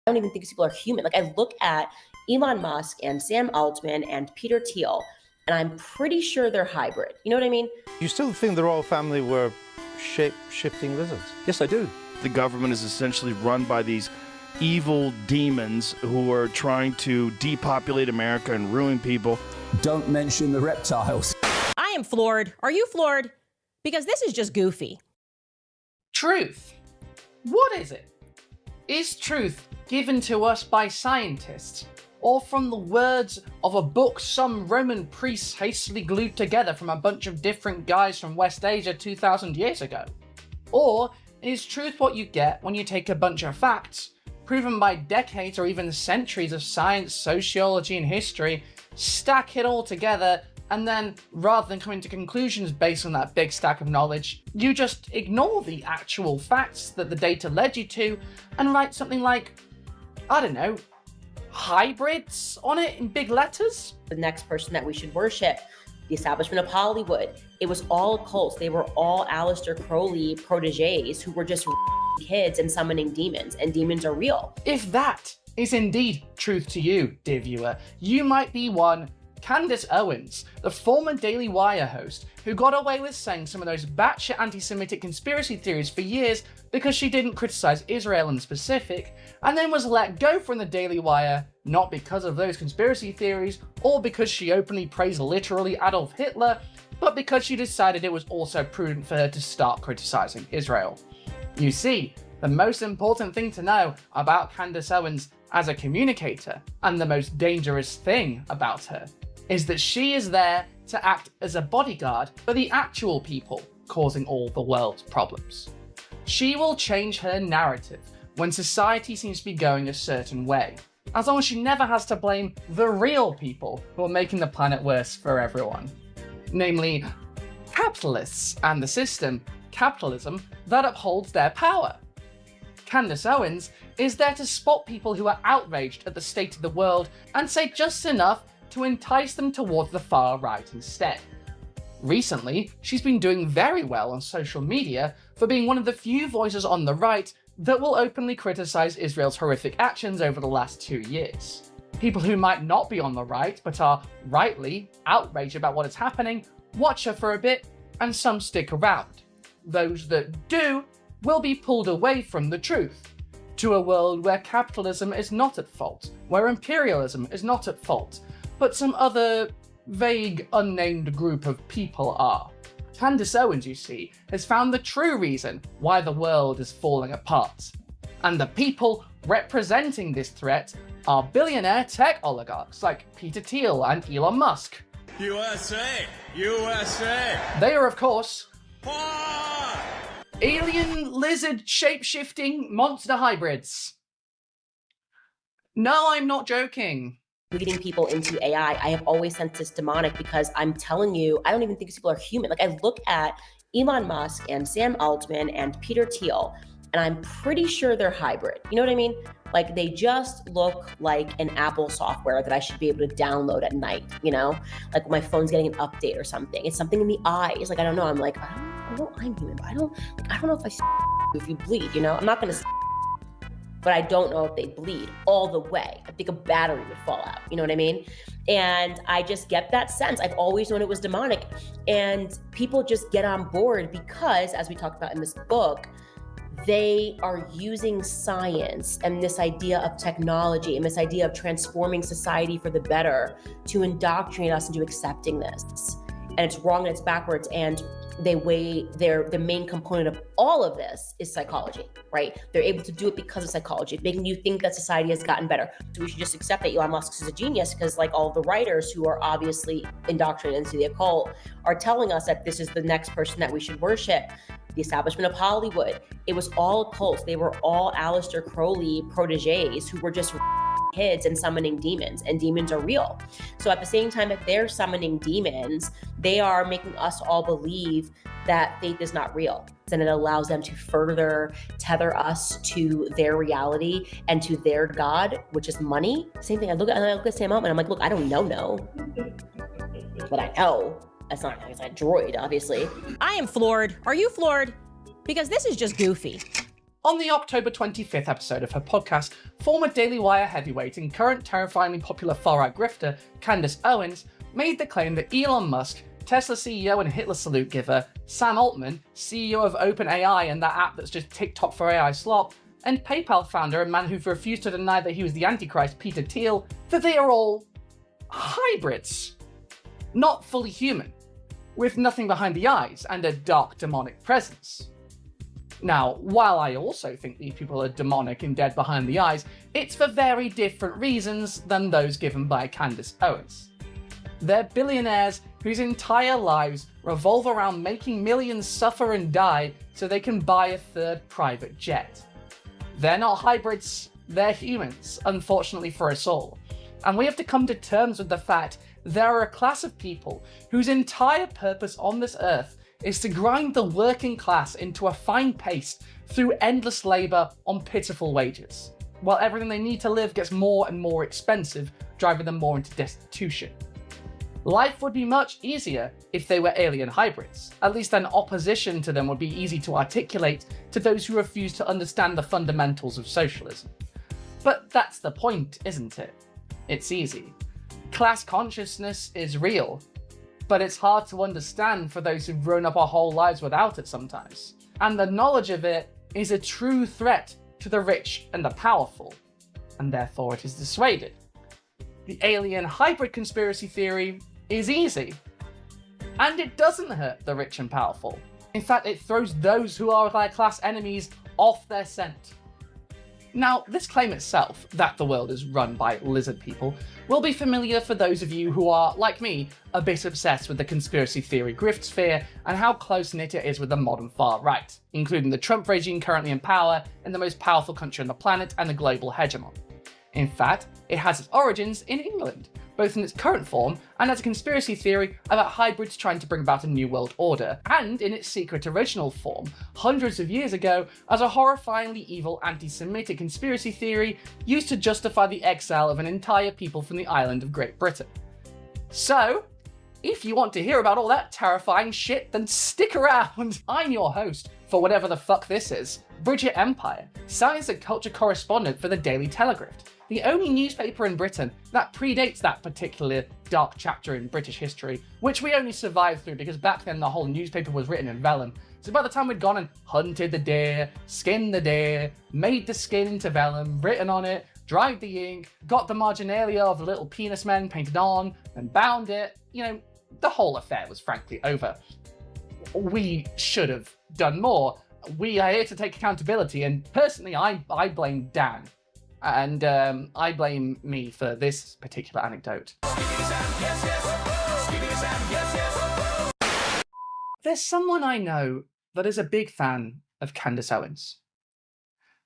I don't even think these people are human. Like, I look at Elon Musk and Sam Altman and Peter Thiel, and I'm pretty sure they're hybrid. You know what I mean? You still think the royal family were shape-shifting lizards? Yes, I do. The government is essentially run by these evil demons who are trying to depopulate America and ruin people. Don't mention the reptiles. I am floored. Are you floored? Because this is just goofy. Truth. What is it? Is truth given to us by scientists, or from the words of a book some Roman priests hastily glued together from a bunch of different guys from West Asia 2,000 years ago? Or is truth what you get when you take a bunch of facts, proven by decades or even centuries of science, sociology, and history, stack it all together, and then, rather than coming to conclusions based on that big stack of knowledge, you just ignore the actual facts that the data led you to and write something like, I don't know, hybrids on it in big letters? The next person that we should worship, the establishment of Hollywood. It was all cults. They were all Aleister Crowley proteges who were just kids and summoning demons, and demons are real. If that is indeed truth to you, dear viewer, you might be one Candace Owens, the former Daily Wire host, who got away with saying some of those batshit anti-Semitic conspiracy theories for years because she didn't criticize Israel in specific, and then was let go from the Daily Wire, not because of those conspiracy theories, or because she openly praised literally Adolf Hitler, but because she decided it was also prudent for her to start criticizing Israel. You see, the most important thing to know about Candace Owens as a communicator, and the most dangerous thing about her, is that she is there to act as a bodyguard for the actual people causing all the world's problems. She will change her narrative when society seems to be going a certain way, as long as she never has to blame the real people who are making the planet worse for everyone. Namely, capitalists and the system, capitalism, that upholds their power. Candace Owens is there to spot people who are outraged at the state of the world and say just enough to entice them towards the far right instead. Recently, she's been doing very well on social media for being one of the few voices on the right that will openly criticize Israel's horrific actions over the last 2 years. People who might not be on the right, but are rightly outraged about what is happening, watch her for a bit, and some stick around. Those that do will be pulled away from the truth, to a world where capitalism is not at fault, where imperialism is not at fault, but some other vague, unnamed group of people are. Candace Owens, you see, has found the true reason why the world is falling apart. And the people representing this threat are billionaire tech oligarchs like Peter Thiel and Elon Musk. USA! USA! They are, of course, alien lizard shape-shifting monster hybrids. No, I'm not joking. Leading people into AI, I have always sensed this demonic because I'm telling you, I don't even think these people are human. Like, I look at Elon Musk and Sam Altman and Peter Thiel, and I'm pretty sure they're hybrid. You know what I mean? Like, they just look like an Apple software that I should be able to download at night, you know? Like, my phone's getting an update or something. It's something in the eyes. Like, I don't know. I'm like, I don't know I'm human, but I don't know if if you bleed, you know? I'm not gonna but I don't know if they bleed all the way. I think a battery would fall out, you know what I mean? And I just get that sense. I've always known it was demonic. And people just get on board because, as we talked about in this book, they are using science and this idea of technology and this idea of transforming society for the better to indoctrinate us into accepting this. And it's wrong and it's backwards. And the main component of all of this is psychology, right? They're able to do it because of psychology, making you think that society has gotten better. So we should just accept that Elon Musk is a genius because, like, all the writers who are obviously indoctrinated into the occult are telling us that this is the next person that we should worship. The establishment of Hollywood. It was all cults. They were all Aleister Crowley proteges who were just kids and summoning demons, and demons are real. So at the same time that they're summoning demons, they are making us all believe that faith is not real. And it allows them to further tether us to their reality and to their God, which is money. Same thing. I look at Sam Altman, I'm like, look, I don't know, but I know. It's not a droid, obviously. I am floored. Are you floored? Because this is just goofy. On the October 25th episode of her podcast, former Daily Wire heavyweight and current terrifyingly popular far-right grifter Candace Owens made the claim that Elon Musk, Tesla CEO and Hitler salute giver Sam Altman, CEO of OpenAI and that app that's just TikTok for AI slop, and PayPal founder and man who refused to deny that he was the Antichrist, Peter Thiel, that they are all hybrids. Not fully human, with nothing behind the eyes and a dark demonic presence. Now, while I also think these people are demonic and dead behind the eyes, it's for very different reasons than those given by Candace Owens. They're billionaires whose entire lives revolve around making millions suffer and die so they can buy a third private jet. They're not hybrids, they're humans, unfortunately for us all. And we have to come to terms with the fact there are a class of people whose entire purpose on this earth is to grind the working class into a fine paste through endless labour on pitiful wages, while everything they need to live gets more and more expensive, driving them more into destitution. Life would be much easier if they were alien hybrids. At least then opposition to them would be easy to articulate to those who refuse to understand the fundamentals of socialism. But that's the point, isn't it? It's easy. Class consciousness is real, but it's hard to understand for those who've grown up our whole lives without it sometimes. And the knowledge of it is a true threat to the rich and the powerful, and therefore it is dissuaded. The alien hybrid conspiracy theory is easy, and it doesn't hurt the rich and powerful. In fact, it throws those who are their class enemies off their scent. Now, this claim itself, that the world is run by lizard people, will be familiar for those of you who are, like me, a bit obsessed with the conspiracy theory grift sphere and how close-knit it is with the modern far right, including the Trump regime currently in power in the most powerful country on the planet and the global hegemon. In fact, it has its origins in England, both in its current form and as a conspiracy theory about hybrids trying to bring about a new world order, and in its secret original form, hundreds of years ago, as a horrifyingly evil anti-Semitic conspiracy theory used to justify the exile of an entire people from the island of Great Britain. So, if you want to hear about all that terrifying shit, then stick around! I'm your host, for whatever the fuck this is, Bridget Empire, science and culture correspondent for the Daily Telegraph, the only newspaper in Britain that predates that particular dark chapter in British history, which we only survived through because back then the whole newspaper was written in vellum. So by the time we'd gone and hunted the deer, skinned the deer, made the skin into vellum, written on it, dried the ink, got the marginalia of the little penis men painted on, and bound it, the whole affair was frankly over. We should have done more. We are here to take accountability, and personally I blame Dan. And I blame me for this particular anecdote. There's someone I know that is a big fan of Candace Owens.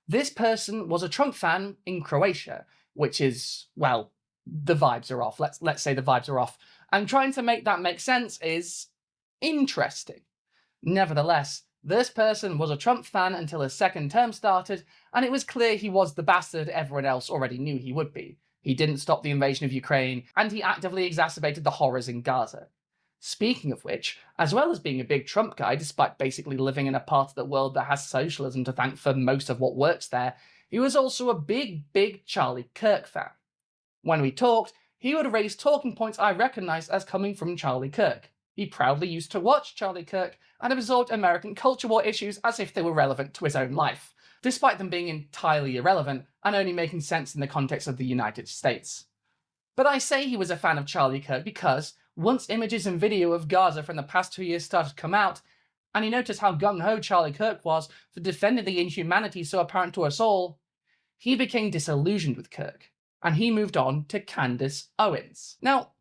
This person was a Trump fan in Croatia, which is, well, the vibes are off. Let's say the vibes are off. And trying to make that make sense is interesting. Nevertheless, this person was a Trump fan until his second term started, and it was clear he was the bastard everyone else already knew he would be. He didn't stop the invasion of Ukraine, and he actively exacerbated the horrors in Gaza. Speaking of which, as well as being a big Trump guy, despite basically living in a part of the world that has socialism to thank for most of what works there, he was also a big Charlie Kirk fan. When we talked, he would raise talking points I recognised as coming from Charlie Kirk. He proudly used to watch Charlie Kirk and absorbed American culture war issues as if they were relevant to his own life, despite them being entirely irrelevant and only making sense in the context of the United States. But I say he was a fan of Charlie Kirk because, once images and video of Gaza from the past 2 years started to come out, and he noticed how gung-ho Charlie Kirk was for defending the inhumanity so apparent to us all, he became disillusioned with Kirk, and he moved on to Candace Owens. Now,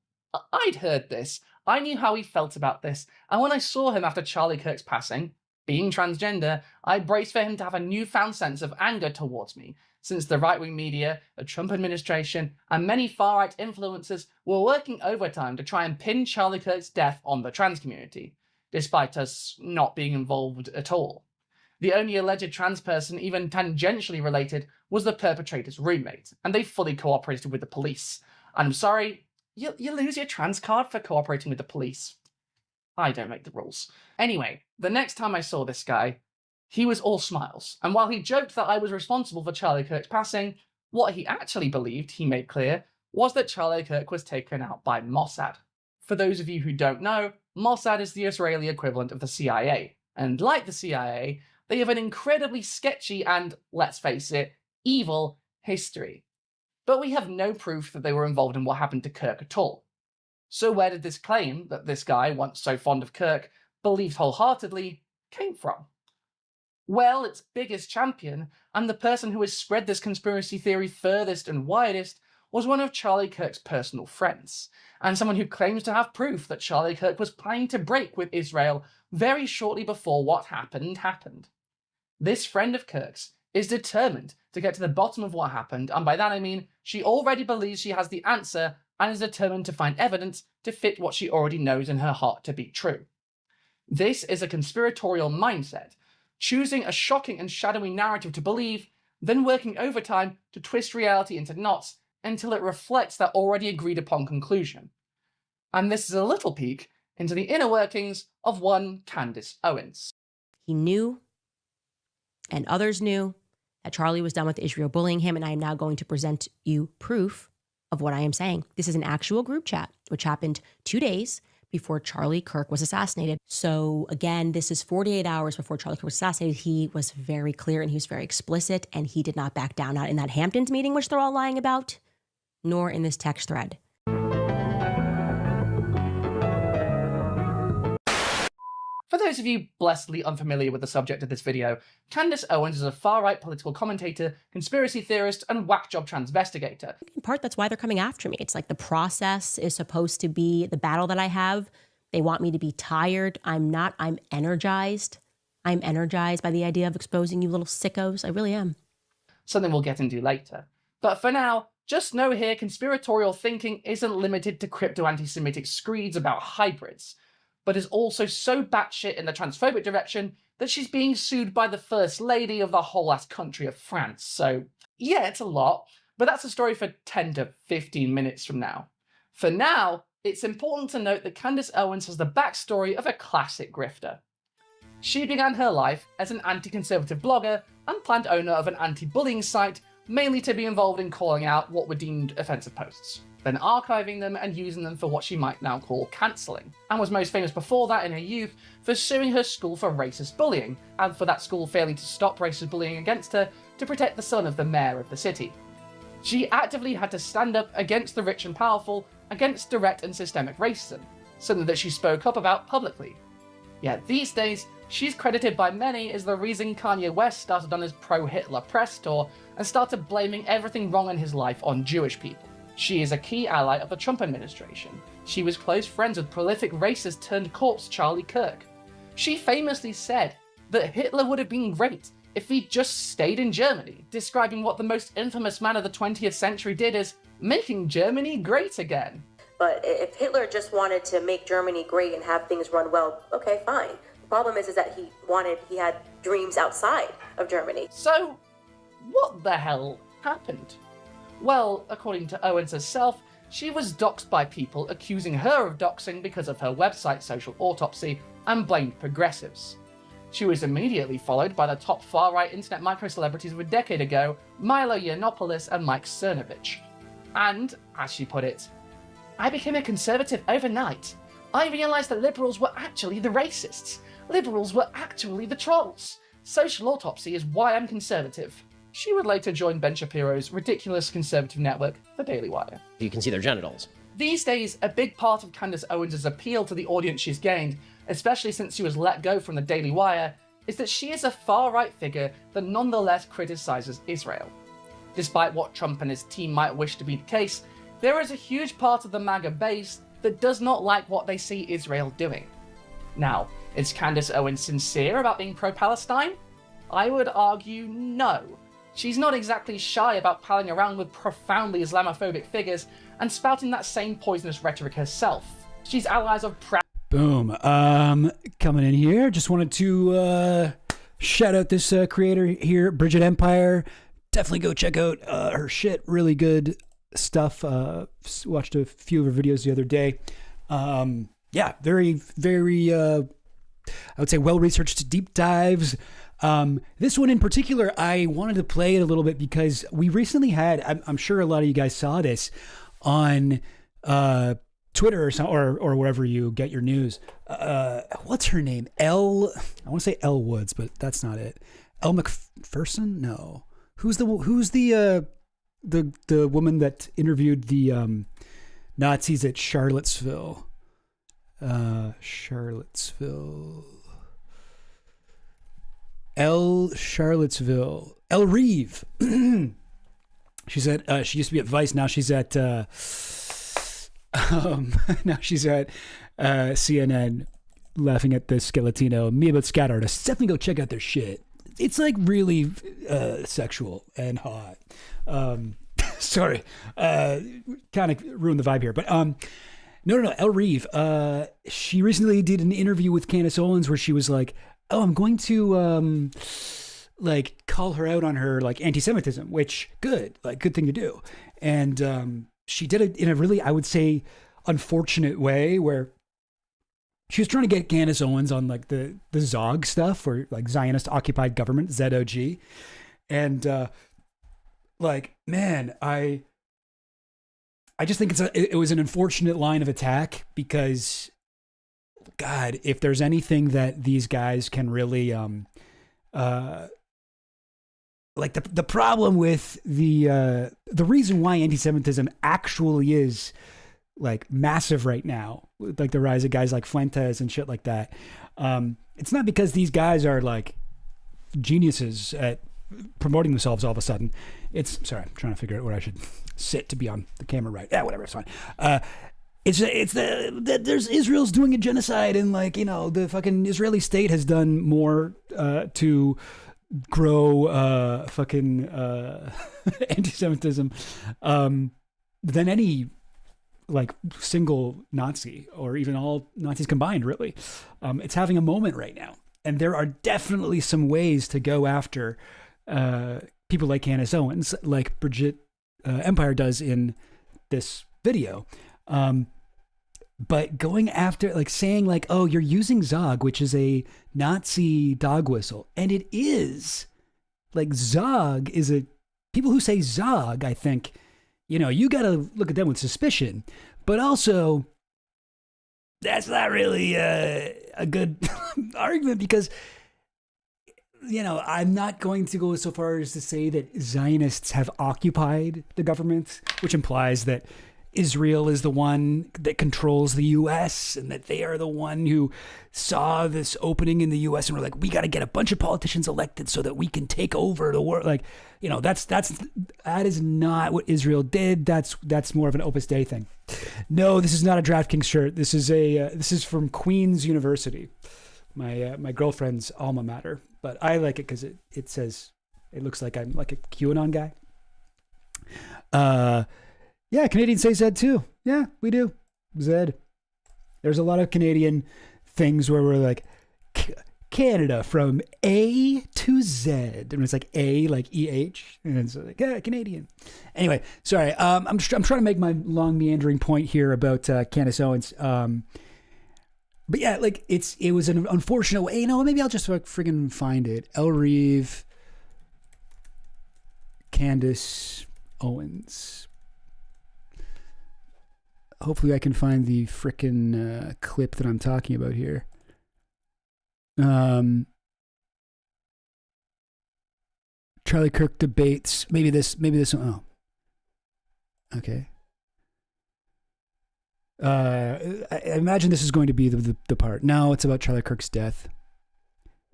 I'd heard this, I knew how he felt about this, and when I saw him after Charlie Kirk's passing, being transgender, I braced for him to have a newfound sense of anger towards me, since the right-wing media, the Trump administration, and many far-right influencers were working overtime to try and pin Charlie Kirk's death on the trans community, despite us not being involved at all. The only alleged trans person even tangentially related was the perpetrator's roommate, and they fully cooperated with the police. And I'm sorry, you lose your trans card for cooperating with the police. I don't make the rules. Anyway, the next time I saw this guy, He was all smiles, and while he joked that I was responsible for Charlie Kirk's passing, what he actually believed, he made clear, was that Charlie Kirk was taken out by Mossad. For those of you who don't know, Mossad is the Israeli equivalent of the CIA, and like the CIA, they have an incredibly sketchy and, let's face it, evil history. But we have no proof that they were involved in what happened to Kirk at all. So where did this claim, that this guy, once so fond of Kirk, believed wholeheartedly, came from? Well, its biggest champion, and the person who has spread this conspiracy theory furthest and widest, was one of Charlie Kirk's personal friends, and someone who claims to have proof that Charlie Kirk was planning to break with Israel very shortly before what happened. This friend of Kirk's is determined to get to the bottom of what happened, and by that I mean she already believes she has the answer and is determined to find evidence to fit what she already knows in her heart to be true. This is a conspiratorial mindset, choosing a shocking and shadowy narrative to believe, then working overtime to twist reality into knots until it reflects that already agreed upon conclusion. And this is a little peek into the inner workings of one Candace Owens. He knew, and others knew, that Charlie was done with Israel bullying him, and I am now going to present you proof of what I am saying. This is an actual group chat, which happened 2 days before Charlie Kirk was assassinated. So again, this is 48 hours before Charlie Kirk was assassinated. He was very clear and he was very explicit, and he did not back down, not in that Hamptons meeting, which they're all lying about, nor in this text thread. For those of you blessedly unfamiliar with the subject of this video, Candace Owens is a far-right political commentator, conspiracy theorist, and whack-job transvestigator. In part, that's why they're coming after me. It's like the process is supposed to be the battle that I have. They want me to be tired. I'm not. I'm energized. I'm energized by the idea of exposing you little sickos. I really am. Something we'll get into later. But for now, just know here conspiratorial thinking isn't limited to crypto-anti-Semitic screeds about hybrids, but is also so batshit in the transphobic direction that she's being sued by the First Lady of the whole-ass country of France. So, yeah, it's a lot, but that's a story for 10 to 15 minutes from now. For now, it's important to note that Candace Owens has the backstory of a classic grifter. She began her life as an anti-conservative blogger and planned owner of an anti-bullying site, mainly to be involved in calling out what were deemed offensive posts, then archiving them and using them for what she might now call cancelling, and was most famous before that in her youth for suing her school for racist bullying, and for that school failing to stop racist bullying against her to protect the son of the mayor of the city. She actively had to stand up against the rich and powerful, against direct and systemic racism, something that she spoke up about publicly. Yet these days, she's credited by many as the reason Kanye West started on his pro-Hitler press tour and started blaming everything wrong in his life on Jewish people. She is a key ally of the Trump administration. She was close friends with prolific racist turned corpse Charlie Kirk. She famously said that Hitler would have been great if he just stayed in Germany, describing what the most infamous man of the 20th century did as making Germany great again. But if Hitler just wanted to make Germany great and have things run well, okay, fine. The problem is that he had dreams outside of Germany. So, what the hell happened? Well, according to Owens herself, she was doxed by people accusing her of doxing because of her website Social Autopsy and blamed progressives. She was immediately followed by the top far-right internet micro-celebrities of a decade ago, Milo Yiannopoulos and Mike Cernovich. And, as she put it, I became a conservative overnight. I realised that liberals were actually the racists. Liberals were actually the trolls. Social Autopsy is why I'm conservative. She would later join Ben Shapiro's ridiculous conservative network, The Daily Wire. You can see their genitals. These days, a big part of Candace Owens' appeal to the audience she's gained, especially since she was let go from The Daily Wire, is that she is a far-right figure that nonetheless criticises Israel. Despite what Trump and his team might wish to be the case, there is a huge part of the MAGA base that does not like what they see Israel doing. Now, is Candace Owens sincere about being pro-Palestine? I would argue no. She's not exactly shy about palling around with profoundly Islamophobic figures and spouting that same poisonous rhetoric herself. She's allies of Boom. Coming in here, just wanted to shout out this creator here, Bridget Empire. Definitely go check out her shit. Really good stuff. Watched a few of her videos the other day. Yeah, very, very, I would say well-researched deep dives. This one in particular, I wanted to play it a little bit because we recently had, I'm sure a lot of you guys saw this on Twitter or wherever you get your news. What's her name? I want to say Elle Woods, but that's not it. Elle McPherson? No. Who's the woman that interviewed the Nazis at Charlottesville? Elle Reeve. She said she used to be at Vice. Now she's at CNN, laughing at the Skeletino. Me about scat artists. Definitely go check out their shit. It's like really sexual and hot. Sorry, kind of ruined the vibe here, but no. Elle Reeve. She recently did an interview with Candace Owens where she was like, "Oh, I'm going to like call her out on her like anti-Semitism," which good thing to do. And she did it in a really, I would say, unfortunate way where she was trying to get Candace Owens on like the Zog stuff, or like Zionist occupied government, ZOG. And like, man, I just think it was an unfortunate line of attack because, God, if there's anything that these guys can really like the problem with the reason why anti-Semitism actually is like massive right now, with like the rise of guys like Fuentes and shit like that. It's not because these guys are like geniuses at promoting themselves all of a sudden. Sorry, I'm trying to figure out where I should sit to be on the camera right. Yeah, whatever, it's fine. It's there's Israel's doing a genocide, and like, you know, the fucking Israeli state has done more to grow fucking anti-Semitism than any like single Nazi or even all Nazis combined, really. It's having a moment right now. And there are definitely some ways to go after people like Candace Owens, like Bridget Empire does in this video. But going after, like saying like, oh, you're using Zog, which is a Nazi dog whistle. And it is. Like Zog is people who say Zog, I think, you know, you got to look at them with suspicion. But also, that's not really a good argument because, you know, I'm not going to go so far as to say that Zionists have occupied the government, which implies that Israel is the one that controls the U.S. and that they are the one who saw this opening in the U.S. and were like, we got to get a bunch of politicians elected so that we can take over the world. Like, you know, that is not what Israel did. That's more of an Opus Dei thing. No, this is not a DraftKings shirt. This is from Queen's University, my girlfriend's alma mater. But I like it because it says, it looks like I'm like a QAnon guy. Yeah, Canadians say Zed too. Yeah, we do. Zed. There's a lot of Canadian things where we're like, Canada from A to Z. And it's like A, like EH. And it's like, yeah, Canadian. Anyway, sorry. I'm trying to make my long meandering point here about Candace Owens. But yeah, like it was an unfortunate way. You know, maybe I'll just friggin' find it. Elle Reeve, Candace Owens. Hopefully I can find the frickin' clip that I'm talking about here. Charlie Kirk debates. Maybe this one. Oh. Okay. I imagine this is going to be the part. No, it's about Charlie Kirk's death.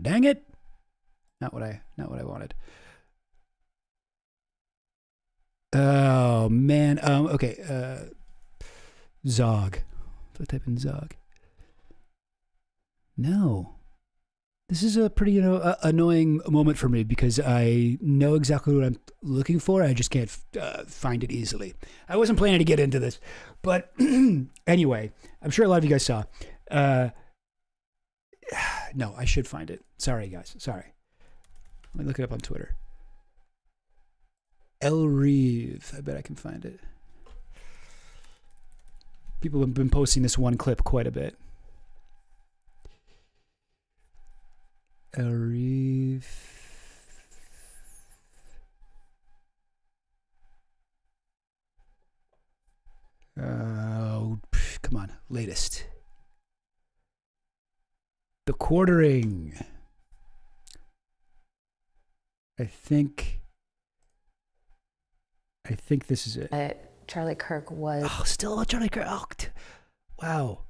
Dang it. Not what I wanted. Oh man. Okay. Zog. So I type in Zog. No. This is a pretty, annoying moment for me because I know exactly what I'm looking for. I just can't find it easily. I wasn't planning to get into this, but anyway, I'm sure a lot of you guys saw. No, I should find it. Sorry, guys. Sorry. Let me look it up on Twitter. Elle Reeve. I bet I can find it. People have been posting this one clip quite a bit. Elrive. Oh, come on. Latest. The Quartering. I think this is it. Charlie Kirk was... Oh, still Charlie Kirk. Oh, wow.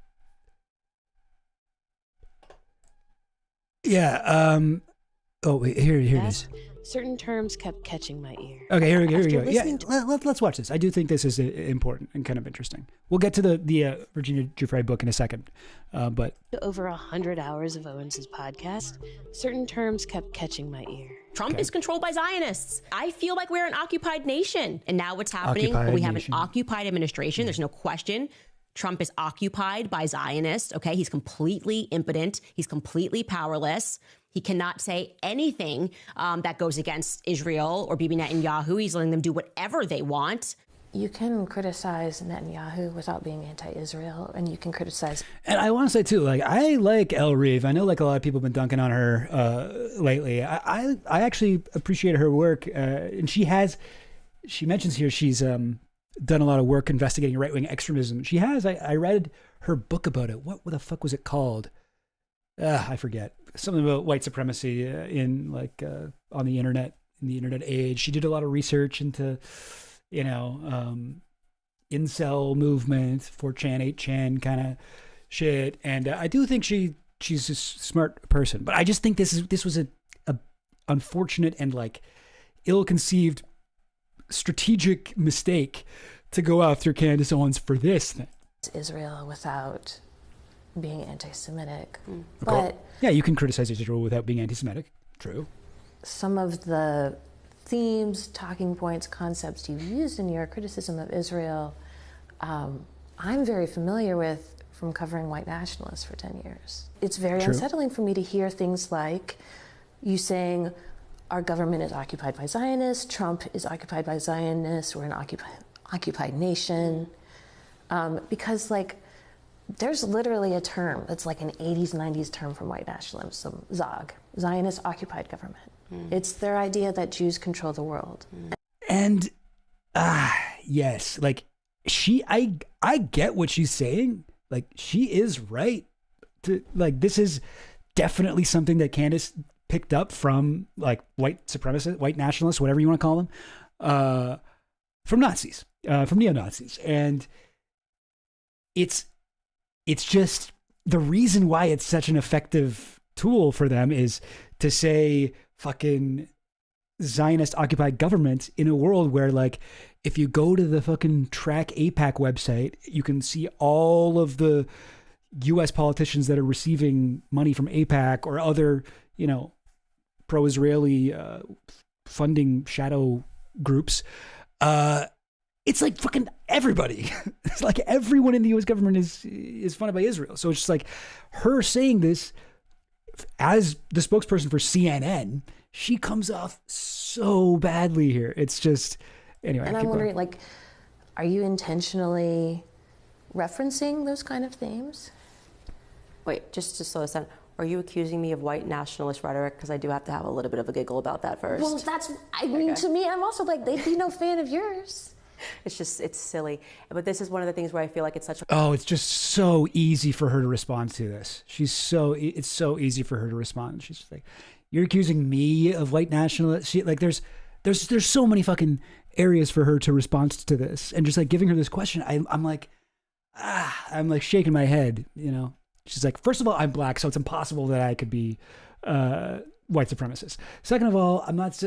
Yeah. Oh, wait, here it is. Certain terms kept catching my ear. Okay, here we go. Yeah, let's watch this. I do think this is important and kind of interesting. We'll get to the Virginia Giuffre book in a second, but over 100 hours of Owens's podcast, certain terms kept catching my ear. Trump is controlled by Zionists. I feel like we're an occupied nation. And now what's happening? Occupied We have nation. an occupied administration. There's no question. Trump is occupied by Zionists. Okay. He's completely impotent. He's completely powerless. He cannot say anything that goes against Israel or Bibi Netanyahu. He's letting them do whatever they want. You can criticize Netanyahu without being anti-Israel, and you can criticize... And I want to say, too, like, I like Elrive. I know, like, a lot of people have been dunking on her lately. I actually appreciate her work. And she mentions here she's done a lot of work investigating right-wing extremism. She has. I read her book about it. What the fuck was it called? I forget. Something about white supremacy in, like, on the internet, in the internet age. She did a lot of research into... incel movement, 4chan, 8chan kind of shit. And I do think she's a smart person, but I just think this was a unfortunate and like ill-conceived strategic mistake to go after Candace Owens for this thing. Israel without being anti-Semitic. But yeah, you can criticize Israel without being anti-Semitic. True. Some of the themes, talking points, concepts you've used in your criticism of Israel, I'm very familiar with from covering white nationalists for 10 years. It's very unsettling for me to hear things like you saying our government is occupied by Zionists, Trump is occupied by Zionists, we're an occupied nation. Because like, there's literally a term that's like an 80s, 90s term from white nationalism, ZOG, Zionist occupied government. It's their idea that Jews control the world. And yes, like I get what she's saying. Like she is right. This is definitely something that Candace picked up from like white supremacists, white nationalists, whatever you want to call them, from Nazis, from neo-Nazis. And it's just the reason why it's such an effective tool for them is to say fucking Zionist occupied government in a world where like if you go to the fucking Track AIPAC website, you can see all of the US politicians that are receiving money from AIPAC or other, pro-Israeli funding shadow groups. It's like fucking everybody. It's like everyone in the US government is funded by Israel. So it's just like her saying this as the spokesperson for CNN, she comes off so badly here. It's just, anyway. And I'm wondering, like, are you intentionally referencing those kind of themes? Wait, just to slow this down. Are you accusing me of white nationalist rhetoric? Because I do have to have a little bit of a giggle about that first. Well, to me, I'm also like, they'd be no fan of yours. It's silly. But this is one of the things where I feel like it's such a... Oh, it's just so easy for her to respond to this. It's so easy for her to respond. She's just like, you're accusing me of white nationalist. There's so many fucking areas for her to respond to this. And just like giving her this question, I'm like shaking my head, She's like, first of all, I'm black, so it's impossible that I could be white supremacist. Second of all, I'm not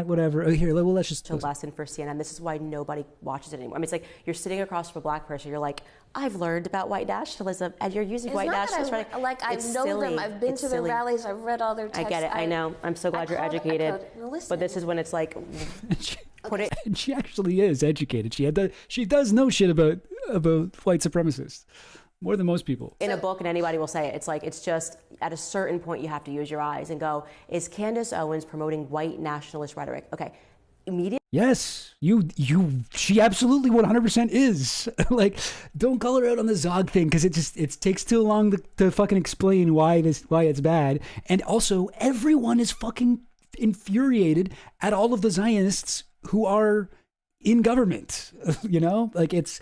whatever. Oh, here, let's just... ...a lesson for CNN. This is why nobody watches it anymore. I mean, it's like you're sitting across from a black person. You're like, I've learned about white nationalism, and you're using white nationalist rhetoric. I know them. I've been to their rallies. I've read all their texts. I get it. I know. I'm so glad you're educated. But this is when it's like... And she actually is educated. She does know shit about white supremacists. More than most people. In a book, and anybody will say it. It's like, it's just, at a certain point, you have to use your eyes and go, is Candace Owens promoting white nationalist rhetoric? Okay, immediately. Yes, she absolutely 100% is. Like, don't call her out on the Zog thing, because it takes too long to fucking explain why it's bad. And also, everyone is fucking infuriated at all of the Zionists who are in government. You know, like it's,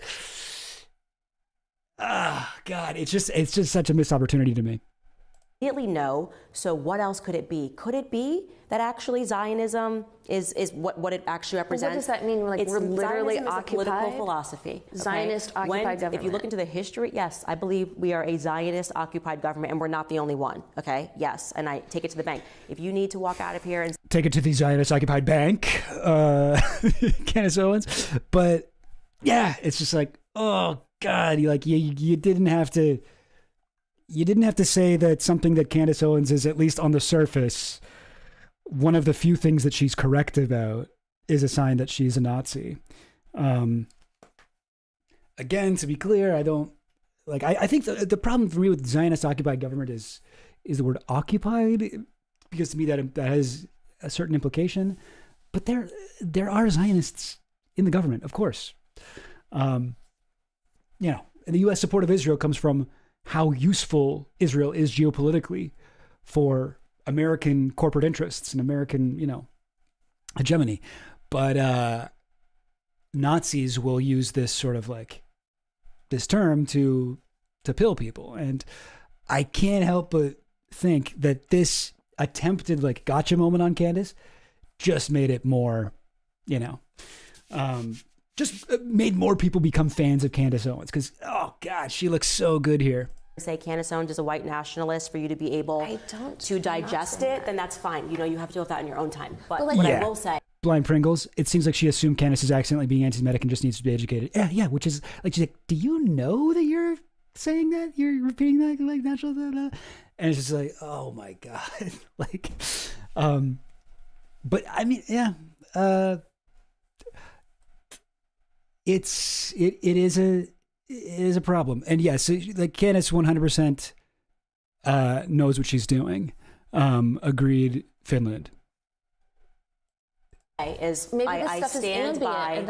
God, it's just such a missed opportunity to me. Immediately no. So what else could it be? Could it be that actually Zionism is what it actually represents? What does that mean? Like, we're literally Zionism is occupied? a political philosophy. Okay? Zionist-occupied government. If you look into the history, yes, I believe we are a Zionist-occupied government, and we're not the only one, okay? Yes, and I take it to the bank. If you need to walk out of here and... Take it to the Zionist-occupied bank, Candace Owens. But, yeah, it's just like, oh, God, you didn't have to... You didn't have to say that something that Candace Owens is, at least on the surface, one of the few things that she's correct about is a sign that she's a Nazi. Again, to be clear, I don't like. I think the problem for me with Zionist occupied government is the word occupied, because to me that has a certain implication. But there are Zionists in the government, of course. And the U.S. support of Israel comes from how useful Israel is geopolitically for American corporate interests and American, hegemony. But Nazis will use this sort of like this term to pill people. And I can't help but think that this attempted like gotcha moment on Candace just made it more, just made more people become fans of Candace Owens, because, oh, God, she looks so good here. Say Candace Owens is a white nationalist for you to be able to digest it, then that's fine. You have to deal with that in your own time. But what I will say... Blind Pringles, it seems like she assumed Candace is accidentally being anti-Semitic and just needs to be educated. Yeah, which is, like, she's like, do you know that you're saying that? You're repeating that, like, natural... Blah, blah. And it's just like, oh, my God. Like, but, I mean, yeah... It is a problem. And yes, like Candace 100% knows what she's doing. Agreed, Finland. I stand by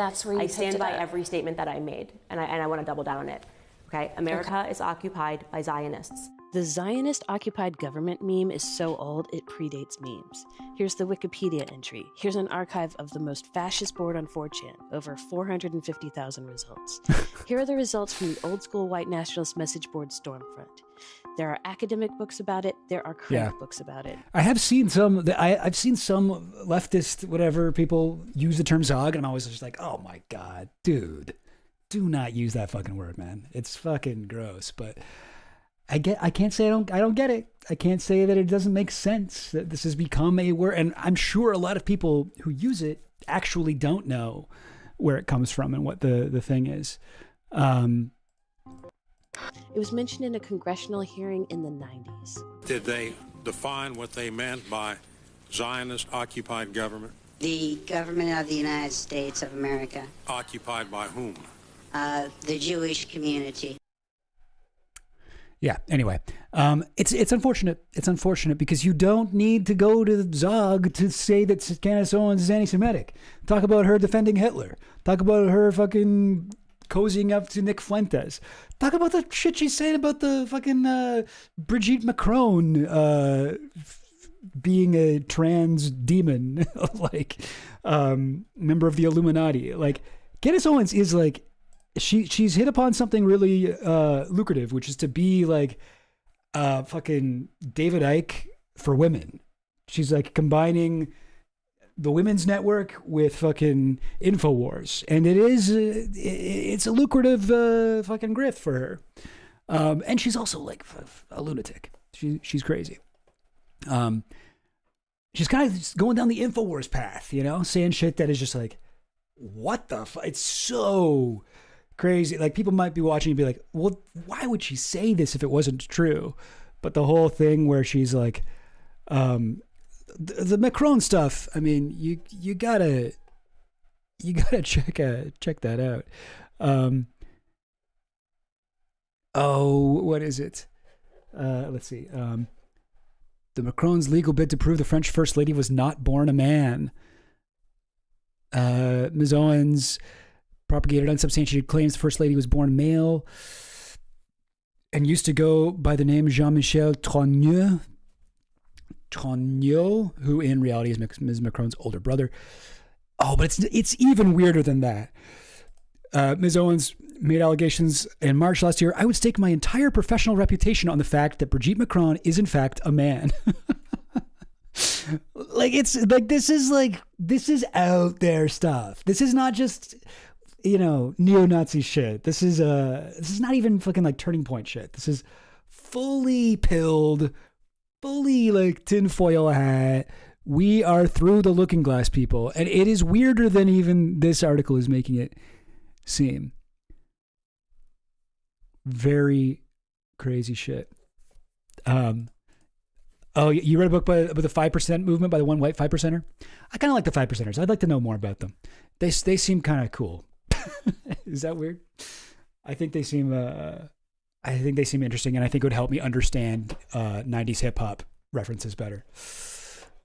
every statement that I made, and I want to double down on it. Okay, America is occupied by Zionists. The Zionist-occupied government meme is so old it predates memes. Here's the Wikipedia entry. Here's an archive of the most fascist board on 4chan, over 450,000 results. Here are the results from the old-school white nationalist message board Stormfront. There are academic books about it. There are crank books about it. I have seen some. I've seen some leftist whatever people use the term Zog, and I'm always just like, oh my God, dude, do not use that fucking word, man. It's fucking gross. But I can't say I don't get it. I can't say that it doesn't make sense that this has become a word, and I'm sure a lot of people who use it actually don't know where it comes from and what the thing is. It was mentioned in a congressional hearing in the 90s. Did they define what they meant by Zionist-occupied government? The government of the United States of America. Occupied by whom? The Jewish community. Yeah, anyway, it's unfortunate. It's unfortunate because you don't need to go to Zog to say that Candace Owens is anti-Semitic. Talk about her defending Hitler. Talk about her fucking cozying up to Nick Fuentes. Talk about the shit she's saying about the fucking Brigitte Macron being a trans demon, like member of the Illuminati. Like Candace Owens is like, she's hit upon something really lucrative, which is to be like fucking David Icke for women. She's like combining the Women's Network with fucking InfoWars, and it's a lucrative fucking grift for her. And she's also like a lunatic. She's crazy. She's kind of going down the InfoWars path, saying shit that is just like, what the fuck? It's so crazy. Like, people might be watching and be like, well, why would she say this if it wasn't true? But the whole thing where she's like, the Macron stuff, I mean, you gotta check that out. What is it? Let's see. The Macron's legal bid to prove the French First Lady was not born a man. Ms. Owens propagated unsubstantiated claims the First Lady was born male and used to go by the name Jean-Michel Trogneux, who in reality is Ms. Macron's older brother. Oh, but it's even weirder than that. Ms. Owens made allegations in March last year. I would stake my entire professional reputation on the fact that Brigitte Macron is in fact a man. This is out there stuff. This is not just, neo-Nazi shit. This is not even fucking like Turning Point shit. This is fully pilled, fully like tinfoil hat. We are through the looking glass, people. And it is weirder than even this article is making it seem. Very crazy shit. Oh, you read a book about the 5% movement by the one white 5%er? I kind of like the 5%ers. I'd like to know more about them. They seem kind of cool. Is that weird? I think they seem interesting, and I think it would help me understand 90s hip hop references better.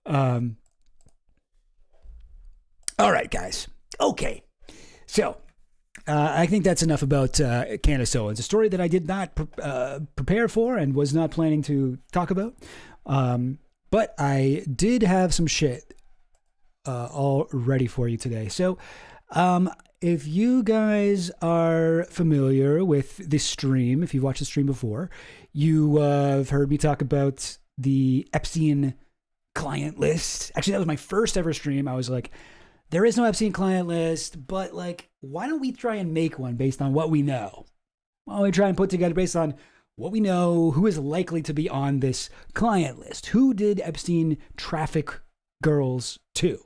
All right, guys. Okay. So, I think that's enough about Candace Owens, a story that I did not prepare for and was not planning to talk about. But I did have some shit all ready for you today. So, if you guys are familiar with this stream, if you've watched the stream before, you have heard me talk about the Epstein client list. Actually, that was my first ever stream. I was like, there is no Epstein client list, but like, why don't we try and make one based on what we know? Why don't we try and put together based on what we know, who is likely to be on this client list? Who did Epstein traffic girls to?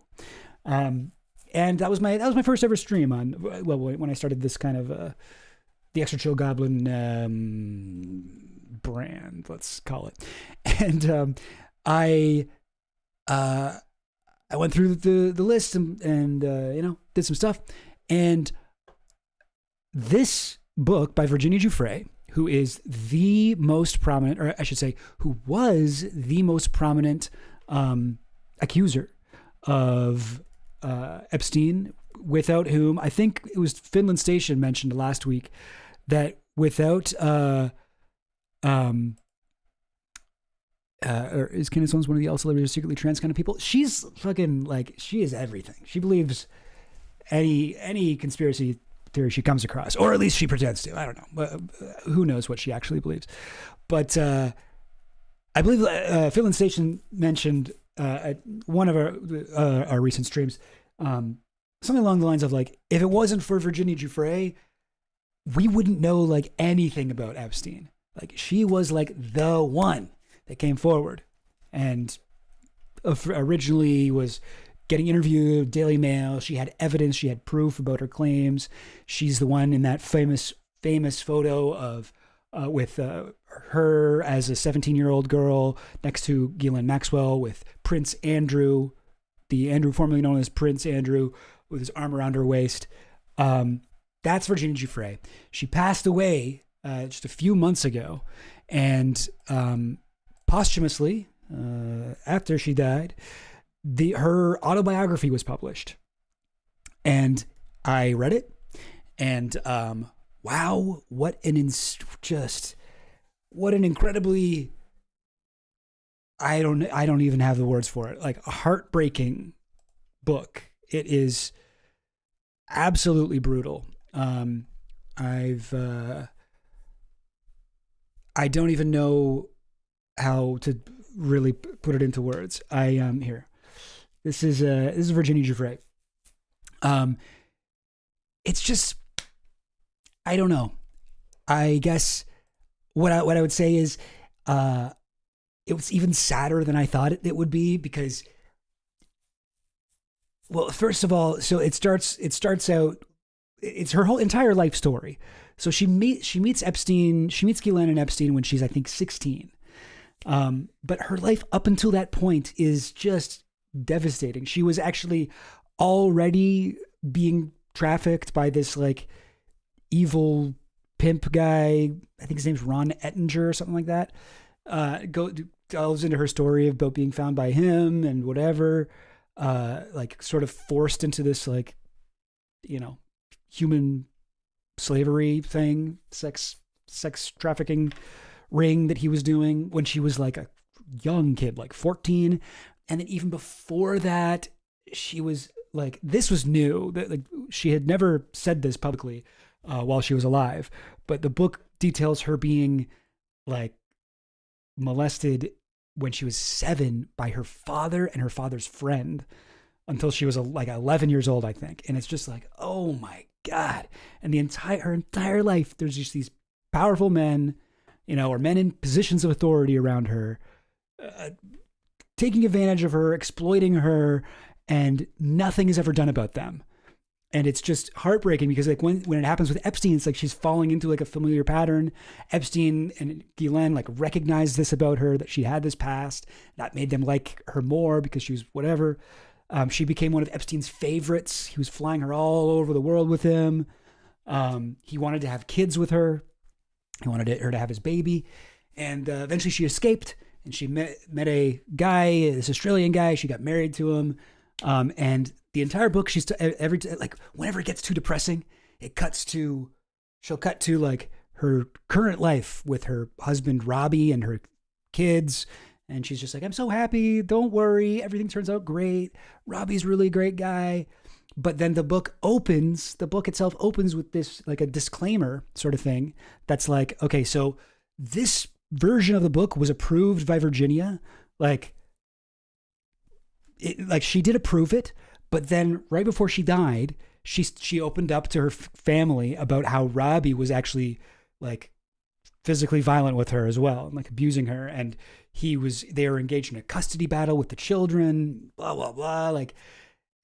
And that was my first ever stream on, when I started this kind of the Extra Chill Goblin brand, let's call it. And I went through the list and did some stuff. And this book by Virginia Giuffre, who is the most prominent, or I should say, who was the most prominent accuser of Epstein, without whom, I think it was Finland Station mentioned last week, that without, or is Candace Owens one of the celebrities secretly trans kind of people? She's fucking like, she is everything. She believes any conspiracy theory she comes across, or at least she pretends to. I don't know. Who knows what she actually believes? But I believe Finland Station mentioned at one of our recent streams something along the lines of like, if it wasn't for Virginia Giuffre, we wouldn't know like anything about Epstein. Like, she was like the one that came forward and originally was getting interviewed, Daily Mail. She had evidence, she had proof about her claims. She's the one in that famous photo of with her as a 17-year-old girl next to Ghislaine Maxwell with Prince Andrew, the Andrew formerly known as Prince Andrew, with his arm around her waist. That's Virginia Giuffre. She passed away just a few months ago, and posthumously, after she died, her autobiography was published, and I read it, and wow, what an incredibly, I don't even have the words for it, like a heartbreaking book. It is absolutely brutal. I don't even know how to really put it into words. Here. This is Virginia Giuffre. It's just, I don't know. I guess what I would say is, it was even sadder than I thought it would be, because, well, first of all, so it starts out, it's her whole entire life story. So she meets Epstein, she meets Ghislaine and Epstein when she's, I think, 16. But her life up until that point is just devastating. She was actually already being trafficked by this like evil pimp guy. I think his name's Ron Ettinger or something like that. Delves into her story about being found by him and whatever. like sort of forced into this like, human slavery thing, sex trafficking ring that he was doing when she was like a young kid, like 14. And then even before that, she was like, this was new. That like she had never said this publicly while she was alive, but the book details her being like molested when she was 7 by her father and her father's friend until she was like 11 years old, I think. And it's just like, oh my God. And her entire life, there's just these powerful men, or men in positions of authority around her, taking advantage of her, exploiting her, and nothing is ever done about them. And it's just heartbreaking because like when it happens with Epstein, it's like she's falling into like a familiar pattern. Epstein and Ghislaine like recognized this about her, that she had this past that made them like her more because she was whatever. She became one of Epstein's favorites. He was flying her all over the world with him. He wanted to have kids with her. He wanted her to have his baby. And eventually she escaped and she met a guy, this Australian guy. She got married to him. And the entire book, she's like whenever it gets too depressing, she'll cut to like her current life with her husband, Robbie, and her kids. And she's just like, I'm so happy. Don't worry. Everything turns out great. Robbie's really a great guy. But then the book itself opens with this, like a disclaimer sort of thing. That's like, okay, so this version of the book was approved by Virginia. Like she did approve it. But then right before she died, she opened up to her family about how Robbie was actually like physically violent with her as well, and like abusing her. And they were engaged in a custody battle with the children, blah, blah, blah. Like,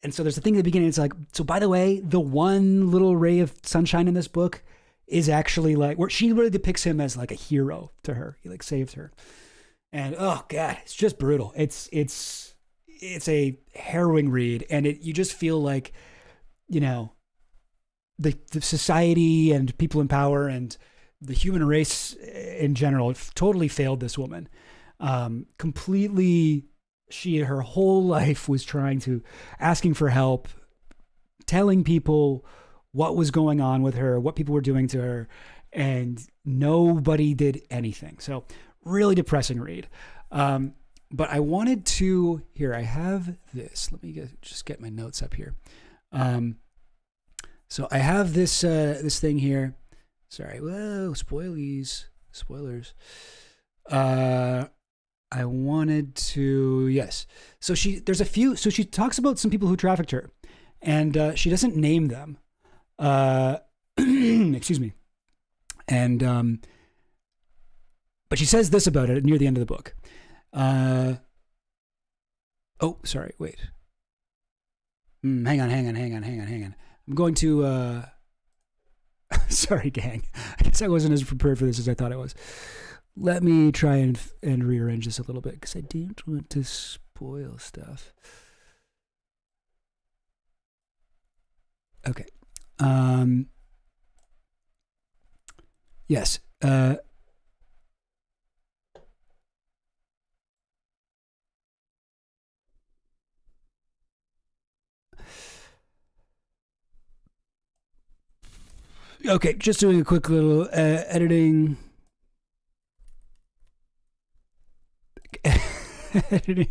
and so there's a thing at the beginning. It's like, so by the way, the one little ray of sunshine in this book is actually like where she really depicts him as like a hero to her. He like saved her. And oh God, it's just brutal. It's a harrowing read, and you just feel like, the society and people in power and the human race in general totally failed this woman. Completely, her whole life was asking for help, telling people what was going on with her, what people were doing to her, and nobody did anything. So really depressing read. But I wanted to, I have this. Let me just get my notes up here. So I have this thing here. Sorry, whoa, spoilers. I wanted to, yes. So she talks about some people who trafficked her, and she doesn't name them. Excuse me. And, but she says this about it near the end of the book. Oh, sorry, wait. Hang on. I'm going to, sorry, gang. I guess I wasn't as prepared for this as I thought I was. Let me try and rearrange this a little bit because I didn't want to spoil stuff. Okay. Yes. Okay, just doing a quick little editing.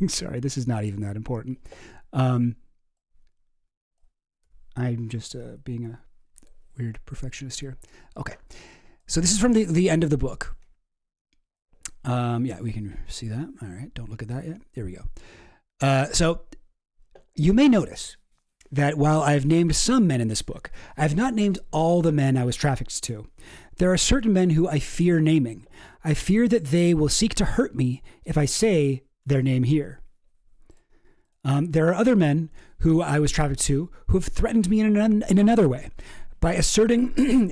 Sorry, this is not even that important. I'm just being a weird perfectionist here. Okay, so this is from the end of the book. Yeah, we can see that. All right, don't look at that yet. There we go. So you may notice that while I've named some men in this book, I've not named all the men I was trafficked to. There are certain men who I fear naming. I fear that they will seek to hurt me if I say their name here. There are other men who I was trafficked to who have threatened me in another way by asserting,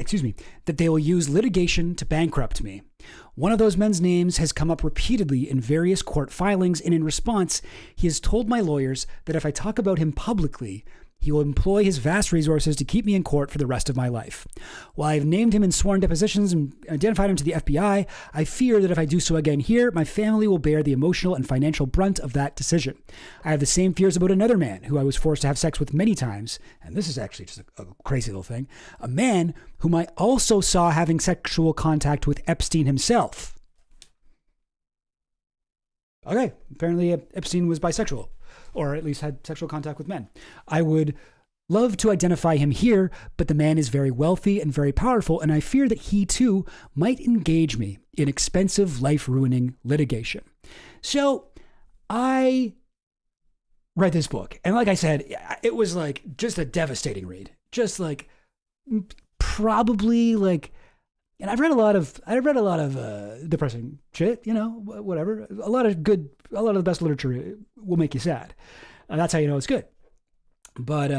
that they will use litigation to bankrupt me. One of those men's names has come up repeatedly in various court filings, and in response, he has told my lawyers that if I talk about him publicly, He will employ his vast resources to keep me in court for the rest of my life. While I have named him in sworn depositions and identified him to the FBI, I fear that if I do so again here, my family will bear the emotional and financial brunt of that decision. I have the same fears about another man who I was forced to have sex with many times, and this is actually just a crazy little thing, a man whom I also saw having sexual contact with Epstein himself. Okay, apparently Epstein was bisexual, or at least had sexual contact with men. I would love to identify him here, but the man is very wealthy and very powerful, and I fear that he too might engage me in expensive, life-ruining litigation. So I read this book, and like I said, it was like just a devastating read. Just like probably like, and I've read a lot of depressing shit, you know, whatever. A lot of the best literature will make you sad. That's how you know it's good. But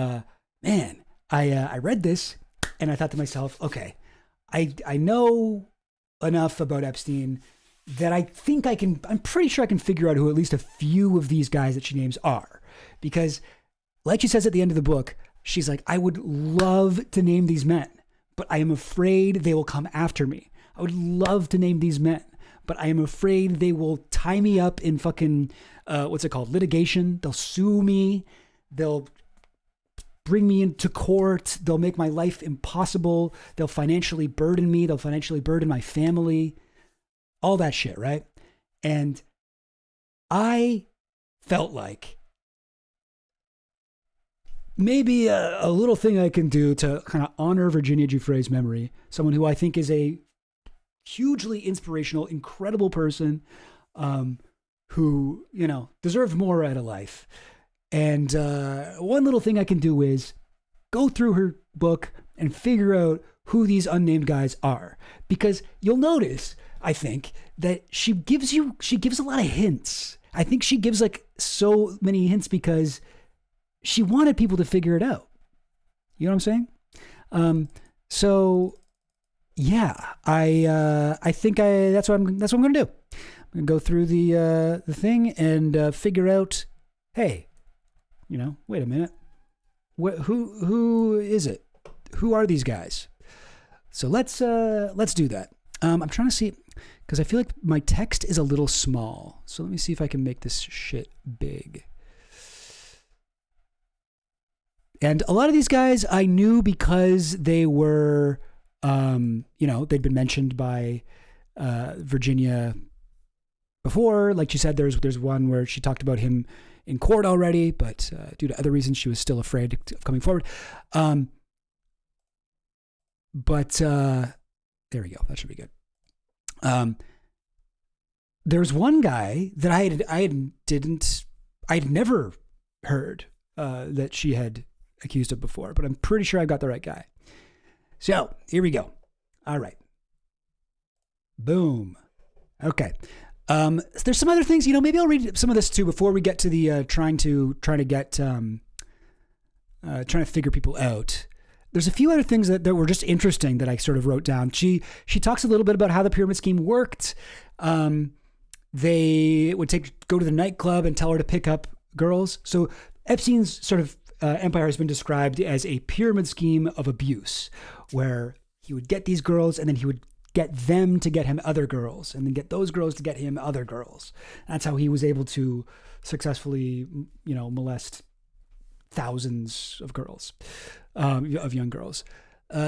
man, I read this and I thought to myself, okay, I know enough about Epstein that I think I'm pretty sure I can figure out who at least a few of these guys that she names are. Because like she says at the end of the book, she's like, I would love to name these men, but I am afraid they will come after me. I would love to name these men, but I am afraid they will tie me up in fucking, litigation. They'll sue me. They'll bring me into court. They'll make my life impossible. They'll financially burden me. They'll financially burden my family. All that shit, right? And I felt like maybe a little thing I can do to kind of honor Virginia Giuffre's memory, someone who I think is a hugely inspirational, incredible person, who, you know, deserved more out of life. And one little thing I can do is go through her book and figure out who these unnamed guys are. Because you'll notice, I think, that she gives a lot of hints. I think she gives like so many hints because she wanted people to figure it out. You know what I'm saying? So yeah, I think that's what I'm going to do. I'm going to go through the thing and figure out, hey, you know, wait a minute. Who is it? Who are these guys? So let's do that. I'm trying to see, because I feel like my text is a little small. So let me see if I can make this shit big. And a lot of these guys I knew because they were, they'd been mentioned by Virginia before. Like she said, there's one where she talked about him in court already, but due to other reasons, she was still afraid of coming forward. But there we go. That should be good. There's one guy that I had never heard that she had accused of before, but I'm pretty sure I got the right guy. So here we go. All right. Boom. Okay. There's some other things, you know, maybe I'll read some of this too before we get to the trying to figure people out. There's a few other things that were just interesting that I sort of wrote down. She talks a little bit about how the pyramid scheme worked. They would go to the nightclub and tell her to pick up girls. So Epstein's sort of empire has been described as a pyramid scheme of abuse, where he would get these girls and then he would get them to get him other girls, and then get those girls to get him other girls. That's how he was able to successfully, you know, molest thousands of girls, of young girls.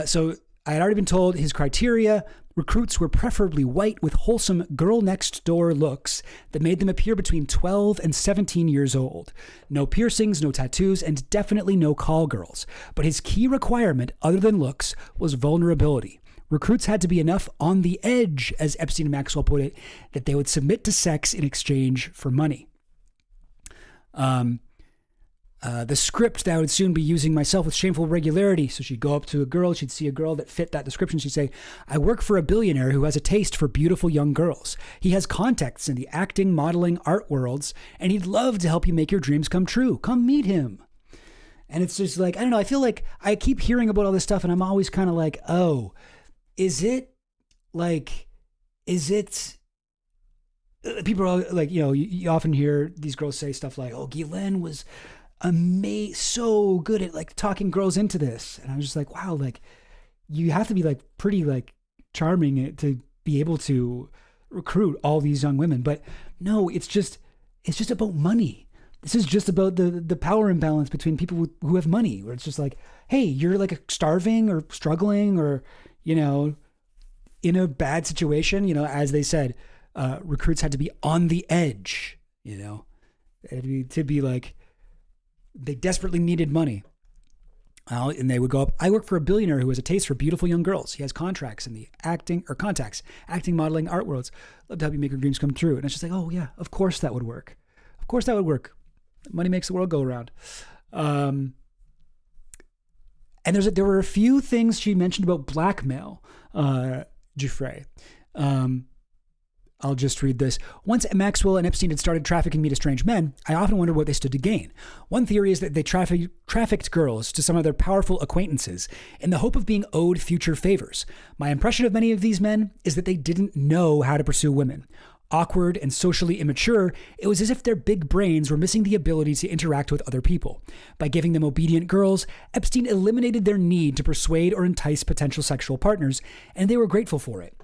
So I had already been told his criteria: recruits were preferably white with wholesome girl next door looks that made them appear between 12 and 17 years old. No piercings, no tattoos, and definitely no call girls. But his key requirement, other than looks, was vulnerability. Recruits had to be enough on the edge, as Epstein and Maxwell put it, that they would submit to sex in exchange for money. The script that I would soon be using myself with shameful regularity. So she'd go up to a girl, she'd see a girl that fit that description. She'd say, I work for a billionaire who has a taste for beautiful young girls. He has contacts in the acting, modeling, art worlds, and he'd love to help you make your dreams come true. Come meet him. And it's just like, I don't know, I feel like I keep hearing about all this stuff and I'm always kind of like, oh, is it people are like, you know, you often hear these girls say stuff like, oh, Guylaine was so good at like talking girls into this. And I was just like, wow, like you have to be like pretty like charming to be able to recruit all these young women. But no, it's just about money. This is just about the power imbalance between people who have money, where it's just like, hey, you're like starving or struggling or, you know, in a bad situation, you know, as they said, recruits had to be on the edge, you know, to be like, they desperately needed money. And they would go up. I work for a billionaire who has a taste for beautiful young girls. He has contacts in the acting, modeling, art worlds. Love to help you make your dreams come true. And it's just like, oh yeah, of course that would work. Of course that would work. Money makes the world go around. And there were a few things she mentioned about blackmail, Giuffre. I'll just read this. Once Maxwell and Epstein had started trafficking me to strange men, I often wondered what they stood to gain. One theory is that they trafficked girls to some of their powerful acquaintances in the hope of being owed future favors. My impression of many of these men is that they didn't know how to pursue women. Awkward and socially immature, it was as if their big brains were missing the ability to interact with other people. By giving them obedient girls, Epstein eliminated their need to persuade or entice potential sexual partners, and they were grateful for it.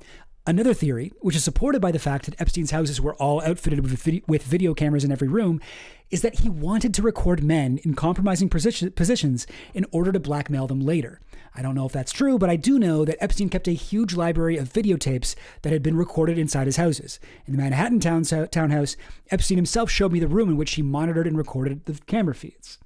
Another theory, which is supported by the fact that Epstein's houses were all outfitted with video cameras in every room, is that he wanted to record men in compromising positions in order to blackmail them later. I don't know if that's true, but I do know that Epstein kept a huge library of videotapes that had been recorded inside his houses. In the Manhattan townhouse, Epstein himself showed me the room in which he monitored and recorded the camera feeds.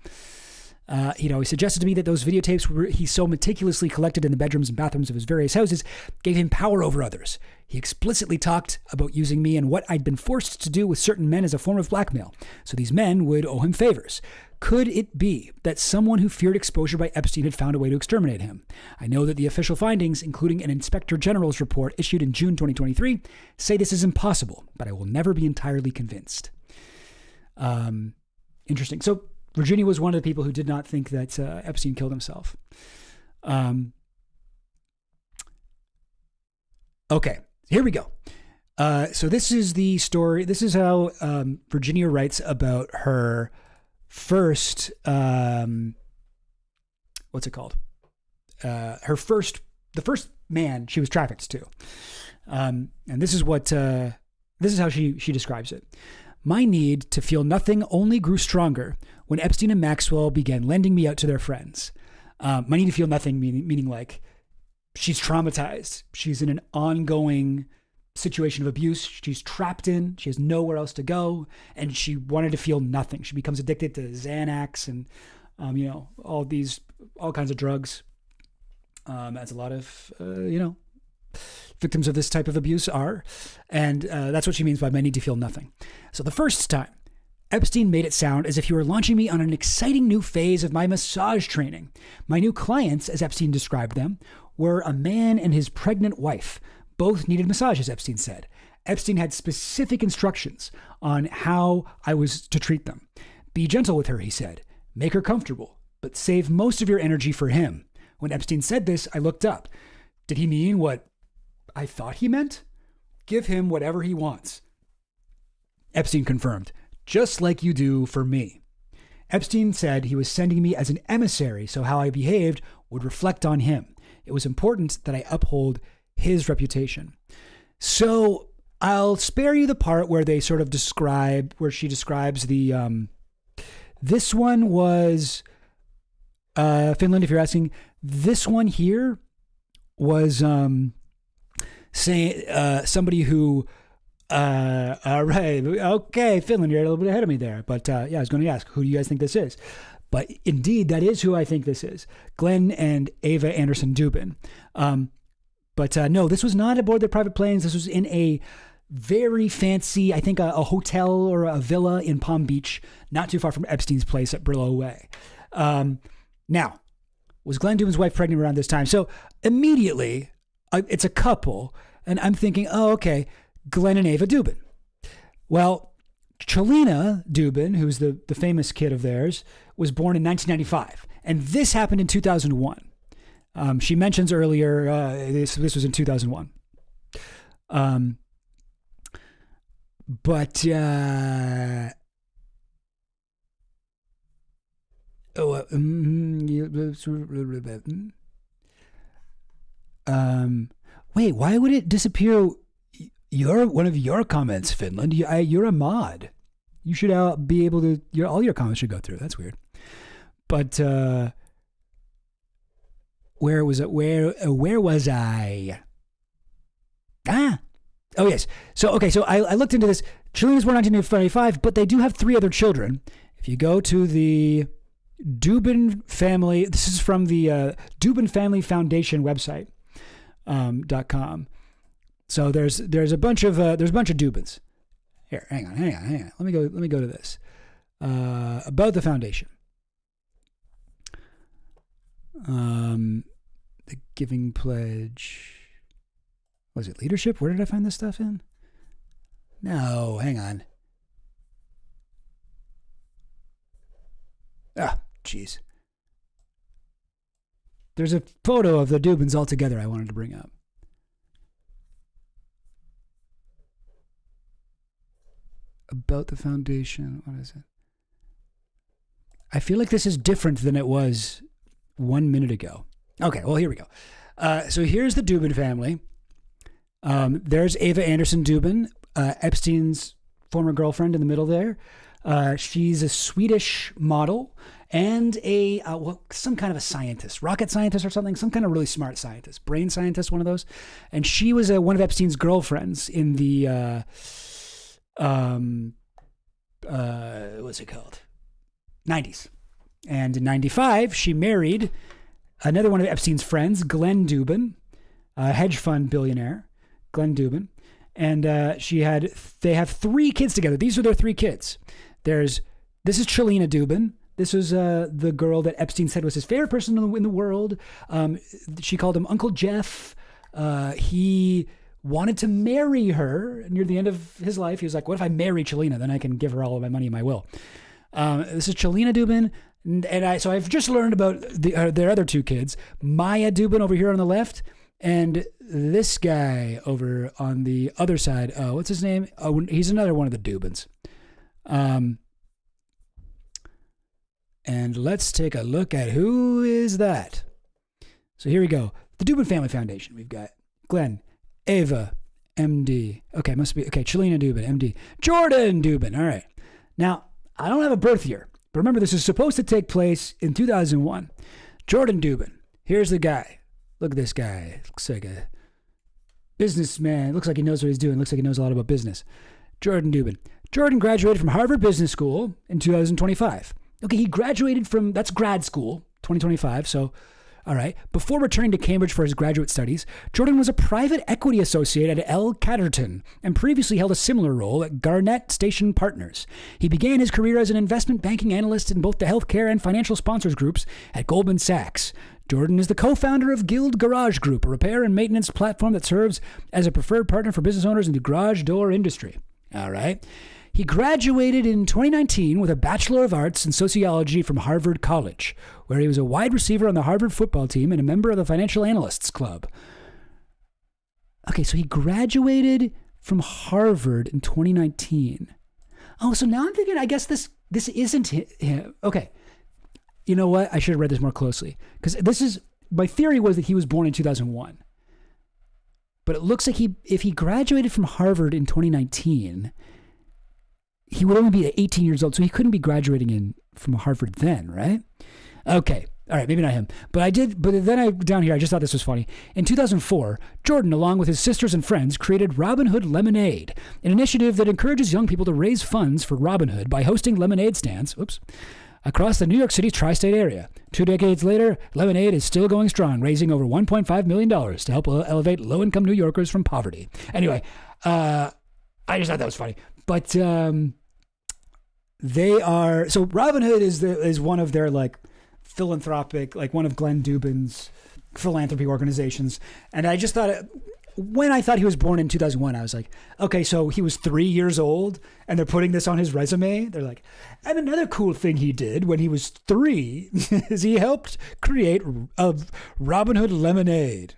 He suggested to me that those videotapes he so meticulously collected in the bedrooms and bathrooms of his various houses gave him power over others. He explicitly talked about using me and what I'd been forced to do with certain men as a form of blackmail, so these men would owe him favors. Could it be that someone who feared exposure by Epstein had found a way to exterminate him? I know that the official findings, including an Inspector General's report issued in June 2023, say this is impossible, but I will never be entirely convinced. Interesting. So Virginia was one of the people who did not think that Epstein killed himself. Okay, here we go. So this is the story. This is how Virginia writes about her first, what's it called? The first man she was trafficked to. And this is how she describes it. My need to feel nothing only grew stronger when Epstein and Maxwell began lending me out to their friends. My need to feel nothing, meaning like she's traumatized. She's in an ongoing situation of abuse. She's trapped in. She has nowhere else to go, and she wanted to feel nothing. She becomes addicted to Xanax and all kinds of drugs. As a lot of victims of this type of abuse are. And that's what she means by my need to feel nothing. So the first time, Epstein made it sound as if he were launching me on an exciting new phase of my massage training. My new clients, as Epstein described them, were a man and his pregnant wife. Both needed massages, Epstein said. Epstein had specific instructions on how I was to treat them. Be gentle with her, he said. Make her comfortable, but save most of your energy for him. When Epstein said this, I looked up. Did he mean what I thought he meant? Give him whatever he wants. Epstein confirmed, just like you do for me. Epstein said he was sending me as an emissary, so how I behaved would reflect on him. It was important that I uphold his reputation. So I'll spare you the part where they sort of where she describes the, this one was, Finland, if you're asking, this one here was, saying somebody who right, okay, Finland, you're a little bit ahead of me there, but I was going to ask, who do you guys think this is? But indeed, that is who I think this is. Glenn and Ava Anderson Dubin. But no, this was not aboard their private planes. This was in a very fancy, I think a hotel or a villa in Palm Beach, not too far from Epstein's place at Brillo Way. Now, was Glenn Dubin's wife pregnant around this time? So immediately, it's a couple, and I'm thinking, oh, okay, Glenn and Ava Dubin. Well, Chelina Dubin, who's the famous kid of theirs, was born in 1995, and this happened in 2001. She mentions earlier, this was in 2001. But Wait, why would it disappear? You're one of your comments, Finland. You're a mod. You should be able to. All your comments should go through. That's weird. But where was it? Where was I? Oh yes. So I looked into this. Chilean was born in 1945, but they do have 3 other children. If you go to the Dubin family, this is from the Dubin Family Foundation website .com. So there's a bunch of Dubins. Here, hang on. Let me go to this about the foundation. The Giving Pledge. Was it leadership? Where did I find this stuff in? No, hang on. Jeez. There's a photo of the Dubins all together I wanted to bring up. About the foundation. What is it? I feel like this is different than it was 1 minute ago. Okay, well, here we go. So here's the Dubin family. There's Ava Anderson Dubin, Epstein's former girlfriend in the middle there. She's a Swedish model and some kind of a scientist, rocket scientist or something, some kind of really smart scientist, brain scientist, one of those. And she was one of Epstein's girlfriends in the, what's it called? 90s. And in 95, she married another one of Epstein's friends, Glenn Dubin, a hedge fund billionaire, Glenn Dubin. And they have 3 kids together. These are their 3 kids. This is Chelina Dubin. This was the girl that Epstein said was his favorite person in the world. She called him Uncle Jeff. He wanted to marry her near the end of his life. He was like, what if I marry Chelina? Then I can give her all of my money in my will. This is Chelina Dubin. So I've just learned about their other 2 kids, Maya Dubin over here on the left, and this guy over on the other side. What's his name? Oh, he's another one of the Dubins. And let's take a look at who is that. So here we go. The Dubin Family Foundation. We've got Glenn, Ava, MD. Okay, Chelina Dubin, MD. Jordan Dubin. All right. Now, I don't have a birth year, but remember, this is supposed to take place in 2001. Jordan Dubin. Here's the guy. Look at this guy. Looks like a businessman. Looks like he knows what he's doing. Looks like he knows a lot about business. Jordan Dubin. Jordan graduated from Harvard Business School in 2025. Okay, he graduated from, that's grad school, 2025, so, all right. Before returning to Cambridge for his graduate studies, Jordan was a private equity associate at L. Catterton and previously held a similar role at Garnett Station Partners. He began his career as an investment banking analyst in both the healthcare and financial sponsors groups at Goldman Sachs. Jordan is the co-founder of Guild Garage Group, a repair and maintenance platform that serves as a preferred partner for business owners in the garage door industry. All right. He graduated in 2019 with a Bachelor of Arts in Sociology from Harvard College, where he was a wide receiver on the Harvard football team and a member of the Financial Analysts Club. Okay, so he graduated from Harvard in 2019. Oh, so now I'm thinking, I guess this isn't him. Okay. You know what? I should have read this more closely, because my theory was that he was born in 2001. But it looks like if he graduated from Harvard in 2019, he would only be 18 years old, so he couldn't be graduating from Harvard then, right? Okay. All right, maybe not him. But then down here, I just thought this was funny. In 2004, Jordan, along with his sisters and friends, created Robin Hood Lemonade, an initiative that encourages young people to raise funds for Robin Hood by hosting lemonade stands, across the New York City tri-state area. 2 decades later, Lemonade is still going strong, raising over $1.5 million to help elevate low-income New Yorkers from poverty. Anyway, I just thought that was funny. But so Robin Hood is one of their philanthropic, one of Glenn Dubin's philanthropy organizations. And I just thought, when I thought he was born in 2001, I was like, okay, so he was 3 years old and they're putting this on his resume. They're like, and another cool thing he did when he was 3 is he helped create a Robin Hood Lemonade.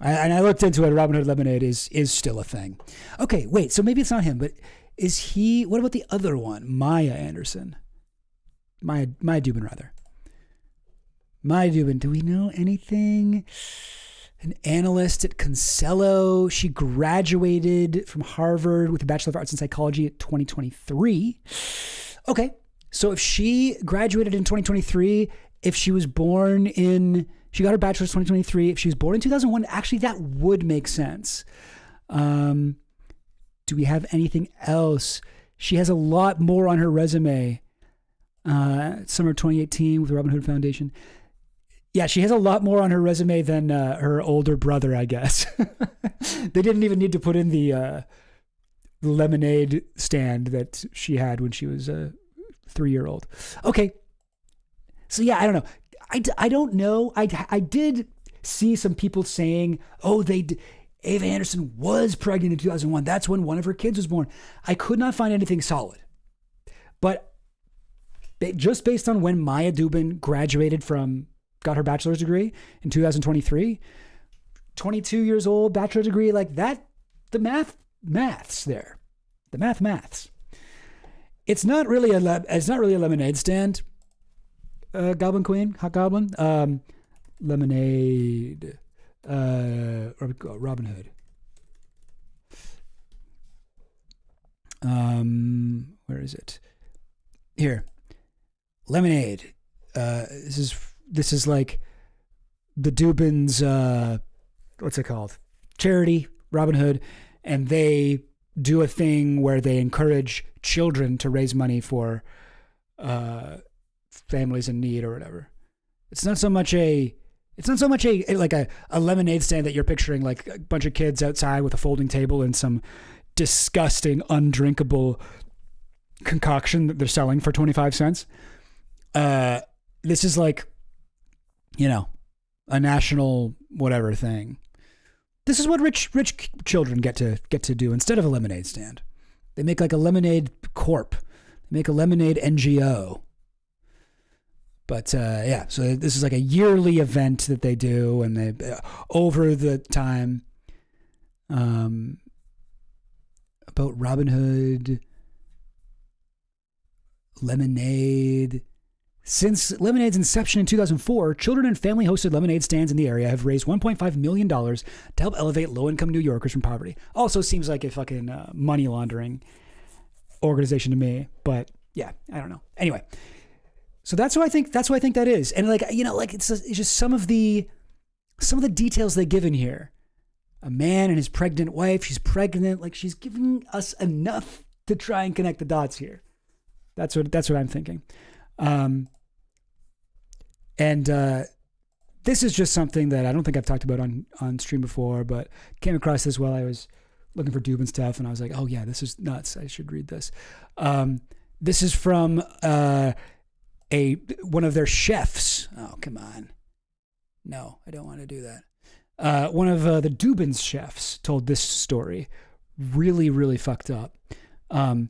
And I looked into it. Robin Hood Lemonade is still a thing. Okay, wait, so maybe it's not him, but what about the other one? Maya Anderson. Maya Dubin, rather. Maya Dubin, do we know anything? An analyst at Consello. She graduated from Harvard with a Bachelor of Arts in Psychology at 2023. Okay. So if she graduated in 2023, if she was born in, she got her bachelor's in 2023, if she was born in 2001, actually that would make sense. Do we have anything else? She has a lot more on her resume. Summer 2018 with the Robin Hood Foundation. Yeah, she has a lot more on her resume than her older brother, I guess. They didn't even need to put in the lemonade stand that she had when she was a 3-year-old. Okay. So yeah, I don't know. I don't know. I did see some people saying, oh, Ava Anderson was pregnant in 2001. That's when one of her kids was born. I could not find anything solid. But just based on when Maya Dubin got her bachelor's degree in 2023, 22 years old, bachelor's degree, like that, the maths there. The maths. It's not really a lemonade stand. Goblin Queen, Hot Goblin. Lemonade. Robin Hood. Where is it? Here. Lemonade. This is like the Dubins, what's it called? Charity, Robin Hood, and they do a thing where they encourage children to raise money for families in need or whatever. It's not so much a lemonade stand that you're picturing, like a bunch of kids outside with a folding table and some disgusting, undrinkable concoction that they're selling for 25 cents. This is like, a national whatever thing. This is what rich children get to do instead of a lemonade stand. They make like a lemonade corp. They make a lemonade NGO. But yeah, so this is like a yearly event that they do, and they over the time about Robin Hood, lemonade. Since Lemonade's inception in 2004, children and family-hosted lemonade stands in the area have raised $1.5 million to help elevate low-income New Yorkers from poverty. Also seems like a fucking money laundering organization to me, but yeah, I don't know. Anyway, so that's what I think that is, and it's just some of the details they give in here. A man and his pregnant wife. She's pregnant. Like, she's giving us enough to try and connect the dots here. That's what I'm thinking. And this is just something that I don't think I've talked about on stream before, but came across this while I was looking for Dubin stuff, and I was like, oh yeah, this is nuts. I should read this. This is from one of their chefs. Oh, come on. No, I don't want to do that. One of the Dubin's chefs told this story. Really, really fucked up. Ronaldo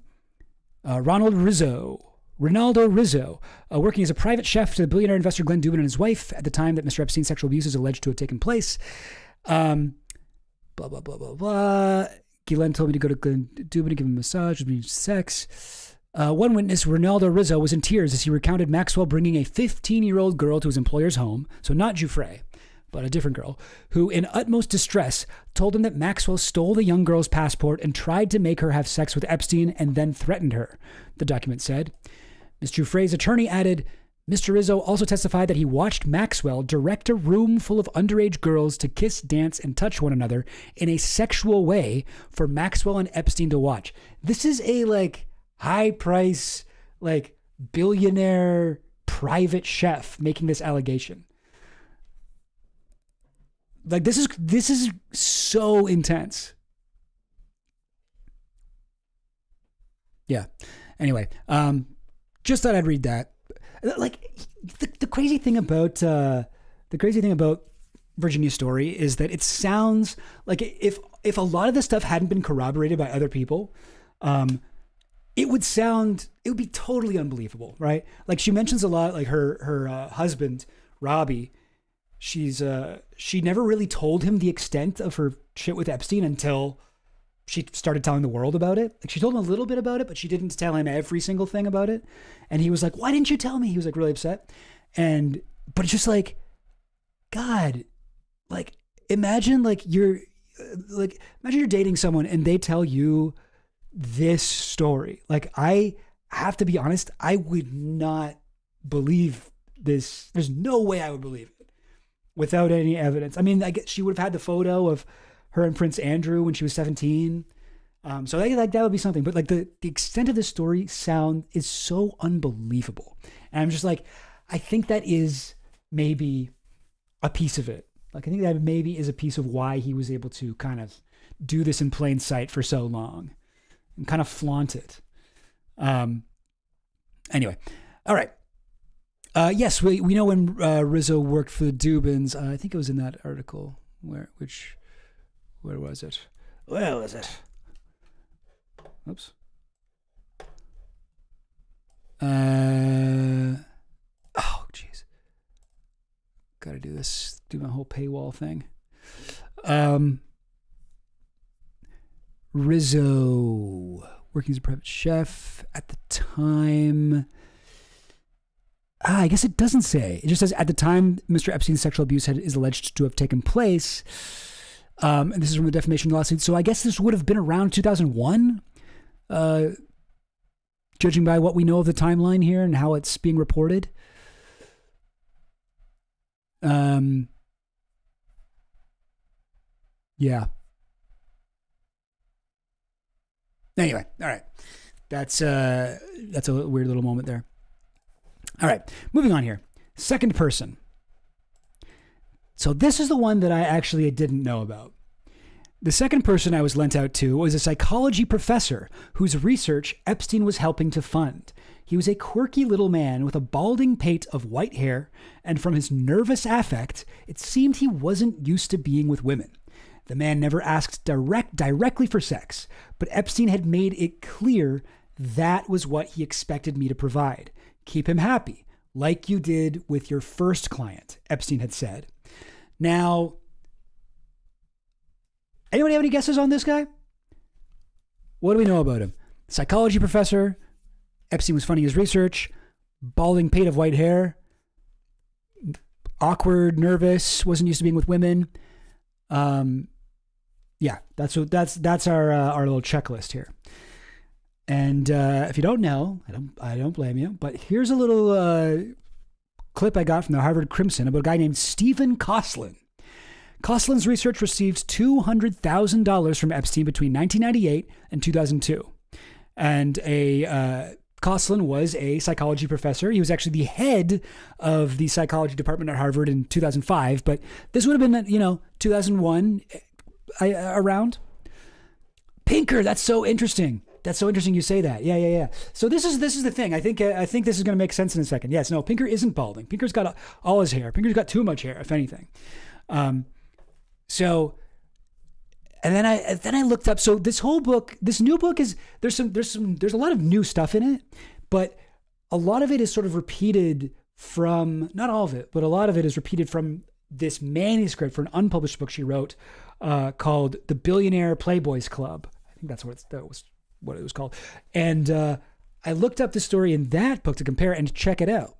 Rizzo, working as a private chef to the billionaire investor Glenn Dubin and his wife at the time that Mr. Epstein's sexual abuse is alleged to have taken place. Blah, blah, blah, blah, blah. Glenn told me to go to Glenn Dubin to give him a massage, sex. One witness, Ronaldo Rizzo, was in tears as he recounted Maxwell bringing a 15-year-old girl to his employer's home, so not Giuffre, but a different girl, who in utmost distress told him that Maxwell stole the young girl's passport and tried to make her have sex with Epstein and then threatened her, the document said. Ms. Giuffre's attorney added, Mr. Rizzo also testified that he watched Maxwell direct a room full of underage girls to kiss, dance, and touch one another in a sexual way for Maxwell and Epstein to watch. This is a high price, billionaire private chef making this allegation. This is so intense. Yeah. Anyway, just thought I'd read that. The crazy thing about Virginia's story is that it sounds like if a lot of this stuff hadn't been corroborated by other people, it would be totally unbelievable, right? Like, she mentions a lot, like her husband, Robbie. She never really told him the extent of her shit with Epstein until she started telling the world about it. Like, she told him a little bit about it, but she didn't tell him every single thing about it. And he was like, why didn't you tell me? He was really upset. And But it's just like, God, like, imagine you're dating someone and they tell you this story. Like, I have to be honest, I would not believe this. There's no way I would believe it without any evidence. I mean, I guess she would have had the photo of her and Prince Andrew when she was 17. So that would be something. But like the extent of this story is so unbelievable. And I'm just like, I think that is maybe a piece of it. Like, I think that maybe is a piece of why he was able to kind of do this in plain sight for so long and kind of flaunt it. Anyway. All right. Yes, we know when Rizzo worked for the Dubins. I think it was in that article. Where was it? Where was it? Oops. Oh, jeez. Got to do this. Do my whole paywall thing. Rizzo working as a private chef at the time. I guess it doesn't say. It just says at the time Mr. Epstein's sexual abuse is alleged to have taken place. And this is from the defamation lawsuit. So I guess this would have been around 2001, judging by what we know of the timeline here and how it's being reported. Yeah. Anyway, all right. That's a weird little moment there. All right, moving on here. Second person. So this is the one that I actually didn't know about. The second person I was lent out to was a psychology professor whose research Epstein was helping to fund. He was a quirky little man with a balding pate of white hair, and from his nervous affect, it seemed he wasn't used to being with women. The man never asked directly for sex, but Epstein had made it clear that was what he expected me to provide. Keep him happy, like you did with your first client, Epstein had said. Now, anybody have any guesses on this guy? What do we know about him? Psychology professor. Epstein was funding his research. Balding pate of white hair. Awkward, nervous, wasn't used to being with women. Yeah, that's our little checklist here. And if you don't know, I don't blame you. But here's a little clip I got from the Harvard Crimson about a guy named Stephen Kosslyn. Kosslin's research received $200,000 from Epstein between 1998 and 2002. And Kosslyn was a psychology professor. He was actually the head of the psychology department at Harvard in 2005. But this would have been, 2001 around. Pinker, that's so interesting. That's so interesting you say that. Yeah. So this is the thing. I think this is going to make sense in a second. Yes, no, Pinker isn't balding. Pinker's got all his hair. Pinker's got too much hair, if anything. So, and then I looked up. So this new book is there's a lot of new stuff in it, but a lot of it is sort of repeated from, not all of it, but a lot of it is repeated from this manuscript for an unpublished book she wrote called The Billionaire Playboys Club. I think that was what it was called. And I looked up the story in that book to compare and check it out.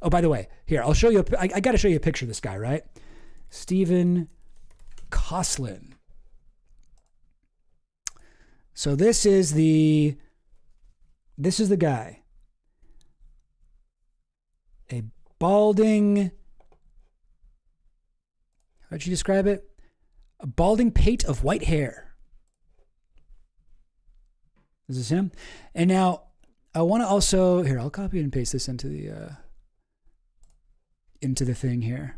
Oh, by the way, here, I'll show you. I got to show you a picture of this guy, right? Stephen Kosslyn. So this is the guy. A balding, how'd you describe it? A balding pate of white hair. Is this him? And now I want to also, here, I'll copy and paste this into the thing here.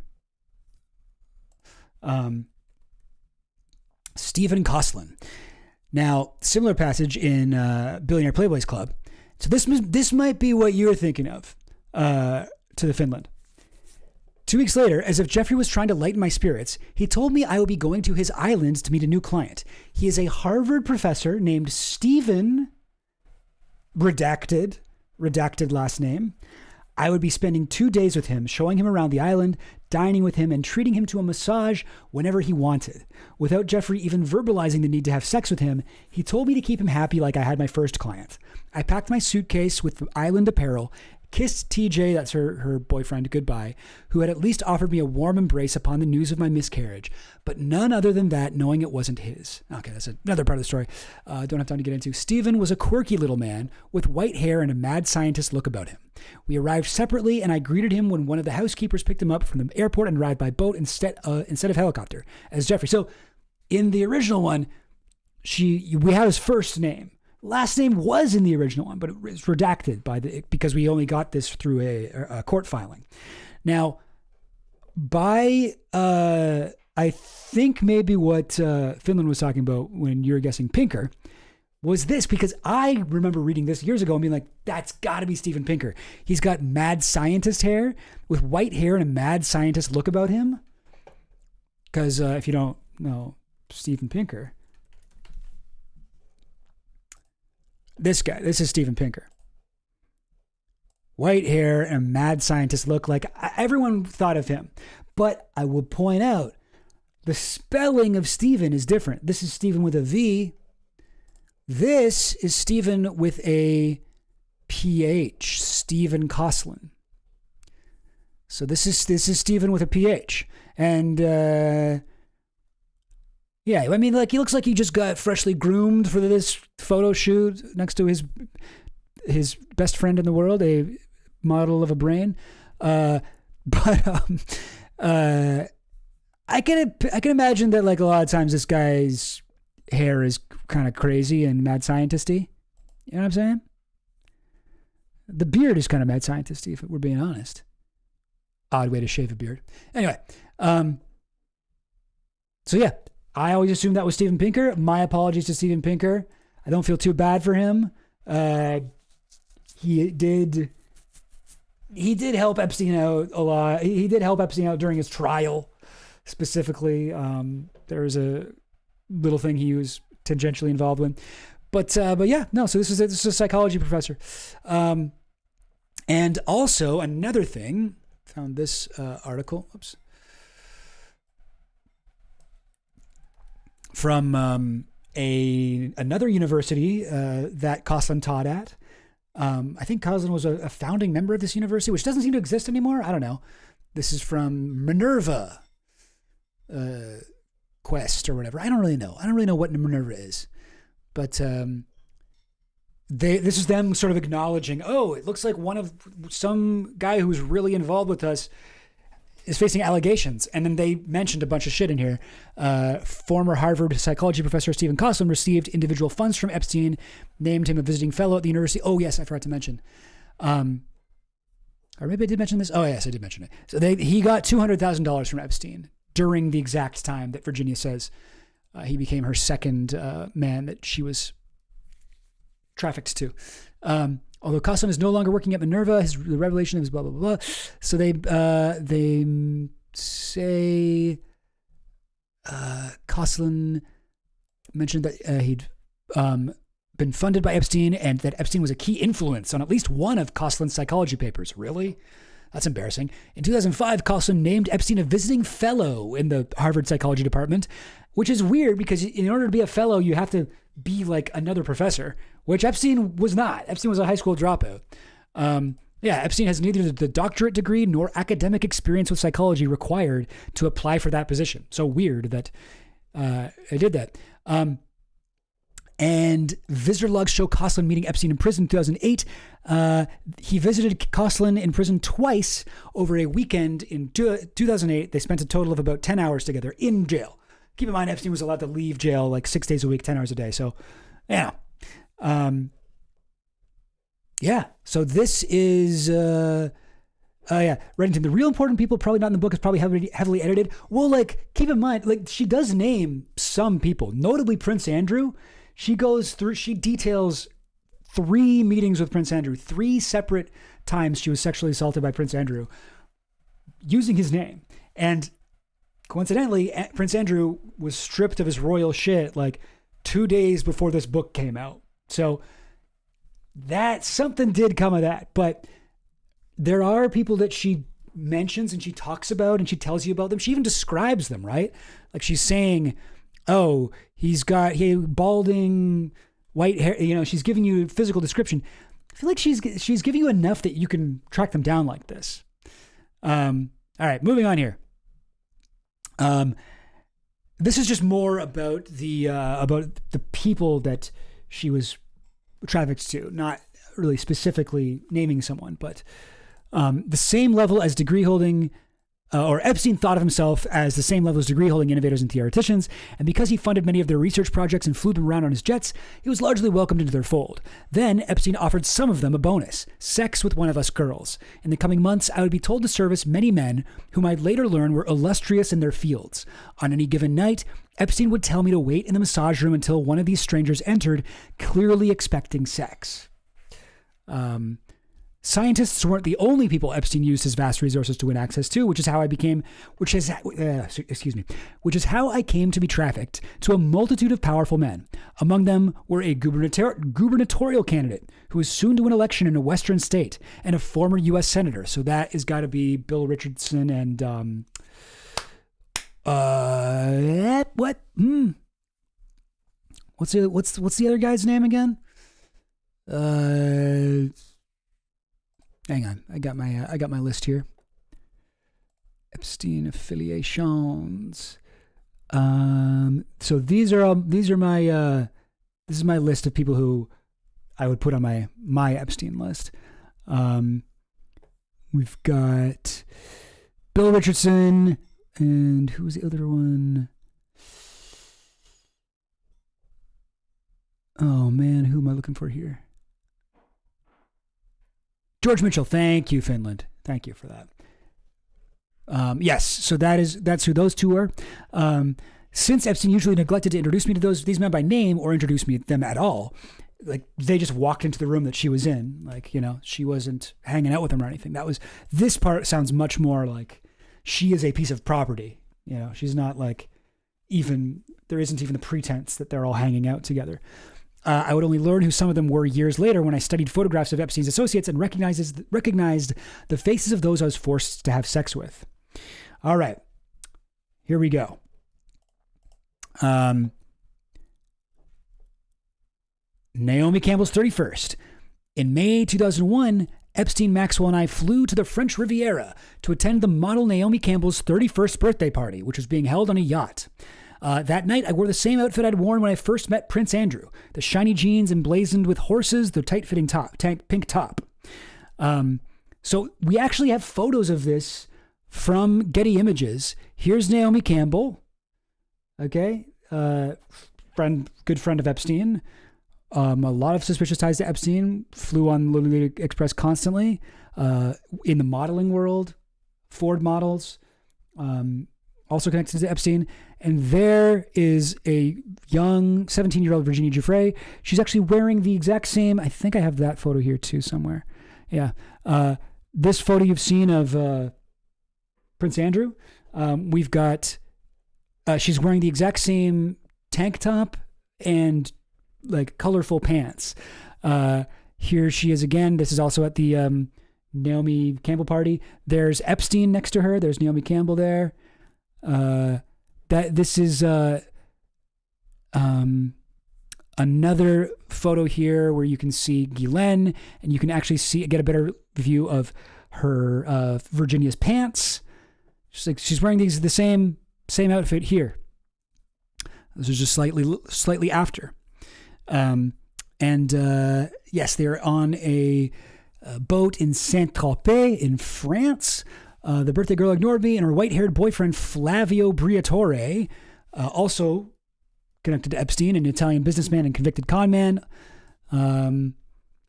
Stephen Kosslyn. Now, similar passage in Billionaire Playboys Club. So this might be what you're thinking of, to the Finland. 2 weeks later, as if Giuffre was trying to lighten my spirits, he told me I would be going to his island to meet a new client. He is a Harvard professor named Stephen, redacted last name. I would be spending 2 days with him, showing him around the island, dining with him, and treating him to a massage whenever he wanted. Without Giuffre even verbalizing the need to have sex with him, he told me to keep him happy like I had my first client. I packed my suitcase with island apparel, kissed TJ, that's her boyfriend, goodbye, who had at least offered me a warm embrace upon the news of my miscarriage, but none other than that, knowing it wasn't his. Okay, that's another part of the story. Don't have time to get into. Stephen was a quirky little man with white hair and a mad scientist look about him. We arrived separately, and I greeted him when one of the housekeepers picked him up from the airport and arrived by boat instead of helicopter as Jeffrey. So in the original one, we have his first name. Last name was in the original one, but it was redacted because we only got this through a court filing. Now, I think maybe what Finland was talking about when you were guessing Pinker was this, because I remember reading this years ago and being like, that's got to be Steven Pinker. He's got mad scientist hair with white hair and a mad scientist look about him. Because if you don't know Steven Pinker, this is Steven Pinker. White hair and mad scientist look, like everyone thought of him. But I will point out, the spelling of Steven is different. This is Steven with a V. This is Steven with a PH, Steven Coslin. So this is Steven with a PH. And yeah, I mean, like, he looks like he just got freshly groomed for this photo shoot next to his best friend in the world, a model of a brain. I can imagine that, like, a lot of times this guy's hair is kind of crazy and mad scientisty. You know what I'm saying? The beard is kind of mad scientisty, if we're being honest. Odd way to shave a beard. Anyway, so yeah, I always assumed that was Steven Pinker. My apologies to Steven Pinker. I don't feel too bad for him. He did help Epstein out a lot. He did help Epstein out during his trial, specifically. There was a little thing he was tangentially involved with. But yeah, no, so this is a psychology professor. And also another thing, found this article, from another university that Coslin taught at. I think Coslin was a founding member of this university, which doesn't seem to exist anymore. I don't know. This is from Minerva Quest or whatever. I don't really know. I don't really know what Minerva is. But this is them sort of acknowledging, oh, it looks like some guy who's really involved with us is facing allegations. And then they mentioned a bunch of shit in here. Former Harvard psychology professor Stephen Coslin received individual funds from Epstein, named him a visiting fellow at the university. Oh, yes, I forgot to mention. Or maybe I did mention this. Oh, yes, I did mention it. So he got $200,000 from Epstein during the exact time that Virginia says he became her second man that she was trafficked to. Although Coslin is no longer working at Minerva, the revelation of his blah, blah, blah. So they say Coslin mentioned that he'd been funded by Epstein and that Epstein was a key influence on at least one of Coslin's psychology papers. Really? That's embarrassing. In 2005, Coslin named Epstein a visiting fellow in the Harvard psychology department, which is weird because in order to be a fellow, you have to be like another professor, which Epstein was not. Epstein was a high school dropout. Epstein has neither the doctorate degree nor academic experience with psychology required to apply for that position. So weird that I did that. And visitor logs show Coslin meeting Epstein in prison in 2008. He visited Coslin in prison twice over a weekend in 2008. They spent a total of about 10 hours together in jail. Keep in mind, Epstein was allowed to leave jail like 6 days a week, 10 hours a day. So, yeah. So this is, Reddington. The real important people, probably not in the book, is probably heavily edited. Well, like, keep in mind, like, she does name some people, notably Prince Andrew. She details 3 meetings with Prince Andrew, 3 separate times she was sexually assaulted by Prince Andrew using his name. And coincidentally, Prince Andrew was stripped of his royal shit like 2 days before this book came out. So that something did come of that. But there are people that she mentions and she talks about and she tells you about them. She even describes them, right? Like she's saying, oh, he balding white hair. You know, she's giving you physical description. I feel like she's giving you enough that you can track them down like this. All right, moving on here. This is just more about the people that she was trafficked to, not really specifically naming someone, but the same level as degree holding, or Epstein thought of himself as the same level as degree holding innovators and theoreticians, and because he funded many of their research projects and flew them around on his jets, he was largely welcomed into their fold. Then Epstein offered some of them a bonus: sex with one of us girls. In the coming months, I would be told to service many men whom I'd later learn were illustrious in their fields. On any given night, Epstein would tell me to wait in the massage room until one of these strangers entered, clearly expecting sex. Scientists weren't the only people Epstein used his vast resources to win access to, which is how I came to be trafficked to a multitude of powerful men. Among them were a gubernatorial candidate who was soon to win election in a western state, and a former U.S. senator. So that has got to be Bill Richardson and what's the other guy's name again? Hang on, I got my list here. Epstein affiliations. So this is my list of people who I would put on my Epstein list. We've got Bill Richardson, and who was the other one? Oh man, who am I looking for here? George Mitchell. Thank you, Finland. Thank you for that. Yes, so that's who those two are. Since Epstein usually neglected to introduce me to these men by name or introduce me to them at all, like they just walked into the room that she was in, like, you know, she wasn't hanging out with them or anything. This part sounds much more like she is a piece of property. You know, she's not like there isn't even the pretense that they're all hanging out together. I would only learn who some of them were years later when I studied photographs of Epstein's associates and recognized the faces of those I was forced to have sex with. All right, here we go. Naomi Campbell's 31st. In May 2001, Epstein, Maxwell, and I flew to the French Riviera to attend the model Naomi Campbell's 31st birthday party, which was being held on a yacht. That night, I wore the same outfit I'd worn when I first met Prince Andrew. The shiny jeans emblazoned with horses, the tight-fitting pink top. So we actually have photos of this from Getty Images. Here's Naomi Campbell. Okay. Good friend of Epstein. A lot of suspicious ties to Epstein. Flew on Lolita Express constantly. In the modeling world, Ford models. Also connected to Epstein. And there is a young 17-year-old Virginia Giuffre. She's actually wearing the exact same. I think I have that photo here too somewhere. Yeah. This photo you've seen of Prince Andrew. We've got, she's wearing the exact same tank top and like colorful pants. Here she is again. This is also at the Naomi Campbell party. There's Epstein next to her. There's Naomi Campbell there. This is another photo here where you can see Guylaine, and you can actually get a better view of her Virginia's pants. She's wearing the same outfit here. This is just slightly after. Yes, they're on a boat in Saint-Tropez in France. The birthday girl ignored me, and her white-haired boyfriend Flavio Briatore, also connected to Epstein, an Italian businessman and convicted con man.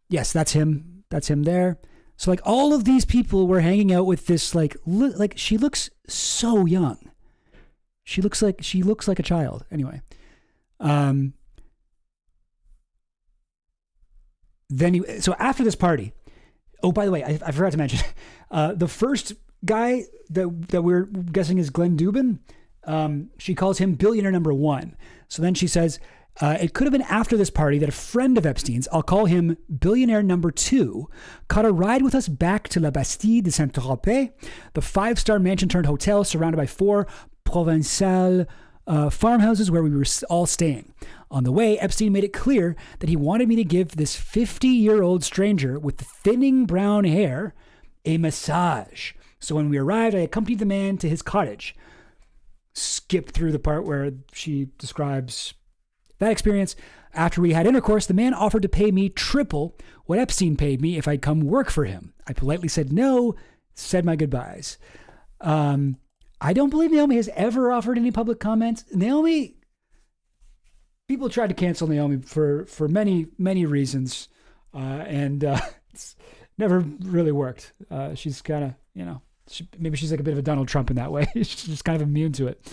Yes, that's him. That's him there. So like all of these people were hanging out with this like she looks so young. She looks like a child. Anyway, so after this party, oh, by the way, I forgot to mention, the first guy that we're guessing is Glenn Dubin. She calls him billionaire number one. So then she says, it could have been after this party that a friend of Epstein's, I'll call him billionaire number two, caught a ride with us back to La Bastide de Saint-Tropez, the 5-star mansion turned hotel surrounded by 4 Provençal farmhouses where we were all staying. On the way, Epstein made it clear that he wanted me to give this 50-year-old stranger with thinning brown hair a massage. So when we arrived, I accompanied the man to his cottage. Skip through the part where she describes that experience. After we had intercourse, the man offered to pay me triple what Epstein paid me if I'd come work for him. I politely said no, said my goodbyes. I don't believe Naomi has ever offered any public comments. People tried to cancel Naomi for many, many reasons. And it's never really worked. She's kind of, maybe she's like a bit of a Donald Trump in that way. She's just kind of immune to it.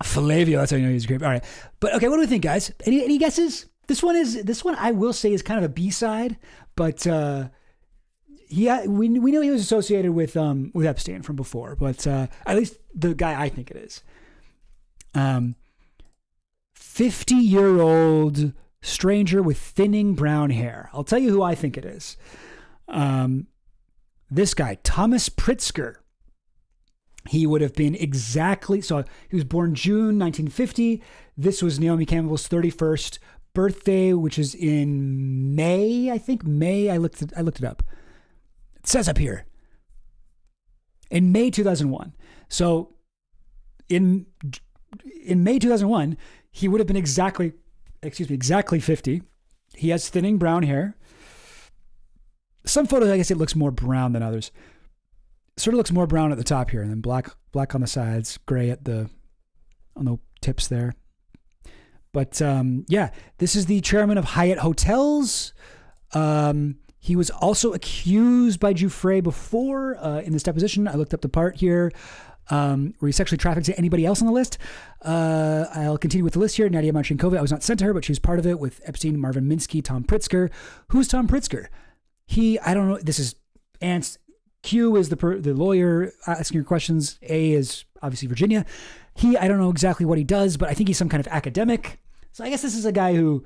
Flavio, that's how you know he's great. All right. But okay, what do we think, guys? Any guesses? This one I will say is kind of a B-side, but we know he was associated with Epstein from before, but at least the guy I think it is. 50-year-old stranger with thinning brown hair. I'll tell you who I think it is. This guy, Thomas Pritzker. He would have been he was born June 1950. This was Naomi Campbell's 31st birthday, which is in May, I think. May, I looked it up. It says up here. In May 2001. So in May 2001, he would have been exactly 50. He has thinning brown hair. Some photos, I guess it looks more brown than others. Sort of looks more brown at the top here, and then black on the sides, gray on the tips there. But this is the chairman of Hyatt Hotels. He was also accused by Giuffre before in this deposition. I looked up the part here where he sexually trafficked to anybody else on the list. I'll continue with the list here. Nadia Marchinkova, I was not sent to her, but she was part of it with Epstein, Marvin Minsky, Tom Pritzker. Who's Tom Pritzker? I don't know. This is Ants. Q is the lawyer asking your questions. A is obviously Virginia. I don't know exactly what he does, but I think he's some kind of academic. So I guess this is a guy who,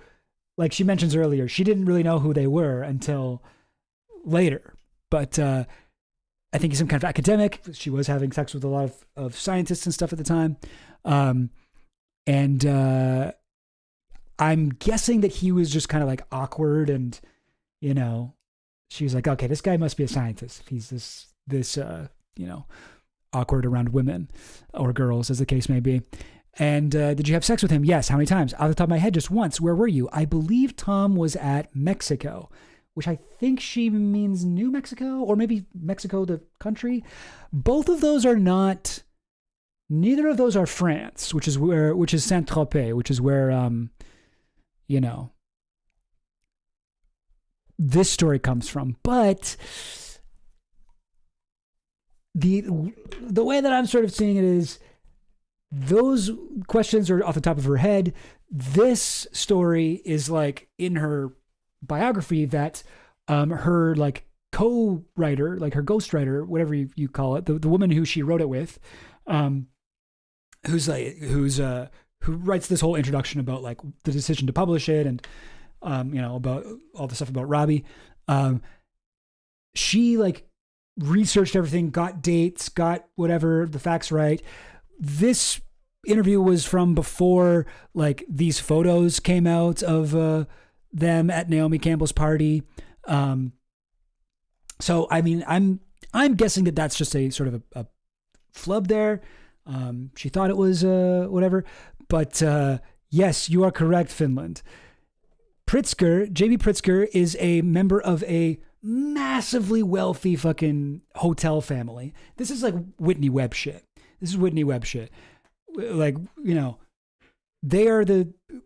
like she mentions earlier, she didn't really know who they were until later. But I think he's some kind of academic. She was having sex with a lot of scientists and stuff at the time. And I'm guessing that he was just kind of like awkward and, she was like, okay, this guy must be a scientist. If he's this awkward around women or girls, as the case may be. And did you have sex with him? Yes. How many times? Off the top of my head, just once. Where were you? I believe Tom was at Mexico, which I think she means New Mexico or maybe Mexico, the country. Both of those are not. Neither of those are France, which is Saint-Tropez, which is where this story comes from. But the way that I'm sort of seeing it is those questions are off the top of her head. This story is like in her biography that her like co-writer, like her ghostwriter, whatever you call it, the woman who she wrote it with, who writes this whole introduction about like the decision to publish it and about all the stuff about Robbie. She like researched everything, got dates, got whatever the facts right. This interview was from before like these photos came out of them at Naomi Campbell's party. So I mean, I'm guessing that that's just a sort of a flub there. She thought it was whatever, but yes, you are correct, Finland. JB Pritzker is a member of a massively wealthy fucking hotel family. This is like Whitney Webb shit. Like, they are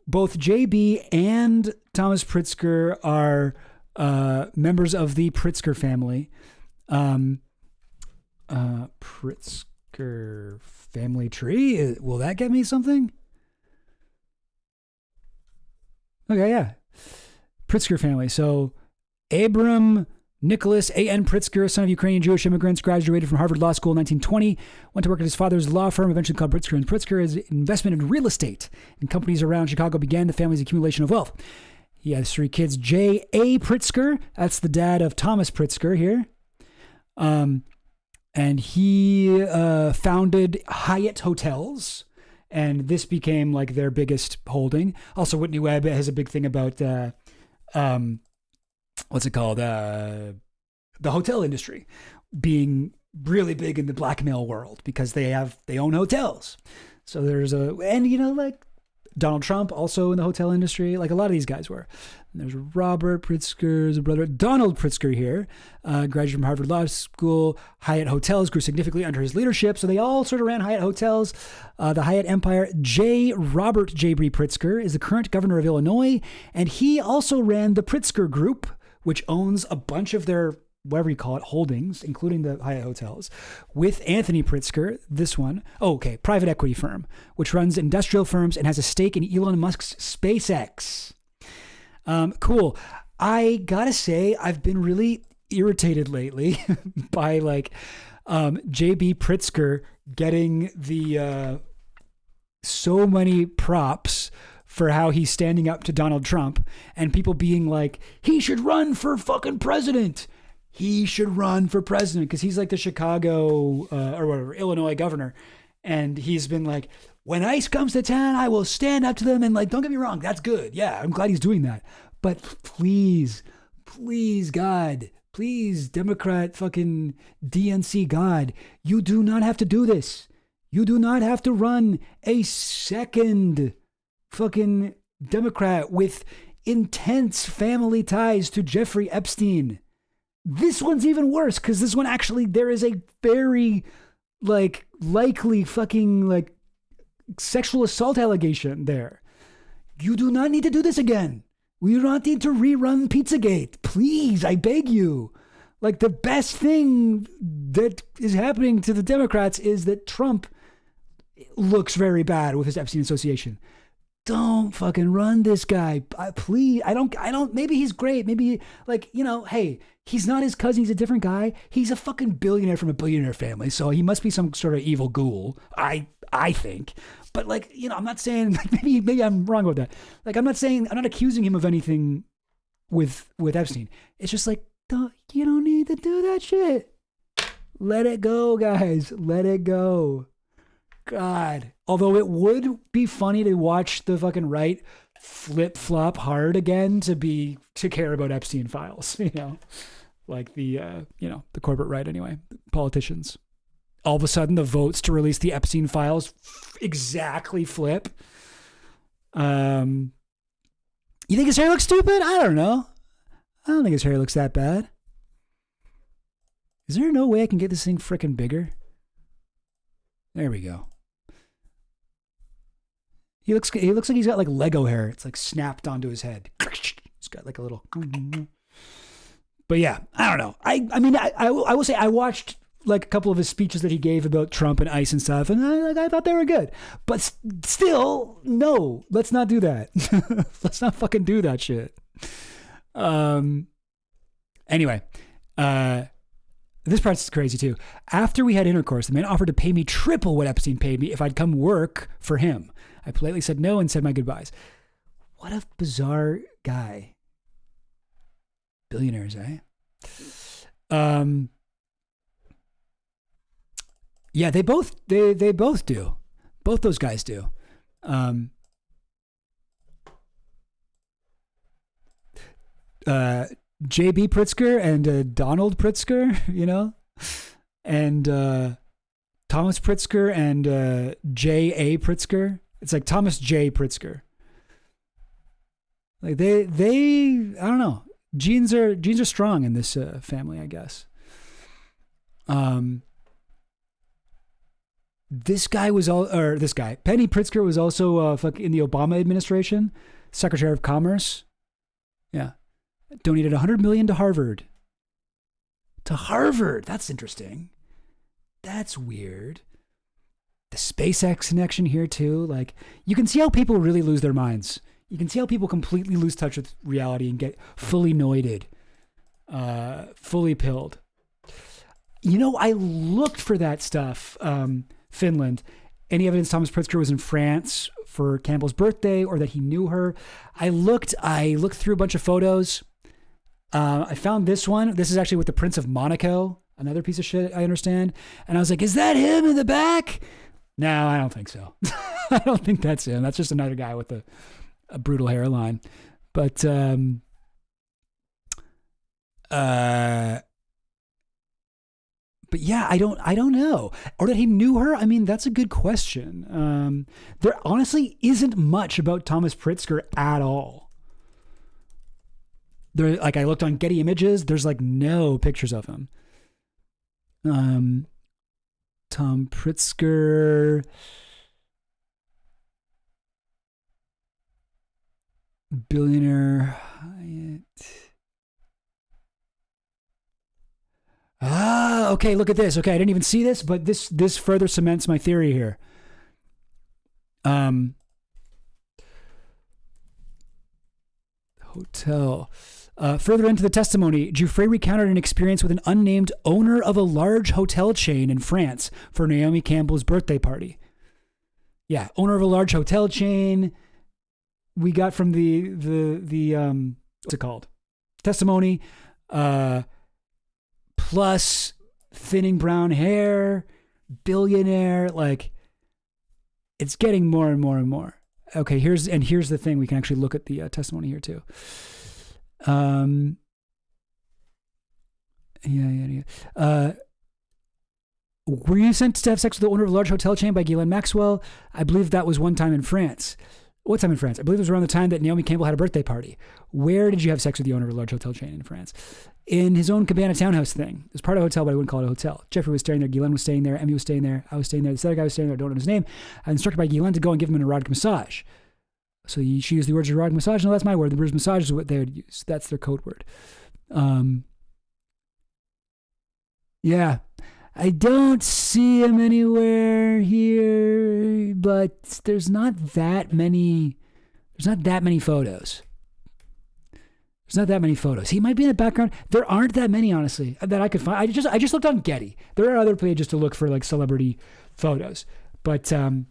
both JB and Thomas Pritzker are members of the Pritzker family. Pritzker family tree. Will that get me something? Okay, yeah. Pritzker family. So Abram Nicholas A.N. Pritzker, son of Ukrainian Jewish immigrants, graduated from Harvard Law School in 1920, went to work at his father's law firm, eventually called Pritzker and Pritzker. His investment in real estate and companies around Chicago began the family's accumulation of wealth. He has 3 kids. J.A. Pritzker, that's the dad of Thomas Pritzker here. And he founded Hyatt Hotels And this became like their biggest holding. Also, Whitney Webb has a big thing about, what's it called? The hotel industry being really big in the blackmail world because they own hotels. So like Donald Trump also in the hotel industry, like a lot of these guys were. And there's Robert Pritzker's brother, Donald Pritzker here, graduated from Harvard Law School. Hyatt Hotels grew significantly under his leadership. So they all sort of ran Hyatt Hotels, the Hyatt empire. Robert J.B. Pritzker is the current governor of Illinois. And he also ran the Pritzker Group, which owns a bunch of their, whatever you call it, holdings, including the Hyatt Hotels, with Anthony Pritzker, this one. Oh, okay, private equity firm, which runs industrial firms and has a stake in Elon Musk's SpaceX. Cool. I gotta say, I've been really irritated lately by like JB Pritzker getting the so many props for how he's standing up to Donald Trump and people being like, he should run for fucking president. He should run for president because he's like the Chicago or whatever, Illinois governor. And he's been like, when ICE comes to town, I will stand up to them. And like, don't get me wrong, that's good. Yeah, I'm glad he's doing that. But please, God, please, Democrat fucking DNC God, you do not have to do this. You do not have to run a second fucking Democrat with intense family ties to Jeffrey Epstein. This one's even worse because this one actually, there is a very like likely fucking like sexual assault allegation there. You do not need to do this again. We do not need to rerun Pizzagate. Please, I beg you. Like the best thing that is happening to the Democrats is that Trump looks very bad with his Epstein association. Don't fucking run this guy. Please. I don't, maybe he's great. Maybe like, hey, he's not his cousin. He's a different guy. He's a fucking billionaire from a billionaire family. So he must be some sort of evil ghoul. I think. But like, I'm not saying like, maybe I'm wrong about that. Like, I'm not accusing him of anything with Epstein. It's just like, you don't need to do that shit. Let it go, guys. Let it go. God. Although it would be funny to watch the fucking right flip-flop hard again to care about Epstein files, like the corporate right anyway, politicians. All of a sudden the votes to release the Epstein files exactly flip. You think his hair looks stupid? I don't know. I don't think his hair looks that bad. Is there no way I can get this thing frickin' bigger? There we go. He looks like he's got like Lego hair. It's like snapped onto his head. He's got like a little. But yeah, I don't know. I will say I watched like a couple of his speeches that he gave about Trump and ICE and stuff, and I thought they were good. But still, no, let's not do that. Let's not fucking do that shit. Anyway, this part's crazy too. After we had intercourse, the man offered to pay me triple what Epstein paid me if I'd come work for him. I politely said no and said my goodbyes. What a bizarre guy. Billionaires, eh? Yeah, they both do. Both those guys do. J.B. Pritzker and Donald Pritzker, and Thomas Pritzker and J.A. Pritzker. It's like Thomas J. Pritzker. Like they I don't know. Genes are strong in this family, I guess. This guy, Penny Pritzker was also in the Obama administration, Secretary of Commerce. Yeah. Donated $100 million to Harvard. To Harvard. That's interesting. That's weird. The SpaceX connection here too. Like, you can see how people really lose their minds. You can see how people completely lose touch with reality and get fully noided, fully pilled. I looked for that stuff. Finland. Any evidence Thomas Pritzker was in France for Campbell's birthday or that he knew her? I looked through a bunch of photos. I found this one. This is actually with the Prince of Monaco, another piece of shit, I understand. And I was like, is that him in the back? No, I don't think so. I don't think that's him. That's just another guy with a brutal hairline. But yeah, I don't know. Or that he knew her? I mean, that's a good question. There honestly isn't much about Thomas Pritzker at all. There, like, I looked on Getty Images, there's like no pictures of him. Tom Pritzker, billionaire Hyatt. Okay, look at this. Okay, I didn't even see this, but this further cements my theory here. Hotel. Further into the testimony, Giuffre recounted an experience with an unnamed owner of a large hotel chain in France for Naomi Campbell's birthday party. Yeah, owner of a large hotel chain. We got from the what's it called? Testimony. Plus thinning brown hair, billionaire. Like, it's getting more and more and more. Okay, here's the thing. We can actually look at the testimony here too. Were you sent to have sex with the owner of a large hotel chain by Ghislaine Maxwell? I believe that was one time in France. What time in France? I believe it was around the time that Naomi Campbell had a birthday party. Where did you have sex with the owner of a large hotel chain in France? In his own cabana townhouse thing. It was part of a hotel, but I wouldn't call it a hotel. Giuffre was staying there. Ghislaine was staying there. Emmy was staying there. I was staying there. This other guy was staying there. I don't know his name. I was instructed by Ghislaine to go and give him an erotic massage. So she used the words erotic massage. No, that's my word. The word massage is what they would use. That's their code word. Yeah. I don't see him anywhere here, but there's not that many photos. There's not that many photos. He might be in the background. There aren't that many, honestly, that I could find. I just looked on Getty. There are other pages to look for like celebrity photos, but I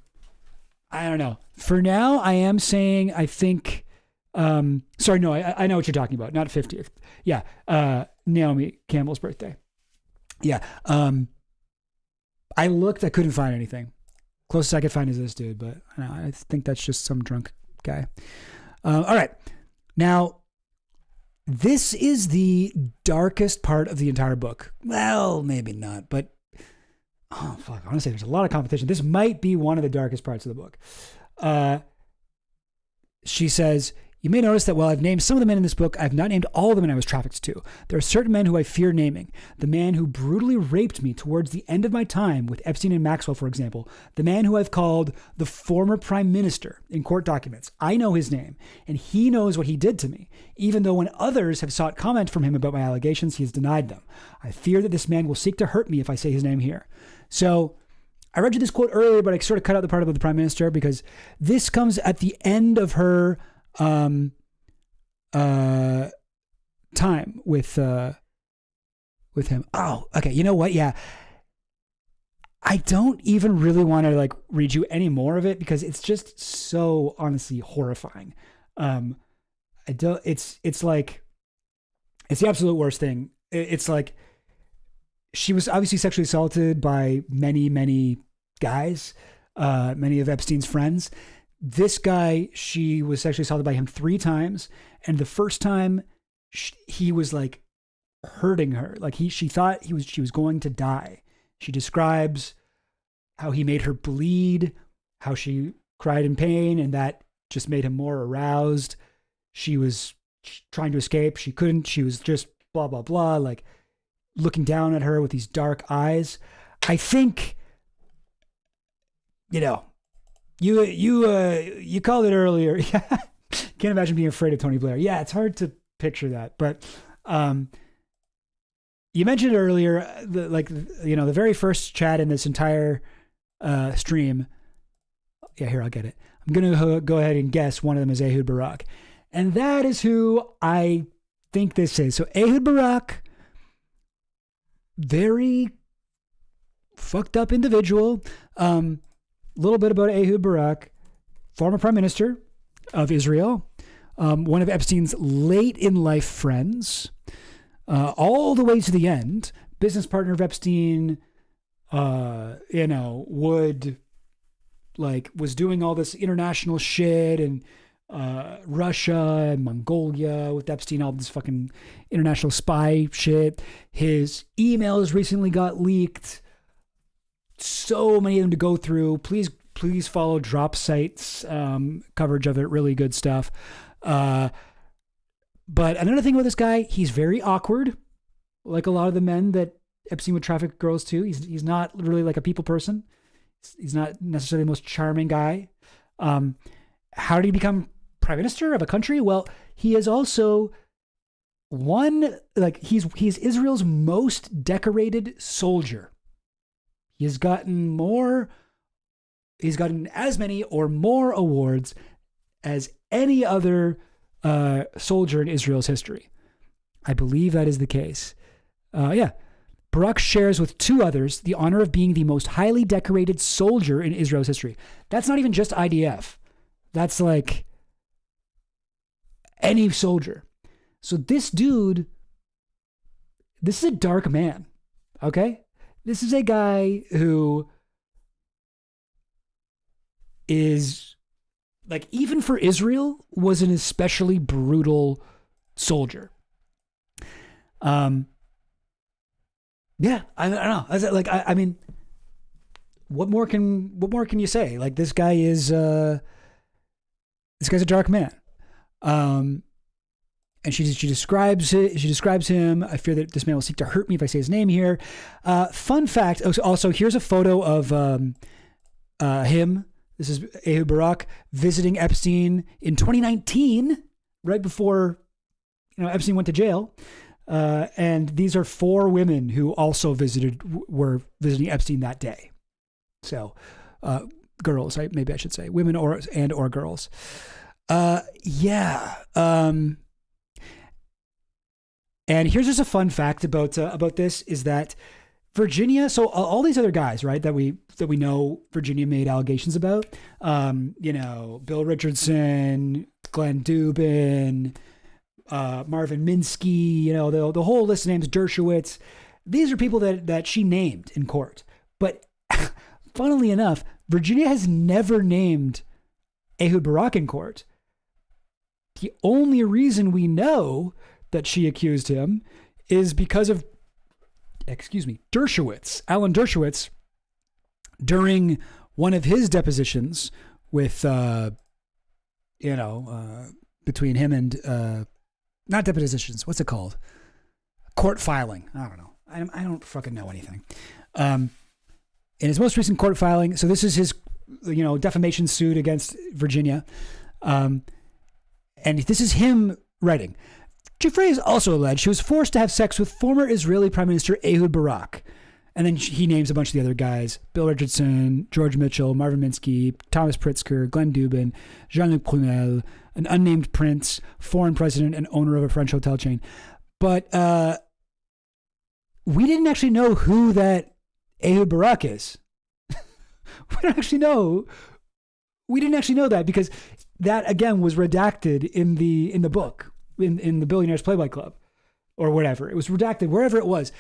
don't know. For now, I am saying I think. Sorry, no, I know what you're talking about. Not 50th. Yeah, Naomi Campbell's birthday. Yeah. I looked. I couldn't find anything. Closest I could find is this dude, but I think that's just some drunk guy. All right, now. This is the darkest part of the entire book. Well, maybe not, but oh fuck, honestly, there's a lot of competition. This might be one of the darkest parts of the book. She says, you may notice that while I've named some of the men in this book, I've not named all of the men I was trafficked to. There are certain men who I fear naming. The man who brutally raped me towards the end of my time with Epstein and Maxwell, for example. The man who I've called the former prime minister in court documents. I know his name, and he knows what he did to me. Even though when others have sought comment from him about my allegations, he has denied them. I fear that this man will seek to hurt me if I say his name here. So I read you this quote earlier, but I sort of cut out the part about the prime minister because this comes at the end of her time with him. Oh, okay. You know what? Yeah. I don't even really want to like read you any more of it because it's just so honestly horrifying. It's like, it's the absolute worst thing. It's like, she was obviously sexually assaulted by many, many guys, many of Epstein's friends. This guy, she was sexually assaulted by him 3 times. And the first time he was like hurting her. Like she thought she was going to die. She describes how he made her bleed, how she cried in pain, and that just made him more aroused. She was trying to escape. She couldn't. She was just blah, blah, blah, like looking down at her with these dark eyes. I think, you know, you called it earlier. Can't imagine being afraid of Tony Blair. Yeah, it's hard to picture that. But you mentioned earlier, the very first chat in this entire stream. Yeah, here, I'll get it. I'm going to go ahead and guess one of them is Ehud Barak. And that is who I think this is. So Ehud Barak, very fucked up individual. Little bit about Ehud Barak, former prime minister of Israel, one of Epstein's late in life friends, all the way to the end, business partner of Epstein, would like was doing all this international shit and Russia and Mongolia with Epstein, all this fucking international spy shit. His emails recently got leaked. So many of them to go through. Please follow Drop Site's coverage of it. Really good stuff. But another thing about this guy, he's very awkward, like a lot of the men that Epstein would traffic girls to. He's not really like a people person. He's not necessarily the most charming guy. How did he become prime minister of a country? Well, he is also he's Israel's most decorated soldier. He's gotten as many or more awards as any other soldier in Israel's history. I believe that is the case. Barak shares with two others the honor of being the most highly decorated soldier in Israel's history. That's not even just IDF. That's like any soldier. So this dude, this is a dark man, okay? This is a guy who is, like, even for Israel, was an especially brutal soldier. I don't know. I mean, what more can you say? Like, this guy's a dark man. And she describes him. I fear that this man will seek to hurt me if I say his name here. Fun fact. Also, here's a photo of him. This is Ehud Barak visiting Epstein in 2019, right before Epstein went to jail. And these are four women who also were visiting Epstein that day. So, girls, maybe I should say women or girls. And here's just a fun fact about this is that Virginia. So all these other guys, right, that we know Virginia made allegations about, Bill Richardson, Glenn Dubin, Marvin Minsky, the whole list of names, Dershowitz. These are people that she named in court. But funnily enough, Virginia has never named Ehud Barak in court. The only reason we know that she accused him is because of, Dershowitz, Alan Dershowitz, during one of his depositions with, between him and, not depositions, what's it called? Court filing. I don't know. I don't fucking know anything. In his most recent court filing, so this is his, defamation suit against Virginia. And this is him writing. Giuffre is also alleged she was forced to have sex with former Israeli Prime Minister Ehud Barak. And then he names a bunch of the other guys: Bill Richardson, George Mitchell, Marvin Minsky, Thomas Pritzker, Glenn Dubin, Jean-Luc Brunel, an unnamed prince, foreign president, and owner of a French hotel chain. But we didn't actually know who that Ehud Barak is. We didn't actually know that because that, again, was redacted in the book, in the Billionaires Playboy Club or whatever. It was redacted wherever it was.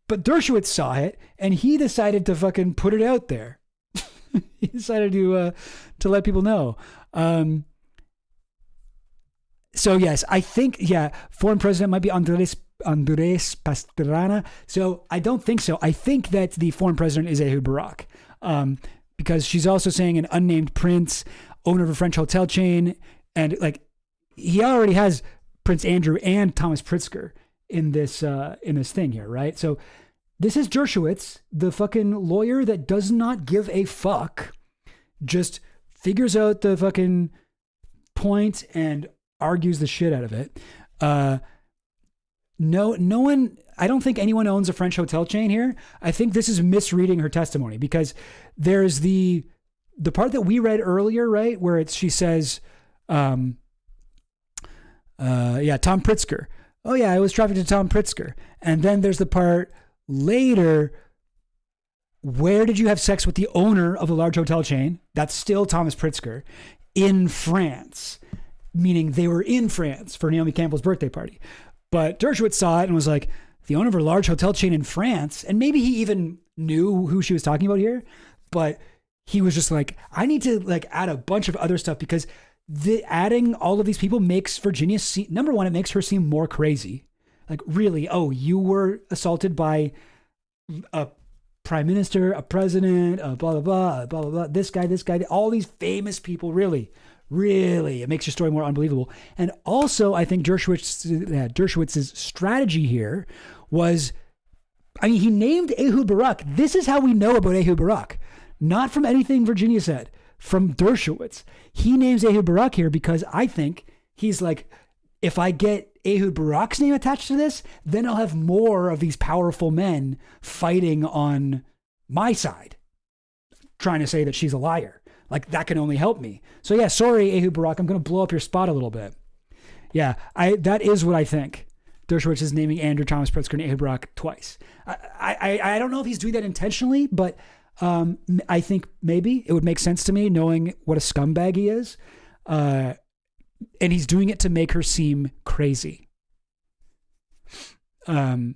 But Dershowitz saw it, and he decided to fucking put it out there. He decided to let people know. So yes, I think, foreign president might be Andres Pastrana. So I don't think so. I think that the foreign president is Ehud Barak, because she's also saying an unnamed prince, owner of a French hotel chain, and like he already has Prince Andrew and Thomas Pritzker in this thing here, right? So this is Dershowitz, the fucking lawyer that does not give a fuck, just figures out the fucking point and argues the shit out of it. No one, I don't think anyone owns a French hotel chain here. I think this is misreading her testimony, because there's the part that we read earlier, right, where she says, Tom Pritzker. Oh yeah, I was trafficked to Tom Pritzker. And then there's the part later, where did you have sex with the owner of a large hotel chain? That's still Thomas Pritzker in France, meaning they were in France for Naomi Campbell's birthday party. But Dershowitz saw it and was like, the owner of a large hotel chain in France, and maybe he even knew who she was talking about here, but he was just like, I need to like add a bunch of other stuff because adding all of these people makes Virginia seem, number one, it makes her seem more crazy. Like, really, oh, you were assaulted by a prime minister, a president, blah, blah, blah, blah, blah, blah, this guy, all these famous people, really, it makes your story more unbelievable. And also, I think Dershowitz's strategy here was, I mean, he named Ehud Barak. This is how we know about Ehud Barak. Not from anything Virginia said, from Dershowitz. He names Ehud Barak here because I think he's like, if I get Ehud Barak's name attached to this, then I'll have more of these powerful men fighting on my side, trying to say that she's a liar. Like, that can only help me. So yeah, sorry, Ehud Barak, I'm going to blow up your spot a little bit. Yeah, that is what I think. Dershowitz is naming Andrew Thomas Pritzker and Ehud Barak twice. I don't know if he's doing that intentionally, but I think maybe it would make sense to me knowing what a scumbag he is. And he's doing it to make her seem crazy. So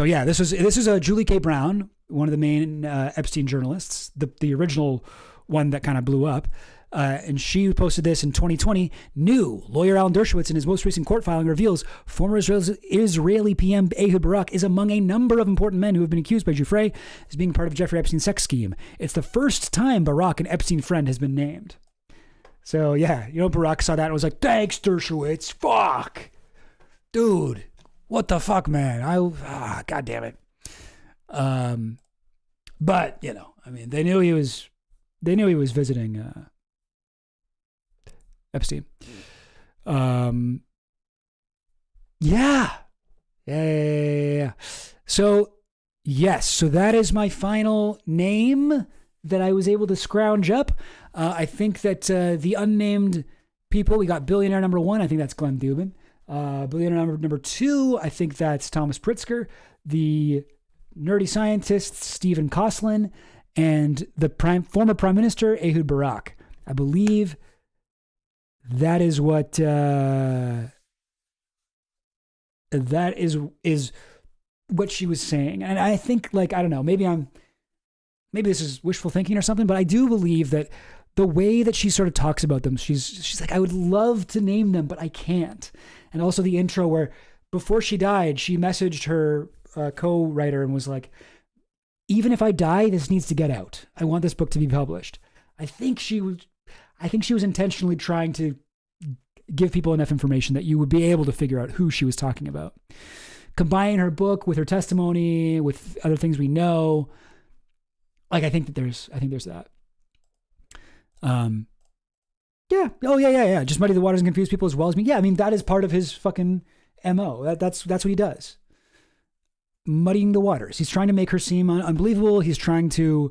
yeah, this is Julie K. Brown, one of the main Epstein journalists, the original one that kind of blew up. And she posted this in 2020. New lawyer Alan Dershowitz in his most recent court filing reveals former Israeli PM Ehud Barak is among a number of important men who have been accused by Giuffre as being part of Jeffrey Epstein's sex scheme. It's the first time Barak, an Epstein friend, has been named. So yeah, Barak saw that and was like, thanks, Dershowitz. Fuck. Dude, what the fuck, man? God damn it. But, I mean, they knew he was visiting Epstein. Yeah. So, yes. So that is my final name that I was able to scrounge up. I think that the unnamed people, we got billionaire number 1. I think that's Glenn Dubin. Billionaire number 2, I think that's Thomas Pritzker. The nerdy scientist, Stephen Koslin, and the former prime minister, Ehud Barak. I believe that is what that is what she was saying. And I think, like, I don't know, maybe this is wishful thinking or something, but I do believe that the way that she sort of talks about them, she's like, I would love to name them, but I can't. And also the intro where before she died, she messaged her co-writer and was like, even if I die, this needs to get out. I want this book to be published. I think she was intentionally trying to give people enough information that you would be able to figure out who she was talking about. Combining her book with her testimony, with other things we know. Like, I think there's that. Yeah. Oh, yeah. Just muddy the waters and confuse people as well as me. Yeah, I mean, that is part of his fucking MO. That's what he does. Muddying the waters. He's trying to make her seem unbelievable. He's trying to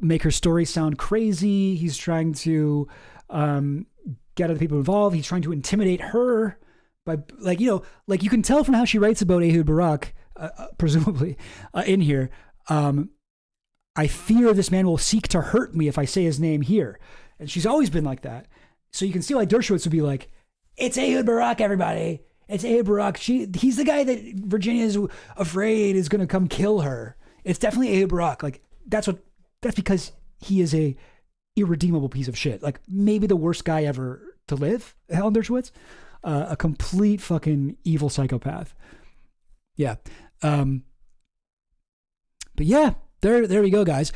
make her story sound crazy. He's trying to get other people involved. He's trying to intimidate her by, like, you can tell from how she writes about Ehud Barak, presumably, in here. I fear this man will seek to hurt me if I say his name here. And she's always been like that. So you can see why Dershowitz would be like, it's Ehud Barak, everybody. It's Ehud Barak. He's the guy that Virginia is afraid is going to come kill her. It's definitely Ehud Barak. Like, that's because he is a irredeemable piece of shit. Like, maybe the worst guy ever to live, Alan Dershowitz. A complete fucking evil psychopath. Yeah. But yeah, there we go, guys.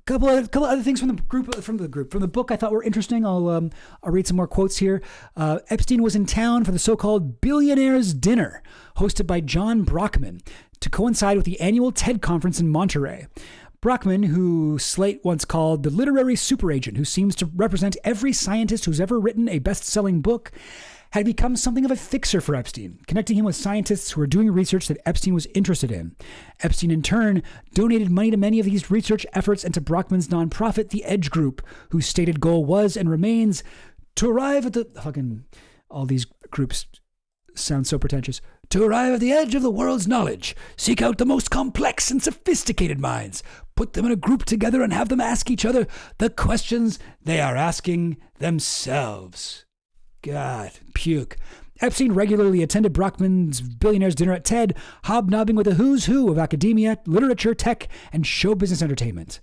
Couple other things from the book I thought were interesting. I'll read some more quotes here. Epstein was in town for the so-called Billionaires' Dinner, hosted by John Brockman, to coincide with the annual TED conference in Monterey. Brockman, who Slate once called the literary superagent who seems to represent every scientist who's ever written a best-selling book, had become something of a fixer for Epstein, connecting him with scientists who were doing research that Epstein was interested in. Epstein, in turn, donated money to many of these research efforts and to Brockman's nonprofit, the Edge Group, whose stated goal was and remains to arrive at the... Fucking... All these groups sound so pretentious. To arrive at the edge of the world's knowledge, seek out the most complex and sophisticated minds, put them in a group together and have them ask each other the questions they are asking themselves. God, puke. Epstein regularly attended Brockman's billionaires dinner at TED, hobnobbing with the who's who of academia, literature, tech, and show business entertainment.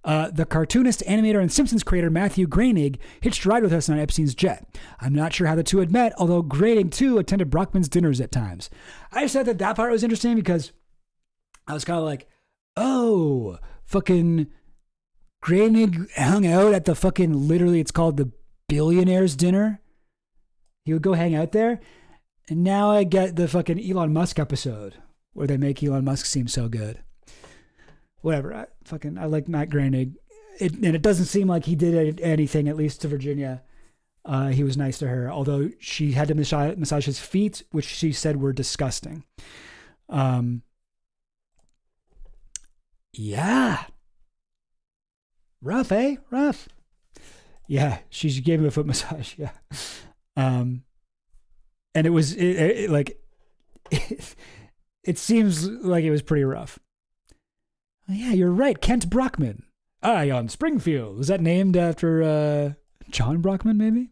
The cartoonist, animator, and Simpsons creator Matthew Groening hitched a ride with us on Epstein's jet. I'm not sure how the two had met, although Groening too attended Brockman's dinners at times. I said that part was interesting because I was kind of like, oh, fucking Groening hung out at the fucking, literally it's called the billionaires dinner. He would go hang out there. And now I get the fucking Elon Musk episode where they make Elon Musk seem so good. Whatever. I like Matt Groening. And it doesn't seem like he did anything, at least to Virginia. He was nice to her, although she had to massage his feet, which she said were disgusting. Yeah. Rough, eh? Rough. Yeah, she gave him a foot massage. Yeah. And it was like, it seems like it was pretty rough. Oh, yeah, you're right. Kent Brockman. Ion Springfield. Was that named after John Brockman, maybe?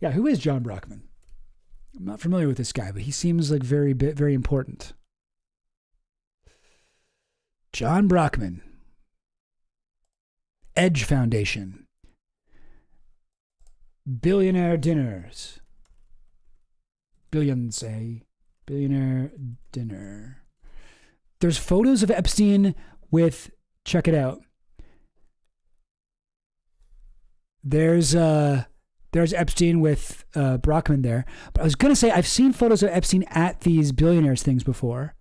Yeah, who is John Brockman? I'm not familiar with this guy, but he seems like very important. John Brockman. Edge Foundation. Billionaire dinners. Billions, eh? Billionaire dinner. There's photos of Epstein with, check it out. There's Epstein with Brockman there. But I was going to say, I've seen photos of Epstein at these billionaires things before.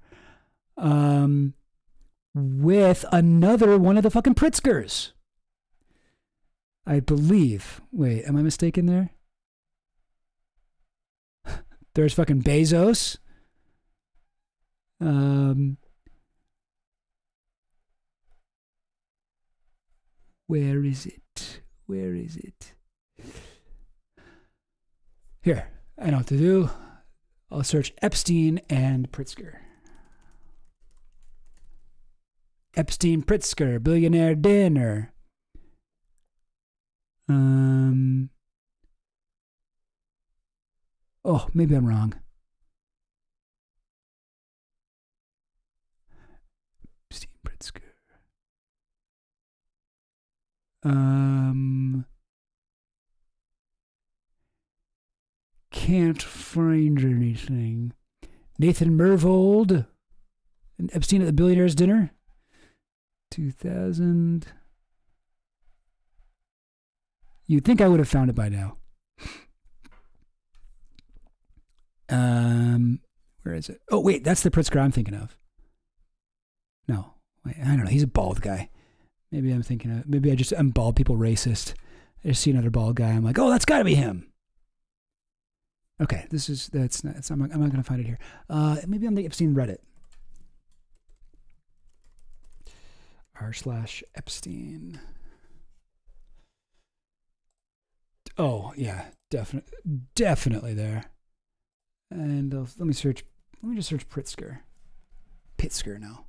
With another one of the fucking Pritzkers. I believe. Wait, am I mistaken there? There's fucking Bezos. Where is it? Where is it? Here, I know what to do. I'll search Epstein and Pritzker. Epstein Pritzker, billionaire dinner. Oh, maybe I'm wrong. Epstein Pritzker. Can't find anything. Nathan Myhrvold and Epstein at the billionaires dinner. 2000. You'd think I would have found it by now. Where is it? Oh, wait, that's the Pritzker I'm thinking of. No, wait, I don't know. He's a bald guy. Maybe I'm bald people racist. I just see another bald guy. I'm like, oh, that's got to be him. Okay, I'm not going to find it here. Maybe on the Epstein Reddit. r/Epstein. Oh, yeah, definitely there. And let me just search Pritzker. Pritzker now.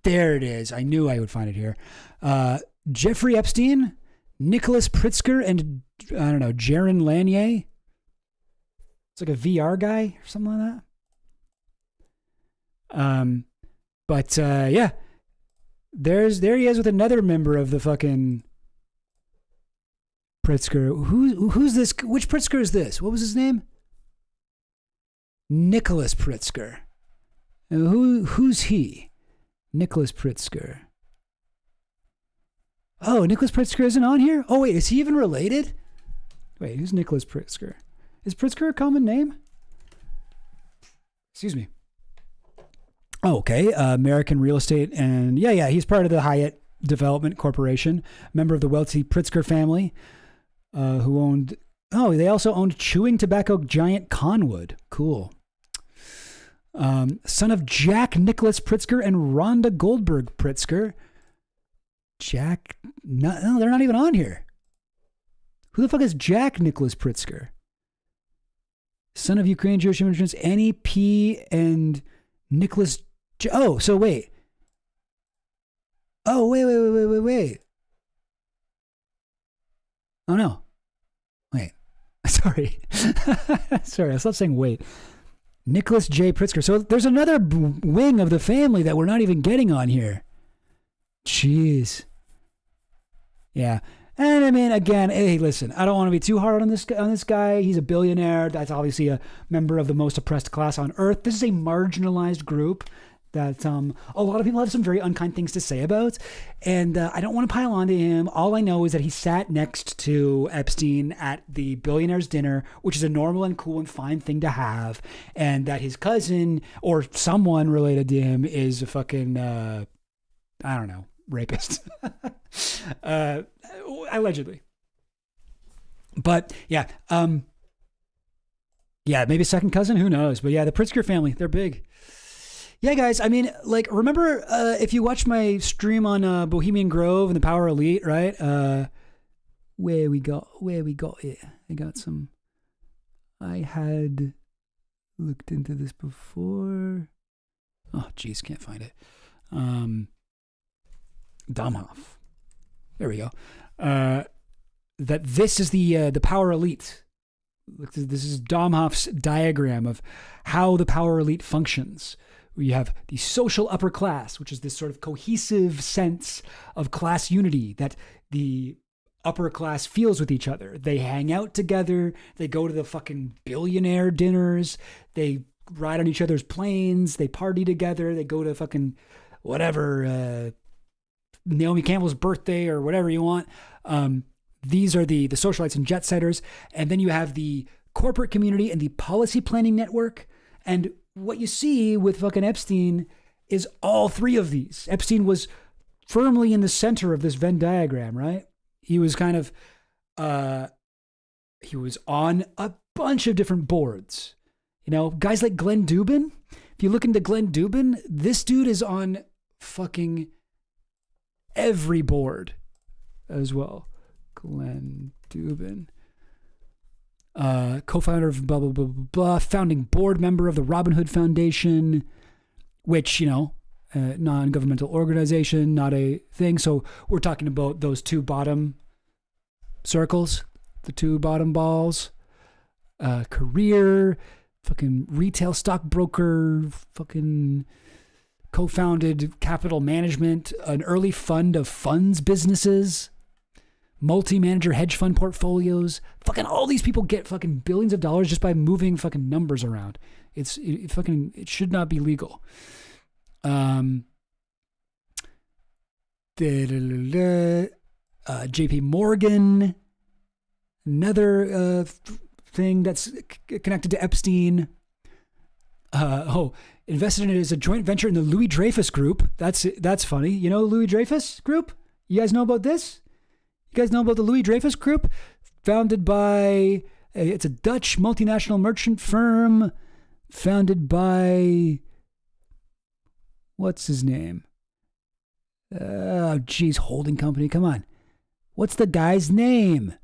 There it is. I knew I would find it here. Jeffrey Epstein, Nicholas Pritzker, and I don't know, Jaron Lanier. It's like a VR guy or something like that. Yeah. There he is with another member of the fucking Pritzker. Who's this? Which Pritzker is this? What was his name? Nicholas Pritzker. Who's he? Nicholas Pritzker. Oh, Nicholas Pritzker isn't on here? Oh, wait, is he even related? Wait, who's Nicholas Pritzker? Is Pritzker a common name? Excuse me. Oh, okay. American real estate. And yeah, he's part of the Hyatt Development Corporation, member of the wealthy Pritzker family, who owned... Oh, they also owned chewing tobacco giant Conwood. Cool. Son of Jack Nicholas Pritzker and Rhonda Goldberg Pritzker. No, they're not even on here. Who the fuck is Jack Nicholas Pritzker? Son of Ukrainian Jewish immigrants Annie P. and Nicholas... Oh, so wait. Oh, wait. Oh no. Wait. Sorry. Sorry, I stopped saying wait. Nicholas J. Pritzker. So there's another wing of the family that we're not even getting on here. Jeez. Yeah. And I mean, again, hey, listen, I don't want to be too hard on this guy. He's a billionaire. That's obviously a member of the most oppressed class on earth. This is a marginalized group that a lot of people have some very unkind things to say about. And I don't want to pile on to him. All I know is that he sat next to Epstein at the billionaire's dinner, which is a normal and cool and fine thing to have. And that his cousin or someone related to him is a fucking, I don't know, rapist. Allegedly. But yeah, maybe second cousin, who knows? But yeah, the Pritzker family, they're big. Yeah, guys, I mean, like, remember if you watched my stream on Bohemian Grove and the Power Elite, right? Where we got it. I had looked into this before. Oh, geez, can't find it. Domhoff. There we go. That this is the Power Elite. This is Domhoff's diagram of how the Power Elite functions. Where you have the social upper class, which is this sort of cohesive sense of class unity that the upper class feels with each other. They hang out together. They go to the fucking billionaire dinners. They ride on each other's planes. They party together. They go to fucking whatever, Naomi Campbell's birthday or whatever you want. These are the socialites and jet setters. And then you have the corporate community and the policy planning network. And what you see with fucking Epstein is all three of these. Epstein was firmly in the center of this Venn diagram, right? He was kind of, he was on a bunch of different boards. You know, guys like Glenn Dubin. If you look into Glenn Dubin, this dude is on fucking every board as well. Glenn Dubin. Co-founder of blah, blah, blah, blah, blah, founding board member of the Robin Hood Foundation, which, you know, non-governmental organization, not a thing. So we're talking about those two bottom circles, the two bottom balls, career, fucking retail stockbroker, fucking co-founded capital management, an early fund of funds businesses, multi-manager hedge fund portfolios. Fucking all these people get fucking billions of dollars just by moving fucking numbers around. It should not be legal. JP Morgan, another thing that's connected to Epstein. Invested in it as a joint venture in the Louis Dreyfus Group. That's funny. You know the Louis Dreyfus Group? You guys know about this? You guys know about the Louis Dreyfus Group? Founded by, it's a Dutch multinational merchant firm founded by, what's his name? Oh, geez, holding company. Come on. What's the guy's name?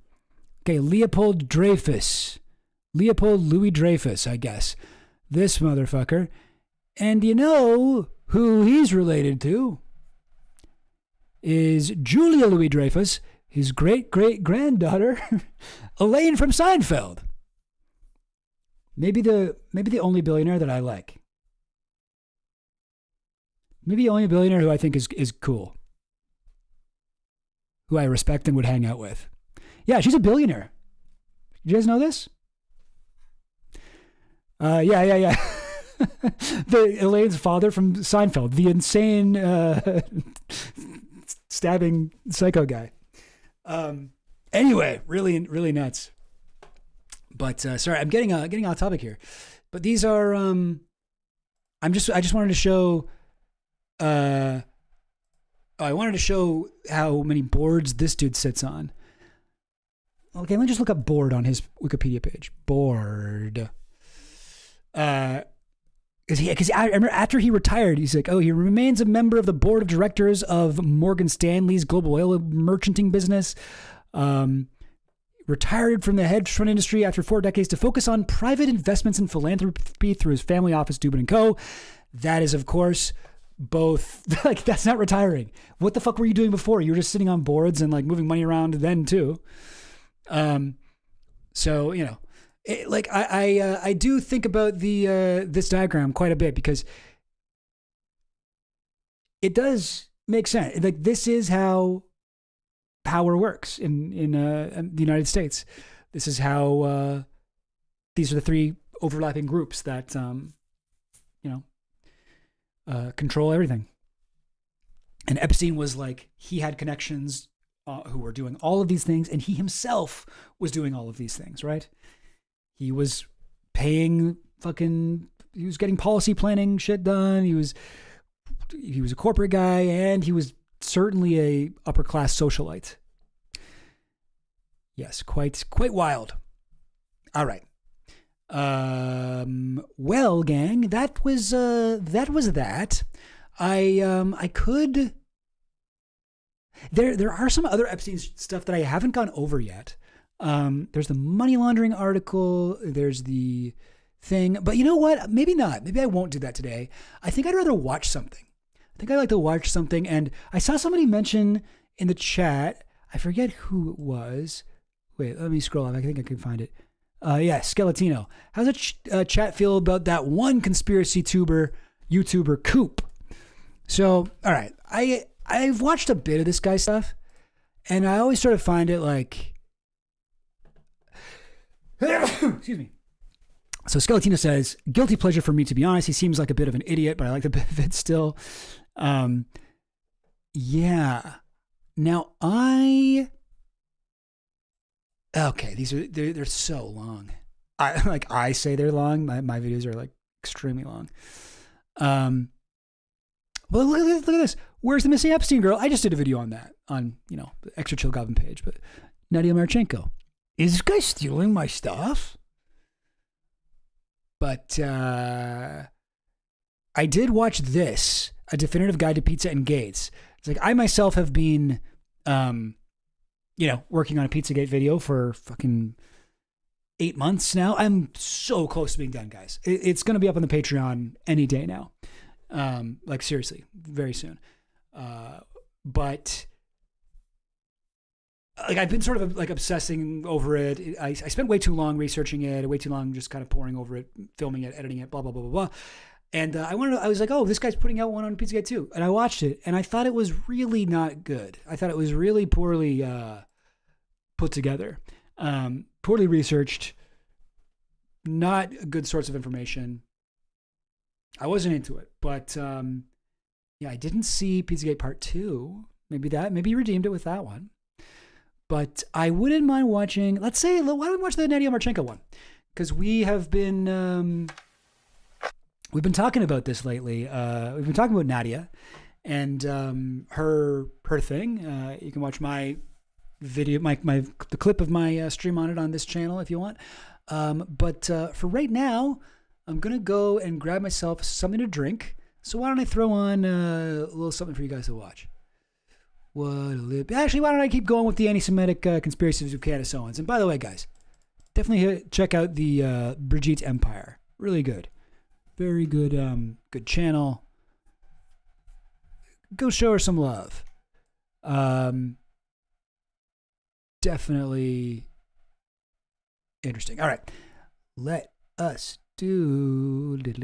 Okay, Leopold Louis Dreyfus, I guess. This motherfucker. And you know who he's related to? Is Julia Louis Dreyfus, his great-great-granddaughter, Elaine from Seinfeld. Maybe the only billionaire that I like. Maybe the only billionaire who I think is cool. Who I respect and would hang out with. Yeah, she's a billionaire. You guys know this? Yeah. The Elaine's father from Seinfeld, the insane stabbing psycho guy. Anyway, really nuts. But sorry, I'm getting off topic here. But these are I just wanted to show I wanted to show how many boards this dude sits on. Okay, let me just look up board on his Wikipedia page. Board. Because I remember after he retired, he's like, he remains a member of the board of directors of Morgan Stanley's global oil merchanting business. Retired from the hedge fund industry after 4 decades to focus on private investments and philanthropy through his family office, Dubin & Co. That is, of course, both, like, that's not retiring. What the fuck were you doing before? You were just sitting on boards and, like, moving money around then, too. So, you know, I do think about this diagram quite a bit because it does make sense. Like, this is how power works in the United States. This is how these are the three overlapping groups that control everything. And Epstein was like, he had connections who were doing all of these things, and he himself was doing all of these things, right? He was paying he was getting policy planning shit done. He was a corporate guy, and he was certainly a upper class socialite. Yes, quite wild. All right. Well, gang, that was that. I could. There are some other Epstein stuff that I haven't gone over yet. There's the money laundering article. There's the thing, but you know what? Maybe not. Maybe I won't do that today. I think I'd rather watch something. I think I'd like to watch something. And I saw somebody mention in the chat, I forget who it was. Wait, let me scroll up. I think I can find it. Yeah, Skeletino. How's the chat feel about that one conspiracy YouTuber Coop? So, all right. I've watched a bit of this guy's stuff, and I always sort of find it like... Excuse me. So Skeletino says, guilty pleasure for me, to be honest. He seems like a bit of an idiot, but I like the bit of it still. Yeah. Now okay, they're so long. I say they're long. My videos are like extremely long. But look at this. Where's the missing Epstein girl? I just did a video on that on the Extra Chill Goblin page. But Nadia Marchenko, is this guy stealing my stuff? But I did watch this, A Definitive Guide to Pizza and Gates. It's like I myself have been, working on a Pizzagate video for fucking 8 months now. I'm so close to being done, guys. It's going to be up on the Patreon any day now. Like seriously, very soon. But like I've been sort of like obsessing over it. I spent way too long researching it, way too long just kind of poring over it, filming it, editing it, blah blah blah blah blah. And I was like, oh, this guy's putting out one on Pizzagate too. And I watched it, and I thought it was really not good. I thought it was really poorly put together, poorly researched, not a good source of information. I wasn't into it, but I didn't see Pizzagate Part 2. Maybe you redeemed it with that one. But I wouldn't mind watching, why don't we watch the Nadia Marchenko one? Because we have been, we've been talking about this lately. We've been talking about Nadia and her thing. You can watch my video, the clip of my stream on it on this channel if you want. But for right now, I'm going to go and grab myself something to drink. So why don't I throw on a little something for you guys to watch? Actually, why don't I keep going with the anti-Semitic conspiracies of Candace Owens? And by the way, guys, definitely check out the Brigitte Empire. Really good. Very good, good channel. Go show her some love. Definitely interesting. All right. Let us do. You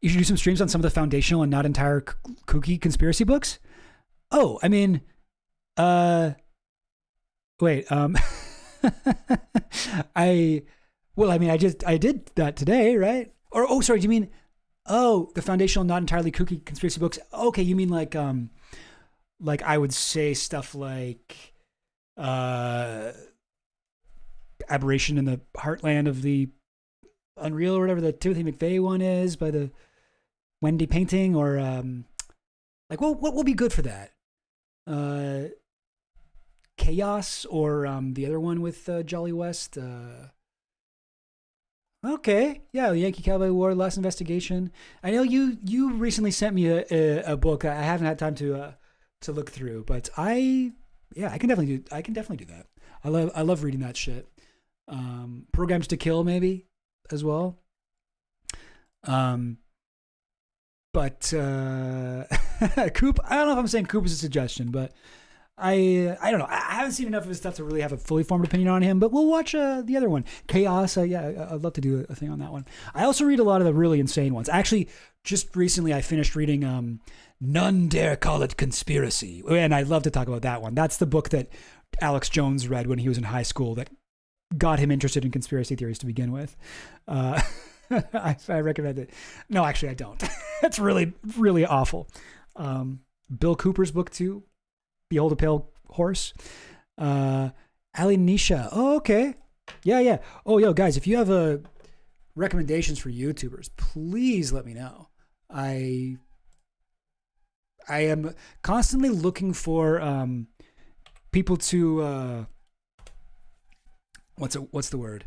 should do some streams on some of the foundational and not entire kooky conspiracy books. Oh, I mean, wait, I did that today, right? Or, sorry, do you mean, the foundational, not entirely kooky conspiracy books? Okay, you mean like I would say stuff like, Aberration in the Heartland of the Unreal or whatever the Timothy McVeigh one is by the Wendy painting, or what will be good for that? Chaos, or the other one with Jolly West. Okay, yeah, the Yankee Cowboy War, Last Investigation. I know you recently sent me a book. I haven't had time to look through, but I can definitely do that. I love reading that shit. Programs to Kill maybe as well. But Coop, I don't know if I'm saying Coop is a suggestion, but I don't know. I haven't seen enough of his stuff to really have a fully formed opinion on him, but we'll watch the other one. Chaos, yeah, I'd love to do a thing on that one. I also read a lot of the really insane ones. Actually, just recently I finished reading None Dare Call It Conspiracy, and I'd love to talk about that one. That's the book that Alex Jones read when he was in high school that got him interested in conspiracy theories to begin with. I recommend it. No, actually, I don't. It's really, really awful. Bill Cooper's book too, Behold a Pale Horse. Ali Nisha. Oh, okay. Yeah. Oh, yo, guys, if you have recommendations for YouTubers, please let me know. I am constantly looking for people to what's the word?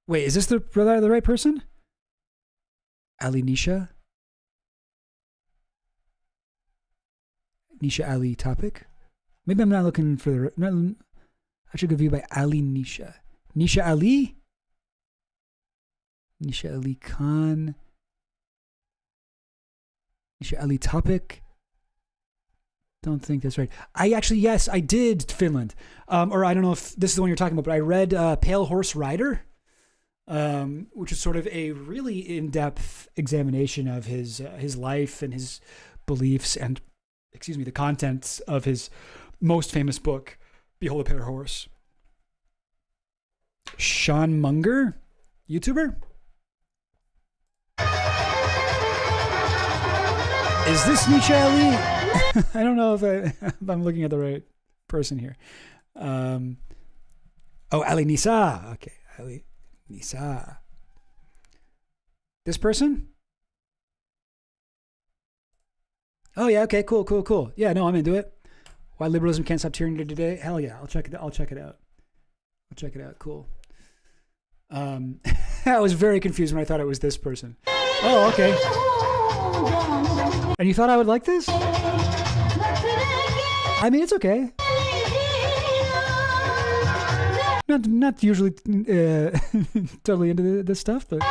Wait, is this the right person? Ali Nisha? Nisha Ali topic? Maybe I'm not looking for I should go view by Ali Nisha. Nisha Ali? Nisha Ali Khan? Nisha Ali topic? Don't think that's right. Yes, I did Finland. Or I don't know if this is the one you're talking about, but I read Pale Horse Rider, which is sort of a really in-depth examination of his life and his beliefs and, the contents of his most famous book, Behold a Pale Horse. Sean Munger, YouTuber? Is this Nisha Ali? I don't know if I'm looking at the right person here. Ali Nisa. Okay, Ali Nisa. This person? Oh yeah, okay, cool. Yeah, no, I'm into it. Why liberalism can't stop tyranny today? Hell yeah, I'll check it out. Cool. I was very confused when I thought it was this person. Oh, okay. And you thought I would like this? I mean, it's okay. Not usually totally into this stuff, but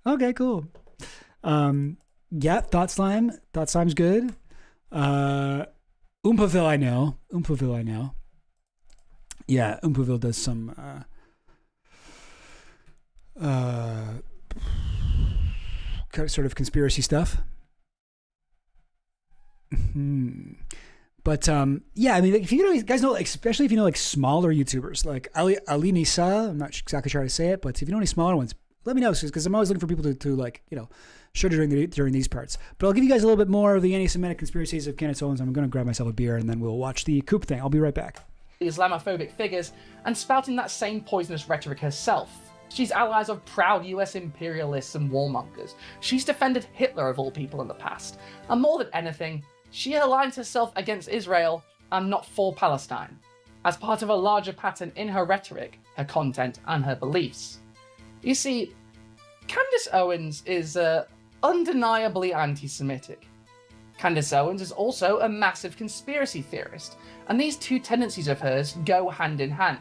okay, cool. Yeah, Thought Slime's good. Oompaville, I know. Yeah, Oompaville does some sort of conspiracy stuff. But yeah, I mean, if you guys know, especially if you know smaller YouTubers like Ali Nisa, I'm not exactly sure how to say it, but if you know any smaller ones, let me know, because I'm always looking for people to show during these parts. But I'll give you guys a little bit more of the anti-Semitic conspiracies of Candace Owens. I'm going to grab myself a beer and then we'll watch the Coop thing. I'll be right back. Islamophobic figures and spouting that same poisonous rhetoric herself. She's allies of proud US imperialists and warmongers. She's defended Hitler of all people in the past. And more than anything, she aligns herself against Israel and not for Palestine, as part of a larger pattern in her rhetoric, her content, and her beliefs. You see, Candace Owens is undeniably anti-Semitic. Candace Owens is also a massive conspiracy theorist, and these two tendencies of hers go hand in hand.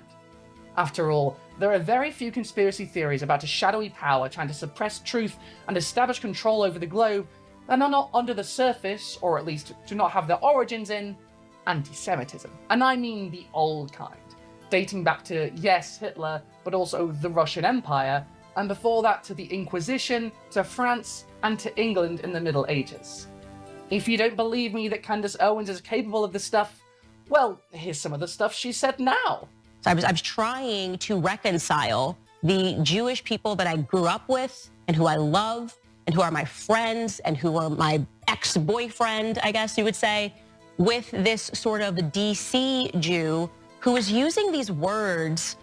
After all, there are very few conspiracy theories about a shadowy power trying to suppress truth and establish control over the globe that are not under the surface, or at least do not have their origins in, anti-Semitism. And I mean the old kind, dating back to, yes, Hitler, but also the Russian Empire, and before that to the Inquisition, to France, and to England in the Middle Ages. If you don't believe me that Candace Owens is capable of this stuff, well, here's some of the stuff she said now. So I was trying to reconcile the Jewish people that I grew up with and who I love and who are my friends and who are my ex-boyfriend, I guess you would say, with this sort of DC Jew who was using these words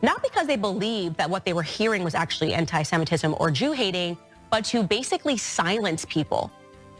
not because they believed that what they were hearing was actually anti-Semitism or Jew-hating, but to basically silence people.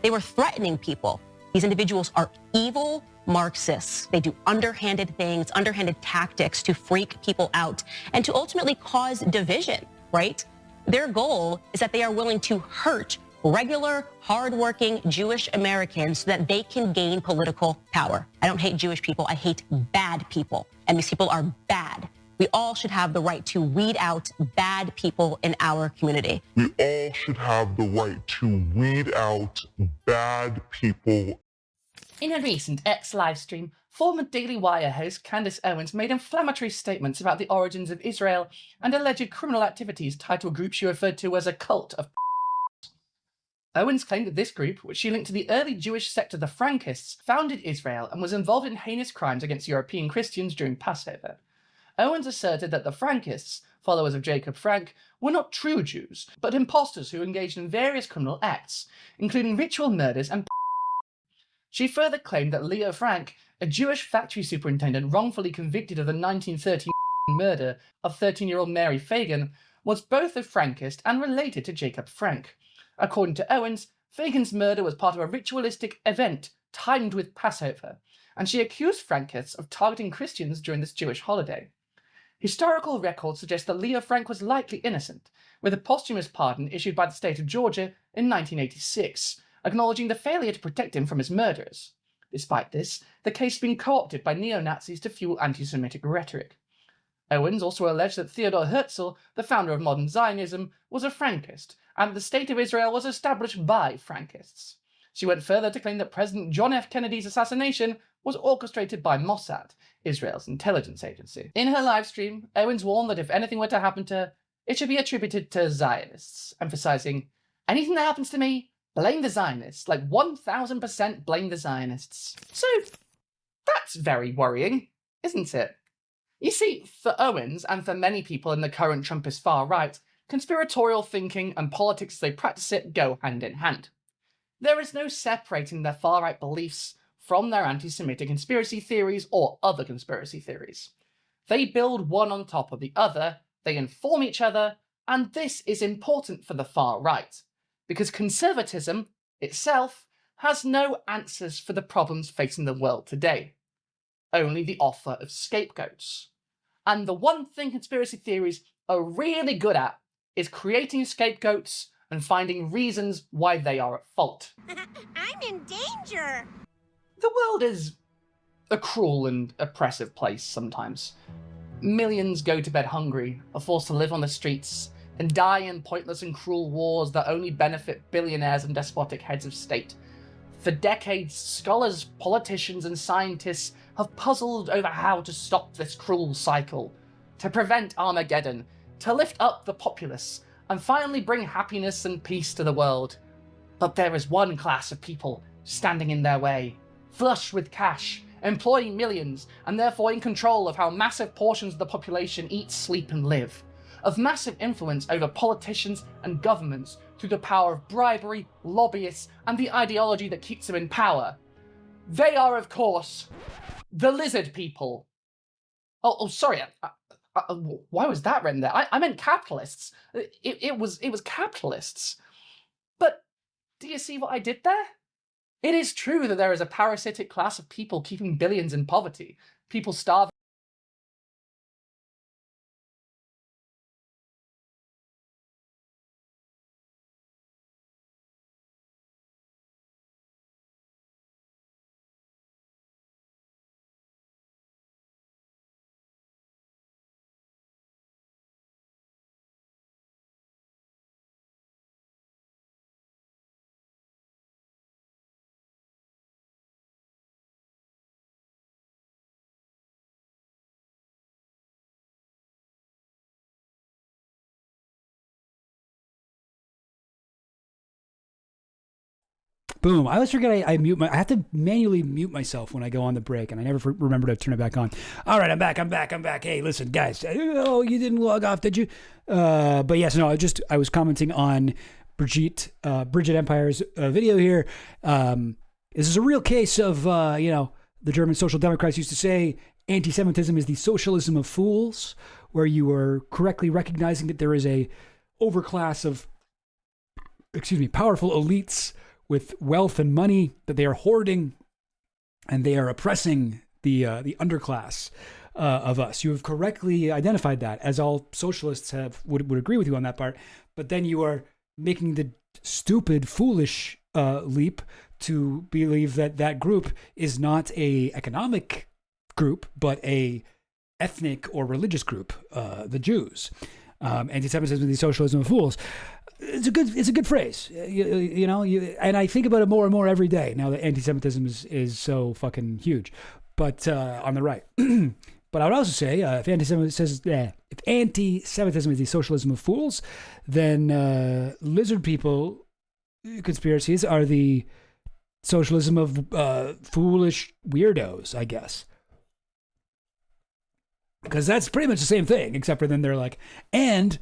They were threatening people. These individuals are evil Marxists. They do underhanded things, underhanded tactics to freak people out and to ultimately cause division, right? Their goal is that they are willing to hurt regular, hardworking Jewish Americans so that they can gain political power. I don't hate Jewish people. I hate bad people. And these people are bad. We all should have the right to weed out bad people in our community. We all should have the right to weed out bad people. In a recent X livestream, former Daily Wire host Candace Owens made inflammatory statements about the origins of Israel and alleged criminal activities tied to a group she referred to as a cult of Owens claimed that this group, which she linked to the early Jewish sect of the Frankists, founded Israel and was involved in heinous crimes against European Christians during Passover. Owens asserted that the Frankists, followers of Jacob Frank, were not true Jews, but impostors who engaged in various criminal acts, including ritual murders and She further claimed that Leo Frank, a Jewish factory superintendent wrongfully convicted of the 1913 murder of 13-year-old Mary Fagan, was both a Frankist and related to Jacob Frank. According to Owens, Fagan's murder was part of a ritualistic event timed with Passover, and she accused Frankists of targeting Christians during this Jewish holiday. Historical records suggest that Leo Frank was likely innocent, with a posthumous pardon issued by the state of Georgia in 1986, acknowledging the failure to protect him from his murderers. Despite this, the case has been co-opted by neo-Nazis to fuel anti-Semitic rhetoric. Owens also alleged that Theodor Herzl, the founder of modern Zionism, was a Frankist, and the State of Israel was established by Frankists. She went further to claim that President John F. Kennedy's assassination was orchestrated by Mossad, Israel's intelligence agency. In her livestream, Owens warned that if anything were to happen to her, it should be attributed to Zionists, emphasizing, "Anything that happens to me, blame the Zionists, like 1000% blame the Zionists." So, that's very worrying, isn't it? You see, for Owens, and for many people in the current Trumpist far right, conspiratorial thinking and politics as they practice it go hand in hand. There is no separating their far-right beliefs from their anti-Semitic conspiracy theories or other conspiracy theories. They build one on top of the other, they inform each other, and this is important for the far right, because conservatism itself has no answers for the problems facing the world today. Only the offer of scapegoats. And the one thing conspiracy theories are really good at is creating scapegoats and finding reasons why they are at fault. I'm in danger! The world is a cruel and oppressive place sometimes. Millions go to bed hungry, are forced to live on the streets, and die in pointless and cruel wars that only benefit billionaires and despotic heads of state. For decades, scholars, politicians, and scientists have puzzled over how to stop this cruel cycle, to prevent Armageddon, to lift up the populace, and finally bring happiness and peace to the world. But there is one class of people standing in their way, flush with cash, employing millions, and therefore in control of how massive portions of the population eat, sleep, and live, of massive influence over politicians and governments through the power of bribery, lobbyists, and the ideology that keeps them in power. They are, of course, the lizard people. Sorry, why was that written there? I meant capitalists. It was capitalists. But do you see what I did there? It is true that there is a parasitic class of people keeping billions in poverty, people starving. Boom. I always forget I have to manually mute myself when I go on the break, and I never remember to turn it back on. All right, I'm back. Hey, listen, guys. Oh, you didn't log off, did you? But yes, no, I was commenting on Bridget Empire's video here. This is a real case of, the German Social Democrats used to say, anti-Semitism is the socialism of fools, where you are correctly recognizing that there is a overclass of, powerful elites with wealth and money that they are hoarding, and they are oppressing the underclass of us. You have correctly identified that, as all socialists would agree with you on that part. But then you are making the stupid, foolish leap to believe that that group is not a economic group, but a ethnic or religious group, the Jews. Anti-Semitism is the socialism of fools. It's a good phrase, you know. And I think about it more and more every day now that anti-Semitism is so fucking huge, but on the right. But I would also say if anti-Semitism is the socialism of fools, then lizard people conspiracies are the socialism of foolish weirdos, I guess. Because that's pretty much the same thing, except for then they're like, and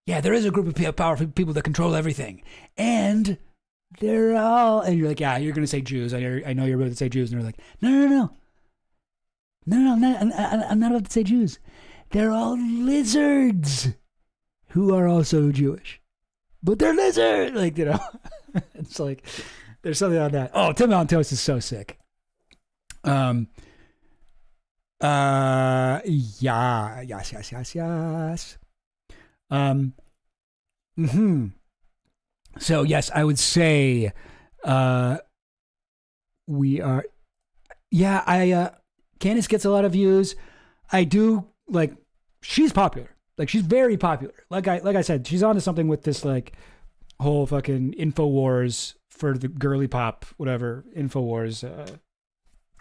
yeah, there is a group of powerful people that control everything, and they're all, and you're like, yeah, you're gonna say Jews. I know you're about to say Jews, and they're like, no, I'm not about to say Jews. They're all lizards who are also Jewish, but they're lizards. Like, you know, it's like there's something on that. Oh, Tim on Toast is so sick. Yes. So yes, I would say, we are, Candace gets a lot of views. I do, like, she's popular. Like, she's very popular. Like I said, she's onto something with this, like, whole fucking InfoWars for the girly pop, whatever, InfoWars,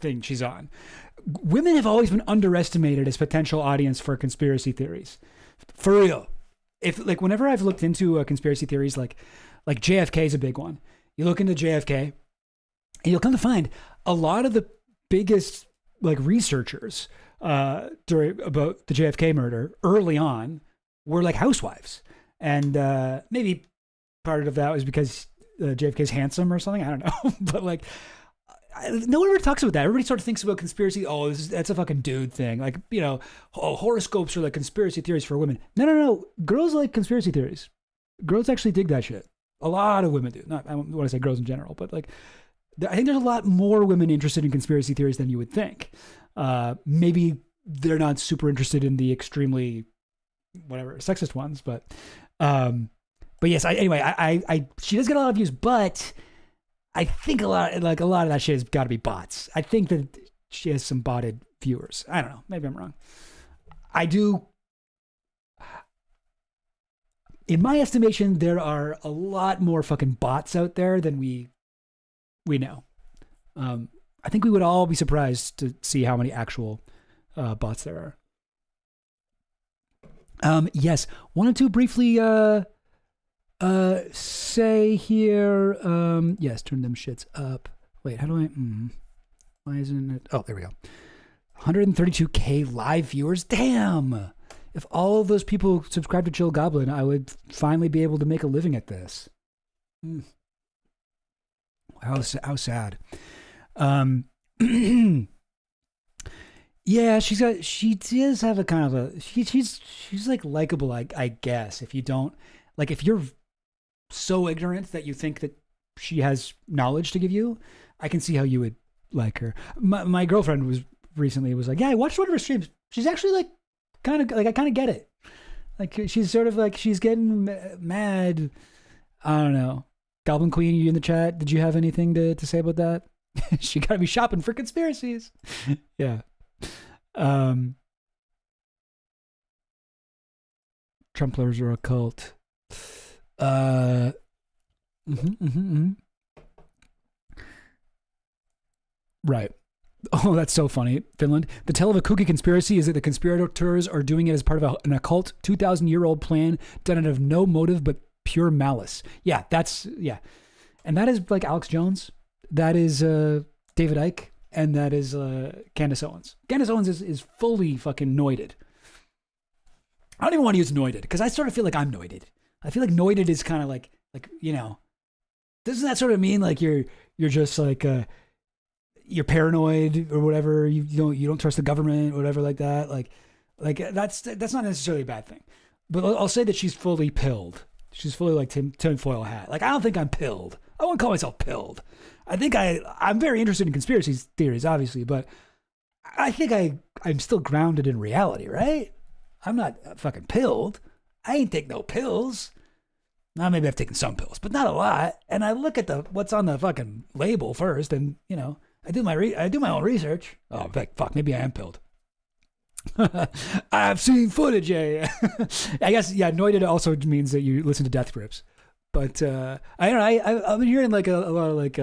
thing she's on. Women have always been underestimated as potential audience for conspiracy theories. For real. If, like, whenever I've looked into conspiracy theories, like JFK is a big one. You look into JFK, and you'll come to find a lot of the biggest, like, researchers about the JFK murder early on were, like, housewives. And maybe part of that was because JFK's handsome or something. I don't know. But, like, no one ever talks about that. Everybody sort of thinks about conspiracy. Oh, that's a fucking dude thing. Like, you know, horoscopes are like conspiracy theories for women. No. Girls like conspiracy theories. Girls actually dig that shit. A lot of women do. I don't want to say girls in general, but, like, I think there's a lot more women interested in conspiracy theories than you would think. Maybe they're not super interested in the extremely, whatever, sexist ones, but yes. Anyway, she does get a lot of views, but I think a lot of that shit has got to be bots. I think that she has some botted viewers. I don't know. Maybe I'm wrong. I do. In my estimation, there are a lot more fucking bots out there than we know. I think we would all be surprised to see how many actual bots there are. Yes. Wanted to briefly say here, yes, turn them shits up. Wait, how do I, why isn't it? Oh, there we go. 132K live viewers. Damn. If all of those people subscribe to Chill Goblin, I would finally be able to make a living at this. How sad. Yeah, she does have a kind of a, she's like likable, I guess. If you don't, like, if you're so ignorant that you think that she has knowledge to give you, I can see how you would like her. My girlfriend was like, yeah, I watched one of her streams. She's actually like, kind of like, I kind of get it. Like, she's sort of like, she's getting mad. I don't know. Goblin Queen, you in the chat? Did you have anything to say about that? She got to be shopping for conspiracies. Yeah. Trumplers are a cult. Right. Oh, that's so funny. Finland. The tale of a kooky conspiracy is that the conspirators are doing it as part of an occult 2,000-year-old plan done out of no motive but pure malice. Yeah, yeah. And that is like Alex Jones. That is David Icke. And that is Candace Owens. Candace Owens is fully fucking noited. I don't even want to use noited because I sort of feel like I'm noited. I feel like noited is kind of like, you know, doesn't that sort of mean like you're just like you're paranoid or whatever, you don't trust the government or whatever like that, like that's not necessarily a bad thing. But I'll say that she's fully pilled. She's fully like tinfoil hat. Like, I don't think I'm pilled. I wouldn't call myself pilled. I think I'm very interested in conspiracy theories, obviously, but I think I'm still grounded in reality, right? I'm not fucking pilled. I ain't take no pills. Now, maybe I've taken some pills, but not a lot. And I look at what's on the fucking label first, and I do my own research. Oh, in fact, fuck, maybe I am pilled. I've seen footage. Yeah. I guess noided also means that you listen to death grips. But I don't know. I've been hearing like a lot of like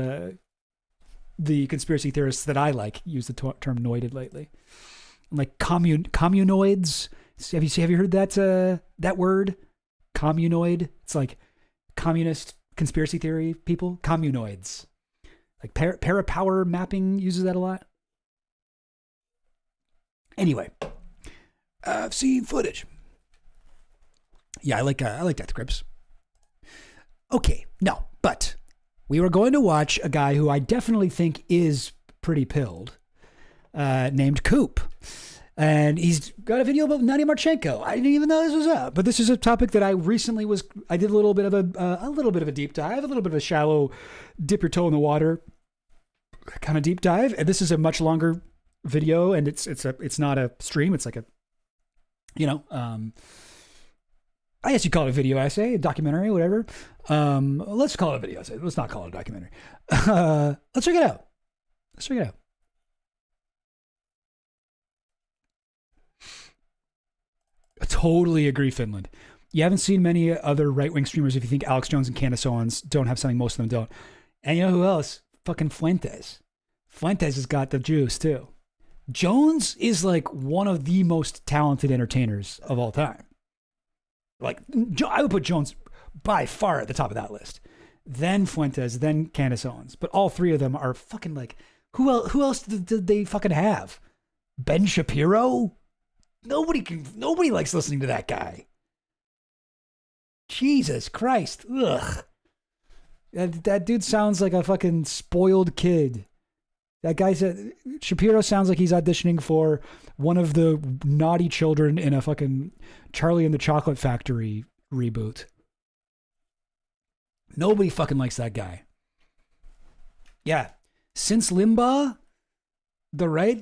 the conspiracy theorists that I like use the term noided lately, like communoids. Have you heard that word? Communoid. It's like communist conspiracy theory people. Communoids. Like parapower mapping uses that a lot. Anyway, I've seen footage. Yeah, I like death grips. Okay, no, but we were going to watch a guy who I definitely think is pretty pilled, named Coop. And he's got a video about Nadia Marchenko. I didn't even know this was up, but this is a topic that I did a little bit of a deep dive, a little bit of a shallow dip your toe in the water kind of deep dive. And this is a much longer video, and it's not a stream. It's like I guess you call it a video essay, a documentary, whatever. Let's call it a video essay. Let's not call it a documentary. Let's check it out. I totally agree, Finland. You haven't seen many other right-wing streamers if you think Alex Jones and Candace Owens don't have something most of them don't. And you know who else? Fucking Fuentes. Fuentes has got the juice, too. Jones is like one of the most talented entertainers of all time. Like, I would put Jones by far at the top of that list. Then Fuentes, then Candace Owens. But all three of them are fucking like, who else did they fucking have? Ben Shapiro? Nobody likes listening to that guy. Jesus Christ. Ugh. That dude sounds like a fucking spoiled kid. That guy said, Shapiro sounds like he's auditioning for one of the naughty children in a fucking Charlie and the Chocolate Factory reboot. Nobody fucking likes that guy. Yeah. Since Limbaugh, the right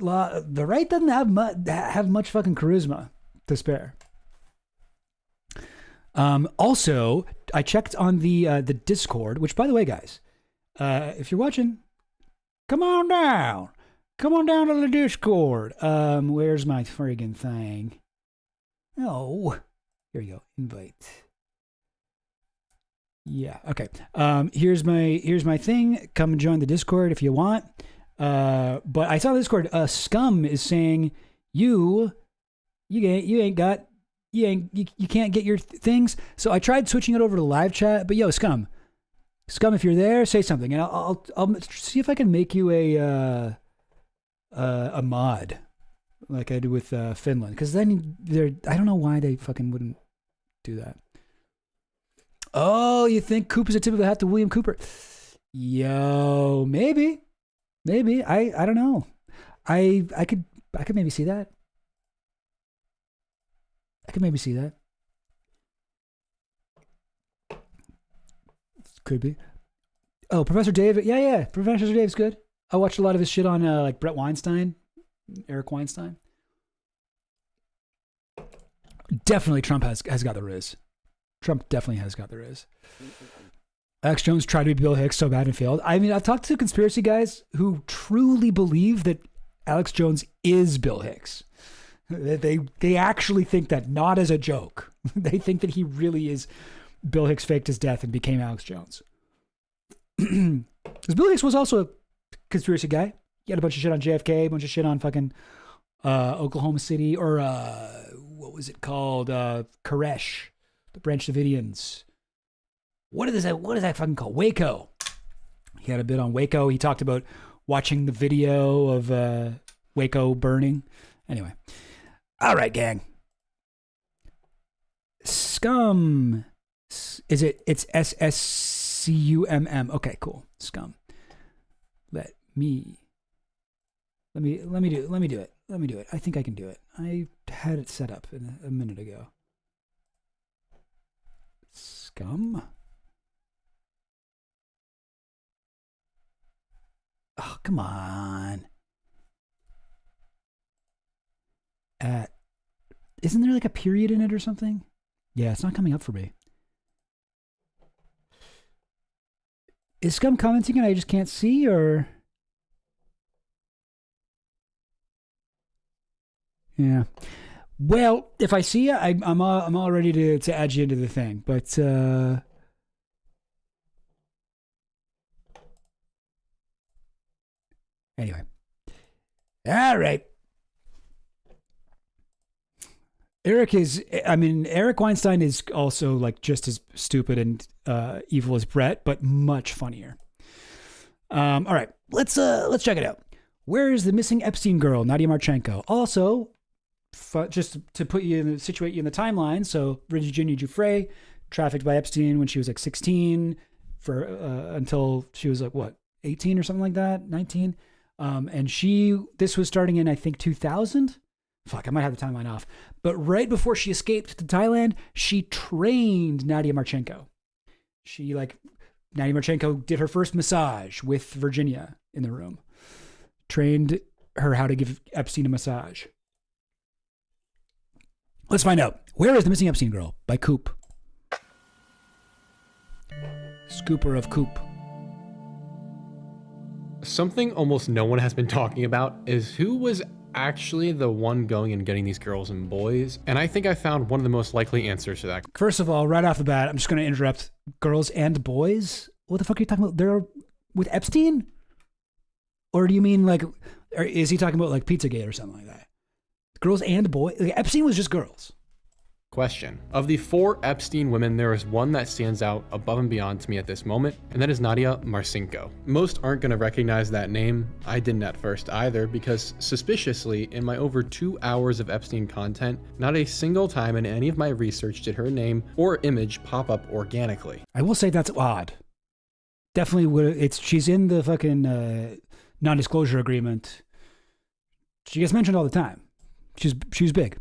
doesn't have much fucking charisma to spare. Also, I checked on the Discord, which, by the way, guys, if you're watching, come on down to the Discord. Where's my friggin' thing? Oh, here you go. Invite. Yeah. Okay. Here's my thing. Come and join the Discord if you want. But I saw the Discord. Scum is saying you can't get your things. So I tried switching it over to live chat. But yo, Scum, if you're there, say something, and I'll see if I can make you a mod like I do with Finland. Because then I don't know why they fucking wouldn't do that. Oh, you think Coop is a tip of the hat to William Cooper? Yo, maybe. I don't know. I could maybe see that. Could be. Oh, Professor Dave. Yeah. Professor Dave's good. I watched a lot of his shit on like Brett Weinstein, Eric Weinstein. Definitely Trump has got the riz. Trump definitely has got the riz. Alex Jones tried to be Bill Hicks so bad and failed. I mean, I've talked to conspiracy guys who truly believe that Alex Jones is Bill Hicks. They actually think that, not as a joke. They think that he really is. Bill Hicks faked his death and became Alex Jones. Because Bill Hicks was also a conspiracy guy. He had a bunch of shit on JFK, a bunch of shit on fucking Oklahoma City, or what was it called? Koresh, the Branch Davidians. What is that fucking called? Waco. He had a bit on Waco. He talked about watching the video of Waco burning. Anyway. All right, gang. Scum. It's SSCUMM. Okay, cool. Scum. Let me do it. I think I can do it. I had it set up a minute ago. Scum. Oh, come on. Isn't there like a period in it or something? Yeah, it's not coming up for me. Is Scum commenting and I just can't see, or? Yeah. Well, if I see you, I'm all ready to add you into the thing. But anyway. All right. Eric Weinstein is also like just as stupid and evil as Brett, but much funnier. All right, let's check it out. Where is the missing Epstein girl, Nadia Marchenko? Also, just to situate you in the timeline. So Virginia Giuffre trafficked by Epstein when she was like 16 until she was like 18 or something like that, 19. And this was starting in I think 2000. Fuck, I might have the timeline off. But right before she escaped to Thailand, she trained Nadia Marchenko. Nadia Marchenko did her first massage with Virginia in the room. Trained her how to give Epstein a massage. Let's find out. Where is the missing Epstein girl? By Coop. Scooper of Coop. Something almost no one has been talking about is who was actually the one going and getting these girls and boys, and I think I found one of the most likely answers to that. First of all, right off the bat, I'm just going to interrupt. Girls and boys? What the fuck are you talking about? They're with Epstein? Or do you mean or is he talking about like Pizzagate or something like that? Girls and boys? Epstein was just girls. Question. Of the 4 Epstein women, there is one that stands out above and beyond to me at this moment, and that is Nadia Marchenko. Most aren't going to recognize that name. I didn't at first either, because suspiciously, in my over 2 hours of Epstein content, not a single time in any of my research did her name or image pop up organically. I will say that's odd. Definitely, she's in the fucking non-disclosure agreement. She gets mentioned all the time. She's big.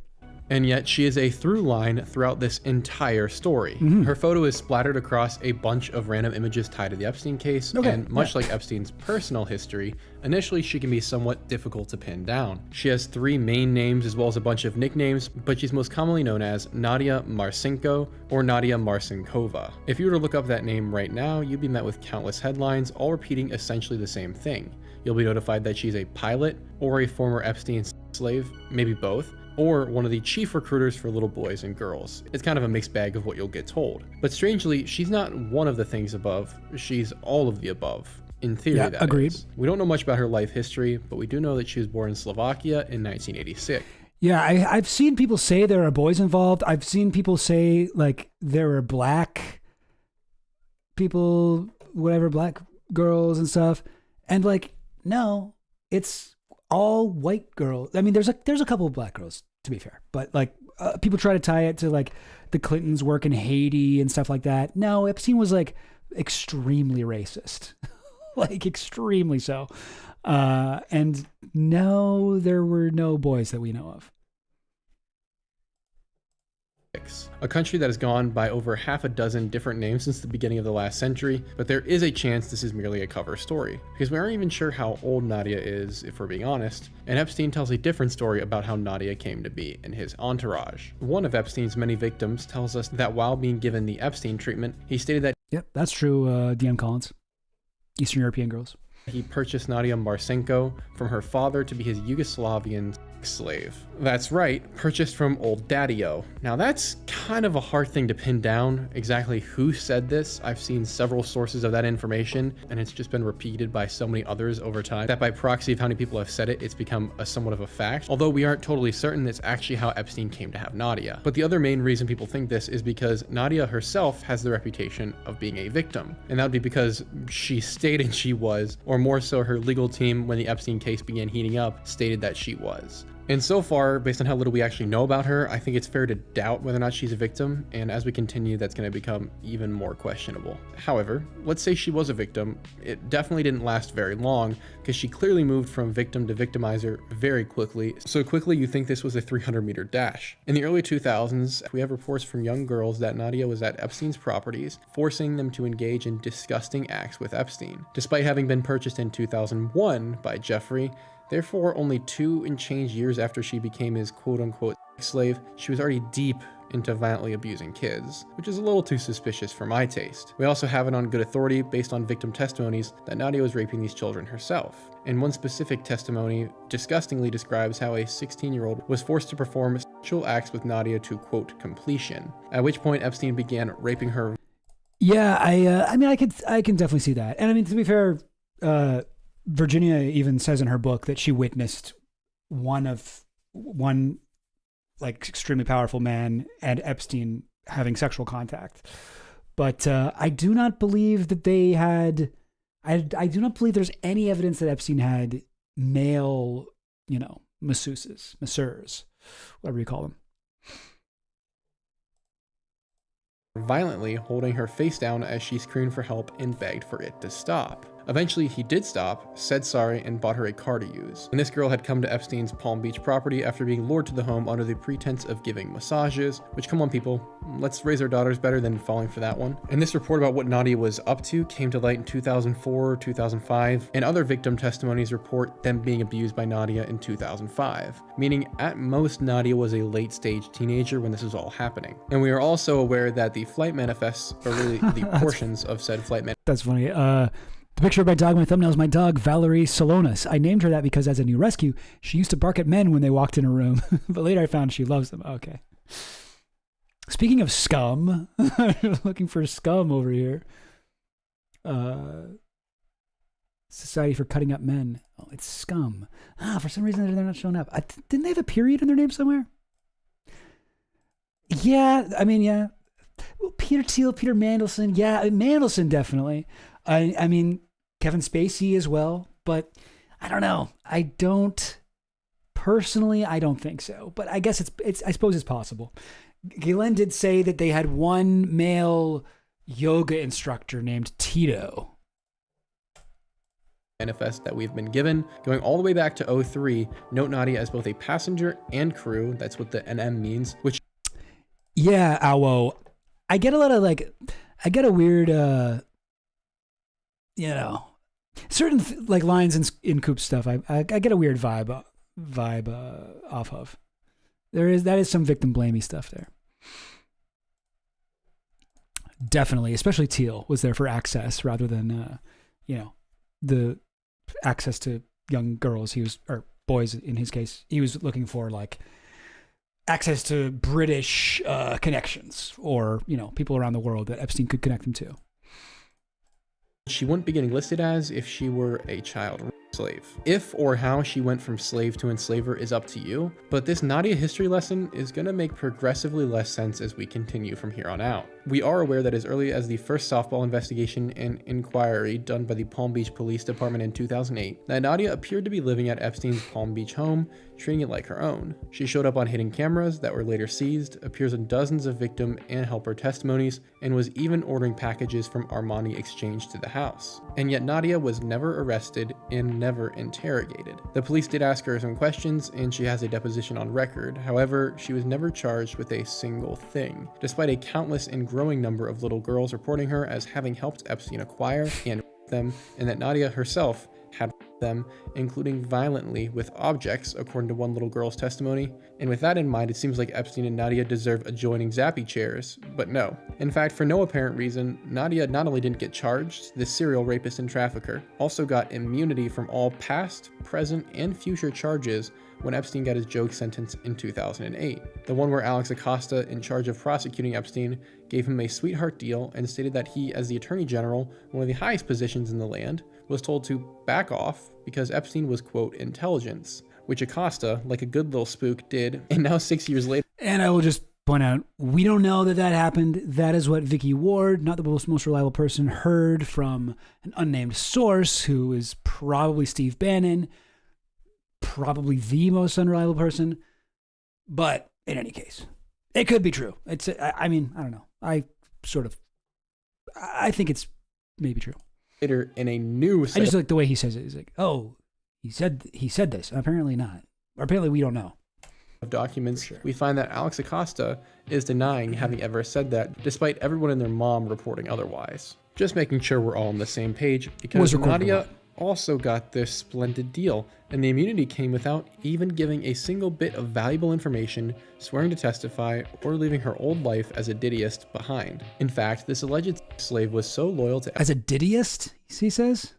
And yet she is a through line throughout this entire story. Mm-hmm. Her photo is splattered across a bunch of random images tied to the Epstein case, and much like Epstein's personal history, initially she can be somewhat difficult to pin down. She has 3 main names as well as a bunch of nicknames, but she's most commonly known as Nadia Marchenko or Nadia Marcinkova. If you were to look up that name right now, you'd be met with countless headlines, all repeating essentially the same thing. You'll be notified that she's a pilot or a former Epstein slave, maybe both, or one of the chief recruiters for little boys and girls. It's kind of a mixed bag of what you'll get told. But strangely, she's not one of the things above, she's all of the above. In theory, that agreed. is. We don't know much about her life history, but we do know that she was born in Slovakia in 1986. Yeah, I've seen people say there are boys involved. I've seen people say like there are black people, whatever, black girls and stuff. And like, no, it's all white girls. I mean, there's a couple of black girls, to be fair, but like people try to tie it to like the Clintons' work in Haiti and stuff like that. No, Epstein was like extremely racist, like extremely so. And no, there were no boys that we know of. A country that has gone by over half a dozen different names since the beginning of the last century, but there is a chance this is merely a cover story, because we aren't even sure how old Nadia is, if we're being honest, and Epstein tells a different story about how Nadia came to be in his entourage. One of Epstein's many victims tells us that while being given the Epstein treatment, he stated that Yep, that's true, DM Collins. Eastern European girls. He purchased Nadia Marchenko from her father to be his Yugoslavian slave. That's right, purchased from old Daddy-O. Now that's kind of a hard thing to pin down exactly who said this. I've seen several sources of that information, and it's just been repeated by so many others over time that by proxy of how many people have said it, it's become somewhat of a fact. Although we aren't totally certain that's actually how Epstein came to have Nadia. But the other main reason people think this is because Nadia herself has the reputation of being a victim. And that would be because she stated she was, or more so her legal team when the Epstein case began heating up, stated that she was. And so far, based on how little we actually know about her, I think it's fair to doubt whether or not she's a victim, and as we continue, that's going to become even more questionable. However, let's say she was a victim. It definitely didn't last very long, because she clearly moved from victim to victimizer very quickly, so quickly you think this was a 300-meter dash. In the early 2000s, we have reports from young girls that Nadia was at Epstein's properties, forcing them to engage in disgusting acts with Epstein. Despite having been purchased in 2001 by Giuffre, therefore only 2 and change years after she became his quote-unquote slave, she was already deep into violently abusing kids, which is a little too suspicious for my taste. We also have it on good authority based on victim testimonies that Nadia was raping these children herself. And one specific testimony disgustingly describes how a 16-year-old was forced to perform sexual acts with Nadia to, quote, completion, at which point Epstein began raping her. Yeah, I can definitely see that. And I mean, to be fair, Virginia even says in her book that she witnessed one like extremely powerful man and Epstein having sexual contact. But I do not believe that they had, I do not believe there's any evidence that Epstein had male, masseurs, whatever you call them. Violently holding her face down as she screamed for help and begged for it to stop. Eventually, he did stop, said sorry, and bought her a car to use. And this girl had come to Epstein's Palm Beach property after being lured to the home under the pretense of giving massages, which, come on people, let's raise our daughters better than falling for that one. And this report about what Nadia was up to came to light in 2004, 2005, and other victim testimonies report them being abused by Nadia in 2005, meaning at most Nadia was a late-stage teenager when this was all happening. And we are also aware that the flight manifests are really the portions of said flight manifests. That's funny. The picture of my dog, my thumbnail is my dog, Valerie Solonis. I named her that because as a new rescue, she used to bark at men when they walked in her room. But later I found she loves them. Okay. Speaking of scum, looking for scum over here. Society for Cutting Up Men. Oh, it's scum. For some reason they're not showing up. Didn't they have a period in their name somewhere? Yeah, I mean, yeah. Well, Peter Thiel, Peter Mandelson. Yeah, Mandelson definitely. I mean, Kevin Spacey as well, but I don't know. I don't think so, but I guess I suppose it's possible. Galen did say that they had one male yoga instructor named Tito. Manifest that we've been given, going all the way back to 2003, note Nadia as both a passenger and crew. That's what the NM means, which... Yeah, Awo. I get a lot of I get a weird, certain lines in Coop's stuff. I get a weird vibe off of. That is some victim blamey stuff there. Definitely, especially Teal was there for access rather than the access to young girls. Or boys in his case. He was looking for access to British connections or people around the world that Epstein could connect them to. She wouldn't be getting listed as if she were a child slave. If or how she went from slave to enslaver is up to you, but this Nadia history lesson is going to make progressively less sense as we continue from here on out. We are aware that as early as the first softball investigation and inquiry done by the Palm Beach Police Department in 2008, that Nadia appeared to be living at Epstein's Palm Beach home, treating it like her own. She showed up on hidden cameras that were later seized, appears in dozens of victim and helper testimonies, and was even ordering packages from Armani Exchange to the house. And yet Nadia was never arrested and never interrogated. The police did ask her some questions, and she has a deposition on record. However, she was never charged with a single thing, despite a countless and growing number of little girls reporting her as having helped Epstein acquire and them, and that Nadia herself had them, including violently with objects, according to one little girl's testimony. And with that in mind, it seems like Epstein and Nadia deserve adjoining zappy chairs, but no. In fact, for no apparent reason, Nadia not only didn't get charged, this serial rapist and trafficker also got immunity from all past, present, and future charges when Epstein got his joke sentence in 2008. The one where Alex Acosta, in charge of prosecuting Epstein, gave him a sweetheart deal and stated that he, as the Attorney General, one of the highest positions in the land, was told to back off because Epstein was, quote, intelligence, which Acosta, like a good little spook, did, and now 6 years later... And I will just point out, we don't know that happened. That is what Vicky Ward, not the most reliable person, heard from an unnamed source who is probably Steve Bannon, probably the most unreliable person. But in any case, it could be true. I mean, I don't know. I think it's maybe true. In a new I just like the way he says it. He's like, oh, he said this. Apparently not. Or apparently we don't know. Of documents, we find that Alex Acosta is denying having ever said that, despite everyone and their mom reporting otherwise. Just making sure we're all on the same page, because Nadia also got this splendid deal, and the immunity came without even giving a single bit of valuable information, swearing to testify, or leaving her old life as a diddyist behind. In fact, this alleged slave was so loyal to as a diddyist, he says?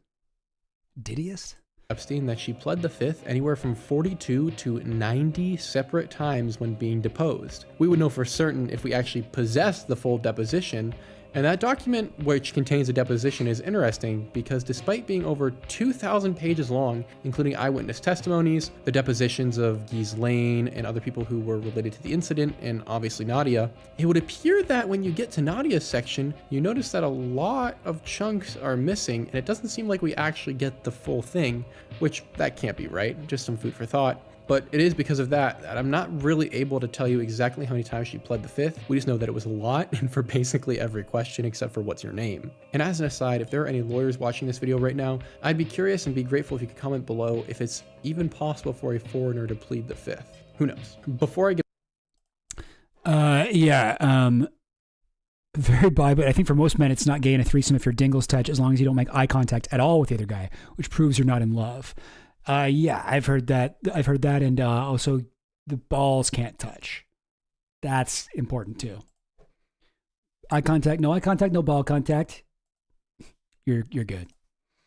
Diddyist? Epstein that she pled the fifth anywhere from 42 to 90 separate times when being deposed. We would know for certain if we actually possessed the full deposition, and that document which contains the deposition is interesting because despite being over 2,000 pages long, including eyewitness testimonies, the depositions of Ghislaine and other people who were related to the incident, and obviously Nadia, it would appear that when you get to Nadia's section, you notice that a lot of chunks are missing, and it doesn't seem like we actually get the full thing, which that can't be right, just some food for thought. But it is because of that I'm not really able to tell you exactly how many times she pled the fifth. We just know that it was a lot, and for basically every question except for what's your name. And as an aside, if there are any lawyers watching this video right now, I'd be curious and be grateful if you could comment below if it's even possible for a foreigner to plead the fifth. Who knows? Before I get very bi, but I think for most men it's not gay in a threesome if your dingles touch, as long as you don't make eye contact at all with the other guy, which proves you're not in love. I've heard that, and also the balls can't touch. That's important too. Eye contact, no ball contact. You're good.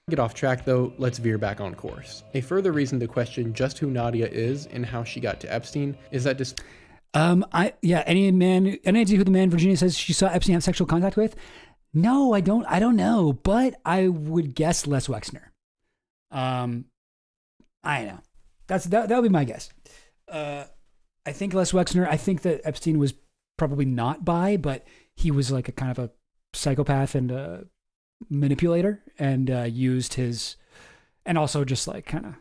Get off track though, let's veer back on course. A further reason to question just who Nadia is and how she got to Epstein is that any idea who the man Virginia says she saw Epstein have sexual contact with? No, I don't know, but I would guess Les Wexner. I know. That would be my guess. I think Les Wexner, I think that Epstein was probably not bi, but he was like a kind of a psychopath and a manipulator, and used his, and also just like kind of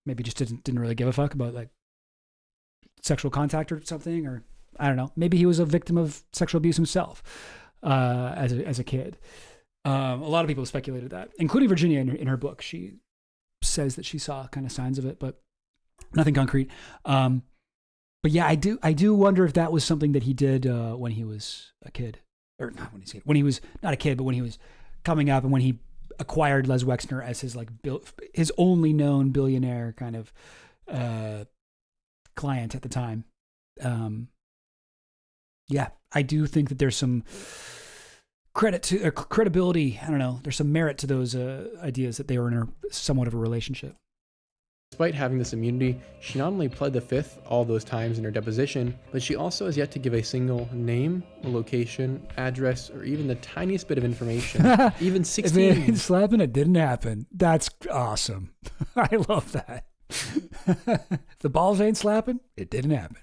maybe just didn't really give a fuck about like sexual contact or something, or I don't know. Maybe he was a victim of sexual abuse himself as a kid. A lot of people speculated that, including Virginia in her book. She says that she saw kind of signs of it, but nothing concrete. But yeah, I do wonder if that was something that he did when he was a kid, or not when he was not a kid, but when he was coming up, and when he acquired Les Wexner as his like his only known billionaire kind of client at the time. Yeah, I do think that there's some credibility. I don't know. There's some merit to those ideas that they were in somewhat of a relationship. Despite having this immunity, she not only pled the fifth all those times in her deposition, but she also has yet to give a single name, a location, address, or even the tiniest bit of information. Even 16. If it ain't slapping, it didn't happen. That's awesome. I love that. If the balls ain't slapping, it didn't happen.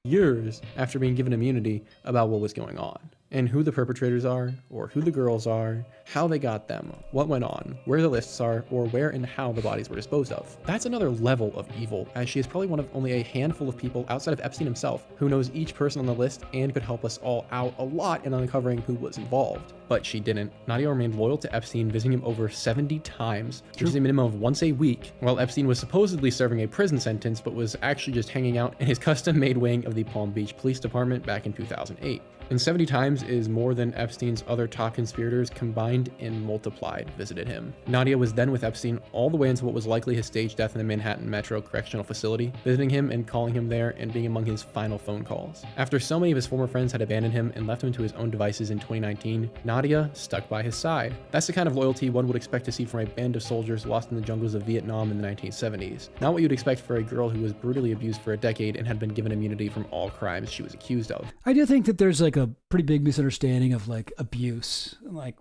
Years after being given immunity about what was going on, and who the perpetrators are, or who the girls are, how they got them, what went on, where the lists are, or where and how the bodies were disposed of. That's another level of evil, as she is probably one of only a handful of people outside of Epstein himself who knows each person on the list and could help us all out a lot in uncovering who was involved. But she didn't. Nadia remained loyal to Epstein, visiting him over 70 times, which is a minimum of once a week, while Epstein was supposedly serving a prison sentence, but was actually just hanging out in his custom-made wing of the Palm Beach Police Department back in 2008. And 70 times is more than Epstein's other top conspirators combined and multiplied visited him. Nadia was then with Epstein all the way into what was likely his staged death in the Manhattan Metro Correctional Facility, visiting him and calling him there and being among his final phone calls. After so many of his former friends had abandoned him and left him to his own devices in 2019, Nadia stuck by his side. That's the kind of loyalty one would expect to see from a band of soldiers lost in the jungles of Vietnam in the 1970s. Not what you'd expect for a girl who was brutally abused for a decade and had been given immunity from all crimes she was accused of. I do think that there's like a pretty big misunderstanding of like abuse, like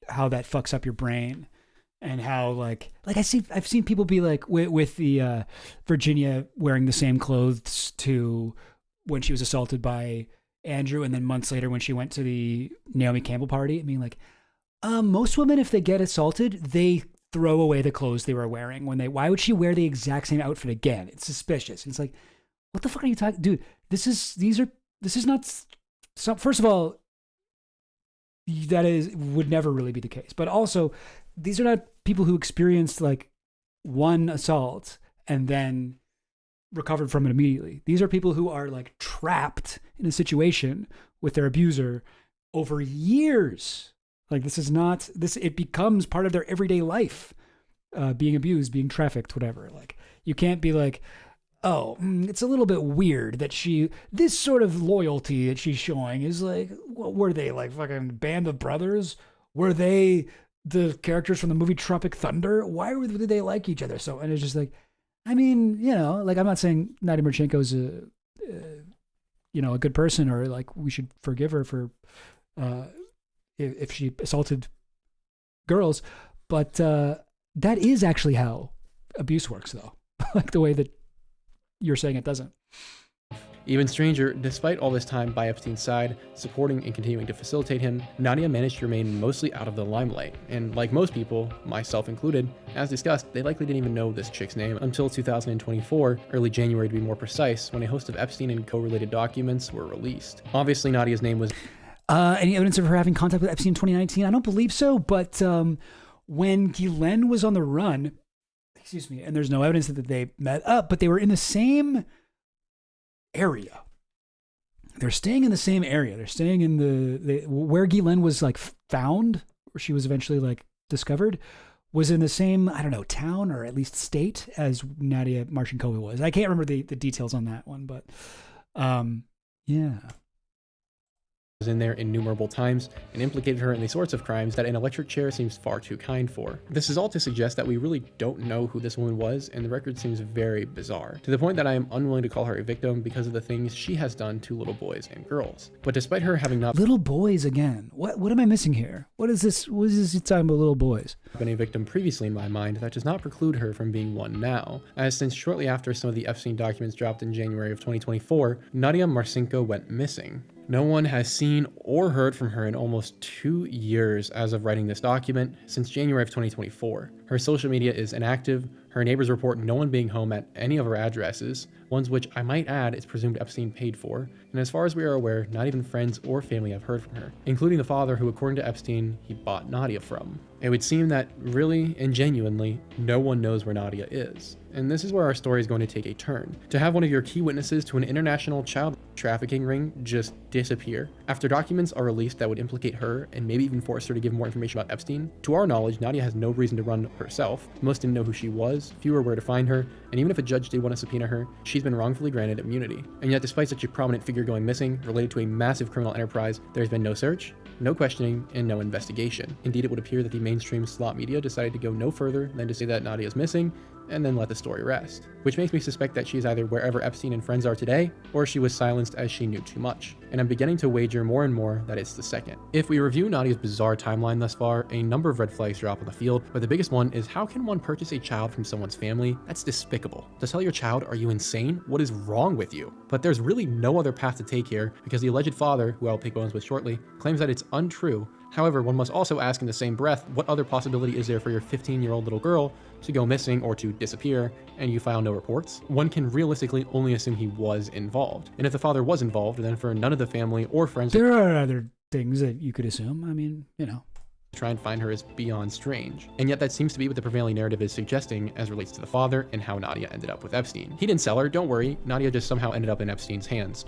how that fucks up your brain, and how like I've seen people be like with the Virginia wearing the same clothes to when she was assaulted by Andrew, and then months later when she went to the Naomi Campbell party. I mean, like most women, if they get assaulted, they throw away the clothes they were wearing why would she wear the exact same outfit again? It's suspicious. And it's like, what the fuck are you talking, dude? This is not. So first of all, would never really be the case. But also, these are not people who experienced like one assault and then recovered from it immediately. These are people who are like trapped in a situation with their abuser over years Like, this is not this. It becomes part of their everyday life, being abused, being trafficked, whatever. Like, you can't be like, oh, it's a little bit weird that this sort of loyalty that she's showing is like, what were they, like fucking Band of Brothers? Were they the characters from the movie Tropic Thunder? Why did they like each other so? And it's just like, I mean, like, I'm not saying Nadia Marchenko's a good person, or like we should forgive her for if she assaulted girls, but that is actually how abuse works, though. Like the way that you're saying it doesn't. Even stranger, despite all this time by Epstein's side, supporting and continuing to facilitate him, Nadia managed to remain mostly out of the limelight. And like most people, myself included, as discussed, they likely didn't even know this chick's name until 2024, early January to be more precise, when a host of Epstein and co-related documents were released. Obviously, Nadia's name was... Any evidence of her having contact with Epstein in 2019? I don't believe so, but when Ghislaine was on the run, and there's no evidence that they met up, but they were in the same area. They're staying in the same area. They're staying in where Ghislaine was like found, where she was eventually like discovered, was in the same, I don't know, town or at least state as Nadia Marchenko was. I can't remember the details on that one, but yeah. Was in there innumerable times and implicated her in the sorts of crimes that an electric chair seems far too kind for. This is all to suggest that we really don't know who this woman was, and the record seems very bizarre, to the point that I am unwilling to call her a victim because of the things she has done to little boys and girls. But despite her having not... Little boys again? What am I missing here? What is this? What is this talking about little boys? Been a victim previously in my mind, that does not preclude her from being one now, as since shortly after some of the Epstein documents dropped in January of 2024, Nadia Marchenko went missing. No one has seen or heard from her in almost 2 years as of writing this document, since January of 2024. Her social media is inactive. Her neighbors report no one being home at any of her addresses, ones which I might add is presumed Epstein paid for, and as far as we are aware, not even friends or family have heard from her, including the father who, according to Epstein, he bought Nadia from. It would seem that really and genuinely, no one knows where Nadia is. And this is where our story is going to take a turn. To have one of your key witnesses to an international child trafficking ring just disappear, after documents are released that would implicate her and maybe even force her to give more information about Epstein. To our knowledge, Nadia has no reason to run herself. Most didn't know who she was, few were where to find her, and even if a judge did want to subpoena her, she's been wrongfully granted immunity. And yet, despite such a prominent figure going missing, related to a massive criminal enterprise, there's been no search, no questioning, and no investigation. Indeed, it would appear that the mainstream slot media decided to go no further than to say that Nadia is missing, and then let the story rest. Which makes me suspect that she is either wherever Epstein and friends are today, or she was silenced as she knew too much. And I'm beginning to wager more and more that it's the second. If we review Nadia's bizarre timeline thus far, a number of red flags drop on the field, but the biggest one is how can one purchase a child from someone's family? That's despicable. To sell your child, are you insane? What is wrong with you? But there's really no other path to take here, because the alleged father, who I'll pick bones with shortly, claims that it's untrue. However, one must also ask in the same breath, what other possibility is there for your 15-year-old little girl to go missing or to disappear, and you file no reports? One can realistically only assume he was involved. And if the father was involved, then for none of the family or friends... There are other things that you could assume. I mean, try and find her is beyond strange. And yet that seems to be what the prevailing narrative is suggesting as relates to the father and how Nadia ended up with Epstein. He didn't sell her, don't worry. Nadia just somehow ended up in Epstein's hands.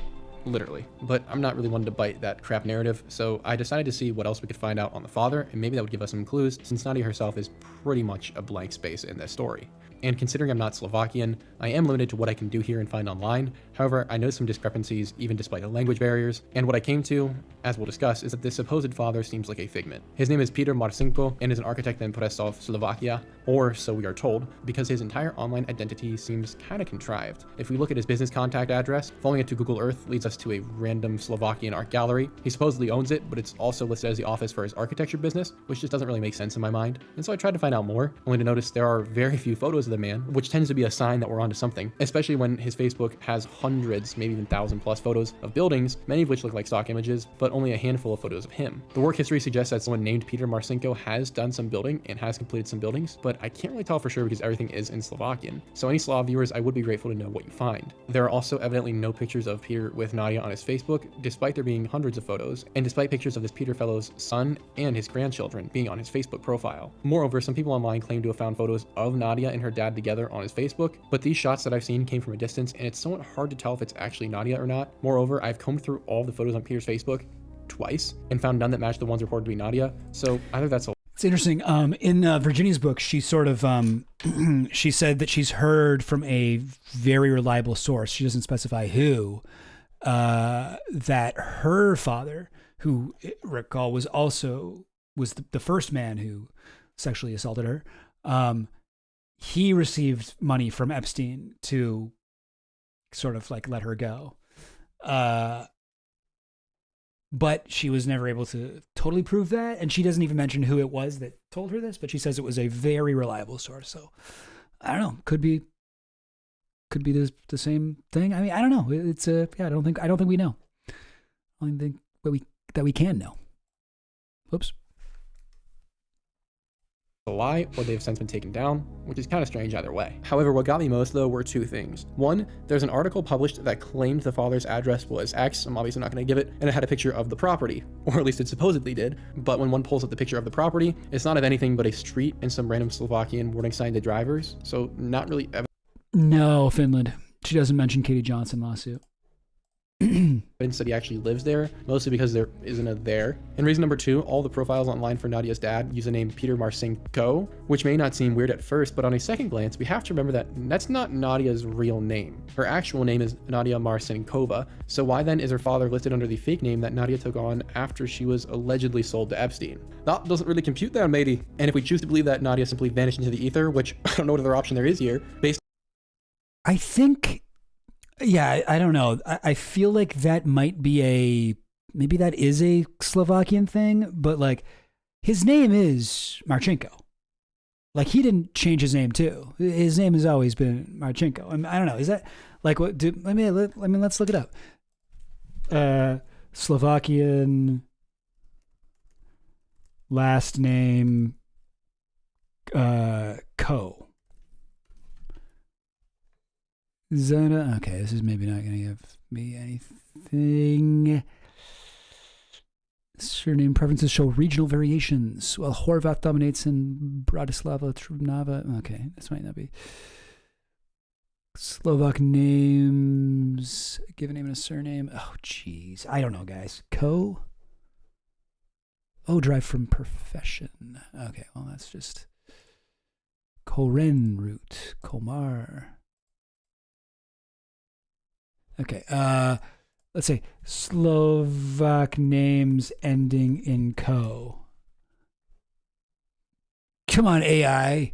Literally. But I'm not really one to bite that crap narrative, so I decided to see what else we could find out on the father, and maybe that would give us some clues, since Nadia herself is pretty much a blank space in this story. And considering I'm not Slovakian, I am limited to what I can do here and find online. However, I noticed some discrepancies even despite the language barriers, and what I came to, as we'll discuss, is that this supposed father seems like a figment. His name is Peter Marcinko and is an architect in Prestov, Slovakia, or so we are told, because his entire online identity seems kind of contrived. If we look at his business contact address, following it to Google Earth leads us to a random Slovakian art gallery. He supposedly owns it, but it's also listed as the office for his architecture business, which just doesn't really make sense in my mind. And so I tried to find out more, only to notice there are very few photos of the man, which tends to be a sign that we're onto something, especially when his Facebook has hundreds, maybe even 1,000+ photos of buildings, many of which look like stock images, but only a handful of photos of him. The work history suggests that someone named Peter Marcinko has done some building and has completed some buildings, but I can't really tell for sure because everything is in Slovakian. So any Slav viewers, I would be grateful to know what you find. There are also evidently no pictures of Peter with Nadia on his Facebook, despite there being hundreds of photos, and despite pictures of this Peter fellow's son and his grandchildren being on his Facebook profile. Moreover, some people online claim to have found photos of Nadia and her dad together on his Facebook, but these shots that I've seen came from a distance, and it's somewhat hard to tell if it's actually Nadia or not. Moreover, I've combed through all the photos on Peter's Facebook, twice and found none that matched the ones reported to be Nadia. So either that's a It's interesting. In Virginia's book, she sort of she said that she's heard from a very reliable source. She doesn't specify who. That her father, who recall was the first man who sexually assaulted her. He received money from Epstein to sort of like let her go. But she was never able to totally prove that. And she doesn't even mention who it was that told her this, but she says it was a very reliable source. So I don't know. Could be the same thing. I mean, I don't know. It's I don't think we know. I don't think that we can know. Whoops. a lie, or they've since been taken down, which is kind of strange either way. However, what got me most though were two things. One, there's an article published that claimed the father's address was X, I'm obviously not going to give it, and it had a picture of the property, or at least it supposedly did, but when one pulls up the picture of the property, it's not of anything but a street and some random Slovakian warning sign to drivers, so not really evidence. No, Finland. She doesn't mention Katie Johnson lawsuit. Evidence that he actually lives there, mostly because there isn't a there. And reason number two, all the profiles online for Nadia's dad use the name Peter Marcinko, which may not seem weird at first, but on a second glance, we have to remember that that's not Nadia's real name. Her actual name is Nadia Marcinkova, so why then is her father listed under the fake name that Nadia took on after she was allegedly sold to Epstein? That doesn't really compute there, matey. And if we choose to believe that Nadia simply vanished into the ether, which I don't know what other option there is here, based I think, yeah, I don't know. I feel like that might be maybe that is a Slovakian thing, but like his name is Marchenko. Like he didn't change his name too. His name has always been Marchenko. I don't know. Is that like what? Let's look it up. Slovakian last name Ko. Zona. Okay, this is maybe not going to give me anything. Surname preferences show regional variations. While Horvath dominates in Bratislava, Trnava. Okay, this might not be. Slovak names. Give a name and a surname. Oh, jeez. I don't know, guys. Ko? Oh, derived from profession. Okay, well, that's just Koren root. Komar. Okay, let's say Slovak names ending in Ko. Come on, AI.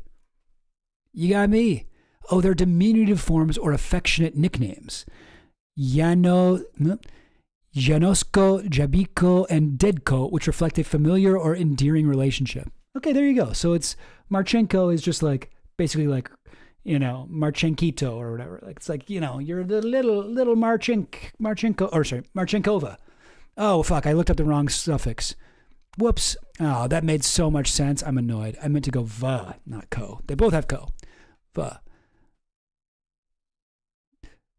You got me. Oh, they're diminutive forms or affectionate nicknames. Janosko, Jabiko, and Dedko, which reflect a familiar or endearing relationship. Okay, there you go. So it's Marchenko is just like, basically like, you know, Marchenkito or whatever. Like it's like, you know, you're the little Marchenko, or sorry, Marchenkova. Oh fuck, I looked up the wrong suffix. Whoops. Oh, that made so much sense. I'm annoyed. I meant to go va, not ko. They both have ko. Va.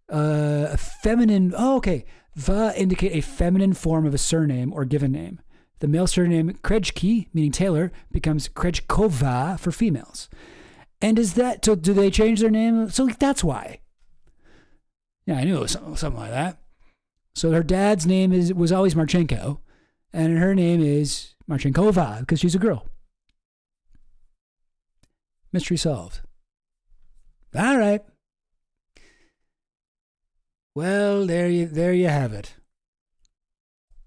A feminine. Oh, okay. Va indicate a feminine form of a surname or given name. The male surname Krejki, meaning Taylor, becomes Krejkova for females. And is that, so do they change their name? So that's why. Yeah, I knew it was something like that. So her dad's name was always Marchenko, and her name is Marchenkova because she's a girl. Mystery solved. All right. Well, there you have it.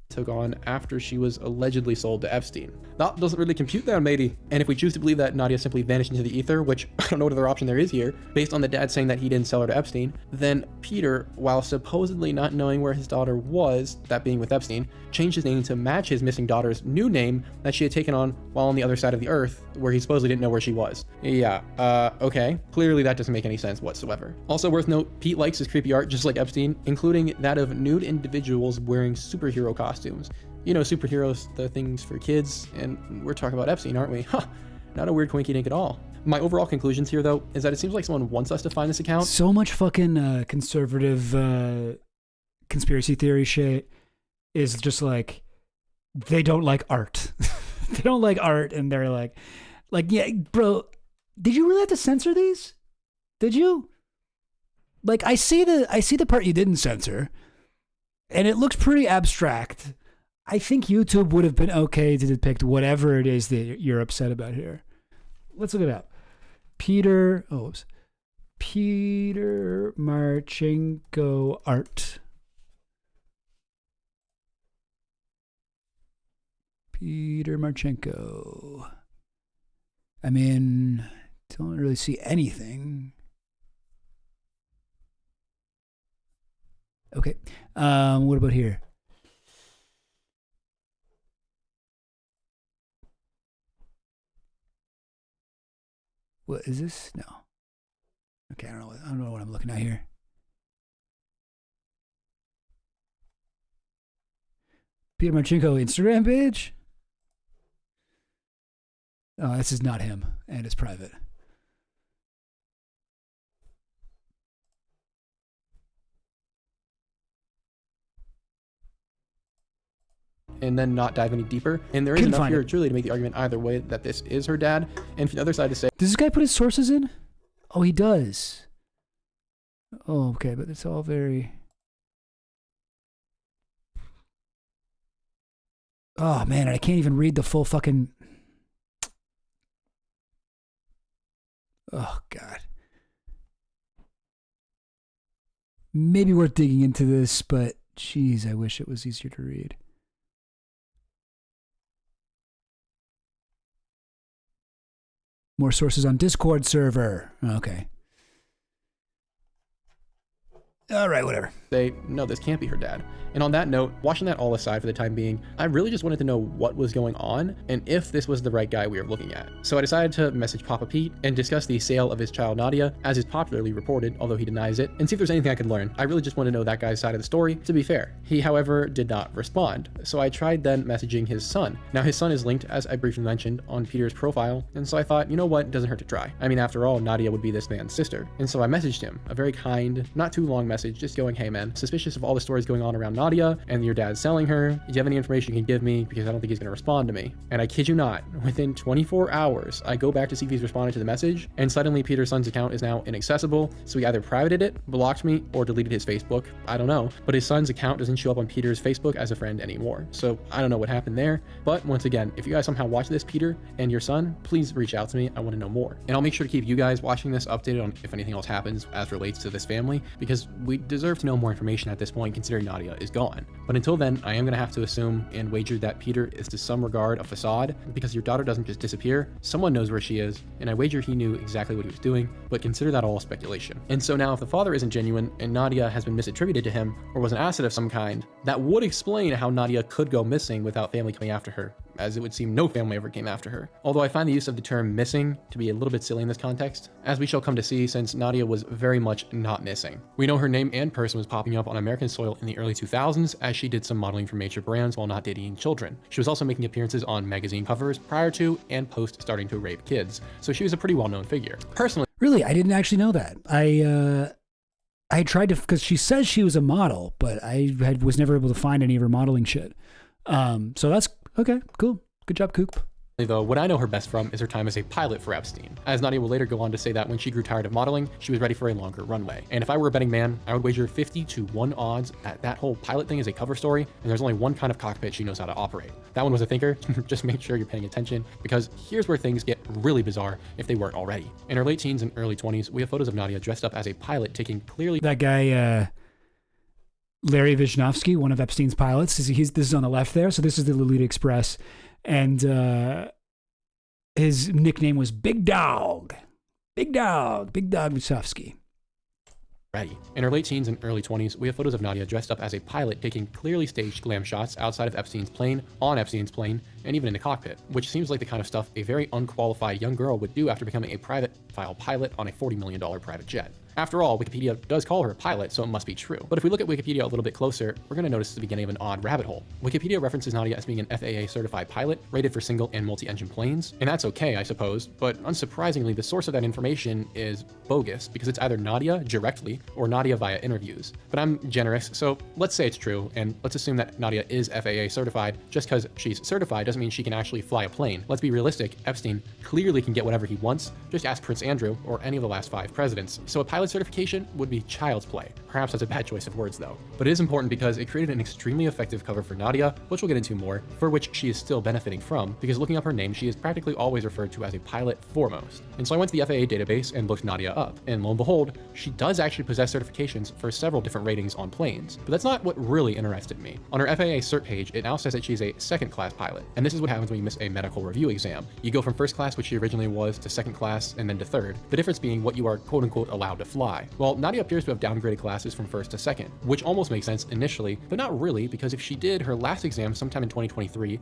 Took on after she was allegedly sold to Epstein. That doesn't really compute there, matey. And if we choose to believe that Nadia simply vanished into the ether, which I don't know what other option there is here, based on the dad saying that he didn't sell her to Epstein, then Peter, while supposedly not knowing where his daughter was, that being with Epstein, changed his name to match his missing daughter's new name that she had taken on while on the other side of the earth, where he supposedly didn't know where she was. Yeah, okay. Clearly that doesn't make any sense whatsoever. Also worth note, Pete likes his creepy art just like Epstein, including that of nude individuals wearing superhero costumes. You know, superheroes, the things for kids, and we're talking about Epstein, aren't we? Huh, not a weird quinky dink at all. My overall conclusions here, though, is that it seems like someone wants us to find this account. So much fucking conservative conspiracy theory shit is just like, they don't like art. They don't like art, and they're like, yeah, bro, did you really have to censor these? Did you? Like, I see the part you didn't censor, and it looks pretty abstract. I think YouTube would have been okay to depict whatever it is that you're upset about here. Let's look it up. Peter Marchenko art. Peter Marchenko. I mean, don't really see anything. Okay. What about here? What is this? No. Okay, I don't know what I'm looking at here. Peter Marchenko Instagram page? Oh, this is not him, and it's private. And then not dive any deeper. And there is enough here truly to make the argument either way that this is her dad. And for the other side to say, does this guy put his sources in? Oh, he does. Oh, okay, but it's all very... Oh, man, I can't even read the full fucking... Oh, God. Maybe worth digging into this, but geez, I wish it was easier to read. More sources on Discord server. Okay. All right, whatever. Say, no, this can't be her dad. And on that note, washing that all aside for the time being, I really just wanted to know what was going on and if this was the right guy we were looking at. So I decided to message Papa Pete and discuss the sale of his child Nadia, as is popularly reported, although he denies it, and see if there's anything I could learn. I really just want to know that guy's side of the story, to be fair. He, however, did not respond. So I tried then messaging his son. Now his son is linked, as I briefly mentioned, on Peter's profile, and so I thought, you know what, it doesn't hurt to try. I mean, after all, Nadia would be this man's sister. And so I messaged him, a very kind, not too long message, just going, hey man, suspicious of all the stories going on around Nadia and your dad selling her. Do you have any information you can give me? Because I don't think he's going to respond to me. And I kid you not, within 24 hours, I go back to see if he's responded to the message, and suddenly Peter's son's account is now inaccessible. So he either privated it, blocked me, or deleted his Facebook. I don't know. But his son's account doesn't show up on Peter's Facebook as a friend anymore. So I don't know what happened there. But once again, if you guys somehow watch this, Peter and your son, please reach out to me. I want to know more. And I'll make sure to keep you guys watching this updated on if anything else happens as relates to this family, because we deserve to know more information at this point, considering Nadia is gone. But until then, I am going to have to assume and wager that Peter is to some regard a facade, because your daughter doesn't just disappear. Someone knows where she is, and I wager he knew exactly what he was doing, but consider that all speculation. And so now if the father isn't genuine and Nadia has been misattributed to him or was an asset of some kind, that would explain how Nadia could go missing without family coming after her, as it would seem no family ever came after her. Although I find the use of the term missing to be a little bit silly in this context, as we shall come to see, since Nadia was very much not missing. We know her name and person was popping up on American soil in the early 2000s, as she did some modeling for major brands while not dating children. She was also making appearances on magazine covers prior to and post starting to rape kids, so she was a pretty well-known figure. Personally, really, I didn't actually know that. I tried to, because she says she was a model, but was never able to find any of her modeling shit. So that's okay, cool. Good job, Coop. Though, what I know her best from is her time as a pilot for Epstein, as Nadia will later go on to say that when she grew tired of modeling, she was ready for a longer runway. And if I were a betting man, I would wager 50-1 odds at that whole pilot thing is a cover story, and there's only one kind of cockpit she knows how to operate. That one was a thinker. Just make sure you're paying attention, because here's where things get really bizarre if they weren't already. In her late teens and early 20s, we have photos of Nadia dressed up as a pilot taking clearly... That guy, Larry Vizhnovsky, one of Epstein's pilots, this is on the left there, so this is the Lolita Express. And his nickname was Big Dog. Big Dog Vizhnovsky. Ready. In her late teens and early 20s, we have photos of Nadia dressed up as a pilot taking clearly staged glam shots outside of Epstein's plane, on Epstein's plane, and even in the cockpit, which seems like the kind of stuff a very unqualified young girl would do after becoming a private file pilot on a $40 million private jet. After all, Wikipedia does call her a pilot, so it must be true. But if we look at Wikipedia a little bit closer, we're going to notice the beginning of an odd rabbit hole. Wikipedia references Nadia as being an FAA certified pilot, rated for single and multi-engine planes, and that's okay, I suppose, but unsurprisingly, the source of that information is bogus, because it's either Nadia directly or Nadia via interviews. But I'm generous, so let's say it's true, and let's assume that Nadia is FAA certified. Just because she's certified doesn't mean she can actually fly a plane. Let's be realistic, Epstein clearly can get whatever he wants. Just ask Prince Andrew or any of the last 5 presidents. So a pilot certification would be child's play. Perhaps that's a bad choice of words though. But it is important because it created an extremely effective cover for Nadia, which we'll get into more, for which she is still benefiting from, because looking up her name, she is practically always referred to as a pilot foremost. And so I went to the FAA database and looked Nadia up, and lo and behold, she does actually possess certifications for several different ratings on planes. But that's not what really interested me. On her FAA cert page, it now says that she's a second-class pilot, and this is what happens when you miss a medical review exam. You go from first class, which she originally was, to second class, and then to third. The difference being what you are quote-unquote allowed to fly. Well, Nadia appears to have downgraded classes from first to second, which almost makes sense initially, but not really, because if she did her last exam sometime in 2023,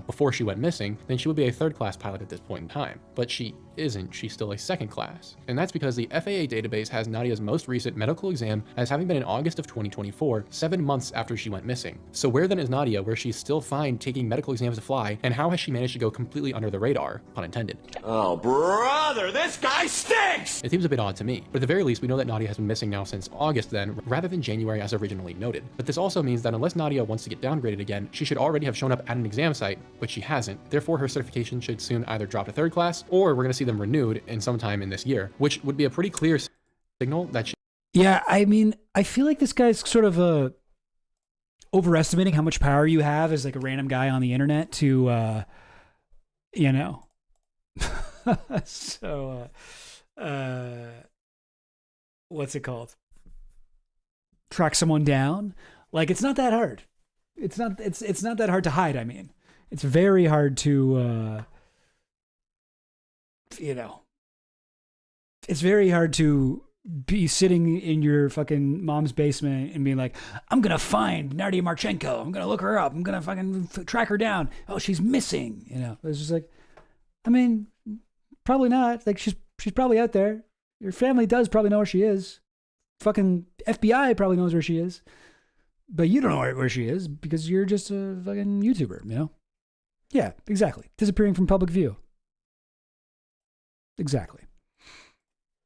before she went missing, then she would be a third-class pilot at this point in time. But she isn't, she's still a second class. And that's because the FAA database has Nadia's most recent medical exam as having been in August of 2024, 7 months after she went missing. So where then is Nadia, where she's still fine taking medical exams to fly, and how has she managed to go completely under the radar, pun intended? Oh, brother, this guy stinks! It seems a bit odd to me, but at the very least, we know that Nadia has been missing now since August then, rather than January as originally noted. But this also means that unless Nadia wants to get downgraded again, she should already have shown up at an exam site, but she hasn't. Therefore, her certification should soon either drop to third class, or we're going to see them renewed in sometime in this year, which would be a pretty clear signal that she... Yeah, I mean, I feel like this guy's sort of overestimating how much power you have as like a random guy on the internet to, so, what's it called? Track someone down. Like, it's not that hard. It's not that hard to hide. I mean, it's very hard to, it's very hard to be sitting in your fucking mom's basement and being like, I'm going to find Nadia Marchenko. I'm going to look her up. I'm going to fucking track her down. Oh, she's missing. It's just like, I mean, probably not. Like, she's probably out there. Your family does probably know where she is. Fucking FBI probably knows where she is. But you don't know where she is because you're just a fucking YouTuber, Yeah, exactly. Disappearing from public view. Exactly.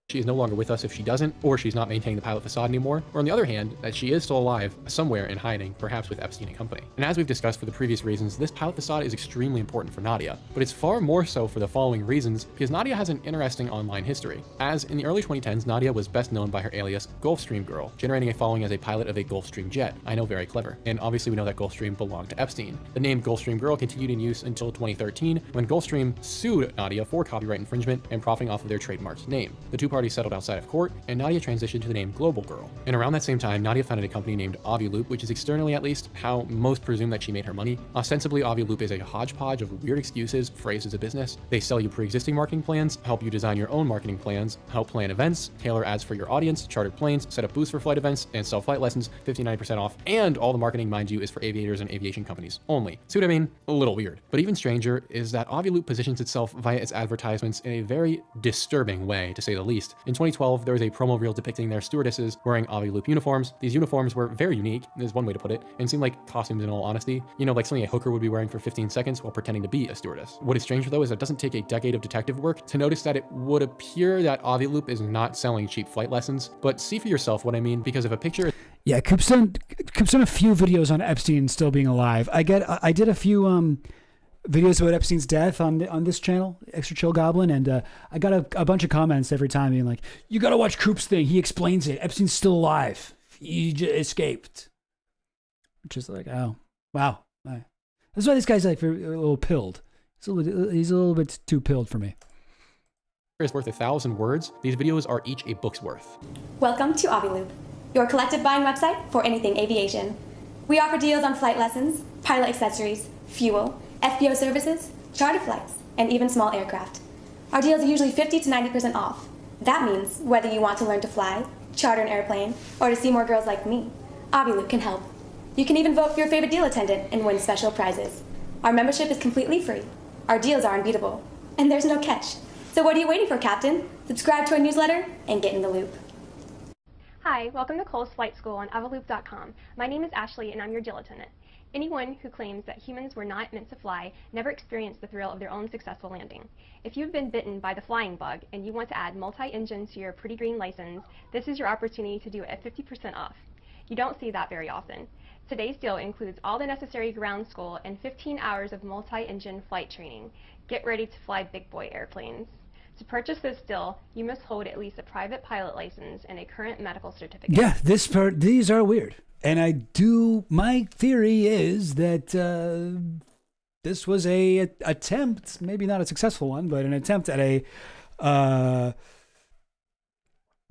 She is no longer with us if she doesn't, or she's not maintaining the pilot facade anymore, or on the other hand, that she is still alive somewhere in hiding, perhaps with Epstein and company. And as we've discussed for the previous reasons, this pilot facade is extremely important for Nadia, but it's far more so for the following reasons, because Nadia has an interesting online history. As in the early 2010s, Nadia was best known by her alias Gulfstream Girl, generating a following as a pilot of a Gulfstream jet. I know, very clever. And obviously we know that Gulfstream belonged to Epstein. The name Gulfstream Girl continued in use until 2013, when Gulfstream sued Nadia for copyright infringement and profiting off of their trademarked name. The two parties settled outside of court, and Nadia transitioned to the name Global Girl. And around that same time, Nadia founded a company named Aviloop, which is externally at least how most presume that she made her money. Ostensibly, Aviloop is a hodgepodge of weird excuses phrased as a business. They sell you pre-existing marketing plans, help you design your own marketing plans, help plan events, tailor ads for your audience, charter planes, set up booths for flight events, and sell flight lessons 59% off. And all the marketing, mind you, is for aviators and aviation companies only. See what I mean? A little weird. But even stranger is that Aviloop positions itself via its advertisements in a very disturbing way, to say the least. In 2012, there was a promo reel depicting their stewardesses wearing Aviloop uniforms. These uniforms were very unique, is one way to put it, and seemed like costumes in all honesty. Like something a hooker would be wearing for 15 seconds while pretending to be a stewardess. What is stranger though is that it doesn't take a decade of detective work to notice that it would appear that Aviloop is not selling cheap flight lessons, but see for yourself what I mean, because if a picture... Yeah, Coop's done a few videos on Epstein still being alive. I did a few videos about Epstein's death on this channel, Extra Chill Goblin, and I got a bunch of comments every time being like, you gotta watch Coop's thing, he explains it, Epstein's still alive, he just escaped. Which is like, oh, wow. That's why this guy's like a little pilled. He's a little bit too pilled for me. Is worth 1,000 words. These videos are each a book's worth. Welcome to Aviloop, your collective buying website for anything aviation. We offer deals on flight lessons, pilot accessories, fuel, FBO services, charter flights, and even small aircraft. Our deals are usually 50 to 90% off. That means whether you want to learn to fly, charter an airplane, or to see more girls like me, Aviloop can help. You can even vote for your favorite deal attendant and win special prizes. Our membership is completely free. Our deals are unbeatable. And there's no catch. So what are you waiting for, Captain? Subscribe to our newsletter and get in the loop. Hi, welcome to Cole's Flight School on Aviloop.com. My name is Ashley and I'm your deal attendant. Anyone who claims that humans were not meant to fly never experienced the thrill of their own successful landing. If you've been bitten by the flying bug and you want to add multi-engine to your pretty green license, this is your opportunity to do it at 50% off. You don't see that very often. Today's deal includes all the necessary ground school and 15 hours of multi-engine flight training. Get ready to fly big boy airplanes. To purchase this deal, you must hold at least a private pilot license and a current medical certificate. Yeah, these are weird. And my theory is that this was a attempt, maybe not a successful one, but an attempt at a,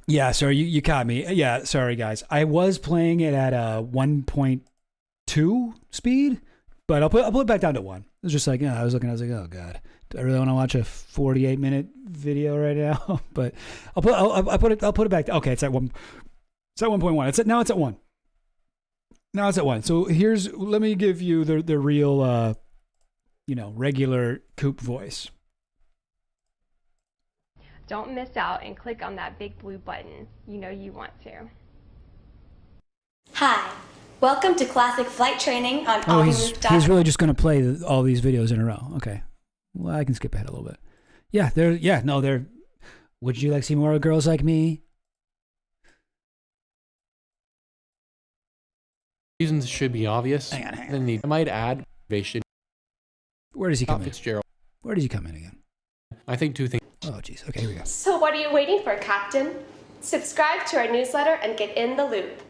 yeah, sorry, you caught me. Yeah, sorry guys. I was playing it at a 1.2 speed, but I'll put it back down to 1. It was just like, I was like, oh God, do I really want to watch a 48-minute video right now? But I'll put it back. Okay, it's at 1. It's at 1.1. Now it's at 1. Now it's at 1. So let me give you the real, regular Coop voice. Don't miss out and click on that big blue button. You know you want to. Hi, welcome to Classic Flight Training on He's really just going to play all these videos in a row. Okay. Well, I can skip ahead a little bit. Yeah, they're. Would you like to see more girls like me? Reasons should be obvious. Hang on. Then I might add motivation. Where does he come in? Fitzgerald. Where does he come in again? I think 2 things. Oh, jeez. Okay, here we go. So what are you waiting for, Captain? Subscribe to our newsletter and get in the loop.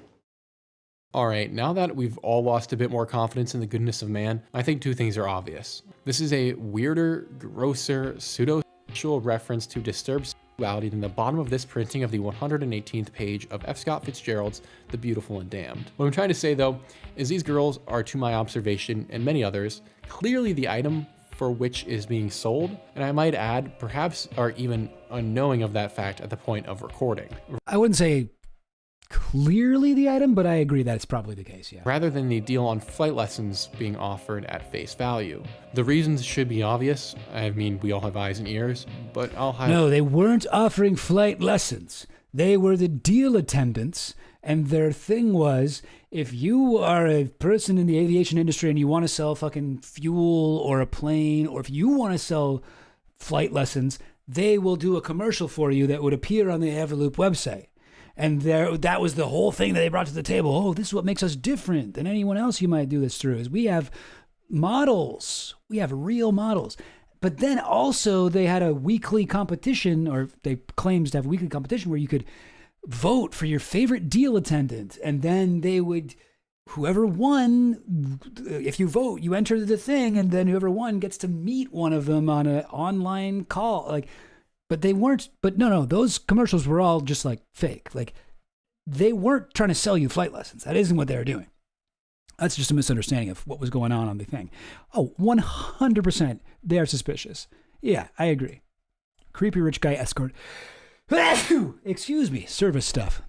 All right, now that we've all lost a bit more confidence in the goodness of man, I think 2 things are obvious. This is a weirder, grosser, pseudo-sexual reference to disturbed sexuality than the bottom of this printing of the 118th page of F. Scott Fitzgerald's The Beautiful and Damned. What I'm trying to say, though, is these girls are, to my observation and many others, clearly the item for which is being sold, and I might add, perhaps are even unknowing of that fact at the point of recording. I wouldn't say clearly the item, but I agree that it's probably the case, yeah. Rather than the deal on flight lessons being offered at face value. The reasons should be obvious. I mean, we all have eyes and ears, but I'll highlight. No, they weren't offering flight lessons. They were the deal attendants, and their thing was, if you are a person in the aviation industry and you want to sell fucking fuel or a plane, or if you want to sell flight lessons, they will do a commercial for you that would appear on the Everloop website. And that was the whole thing that they brought to the table. Oh, this is what makes us different than anyone else you might do this through, is we have models. We have real models. But then also they had a weekly competition, or they claims to have a weekly competition where you could vote for your favorite deal attendant. And then they would, whoever won, if you vote, you enter the thing, and then whoever won gets to meet one of them on an online call. But they weren't, no, those commercials were all just like fake. Like they weren't trying to sell you flight lessons. That isn't what they were doing. That's just a misunderstanding of what was going on the thing. Oh, 100% they are suspicious. Yeah, I agree. Creepy rich guy escort. Excuse me, service stuff.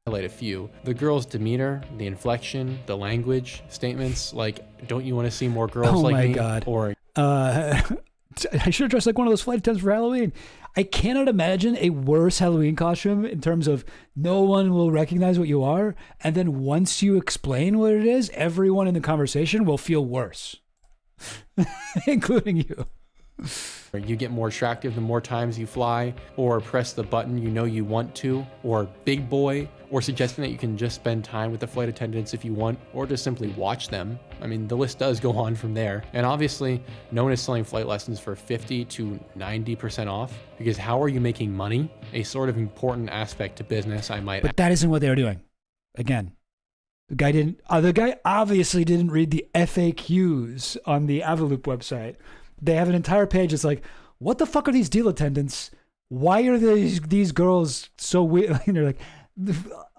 Highlight a few. The girl's demeanor, the inflection, the language, statements like, don't you want to see more girls like me? Oh my God. Or, I should have dressed like one of those flight attendants for Halloween. I cannot imagine a worse Halloween costume in terms of no one will recognize what you are. And then once you explain what it is, everyone in the conversation will feel worse, including you. You get more attractive the more times you fly, or press the button you know you want to, or big boy, or suggesting that you can just spend time with the flight attendants if you want, or just simply watch them. I mean, the list does go on from there. And obviously, no one is selling flight lessons for 50 to 90% off, because how are you making money? A sort of important aspect to business, I might add. But that isn't what they were doing. Again, the guy obviously didn't read the FAQs on the Everloop website. They have an entire page that's like, what the fuck are these deal attendants? Why are these girls so weird? And they're like,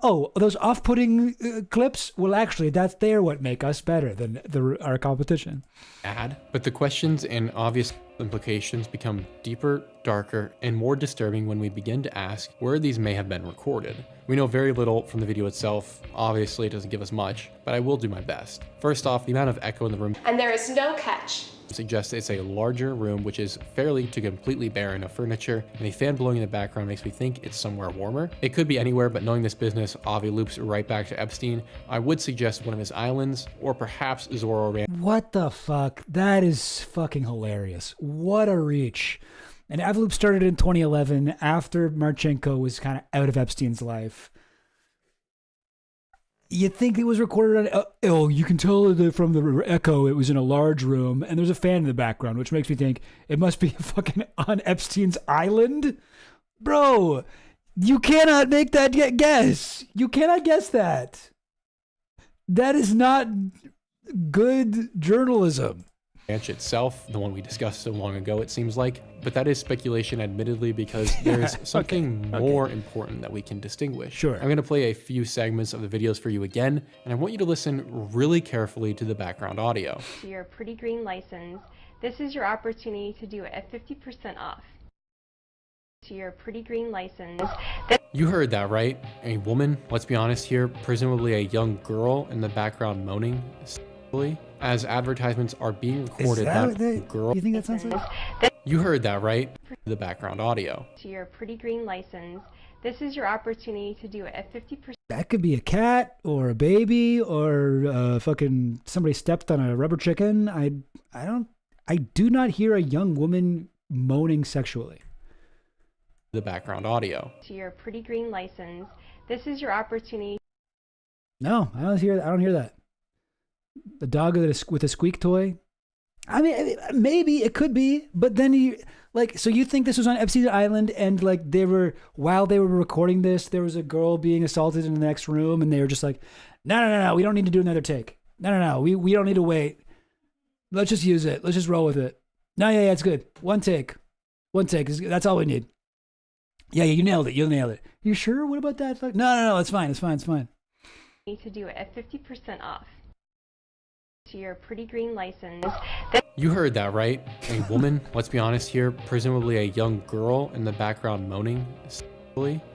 oh, those off-putting clips? Well, actually, they're what make us better than our competition. But the questions and obvious implications become deeper, darker, and more disturbing when we begin to ask where these may have been recorded. We know very little from the video itself. Obviously, it doesn't give us much, but I will do my best. First off, the amount of echo in the room. And there is no catch. Suggests it's a larger room, which is fairly to completely barren of furniture, and a fan blowing in the background makes me think it's somewhere warmer. It could be anywhere, but knowing this business, Avi loops right back to Epstein. I would suggest one of his islands, or perhaps Zorro ran. What the fuck? That is fucking hilarious. What a reach. And Everloop started in 2011 after Marchenko was kind of out of Epstein's life. You think it was recorded on... oh, you can tell from the echo it was in a large room, and there's a fan in the background, which makes me think it must be fucking on Epstein's island? Bro, you cannot make that guess. You cannot guess that. That is not good journalism. Ranch itself, the one we discussed so long ago, it seems like, but that is speculation, admittedly, because there is something more important that we can distinguish. Sure. I'm going to play a few segments of the videos for you again, and I want you to listen really carefully to the background audio. To your Pretty Green license, this is your opportunity to do it at 50% off. To your Pretty Green license. You heard that, right? A woman, let's be honest here, presumably a young girl in the background moaning, as advertisements are being recorded. Girl. You think that sounds like? You heard that, right? The background audio. To your Pretty Green license, this is your opportunity to do it at 50%. That could be a cat or a baby or fucking somebody stepped on a rubber chicken. I do not hear a young woman moaning sexually. The background audio. To your Pretty Green license, this is your opportunity. No, I don't hear that. The dog with a squeak toy. I mean, maybe it could be, but then so you think this was on Epstein's Island, and like while they were recording this, there was a girl being assaulted in the next room, and they were just like, no, we don't need to do another take. No, we don't need to wait. Let's just use it. Let's just roll with it. No, yeah, it's good. One take. That's all we need. Yeah, you nailed it. You sure? What about that? No, it's fine. Need to do it at 50% off. To your Pretty Green license. You heard that, right? A woman, let's be honest here, presumably a young girl in the background moaning,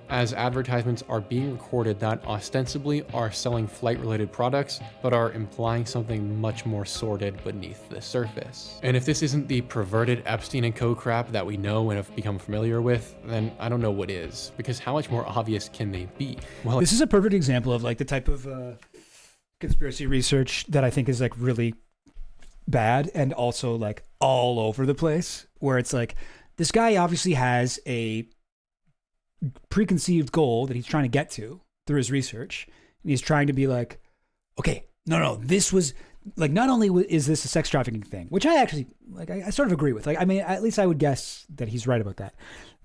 as advertisements are being recorded that ostensibly are selling flight-related products, but are implying something much more sordid beneath the surface. And if this isn't the perverted Epstein and co crap that we know and have become familiar with, then I don't know what is, because how much more obvious can they be? Well, this is a perfect example of like the type of conspiracy research that I think is like really bad and also like all over the place, where it's like this guy obviously has a preconceived goal that he's trying to get to through his research, and he's trying to be like, okay, no, this was like, not only is this a sex trafficking thing, which I actually like, I sort of agree with, like, I mean, at least I would guess that he's right about that,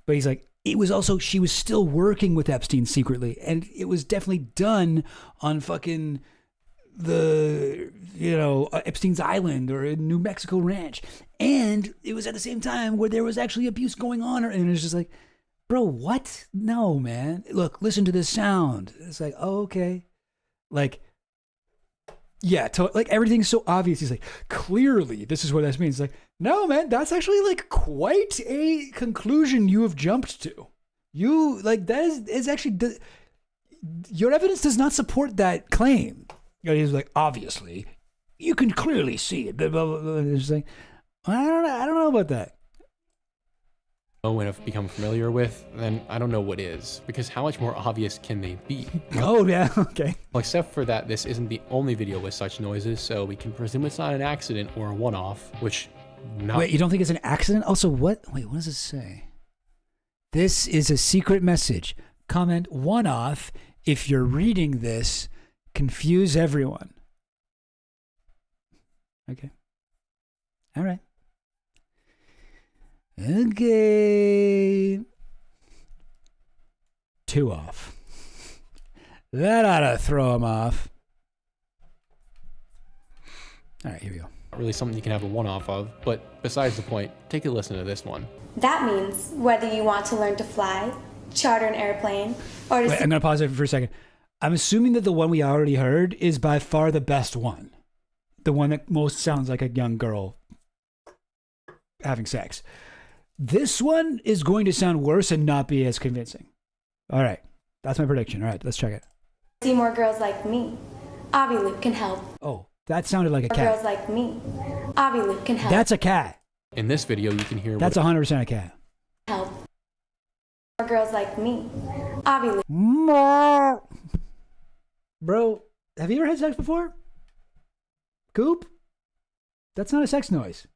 but he's like, it was also, she was still working with Epstein secretly, and it was definitely done on fucking Epstein's Island or in New Mexico Ranch, and it was at the same time where there was actually abuse going on, and it was just like, bro, what? No, man. Look, listen to this sound. It's like, oh, okay. Like, yeah, like everything's so obvious. He's like, clearly, this is what this means. It's like, no, man, that's actually like quite a conclusion you have jumped to. You, like, that is actually, your evidence does not support that claim. He's like, obviously, you can clearly see it. Blah, blah, blah, blah. It's like, I don't know about that. And have become familiar with, then I don't know what is, because how much more obvious can they be? Oh, yeah, okay. Well, except for that, this isn't the only video with such noises, so we can presume it's not an accident or a one-off, which... Wait, you don't think it's an accident? Also, what does it say? This is a secret message. Comment one-off if you're reading this. Confuse everyone. Okay. All right. Okay. 2 off. That ought to throw him off. All right, here we go. Not really something you can have a one-off of, but besides the point, take a listen to this one. That means whether you want to learn to fly, charter an airplane, or to... Wait, I'm going to pause it for a second. I'm assuming that the one we already heard is by far the best one. The one that most sounds like a young girl having sex. This one is going to sound worse and not be as convincing. All right. That's my prediction. All right, let's check it. See more girls like me. Loop can help. Oh, that sounded like a cat. Girls like me. Loop can help. That's a cat. In this video, you can hear... That's 100% a cat. Help. More girls like me. Loop. Bro, have you ever had sex before? Coop? That's not a sex noise.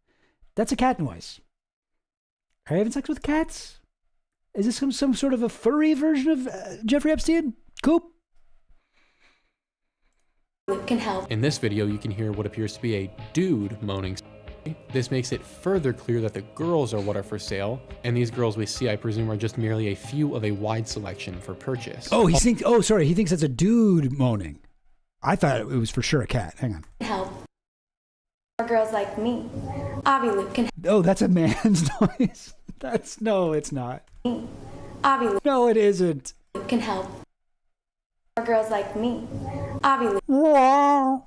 That's a cat noise. Are you having sex with cats? Is this some sort of a furry version of Jeffrey Epstein? Coop? can help. In this video, you can hear what appears to be a dude moaning. This makes it further clear that the girls are what are for sale, and these girls we see, I presume, are just merely a few of a wide selection for purchase. Oh, he thinks that's a dude moaning. I thought it was for sure a cat. Hang on. Help. For girls like me, Avi can. Oh, that's a man's noise. No, it's not. Avi No, it isn't. can help. For girls like me, Avi No,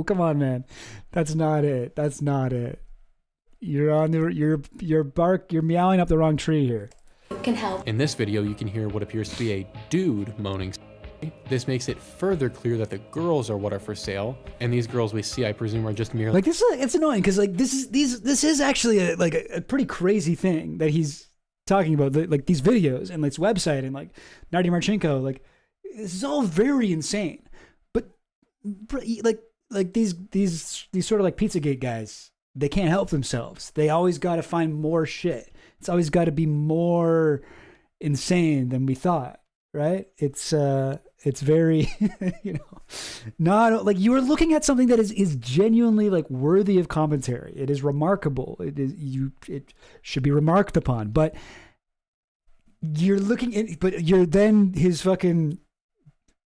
come on, man. That's not it. That's not it. You're meowing up the wrong tree here. Can help. In this video, you can hear what appears to be a dude moaning. This makes it further clear that the girls are what are for sale, and these girls we see, I presume, are just merely like this. It's annoying because like this is actually a pretty crazy thing that he's talking about. Like these videos and this website and like Nadia Marchenko. Like this is all very insane. But like these sort of like Pizzagate guys, they can't help themselves. They always got to find more shit. It's always got to be more insane than we thought. Right? It's very, not like you are looking at something that is genuinely like worthy of commentary. It is remarkable. It should be remarked upon, but you're then his fucking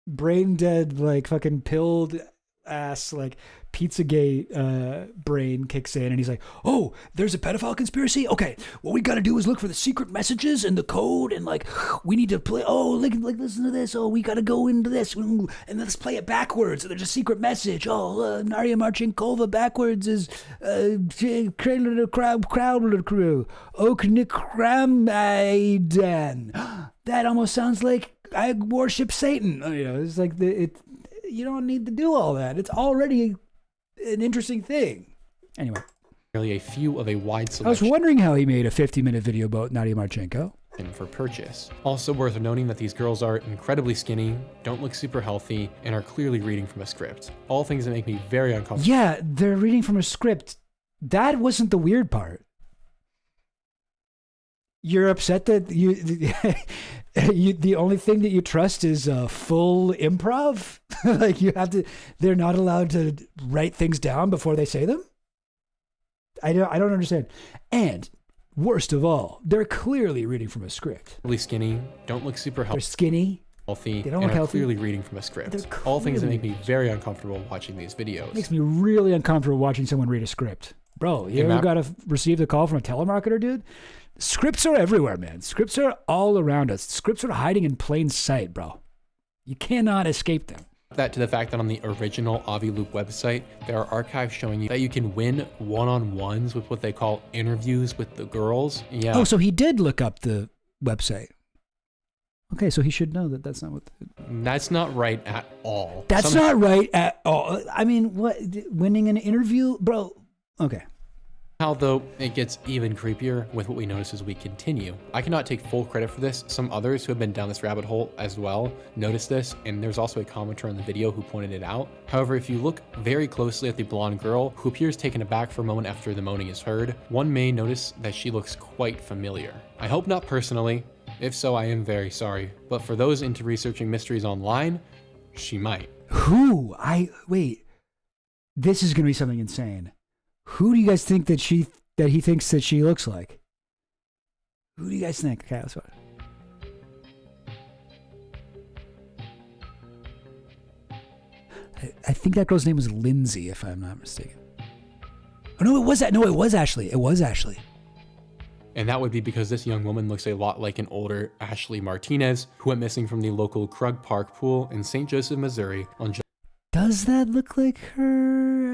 brain dead, like fucking pilled ass, like Pizzagate brain kicks in and he's like, oh, there's a pedophile conspiracy? Okay, what we got to do is look for the secret messages and the code and like we need to play, listen to this, oh, we got to go into this and let's play it backwards. So there's a secret message. Oh, Nadia Marchenkova backwards is Crowdler crew. Oknikramaidan. That almost sounds like I worship Satan. It's like you don't need to do all that. It's already an interesting thing. Anyway. Merely a few of a wide selection. I was wondering how he made a 50-minute video about Nadia Marchenko. For purchase. Also worth noting that these girls are incredibly skinny, don't look super healthy, and are clearly reading from a script. All things that make me very uncomfortable. Yeah, they're reading from a script. That wasn't the weird part. You're upset that the only thing that you trust is full improv? Like they're not allowed to write things down before they say them? I don't understand. And worst of all, they're clearly reading from a script. Really skinny, don't look super healthy. They're skinny. Healthy, they don't and look are healthy. Clearly reading from a script. All things that make me very uncomfortable watching these videos. It makes me really uncomfortable watching someone read a script. Bro, you ever got to receive the call from a telemarketer, dude? Scripts are everywhere, man. Scripts are all around us. Scripts are hiding in plain sight, bro. You cannot escape them. That to the fact that on the original Avi Loop website, there are archives showing you that you can win one-on-ones with what they call interviews with the girls. Yeah. Oh, so he did look up the website. Okay, so he should know that that's not what... That's not right at all. That's not right at all. I mean, what? Winning an interview? Bro, okay. How though it gets even creepier with what we notice as we continue. I cannot take full credit for this. Some others who have been down this rabbit hole as well noticed this, and there's also a commenter on the video who pointed it out. However, if you look very closely at the blonde girl, who appears taken aback for a moment after the moaning is heard, one may notice that she looks quite familiar. I hope not personally. If so, I am very sorry. But for those into researching mysteries online, she might. Who? Wait. This is going to be something insane. Who do you guys think that he thinks that she looks like? Who do you guys think? Okay, let's go. I think that girl's name was Lindsay, if I'm not mistaken. Oh no, it was that. No, it was Ashley. It was Ashley. And that would be because this young woman looks a lot like an older Ashley Martinez, who went missing from the local Krug Park pool in St. Joseph, Missouri on Does that look like her?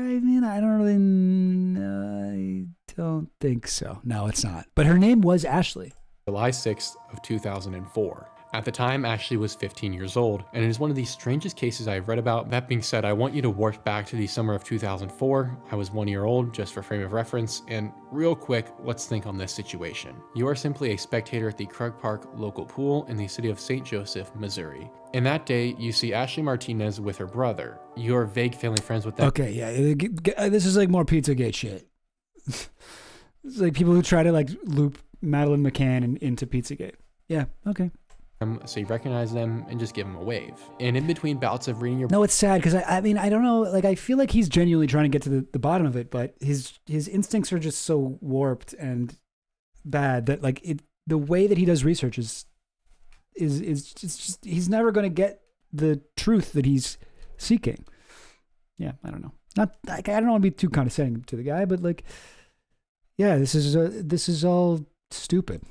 I mean, I don't really know. I don't think so. No, it's not. But her name was Ashley. July 6th of 2004. At the time, Ashley was 15 years old, and it is one of the strangest cases I've read about. That being said, I want you to warp back to the summer of 2004. I was 1 year old, just for frame of reference, and real quick, let's think on this situation. You are simply a spectator at the Krug Park local pool in the city of St. Joseph, Missouri. And that day, you see Ashley Martinez with her brother. You are vague family friends with them. Okay, yeah, this is like more Pizzagate shit. It's like people who try to like loop Madeline McCann into Pizzagate. Yeah, okay. so you recognize them and just give them a wave. And in between bouts of reading your No, it's sad because I mean, I don't know. Like, I feel like he's genuinely trying to get to the bottom of it, but his instincts are just so warped and bad that like the way that he does research is just he's never going to get the truth that he's seeking. Yeah, I don't know. Not like, I don't want to be too condescending to the guy, but like, yeah, this is all stupid.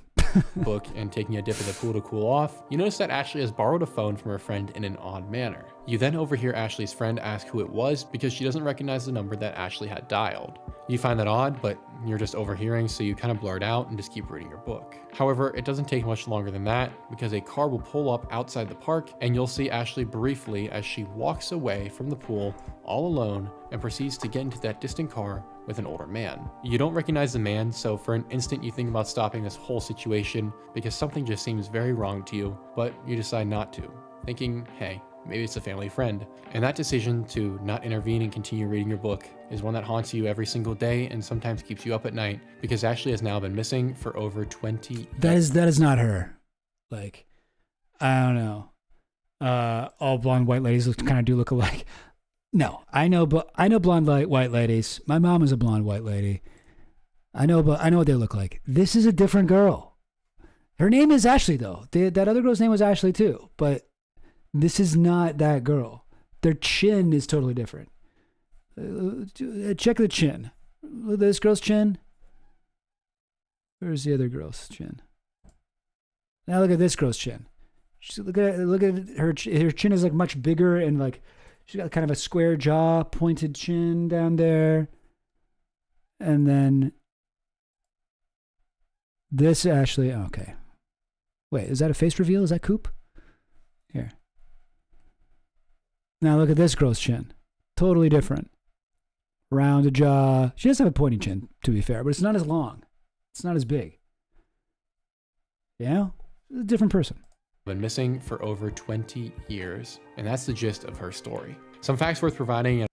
book and taking a dip in the pool to cool off, you notice that Ashley has borrowed a phone from her friend in an odd manner. You then overhear Ashley's friend ask who it was because she doesn't recognize the number that Ashley had dialed. You find that odd, but you're just overhearing, so you kind of blur it out and just keep reading your book. However, it doesn't take much longer than that because a car will pull up outside the park and you'll see Ashley briefly as she walks away from the pool all alone and proceeds to get into that distant car with an older man. You don't recognize the man, so for an instant you think about stopping this whole situation because something just seems very wrong to you, but you decide not to, thinking, hey, maybe it's a family friend. And that decision to not intervene and continue reading your book is one that haunts you every single day and sometimes keeps you up at night because Ashley has now been missing for over 20 years. That is not her. Like, I don't know. All blonde white ladies kind of do look alike. No, I know blonde white ladies. My mom is a blonde white lady. I know what they look like. This is a different girl. Her name is Ashley though. That other girl's name was Ashley too, but this is not that girl. Their chin is totally different. Check the chin. Look at this girl's chin. Where's the other girl's chin? Now look at this girl's chin. Look at her. Her chin is like much bigger and like she's got kind of a square jaw, pointed chin down there. And then this Ashley. Okay. Wait, is that a face reveal? Is that Coop? Here. Now look at this girl's chin. Totally different. Rounded jaw. She does have a pointy chin, to be fair, but it's not as long. It's not as big. Yeah? A different person. Been missing for over 20 years, and that's the gist of her story. Some facts worth providing.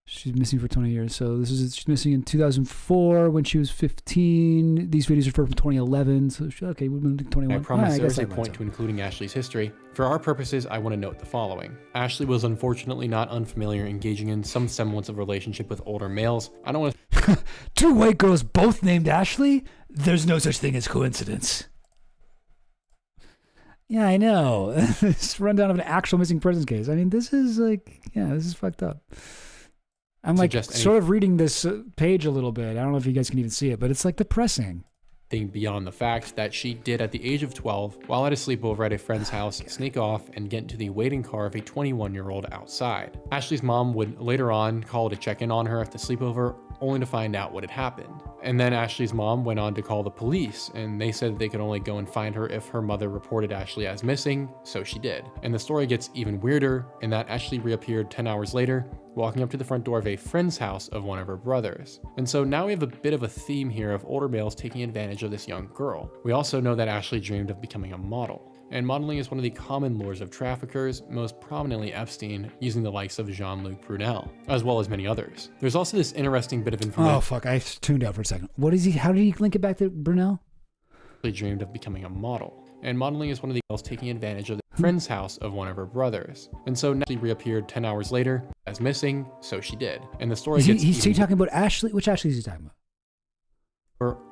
She's missing for 20 years. So she's missing in 2004 when she was 15. These videos are from 2011. So okay, we've been 21. I promise there is a point to including Ashley's history. For our purposes, I want to note the following. Ashley was unfortunately not unfamiliar engaging in some semblance of relationship with older males. I don't want to... Two white girls both named Ashley? There's no such thing as coincidence. Yeah, I know. This rundown of an actual missing persons case. I mean, this is like, yeah, this is fucked up. I'm like sort of reading this page a little bit. I don't know if you guys can even see it, but it's like depressing. Beyond the fact that she did at the age of 12, while at a sleepover at a friend's house, sneak off and get into the waiting car of a 21-year-old outside. Ashley's mom would later on call to check in on her at the sleepover, only to find out what had happened. And then Ashley's mom went on to call the police, and they said they could only go and find her if her mother reported Ashley as missing, so she did. And the story gets even weirder in that Ashley reappeared 10 hours later, walking up to the front door of a friend's house of one of her brothers. And so now we have a bit of a theme here of older males taking advantage of this young girl. We also know that Ashley dreamed of becoming a model. And modeling is one of the common lures of traffickers, most prominently Epstein, using the likes of Jean-Luc Brunel, as well as many others. There's also this interesting bit of information. Oh fuck, I tuned out for a second. What is he, how did he link it back to Brunel? Ashley dreamed of becoming a model. And modeling is one of the girls taking advantage of the friend's house of one of her brothers. And so Ashley reappeared 10 hours later as missing, so she did. And the story gets He's talking about Ashley? Which Ashley is he talking about?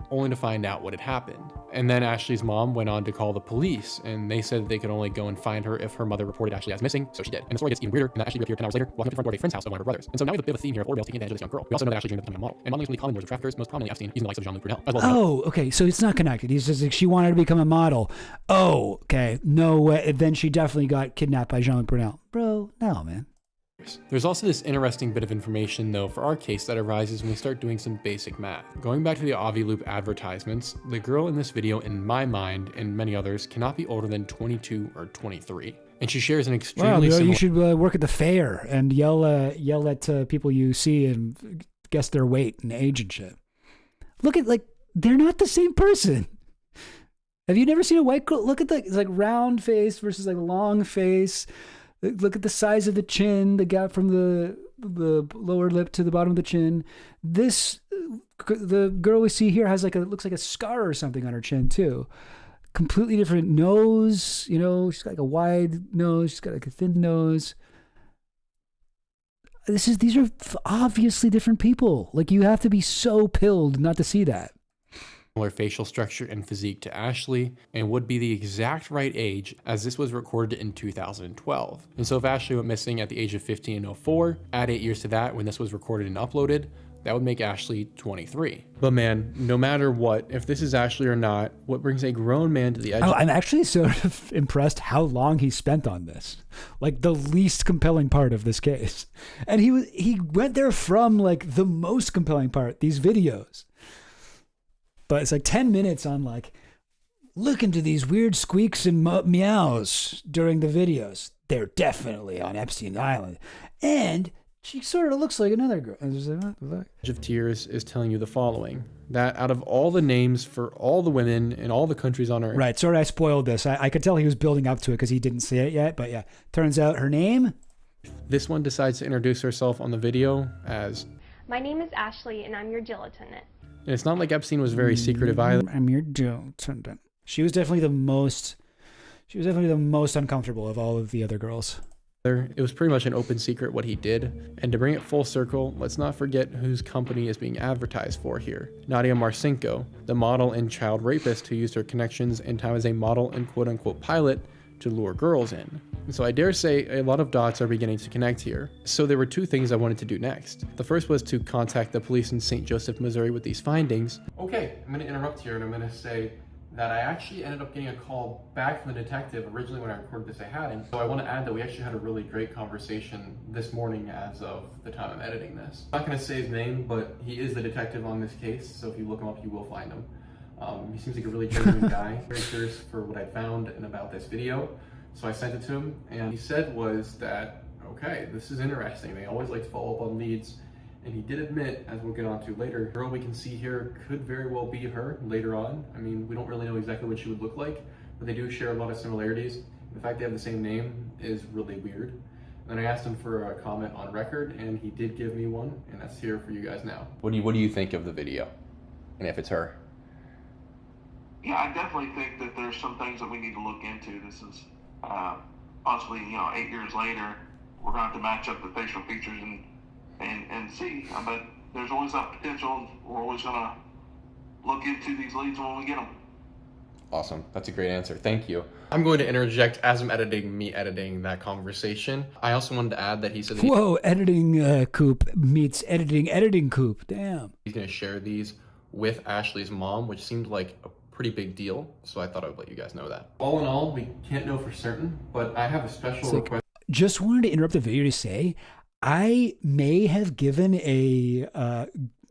Only to find out what had happened. And then Ashley's mom went on to call the police, and they said they could only go and find her if her mother reported Ashley as missing, so she did. And the story gets even weirder, and that Ashley reappeared 10 hours later, walking up to the front door of a friend's house of one of her brothers. And so now we have a bit of a theme here of older males taking advantage of this young girl. We also know that Ashley dreamed of becoming a model. And modeling is one of the common lures of traffickers, most prominently Epstein, using the likes of Jean-Luc Brunel, as well as okay, so it's not connected. He's just like, she wanted to become a model. Oh, okay, no way. Then she definitely got kidnapped by Jean-Luc Brunel. Bro, no, man. There's also this interesting bit of information though for our case that arises when we start doing some basic math. Going back to the Avi-Loop advertisements, the girl in this video in my mind and many others cannot be older than 22 or 23. And she shares an extremely similar... You should work at the fair and yell at people you see and guess their weight and age and shit. Look at, like, they're not the same person. Have you never seen a white girl? Look at it's like round face versus like long face. Look at the size of the chin, the gap from the lower lip to the bottom of the chin. The girl we see here has looks like a scar or something on her chin too. completely different nose. You know, she's got like a wide nose. She's got like a thin nose. These are obviously different people. Like, you have to be so pilled not to see that. Similar facial structure and physique to Ashley, and would be the exact right age, as this was recorded in 2012. And so if Ashley went missing at the age of 15 in 04, add 8 years to that when this was recorded and uploaded, that would make Ashley 23. But man, no matter what, if this is Ashley or not, what brings a grown man to the edge? I'm actually sort of impressed how long he spent on this. Like, the least compelling part of this case. And he went there from like the most compelling part, these videos. But it's like 10 minutes on like, look into these weird squeaks and meows during the videos. They're definitely on Epstein Island. And she sort of looks like another girl. Edge of Tears is telling you the following: that out of all the names for all the women in all the countries on Earth. Right, sorry I spoiled this. I could tell he was building up to it because he didn't say it yet. But yeah, turns out her name? This one decides to introduce herself on the video as, My name is Ashley, and I'm your jail attendant. and it's not like Epstein was very secretive either. I'm your jail attendant. She was definitely the most uncomfortable of all of the other girls. It was pretty much an open secret what he did. And to bring it full circle, let's not forget whose company is being advertised for here. Nadia Marcinko, the model and child rapist who used her connections and time as a model and quote-unquote pilot to lure girls in. And so I dare say a lot of dots are beginning to connect here. So there were two things I wanted to do next. The first was to contact the police in St. Joseph, Missouri with these findings. Okay, I'm going to interrupt here and I'm going to say that I actually ended up getting a call back from the detective. Originally when I recorded this I hadn't. So I want to add that we actually had a really great conversation this morning as of the time I'm editing this. I'm not going to say his name, but he is the detective on this case, so if you look him up you will find him. He seems like a really genuine guy, very curious for what I found and about this video. So I sent it to him and he said was that, okay, this is interesting. They always like to follow up on leads. And he did admit, as we'll get on to later, the girl we can see here could very well be her later on. I mean, we don't really know exactly what she would look like, but they do share a lot of similarities. The fact they have the same name is really weird. And then I asked him for a comment on record, and he did give me one, and that's here for you guys now. What do you think of the video? And if it's her? Yeah, I definitely think that there's some things that we need to look into. This is possibly, 8 years later, we're going to have to match up the facial features and see. But there's always that potential. We're always going to look into these leads when we get them. Awesome. That's a great answer. Thank you. I'm going to interject as I'm editing that conversation. I also wanted to add that he said that whoa, editing coop meets editing coop. Damn. He's going to share these with Ashley's mom, which seemed like a pretty big deal. So I thought I would let you guys know that. All in all, we can't know for certain, but I have a special request. Just wanted to interrupt the video to say, I may have given a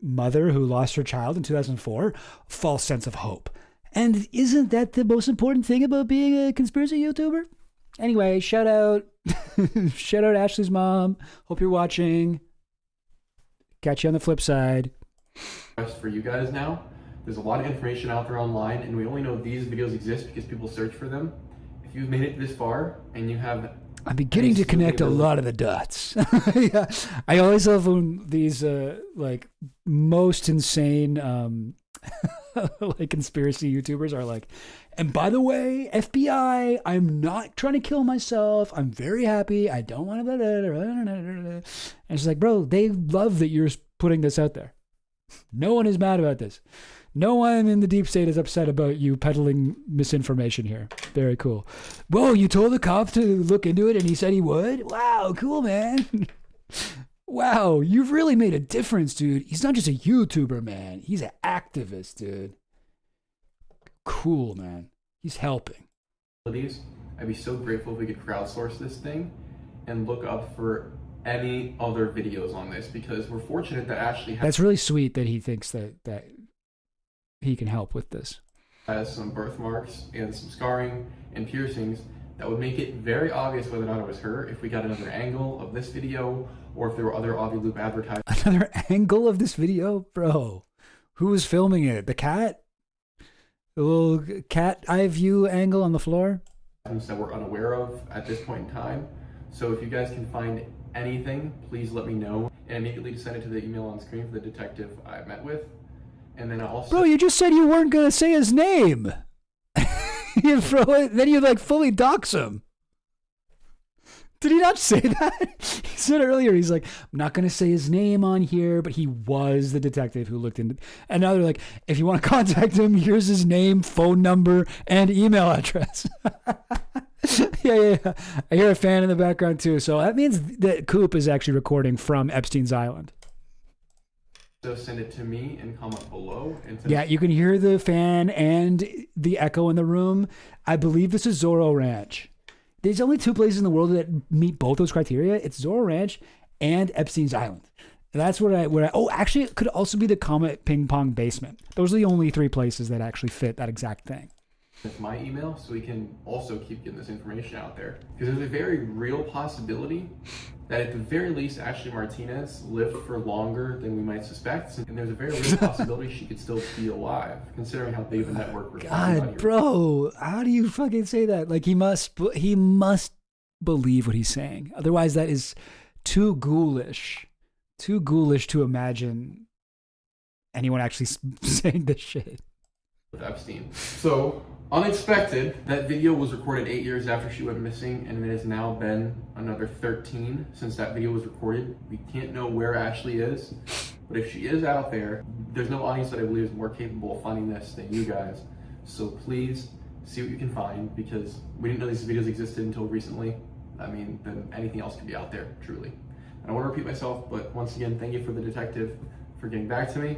mother who lost her child in 2004 false sense of hope. And isn't that the most important thing about being a conspiracy YouTuber? Anyway, shout out Ashley's mom. Hope you're watching. Catch you on the flip side. For you guys now, there's a lot of information out there online, and we only know these videos exist because people search for them. If you've made it this far and you have, I'm beginning to connect a lot of the dots. Yeah. I always love when these like most insane like conspiracy YouTubers are like, and by the way, FBI, I'm not trying to kill myself. I'm very happy. I don't want to. And it's like, bro, they love that you're putting this out there. No one is mad about this. No one in the deep state is upset about you peddling misinformation here. Very cool. Whoa, you told the cop to look into it and he said he would? Wow, cool, man. Wow, you've really made a difference, dude. He's not just a YouTuber, man. He's an activist, dude. Cool, man. He's helping. I'd be so grateful if we could crowdsource this thing and look up for any other videos on this, because we're fortunate that Ashley That's really sweet that he thinks that he can help with this. Has some birthmarks and some scarring and piercings that would make it very obvious whether or not it was her if we got another angle of this video or if there were other Loop advertisements. Another angle of this video? Bro, who was filming it? The cat? The little cat eye view angle on the floor? That we're unaware of at this point in time. So if you guys can find anything, please let me know. And immediately send it to the email on screen for the detective I met with. And then I also... Bro, you just said you weren't going to say his name. You throw it, then you like fully dox him. Did he not say that? He said earlier, he's like, I'm not going to say his name on here, but he was the detective who looked into. And now they're like, if you want to contact him, here's his name, phone number, and email address. Yeah. I hear a fan in the background too. So that means that Coop is actually recording from Epstein's Island. So send it to me and comment below. Yeah, you can hear the fan and the echo in the room. I believe this is Zorro Ranch. There's only two places in the world that meet both those criteria. It's Zorro Ranch and Epstein's Island. And that's actually, it could also be the Comet Ping Pong Basement. Those are the only three places that actually fit that exact thing. It's my email, so we can also keep getting this information out there. Because there's a very real possibility that at the very least, Ashley Martinez lived for longer than we might suspect. And there's a very real possibility she could still be alive, considering how big of a network we're talking about here. Bro, how do you fucking say that? Like, he must believe what he's saying. Otherwise, that is too ghoulish to imagine anyone actually saying this shit. With Epstein. So, unexpected, that video was recorded 8 years after she went missing, and it has now been another 13 since that video was recorded. We can't know where Ashley is, but if she is out there, there's no audience that I believe is more capable of finding this than you guys. So please see what you can find, because we didn't know these videos existed until recently. I mean, then anything else could be out there, truly. I don't want to repeat myself, but once again, thank you for the detective for getting back to me.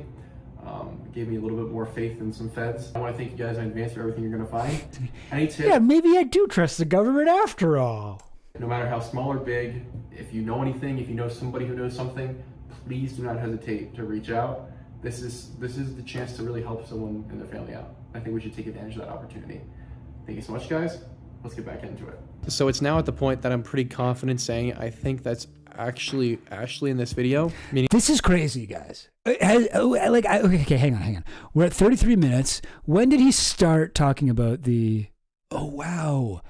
It gave me a little bit more faith in some feds. I want to thank you guys in advance for everything you're going to find. Any tips? Yeah, maybe I do trust the government after all. No matter how small or big, if you know anything, if you know somebody who knows something, please do not hesitate to reach out. This is the chance to really help someone and their family out. I think we should take advantage of that opportunity. Thank you so much, guys. Let's get back into it. So it's now at the point that I'm pretty confident saying I think that's actually Ashley in this video. Meaning, this is crazy, guys. Okay, hang on. We're at 33 minutes. When did he start talking about the... Oh, wow.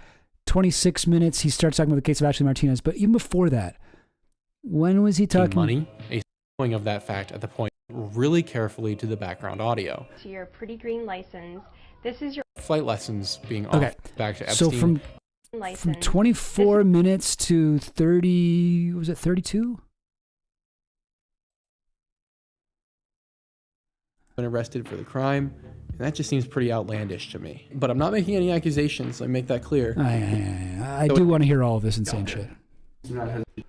26 minutes, he starts talking about the case of Ashley Martinez. But even before that, when was he talking... Money, a showing of that fact at the point really carefully to the background audio. To your pretty green license, this is your... Flight lessons being off back to Epstein. So from 24 minutes to 30, was it 32? Been arrested for the crime, and that just seems pretty outlandish to me. But I'm not making any accusations, let me make that clear. I do want to hear all of this insane shit.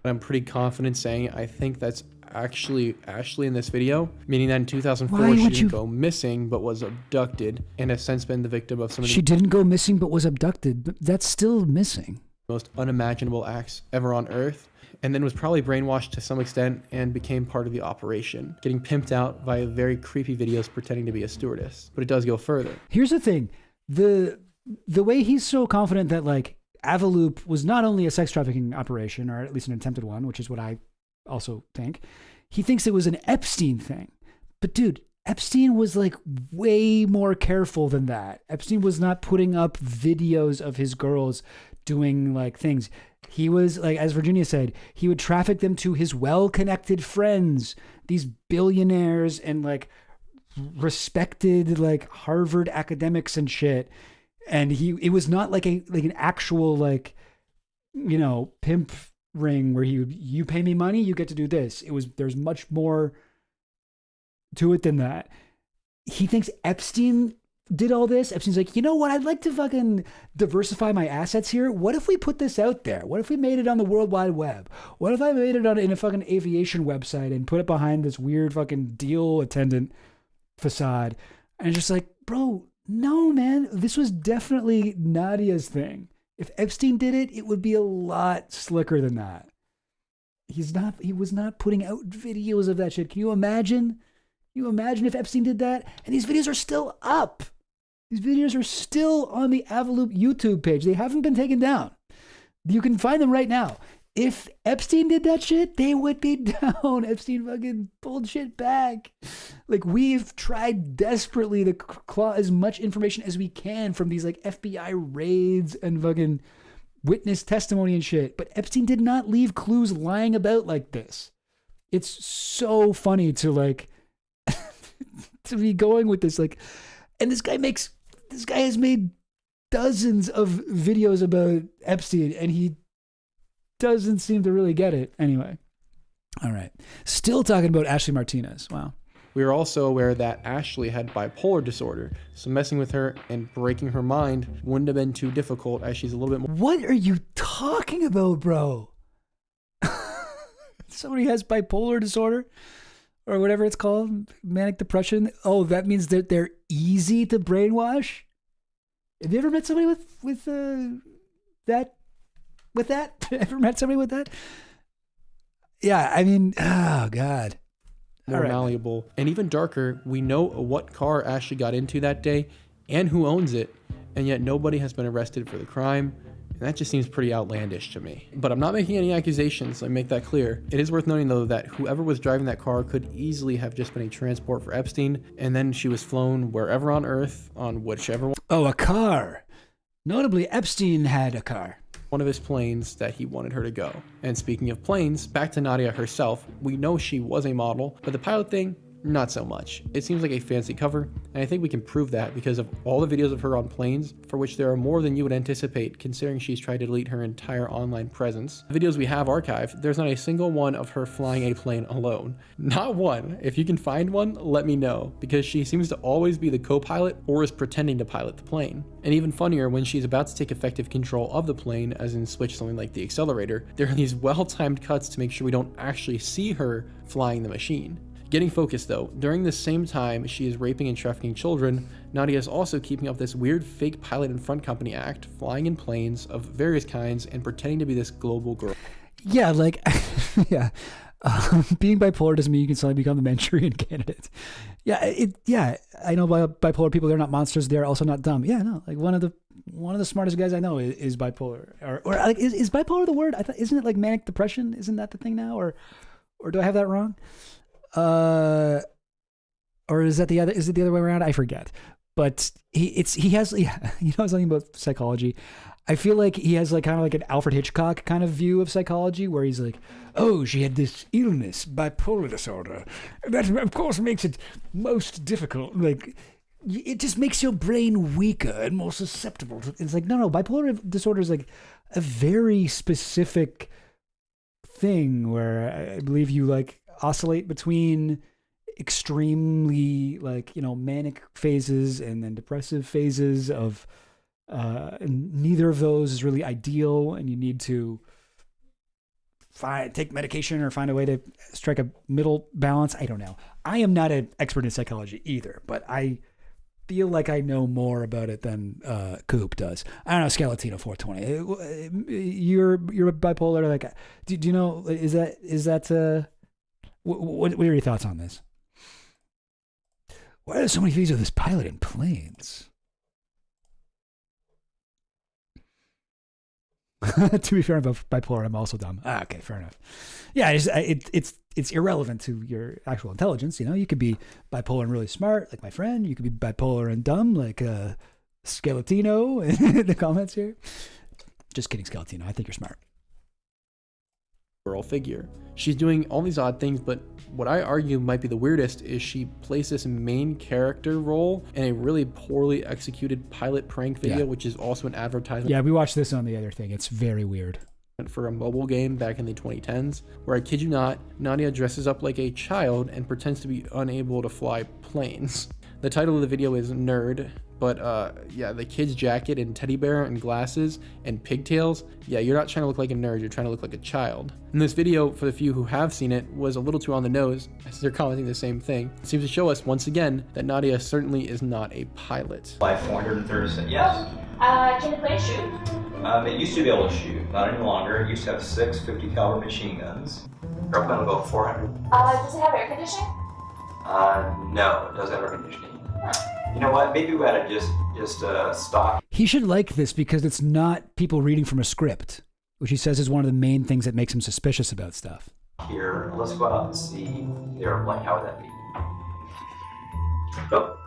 I'm pretty confident saying I think that's actually Ashley in this video, meaning that in 2004 she didn't go missing but was abducted and has since been the victim of some of the... She didn't go missing but was abducted. That's still missing. Most unimaginable acts ever on Earth, and then was probably brainwashed to some extent and became part of the operation, getting pimped out via very creepy videos pretending to be a stewardess. But it does go further. Here's the thing. The way he's so confident that like Avaloop was not only a sex trafficking operation, or at least an attempted one, which is what I also think. He thinks it was an Epstein thing. But dude, Epstein was like way more careful than that. Epstein was not putting up videos of his girls doing like things. He was like, as Virginia said, he would traffic them to his well-connected friends, these billionaires and like respected like Harvard academics and shit. And it was not like an actual like, you know, pimp ring where you pay me money, you get to do this. There's much more to it than that. He thinks Epstein did all this. Epstein's like, you know what? I'd like to fucking diversify my assets here. What if we put this out there? What if we made it on the World Wide Web? What if I made it in a fucking aviation website and put it behind this weird fucking deal attendant facade? And it's just like, bro, no, man. This was definitely Nadia's thing. If Epstein did it, it would be a lot slicker than that. He was not putting out videos of that shit. Can you imagine? Can you imagine if Epstein did that? And these videos are still up. These videos are still on the Avaloop YouTube page. They haven't been taken down. You can find them right now. If Epstein did that shit, they would be down. Epstein fucking pulled shit back. Like, we've tried desperately to claw as much information as we can from these like FBI raids and fucking witness testimony and shit. But Epstein did not leave clues lying about like this. It's so funny to like to be going with this. Like, and this guy has made dozens of videos about Epstein, and he doesn't seem to really get it. Anyway. All right. Still talking about Ashley Martinez. Wow. We are also aware that Ashley had bipolar disorder, so messing with her and breaking her mind wouldn't have been too difficult, as she's a little bit more... What are you talking about, bro? Somebody has bipolar disorder or whatever it's called, manic depression. Oh, that means that they're easy to brainwash? Have you ever met somebody with that? Ever met somebody with that? Yeah, I mean, oh, God. More malleable. And even darker, we know what car Ashley got into that day and who owns it, and yet nobody has been arrested for the crime. And that just seems pretty outlandish to me. But I'm not making any accusations, let me make that clear. It is worth noting, though, that whoever was driving that car could easily have just been a transport for Epstein, and then she was flown wherever on Earth on whichever one. Oh, a car. Notably, Epstein had a car. One of his planes that he wanted her to go. And speaking of planes, back to Nadia herself. We know she was a model, but the pilot thing, not so much. It seems like a fancy cover, and I think we can prove that because of all the videos of her on planes, for which there are more than you would anticipate considering she's tried to delete her entire online presence. The videos we have archived, there's not a single one of her flying a plane alone. Not one. If you can find one, let me know, because she seems to always be the co-pilot or is pretending to pilot the plane. And even funnier, when she's about to take effective control of the plane, as in switch something like the accelerator, there are these well-timed cuts to make sure we don't actually see her flying the machine. Getting focused though, during the same time she is raping and trafficking children, Nadia is also keeping up this weird fake pilot and front company act, flying in planes of various kinds and pretending to be this global girl. Yeah, like, yeah. Being bipolar doesn't mean you can suddenly become the Manchurian Candidate. Yeah, I know bipolar people, they're not monsters, they're also not dumb. Yeah, no, like one of the smartest guys I know is bipolar. Or like, is bipolar the word? Isn't it like manic depression? Isn't that the thing now? Or do I have that wrong? Or is it the other way around? I forget. But he has something about psychology. I feel like he has like kind of like an Alfred Hitchcock kind of view of psychology, where he's like, oh, she had this illness, bipolar disorder. That of course makes it most difficult. Like, it just makes your brain weaker and more susceptible. It's like, no, bipolar disorder is like a very specific thing where I believe you like oscillate between extremely like, manic phases and then depressive phases of, and neither of those is really ideal, and you need to take medication or find a way to strike a middle balance. I don't know. I am not an expert in psychology either, but I feel like I know more about it than Coop does. I don't know, Scalatino 420. You're bipolar. Like, do you know? Is that? What are your thoughts on this? Why are there so many videos of this pilot in planes? To be fair about bipolar, I'm also dumb. Okay, fair enough. Yeah, it's irrelevant to your actual intelligence. You could be bipolar and really smart, like my friend. You could be bipolar and dumb, like Scalatino in the comments here. Just kidding, Scalatino. I think you're smart. Girl figure. She's doing all these odd things, but what I argue might be the weirdest is she plays this main character role in a really poorly executed pilot prank video, which is also an advertisement. Yeah, we watched this on the other thing. It's very weird. For a mobile game back in the 2010s, where I kid you not, Nadia dresses up like a child and pretends to be unable to fly planes. The title of the video is Nerd, but the kid's jacket and teddy bear and glasses and pigtails, you're not trying to look like a nerd, you're trying to look like a child. And this video, for the few who have seen it, was a little too on the nose, as they're commenting the same thing. It seems to show us, once again, that Nadia certainly is not a pilot. Fly 436, yes. Can the plane shoot? It used to be able to shoot, not any longer. It used to have 6 50 caliber machine guns. Airplane will go 400. Does it have air conditioning? No, it doesn't have air conditioning. You know what? Maybe we ought to just stop. He should like this because it's not people reading from a script, which he says is one of the main things that makes him suspicious about stuff. Here, let's go out and see the airplane. How would that be? Oh.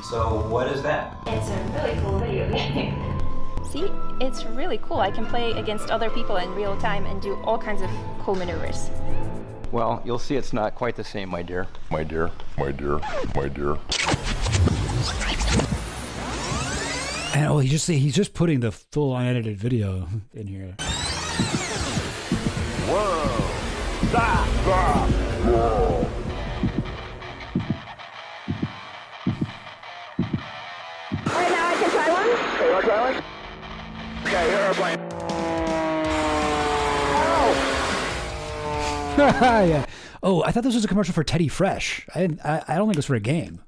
So what is that? It's a really cool video game. See, it's really cool. I can play against other people in real time and do all kinds of cool maneuvers. Well, you'll see it's not quite the same, my dear. My dear, my dear, my dear. And he's just putting the full unedited video in here. Whoa! Stop! Whoa! Right now I can try one. Okay, you want to try one? Okay, here are playing. Yeah. Oh, I thought this was a commercial for Teddy Fresh. I don't think it was for a game.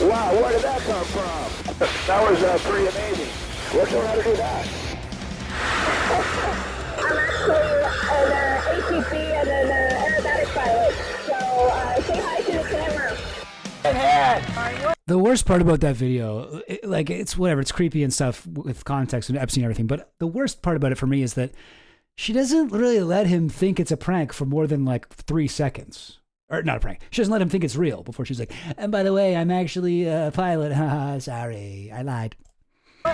Wow, where did that come from? That was pretty amazing. What's how to do that? I'm actually an ATP and an aerobatic pilot. So say hi to the camera. The worst part about that video, it's whatever, it's creepy and stuff with context and Epstein and everything, but the worst part about it for me is that she doesn't really let him think it's a prank for more than 3 seconds. Or not a prank. She doesn't let him think it's real before she's like, and by the way, I'm actually a pilot. Haha, sorry, I lied. You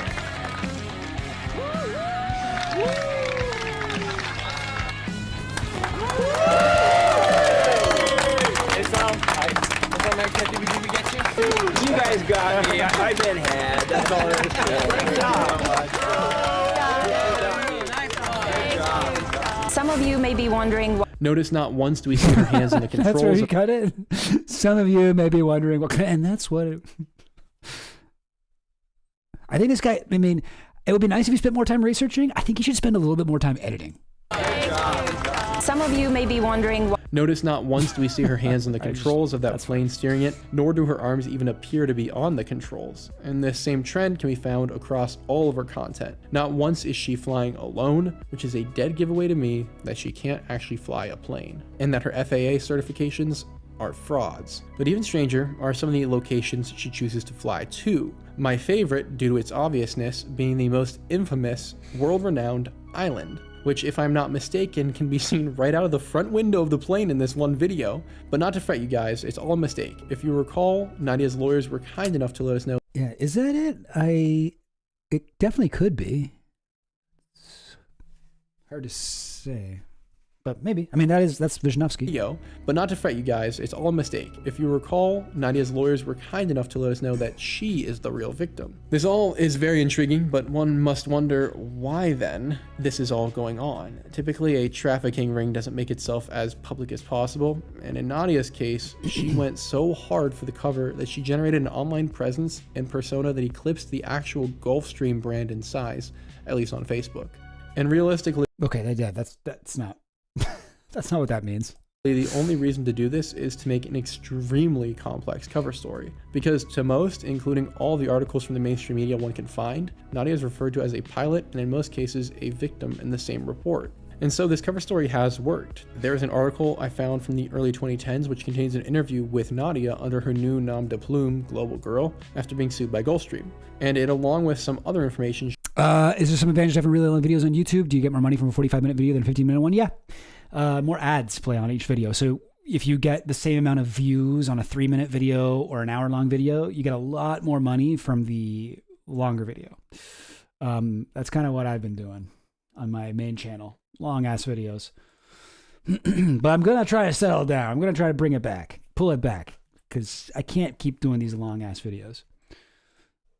guys got me. I've been had. That's all there is to it. Some of you may be wondering why. Notice not once do we see her hands in the controls. That's where he cut it. Some of you may be wondering and that's what it... I think this guy, it would be nice if he spent more time researching. I think he should spend a little bit more time editing. Some of you may be wondering why. Notice not once do we see her hands on the controls of that plane steering it, nor do her arms even appear to be on the controls. And this same trend can be found across all of her content. Not once is she flying alone, which is a dead giveaway to me that she can't actually fly a plane, and that her FAA certifications are frauds. But even stranger are some of the locations she chooses to fly to. My favorite, due to its obviousness, being the most infamous, world-renowned island, which, if I'm not mistaken, can be seen right out of the front window of the plane in this one video. But not to fret, you guys, it's all a mistake. If you recall, Nadia's lawyers were kind enough to let us know. Yeah, is that it? It definitely could be. It's hard to say. But maybe. That's Wisniewski. But not to fret, you guys, it's all a mistake. If you recall, Nadia's lawyers were kind enough to let us know that she is the real victim. This all is very intriguing, but one must wonder why then this is all going on. Typically, a trafficking ring doesn't make itself as public as possible, and in Nadia's case, she went so hard for the cover that she generated an online presence and persona that eclipsed the actual Gulfstream brand in size, at least on Facebook. And realistically... Okay, that's not... That's not what that means. The only reason to do this is to make an extremely complex cover story, because to most, including all the articles from the mainstream media one can find, Nadia is referred to as a pilot and in most cases a victim in the same report. And so this cover story has worked. There's an article I found from the early 2010s which contains an interview with Nadia under her new nom de plume, Global Girl, after being sued by Gulfstream. And it, along with some other information... Is there some advantage to having really long videos on YouTube? Do you get more money from a 45-minute video than a 15-minute one? Yeah. More ads play on each video. So if you get the same amount of views on a 3-minute video or an hour-long video, you get a lot more money from the longer video. That's kind of what I've been doing on my main channel. Long-ass videos. But I'm going to try to settle down. I'm going to try to bring it back. Pull it back. Because I can't keep doing these long-ass videos.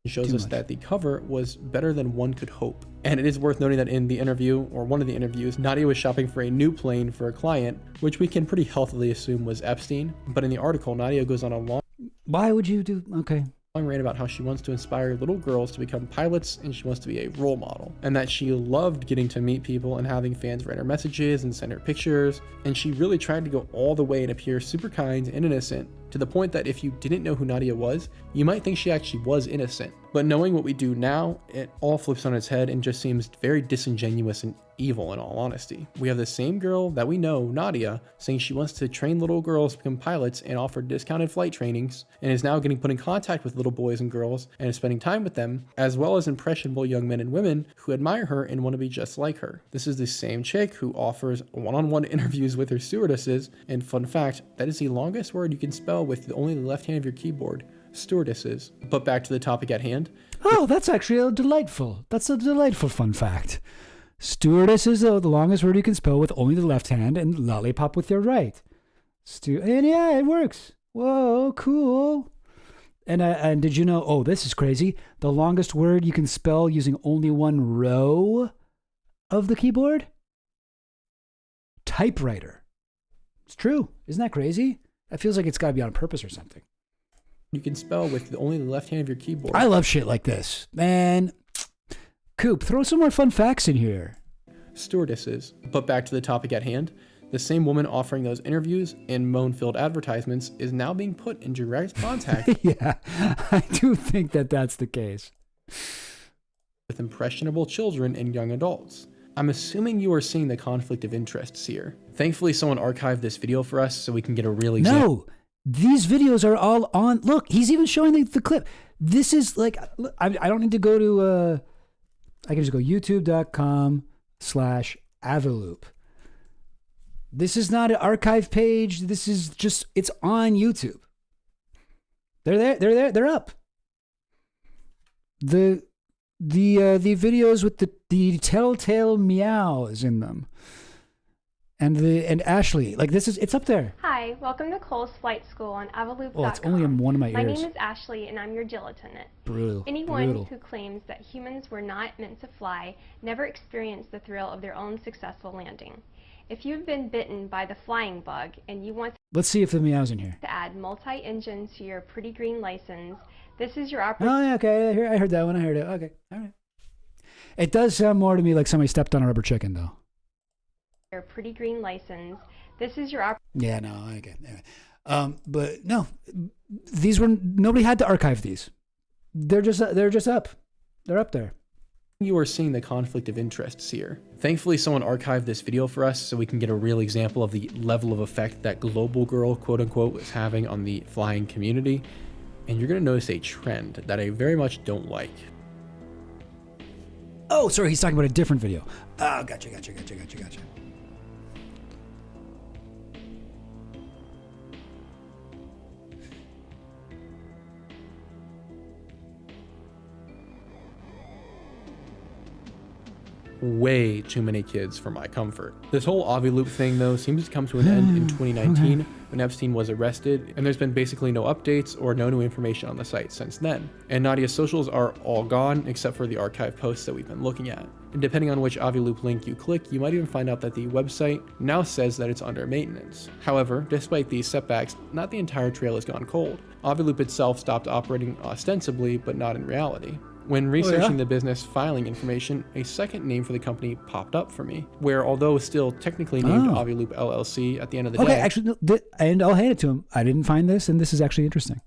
Shows us that the cover was better than one could hope. And it is worth noting that in the interview, or one of the interviews, Nadia was shopping for a new plane for a client, which we can pretty healthily assume was Epstein. But in the article, Nadia goes on a long... Why would you do... Okay. Rant about how she wants to inspire little girls to become pilots and she wants to be a role model, and that she loved getting to meet people and having fans write her messages and send her pictures, and she really tried to go all the way and appear super kind and innocent, to the point that if you didn't know who Nadia was, you might think she actually was innocent. But knowing what we do now, it all flips on its head and just seems very disingenuous and evil, in all honesty. We have the same girl that we know, Nadia, saying she wants to train little girls to become pilots and offer discounted flight trainings, and is now getting put in contact with little boys and girls and is spending time with them, as well as impressionable young men and women who admire her and want to be just like her. This is the same chick who offers one-on-one interviews with her stewardesses, and fun fact, that is the longest word you can spell with only the left hand of your keyboard. Stewardesses. But back to the topic at hand. Oh, that's actually delightful. That's a delightful fun fact. Stewardess is the longest word you can spell with only the left hand, and lollipop with your right. And yeah, it works. Whoa, cool. And did you know, oh, this is crazy, the longest word you can spell using only one row of the keyboard? Typewriter. It's true. Isn't that crazy? That feels like it's got to be on purpose or something. You can spell with only the left hand of your keyboard. I love shit like this. Man, Coop, throw some more fun facts in here. Stewardesses. But back to the topic at hand. The same woman offering those interviews and moan-filled advertisements is now being put in direct contact. Yeah, I do think that that's the case. With impressionable children and young adults. I'm assuming you are seeing the conflict of interests here. Thankfully, someone archived this video for us so we can get a real example. No, these videos are all on. Look, he's even showing the clip. This is like, I don't need to go to, I can just go youtube.com/Aviloop. This is not an archive page. This is just, it's on YouTube. They're there, they're up. The videos with the telltale meows in them. And Ashley, like it's up there. Hi, welcome to Cole's Flight School on autobiography.com. Oh, it's only in one of my ears. My name is Ashley and I'm your Jill attendant. Brutal. Anyone who claims that humans were not meant to fly never experienced the thrill of their own successful landing. If you've been bitten by the flying bug and you want Let's see if the meow's in here. to add multi-engine to your pretty green license, this is your opportunity. Oh, yeah, okay. I heard that one. I heard it. Okay. All right. It does sound more to me like somebody stepped on a rubber chicken, though. Your pretty green license. This is your opportunity. Yeah, no, I get it. But no, nobody had to archive these. They're just up. They're up there. You are seeing the conflict of interests here. Thankfully, someone archived this video for us so we can get a real example of the level of effect that Global Girl, quote unquote, is having on the flying community. And you're going to notice a trend that I very much don't like. Oh, sorry, he's talking about a different video. Oh, gotcha. Way too many kids for my comfort. This whole Aviloop thing, though, seems to come to an end in 2019 when Epstein was arrested, and there's been basically no updates or no new information on the site since then. And Nadia's socials are all gone except for the archive posts that we've been looking at. And depending on which Aviloop link you click, you might even find out that the website now says that it's under maintenance. However, despite these setbacks, not the entire trail has gone cold. Aviloop itself stopped operating ostensibly, but not in reality. When researching the business filing information, a second name for the company popped up for me, where although still technically named Aviloop LLC at the end of the day. Okay, actually, and I'll hand it to him. I didn't find this, and this is actually interesting.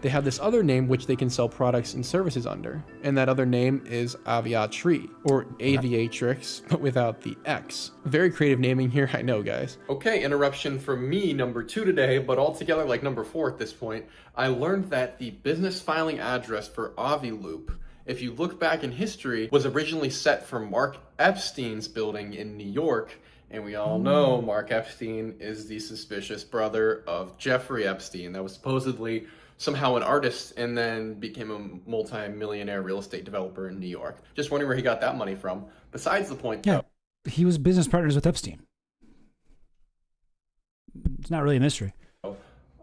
They have this other name which they can sell products and services under, and that other name is Aviatri, or Aviatrix, but without the X. Very creative naming here, I know, guys. Okay, interruption from me, number 2 today, but altogether like number 4 at this point. I learned that the business filing address for Aviloop, if you look back in history, was originally set for Mark Epstein's building in New York. And we all know Mark Epstein is the suspicious brother of Jeffrey Epstein that was supposedly somehow an artist and then became a multi-millionaire real estate developer in New York. Just wondering where he got that money from. Besides the point, yeah, he was business partners with Epstein. It's not really a mystery.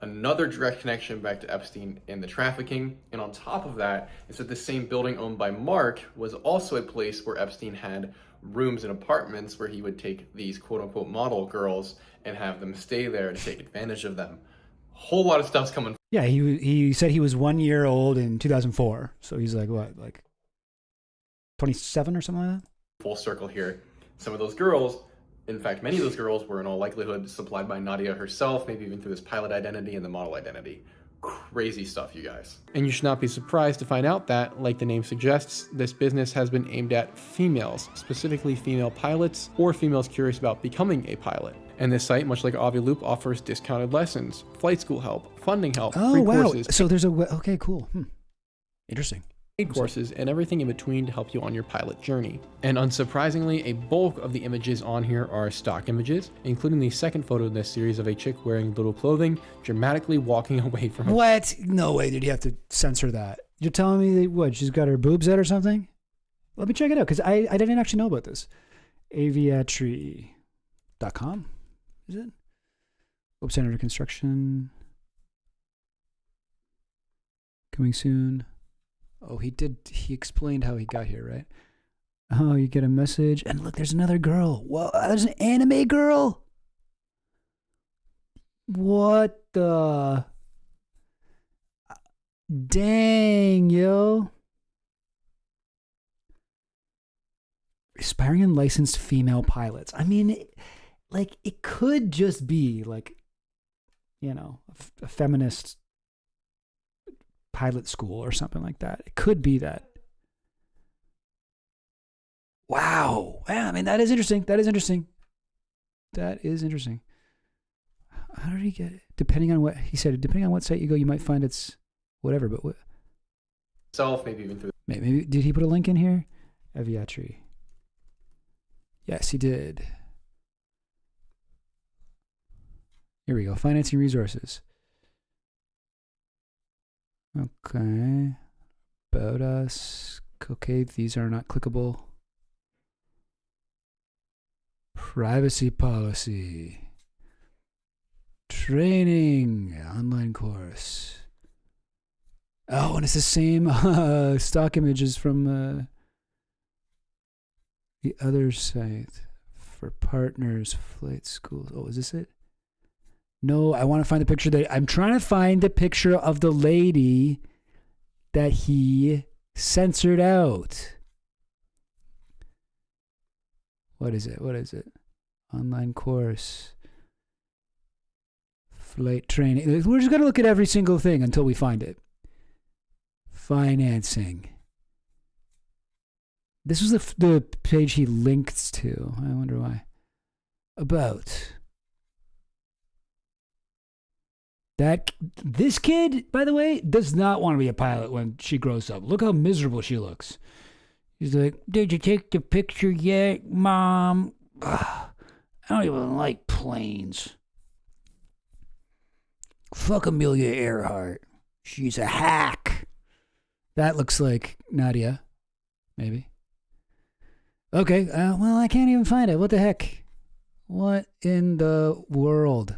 Another direct connection back to Epstein and the trafficking. And on top of that is that the same building owned by Mark was also a place where Epstein had rooms and apartments where he would take these quote unquote model girls and have them stay there to take advantage of them. Whole lot of stuff's coming. Yeah, he said he was 1 year old in 2004. So he's like, what, like 27 or something like that? Full circle here. Some of those girls, in fact, many of those girls were in all likelihood supplied by Nadia herself, maybe even through this pilot identity and the model identity. Crazy stuff, you guys. And you should not be surprised to find out that, like the name suggests, this business has been aimed at females, specifically female pilots or females curious about becoming a pilot. And this site, much like Aviloop, offers discounted lessons, flight school help, funding help, free courses. So there's okay, cool. Interesting. Courses and everything in between to help you on your pilot journey. And unsurprisingly, a bulk of the images on here are stock images, including the second photo in this series of a chick wearing little clothing, dramatically walking away from her. What? No way did you have to censor that. You're telling me that, what, she's got her boobs out or something? Let me check it out, because I didn't actually know about this. Aviatry.com, is it? Website under construction. Coming soon. Oh, he explained how he got here, right? Oh, you get a message. And look, there's another girl. Whoa, there's an anime girl. What the? Dang, yo. Aspiring and licensed female pilots. I mean, it could just be like, you know, a feminist pilot school or something like that. It could be that. Wow. Yeah, I mean, that is interesting. That is interesting. How did he get it? Depending on what he said, depending on what site you go, you might find it's whatever, but what? Self, maybe even through. Maybe did he put a link in here? Aviatry. Yes, he did. Here we go. Financing resources. Okay. About us. Okay, these are not clickable. Privacy policy. Training. Online course. Oh, and it's the same stock images from the other site for partners, flight schools. Oh, is this it? No, I want to find the picture I'm trying to find the picture of the lady that he censored out. What is it? Online course. Flight training. We're just going to look at every single thing until we find it. Financing. This was the page he linked to. I wonder why. About. This kid, by the way, does not want to be a pilot when she grows up. Look how miserable she looks. He's like, did you take the picture yet, Mom? Ugh, I don't even like planes. Fuck Amelia Earhart. She's a hack. That looks like Nadia. Maybe. Okay, well, I can't even find it. What the heck? What in the world?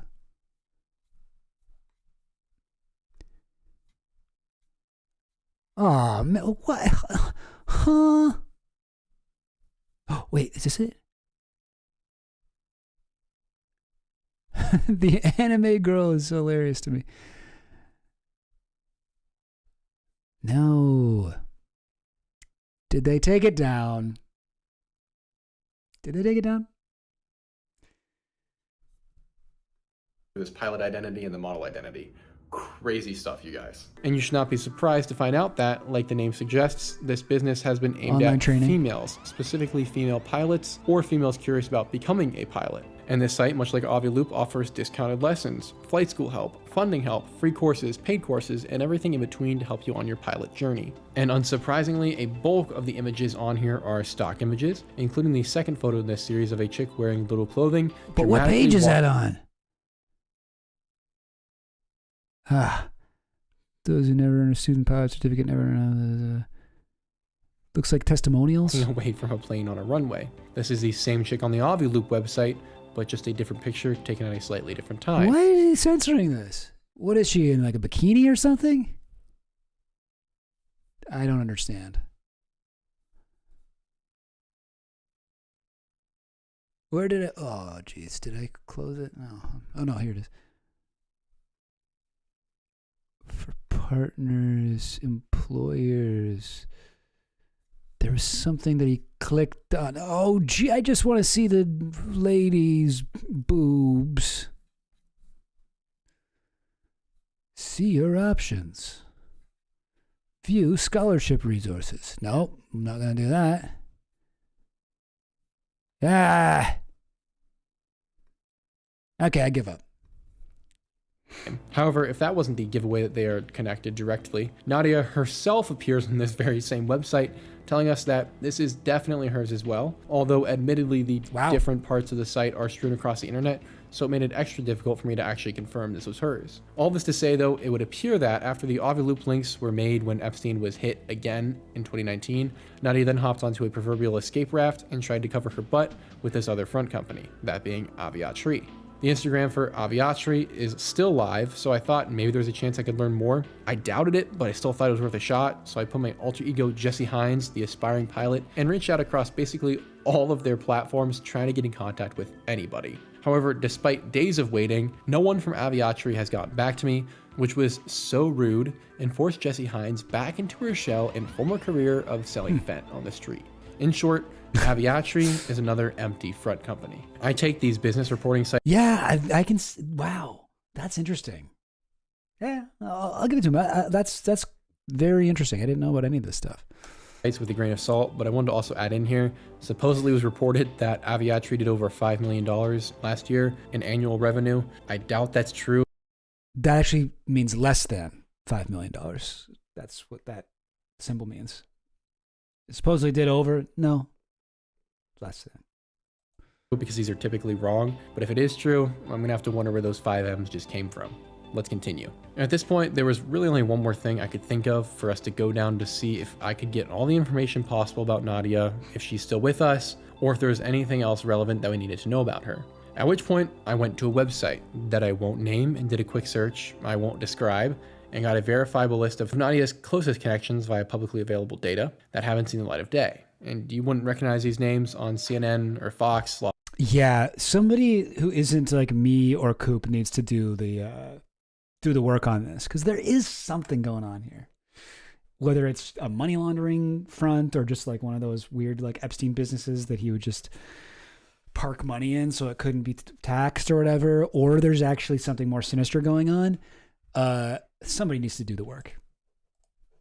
Oh, what? Huh? Oh, wait, is this it? The anime girl is hilarious to me. No. Did they take it down? Did they take it down? This pilot identity and the model identity. Crazy stuff, you guys. And you should not be surprised to find out that, like the name suggests, this business has been aimed Online at training. females, specifically female pilots or females curious about becoming a pilot. And this site, much like Aviloop, offers discounted lessons, flight school help, funding help, free courses, paid courses, and everything in between to help you on your pilot journey. And unsurprisingly, a bulk of the images on here are stock images, including the second photo in this series of a chick wearing little clothing. But what page is that on? Those who never earned a student pilot certificate never earned looks like testimonials. Away from a plane on a runway. This is the same chick on the Aviloop website, but just a different picture taken at a slightly different time. Why is he censoring this? What is she, in like a bikini or something? I don't understand. Where did it? Oh, jeez. Did I close it? No. Oh, no. Here it is. For partners, employers. There was something that he clicked on. Oh, gee, I just want to see the ladies' boobs. See your options. View scholarship resources. Nope, I'm not going to do that. Okay, I give up. However, if that wasn't the giveaway that they are connected directly, Nadia herself appears on this very same website, telling us that this is definitely hers as well, although admittedly the different parts of the site are strewn across the internet, so it made it extra difficult for me to actually confirm this was hers. All this to say though, it would appear that after the Aviloop links were made when Epstein was hit again in 2019, Nadia then hopped onto a proverbial escape raft and tried to cover her butt with this other front company, that being Aviatry. The Instagram for Aviatri is still live, so I thought maybe there's a chance I could learn more. I doubted it, but I still thought it was worth a shot, so I put my alter ego Jesse Hines, the aspiring pilot, and reached out across basically all of their platforms trying to get in contact with anybody. However, despite days of waiting, no one from Aviatri has gotten back to me, which was so rude and forced Jesse Hines back into her shell and former career of selling Fent on the street. In short, Aviatri is another empty front company. I take these business reporting sites. Yeah, I can. Wow, that's interesting. Yeah, I'll give it to him. That's very interesting. I didn't know about any of this stuff. With a grain of salt, but I wanted to also add in here, supposedly it was reported that Aviatri did over $5 million last year in annual revenue. I doubt that's true. That actually means less than $5 million. That's what that symbol means. It supposedly did over, no, less than. Because these are typically wrong, but if it is true, I'm gonna have to wonder where those 5 M's just came from. Let's continue. And at this point, there was really only one more thing I could think of for us to go down to see if I could get all the information possible about Nadia, if she's still with us, or if there was anything else relevant that we needed to know about her. At which point, I went to a website that I won't name and did a quick search I won't describe, and got a verifiable list of Nadia's closest connections via publicly available data that haven't seen the light of day. And you wouldn't recognize these names on CNN or Fox. Yeah, somebody who isn't like me or Coop needs to do the work on this, because there is something going on here. Whether it's a money laundering front or just like one of those weird like Epstein businesses that he would just park money in so it couldn't be taxed or whatever, or there's actually something more sinister going on. Somebody needs to do the work.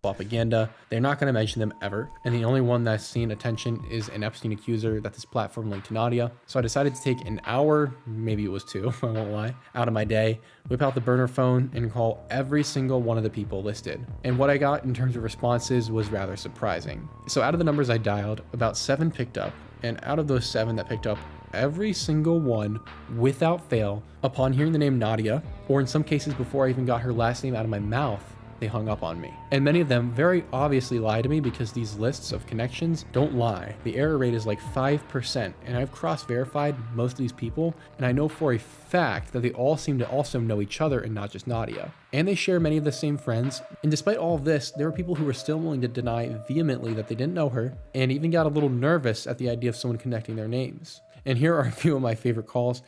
Propaganda. They're not going to mention them ever, and the only one that's seen attention is an Epstein accuser that this platform linked to Nadia. So I decided to take an hour, maybe it was 2, I won't lie, out of my day, whip out the burner phone and call every single one of the people listed. And what I got in terms of responses was rather surprising. So out of the numbers I dialed, about 7 picked up, and out of those 7 that picked up, every single one, without fail, upon hearing the name Nadia, or in some cases before I even got her last name out of my mouth, they hung up on me. And many of them very obviously lied to me because these lists of connections don't lie. The error rate is like 5%, and I've cross-verified most of these people, and I know for a fact that they all seem to also know each other and not just Nadia. And they share many of the same friends, and despite all of this, there were people who were still willing to deny vehemently that they didn't know her, and even got a little nervous at the idea of someone connecting their names. And here are a few of my favorite calls.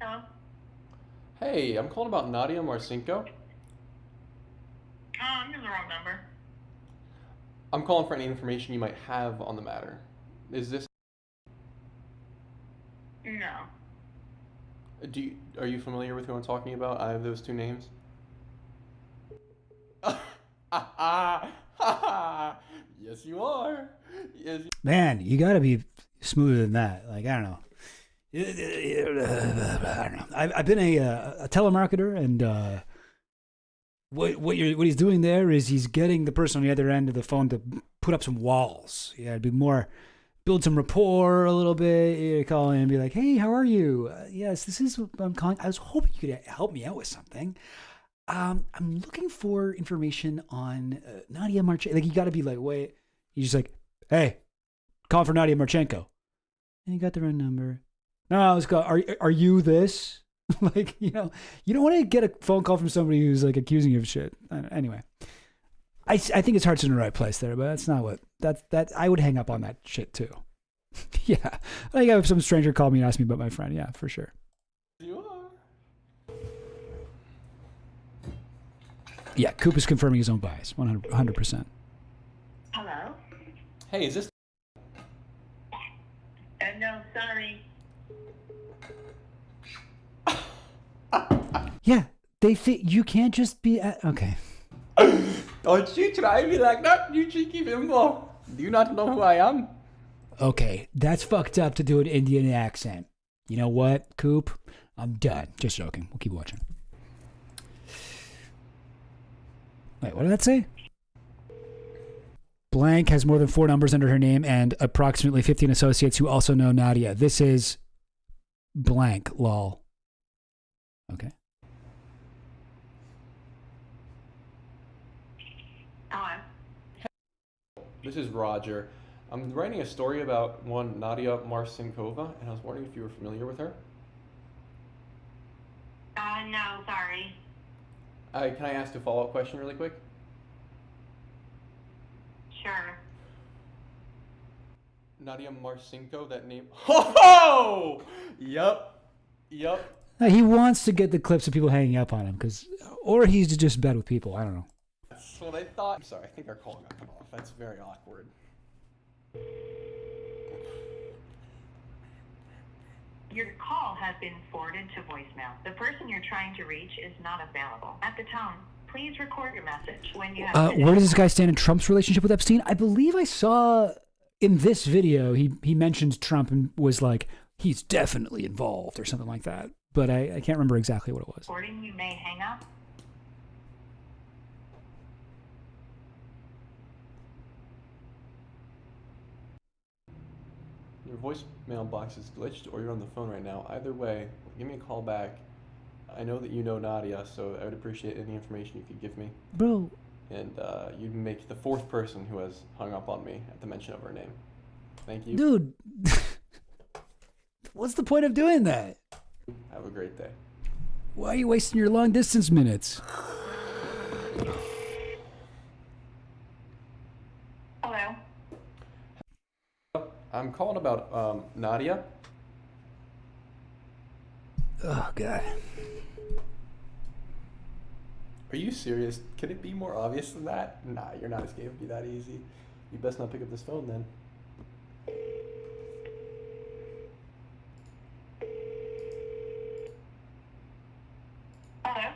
Hello? Hey, I'm calling about Nadia Marcinko. I'm in the wrong number. I'm calling for any information you might have on the matter. Is this... No. Are you familiar with who I'm talking about? I have those 2 names. Yes, you are. Yes. Man, you got to be smoother than that. Like, I don't know. I don't know. I've been a telemarketer, and what he's doing there is he's getting the person on the other end of the phone to put up some walls. Yeah, it'd be more build some rapport a little bit. You call in and be like, "Hey, how are you? Yes, this is what I'm calling. I was hoping you could help me out with something. I'm looking for information on Nadia Marchenko." Like, you got to be like, wait. He's just like, "Hey, call for Nadia Marchenko." And you got the wrong number. No, I was called. Are you this? Like, you know, you don't want to get a phone call from somebody who's like accusing you of shit. Anyway, I think his heart's in the right place there, but that's not what that I would hang up on that shit too. Yeah, like if some stranger called me and asked me about my friend, yeah, for sure. You are. Yeah, Coop is confirming his own bias, 100%. Hello? Hey, is this... No, sorry. Yeah, they think you can't just be okay. Don't you try me like that, you cheeky bimbo. Do you not know who I am? Okay, that's fucked up to do an Indian accent. You know what, Coop? I'm done. Just joking. We'll keep watching. Wait, what did that say? Blank has more than 4 numbers under her name and approximately 15 associates who also know Nadia. This is blank, lol. Okay. This is Roger. I'm writing a story about one Nadia Marcinkova, and I was wondering if you were familiar with her. No, sorry. Can I ask a follow-up question really quick? Sure. Nadia Marcinko, that name. Ho! Yup. He wants to get the clips of people hanging up on him, or he's just bad with people. I don't know. That's what I thought. I'm sorry, I think our call got cut off. That's very awkward. Your call has been forwarded to voicemail. The person you're trying to reach is not available. At the tone, please record your message when you have Where does this guy stand in Trump's relationship with Epstein? I believe I saw in this video he mentioned Trump and was like, he's definitely involved or something like that. But I can't remember exactly what it was. recording. You may hang up. Your voicemail box is glitched or you're on the phone right now. Either way, give me a call back. I know that you know Nadia, so I would appreciate any information you could give me. Bro. And you'd make the fourth person who has hung up on me at the mention of her name. Thank you. Dude, what's the point of doing that? Have a great day. Why are you wasting your long distance minutes? Hello. I'm calling about Nadia. Oh, God. Are you serious? Can it be more obvious than that? Nah, you're not escaping me that easy. You best not pick up this phone then. Hello.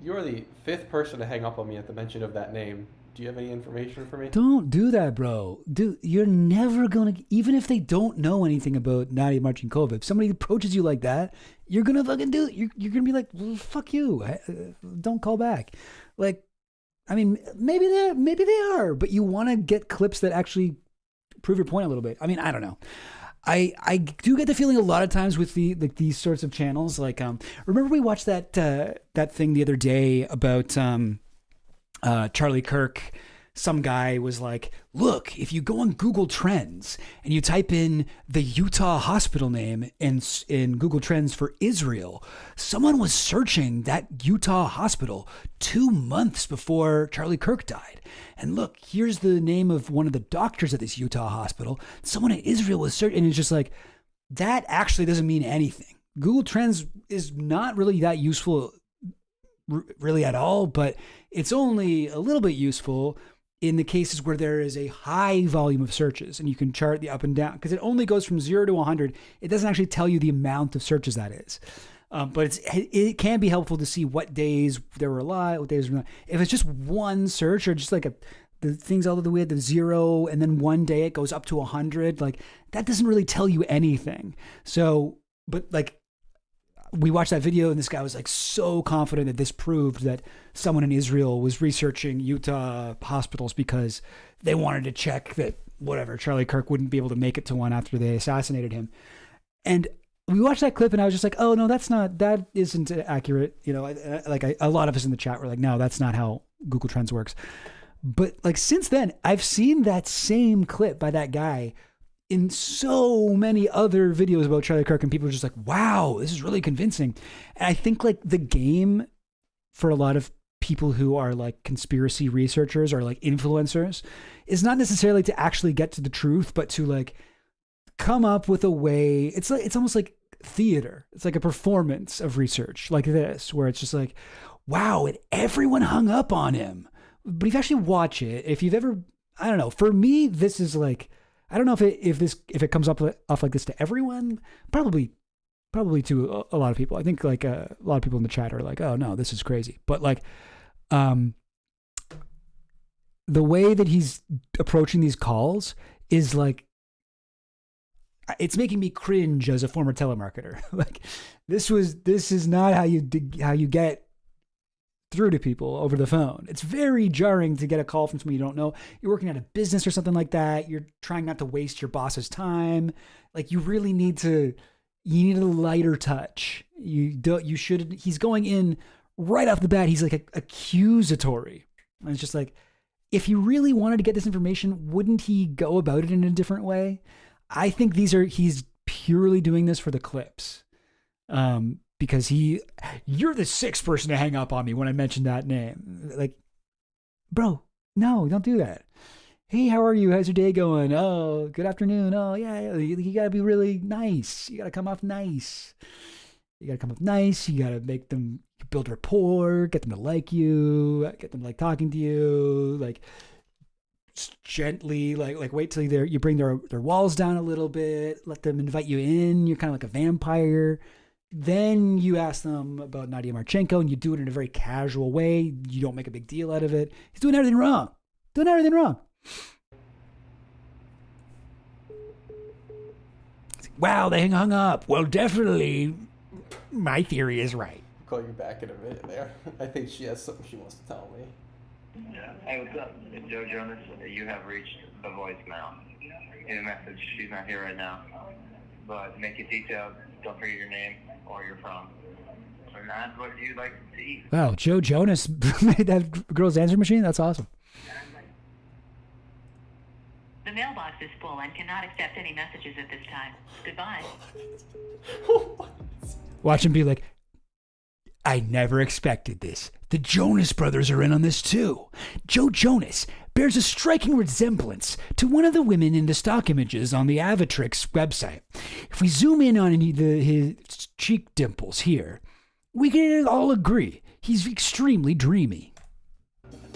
You are the fifth person to hang up on me at the mention of that name. Do you have any information for me? Don't do that, bro. Dude, you're never going to, even if they don't know anything about Nadia Marcinkova, if somebody approaches you like that, you're going to fucking do it. You're going to be like, well, fuck you. Don't call back. Like, I mean, maybe they are, but you want to get clips that actually prove your point a little bit. I mean, I don't know. I do get the feeling a lot of times with these sorts of channels, like, remember we watched that thing the other day about, Charlie Kirk. Some guy was like, look, if you go on Google Trends and you type in the Utah hospital name in Google Trends for Israel, someone was searching that Utah hospital 2 months before Charlie Kirk died. And look, here's the name of one of the doctors at this Utah hospital. Someone in Israel was searching. And it's just like, that actually doesn't mean anything. Google Trends is not really that useful really at all, but it's only a little bit useful in the cases where there is a high volume of searches and you can chart the up and down, because it only goes from 0 to 100. It doesn't actually tell you the amount of searches that is. But it can be helpful to see what days there were a lot, what days were not. If it's just one search or just like the things all the way at the 0 and then one day it goes up to 100, like that doesn't really tell you anything. So, but like, we watched that video and this guy was like so confident that this proved that someone in Israel was researching Utah hospitals because they wanted to check that whatever, Charlie Kirk wouldn't be able to make it to one after they assassinated him. And we watched that clip and I was just like, oh no, that isn't accurate. You know, a lot of us in the chat were like, no, that's not how Google Trends works. But like since then, I've seen that same clip by that guy in so many other videos about Charlie Kirk, and people are just like, wow, this is really convincing. And I think like the game for a lot of people who are like conspiracy researchers or like influencers is not necessarily to actually get to the truth, but to like come up with a way. It's almost like theater. It's like a performance of research like this, where it's just like, wow, and everyone hung up on him. But if you actually watch it, if you've ever, I don't know, for me, this is like, I don't know if it comes off like this to everyone. Probably to a lot of people. I think like a lot of people in the chat are like, oh no, this is crazy. But like, the way that he's approaching these calls is like, it's making me cringe as a former telemarketer. Like, this is not how you get through to people over the phone. It's very jarring to get a call from someone you don't know. You're working at a business or something like that. You're trying not to waste your boss's time. Like, you really need a lighter touch. He's going in right off the bat. He's like accusatory. And it's just like, if he really wanted to get this information, wouldn't he go about it in a different way? I think he's purely doing this for the clips. Because you're the sixth person to hang up on me when I mentioned that name. Like, bro, no, don't do that. Hey, how are you? How's your day going? Oh, good afternoon. Oh, yeah. You got to be really nice. You got to come off nice. You got to come off nice. You got to make them build rapport, get them to like you, get them to like talking to you, like gently, like wait till you bring their walls down a little bit, let them invite you in. You're kind of like a vampire. Then you ask them about Nadia Marchenko and you do it in a very casual way. You don't make a big deal out of it. He's doing everything wrong. Wow, they hung up. Well, definitely my theory is right. Call you back in a minute there. I think she has something she wants to tell me. Yeah. Hey, what's up? It's Joe Jonas. You have reached the voicemail. In a message, she's not here right now. But make it detailed. Don't forget your name or you're from. Or not what you like to eat. Wow, Joe Jonas made that girl's answering machine? That's awesome. The mailbox is full and cannot accept any messages at this time. Goodbye. Watch him be like, I never expected this. The Jonas brothers are in on this too. Joe Jonas bears a striking resemblance to one of the women in the stock images on the Avatrix website. If we zoom in on his cheek dimples here, we can all agree he's extremely dreamy.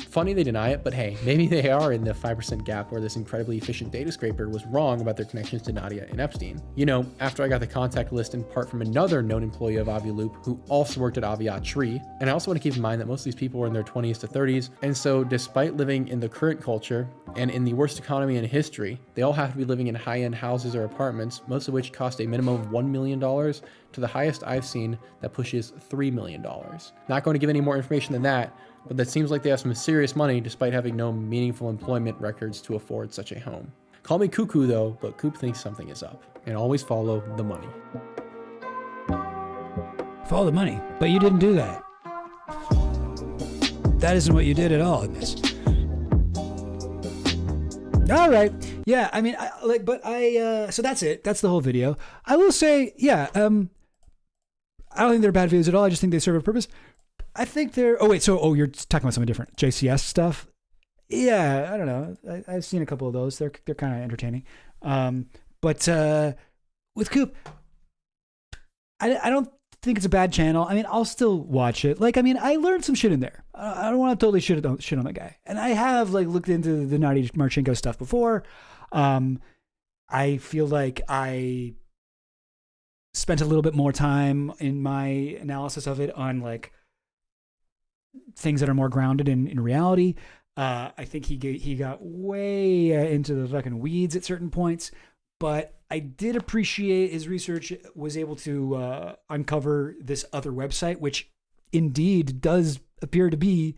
Funny they deny it, but hey, maybe they are in the 5% gap where this incredibly efficient data scraper was wrong about their connections to Nadia and Epstein. You know, after I got the contact list in part from another known employee of Avialoop who also worked at Aviatri, and I also want to keep in mind that most of these people were in their 20s to 30s, and so despite living in the current culture and in the worst economy in history, they all have to be living in high-end houses or apartments, most of which cost a minimum of $1 million to the highest I've seen that pushes $3 million. Not going to give any more information than that, but that seems like they have some serious money despite having no meaningful employment records to afford such a home. Call me cuckoo though, but Coop thinks something is up. And always follow the money. Follow the money, but you didn't do that. That isn't what you did at all in this. All right. Yeah, I mean, so that's it. That's the whole video. I will say, yeah, I don't think they're bad videos at all. I just think they serve a purpose. I think they're, you're talking about something different. JCS stuff. Yeah, I don't know. I've seen a couple of those. They're kind of entertaining. But with Coop, I don't think it's a bad channel. I mean, I'll still watch it. Like, I mean, I learned some shit in there. I don't want to totally shit on that guy. And I have like looked into the Nadia Marchenko stuff before. I feel like I spent a little bit more time in my analysis of it on like things that are more grounded in reality. I think he got way into the fucking weeds at certain points, but I did appreciate his research was able to uncover this other website, which indeed does appear to be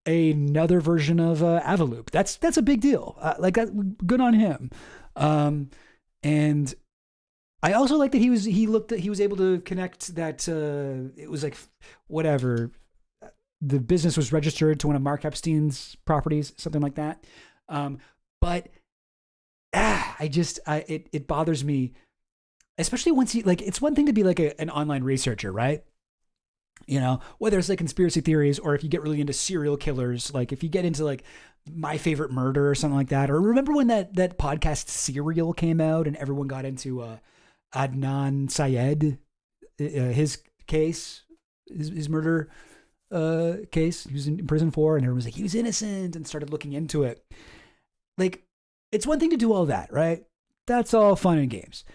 another version of Avialoop. That's a big deal. Good on him. And I also like that he was able to connect that it was like whatever. The business was registered to one of Mark Epstein's properties, something like that. But it bothers me, especially once it's one thing to be like an online researcher, right? You know, whether it's like conspiracy theories or if you get really into serial killers, like if you get into like My Favorite Murder or something like that, or remember when that podcast Serial came out and everyone got into Adnan Syed, his case, his murder case he was in prison for, and everyone was like, he was innocent, and started looking into it. Like, it's one thing to do all that, right? That's all fun and games.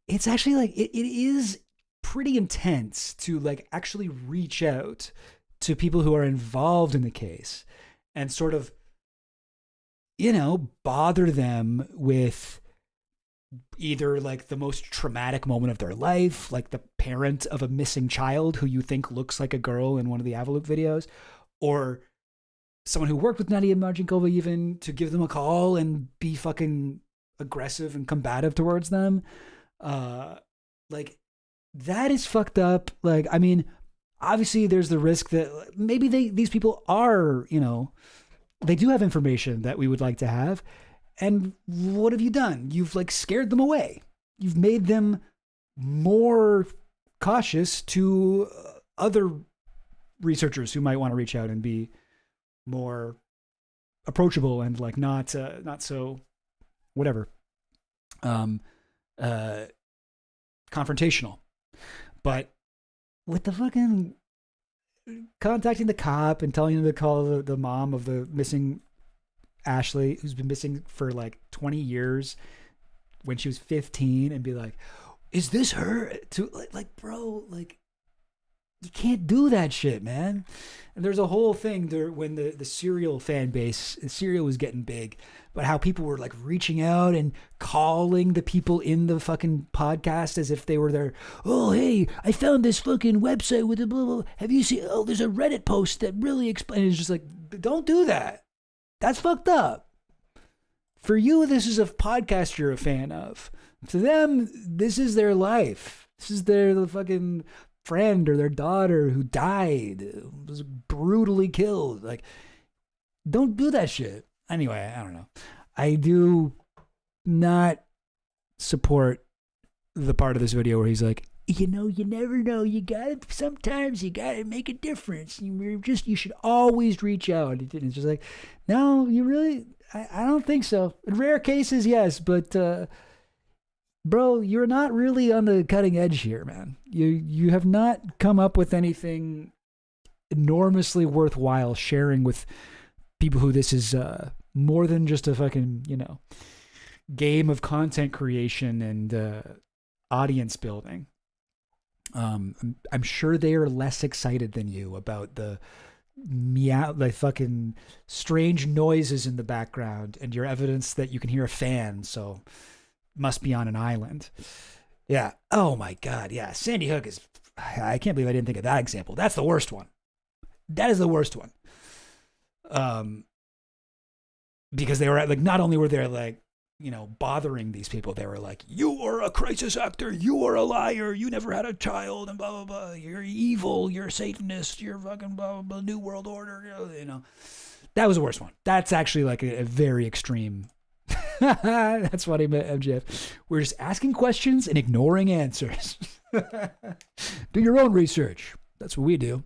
It's actually like, it is pretty intense to like actually reach out to people who are involved in the case and sort of, you know, bother them with either like the most traumatic moment of their life, like the parent of a missing child who you think looks like a girl in one of the Avialoop videos, or someone who worked with Nadia Marchenko, even to give them a call and be fucking aggressive and combative towards them. Like, that is fucked up. Like, I mean, obviously there's the risk that maybe these people are, you know, they do have information that we would like to have. And what have you done? You've like scared them away. You've made them more cautious to other researchers who might want to reach out and be more approachable and like not so whatever confrontational. But with the fucking contacting the cop and telling him to call the mom of the missing Ashley, who's been missing for like 20 years, when she was 15, and be like, is this her? To like, bro, like, you can't do that shit, man. And there's a whole thing there when the Serial fan base, Serial was getting big, but how people were like reaching out and calling the people in the fucking podcast as if they were there. Oh, hey, I found this fucking website with a blah, blah, blah. Have you seen, oh, there's a Reddit post that really explains. It's just like, don't do that. That's fucked up. For you, this is a podcast you're a fan of. To them, this is their life. This is the fucking friend or their daughter who died, was brutally killed. Like, don't do that shit. Anyway, I don't know. I do not support the part of this video where he's like, you know, you never know. Sometimes you gotta make a difference. You should always reach out. And it's just like, no, you really, I don't think so. In rare cases, yes, but bro, you're not really on the cutting edge here, man. You have not come up with anything enormously worthwhile sharing with people who this is more than just a fucking, you know, game of content creation and audience building. I'm sure they are less excited than you about the fucking strange noises in the background and your evidence that you can hear a fan, so must be on an island. Yeah. Oh my God. Yeah. Sandy Hook is, I can't believe I didn't think of that example. That's the worst one. That is the worst one. Because they were like, not only were they like, you know, bothering these people, they were like, you are a crisis actor, you are a liar, you never had a child, and blah, blah, blah, you're evil, you're a Satanist, you're fucking blah, blah, blah, New World Order, you know. That was the worst one. That's actually like a very extreme. That's funny, MJF. We're just asking questions and ignoring answers. Do your own research. That's what we do.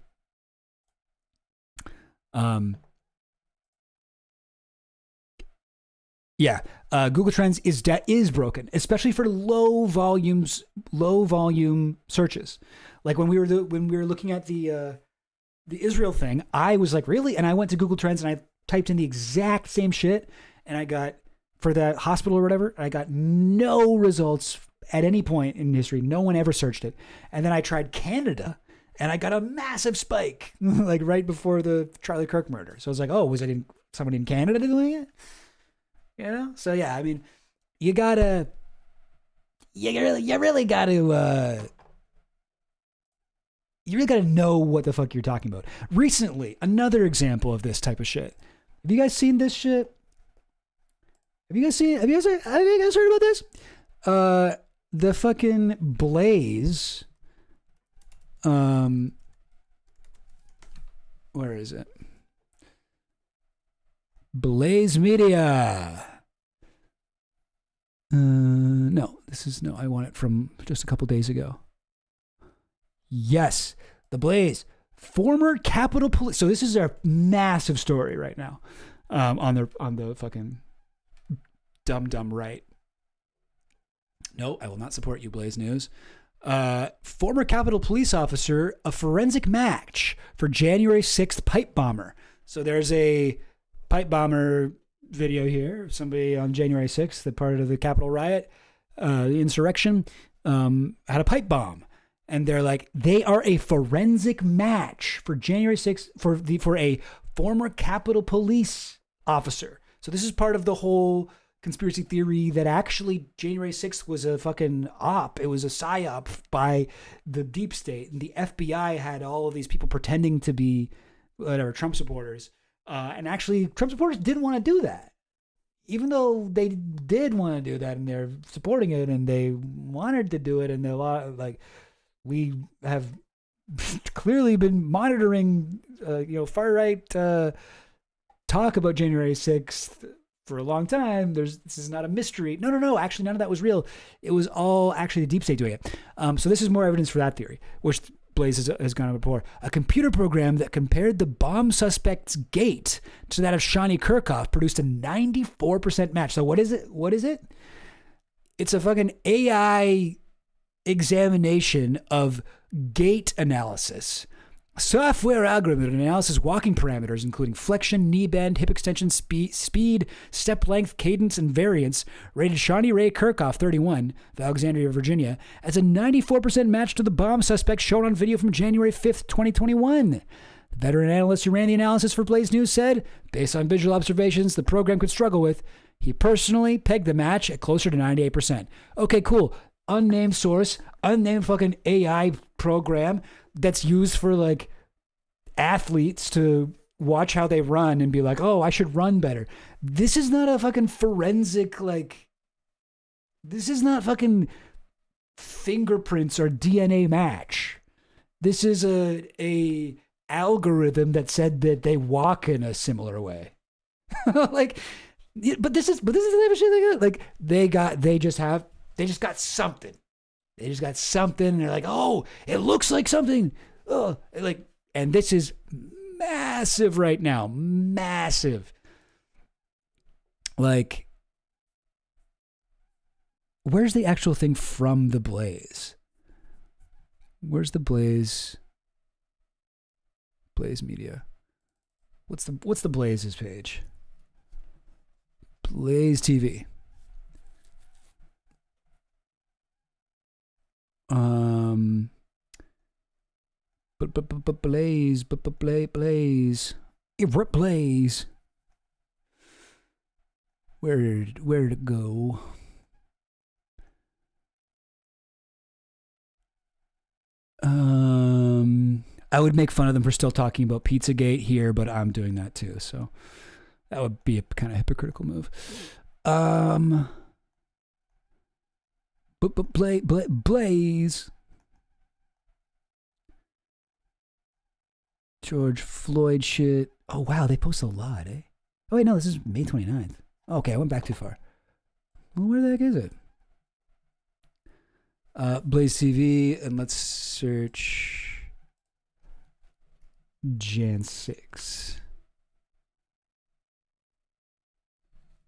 Yeah, Google Trends is broken, especially for low volume searches. Like when we were looking at the Israel thing, I was like, really? And I went to Google Trends and I typed in the exact same shit, and I got, for that hospital or whatever, I got no results at any point in history. No one ever searched it. And then I tried Canada, and I got a massive spike, like right before the Charlie Kirk murder. So I was like, oh, was it somebody in Canada doing it? You know? So yeah, I mean, you really gotta know what the fuck you're talking about. Recently, another example of this type of shit. Have you guys seen this shit? Have you guys heard about this? The fucking Blaze. Where is it? Blaze Media. No, I want it from just a couple days ago. Yes, the Blaze, former Capitol Police. So this is a massive story right now, on the fucking dumb right. No, I will not support you, Blaze News. Former Capitol Police officer, a forensic match for January 6th pipe bomber. So there's a pipe bomber video here of somebody on January 6th, the part of the Capitol riot, the insurrection, had a pipe bomb. And they're like, they are a forensic match for January 6th for a former Capitol Police officer. So this is part of the whole conspiracy theory that actually January 6th was a fucking op. It was a psyop by the deep state. And the FBI had all of these people pretending to be whatever, Trump supporters. And actually, Trump supporters didn't want to do that. Even though they did want to do that and they're supporting it and they wanted to do it, and a lot like we have clearly been monitoring, far right talk about January 6th for a long time. This is not a mystery. No. Actually, none of that was real. It was all actually the deep state doing it. So this is more evidence for that theory, which Blaze has gone over before. A computer program that compared the bomb suspect's gait to that of Shani Kirkhoff produced a 94% match. So what is it? It's a fucking AI examination of gait analysis. Software algorithm analysis walking parameters, including flexion, knee bend, hip extension, speed, step length, cadence, and variance, rated Shawnee Ray Kirkhoff, 31, of Alexandria, Virginia, as a 94% match to the bomb suspect shown on video from January 5th, 2021. The veteran analyst who ran the analysis for Blaze News said, based on visual observations the program could struggle with, he personally pegged the match at closer to 98%. Okay, cool. Unnamed source, unnamed fucking AI program that's used for like athletes to watch how they run and be like, oh, I should run better. This is not a fucking forensic, like, this is not fucking fingerprints or DNA match. This is a algorithm that said that they walk in a similar way. Like, but this is the type of shit like they just got something. They just got something, and they're like, oh, it looks like something. Oh, like, and this is massive right now. Massive. Like, where's the actual thing from the Blaze? Where's the Blaze? Blaze Media. What's the Blaze's page? Blaze TV. Blaze. Blaze. Where'd it go? I would make fun of them for still talking about Pizzagate here, but I'm doing that too, so that would be a kind of hypocritical move. Blaze. George Floyd shit. Oh, wow, they post a lot, eh? Oh, wait, no, this is May 29th. Okay, I went back too far. Well, where the heck is it? Blaze TV, and let's search Jan 6.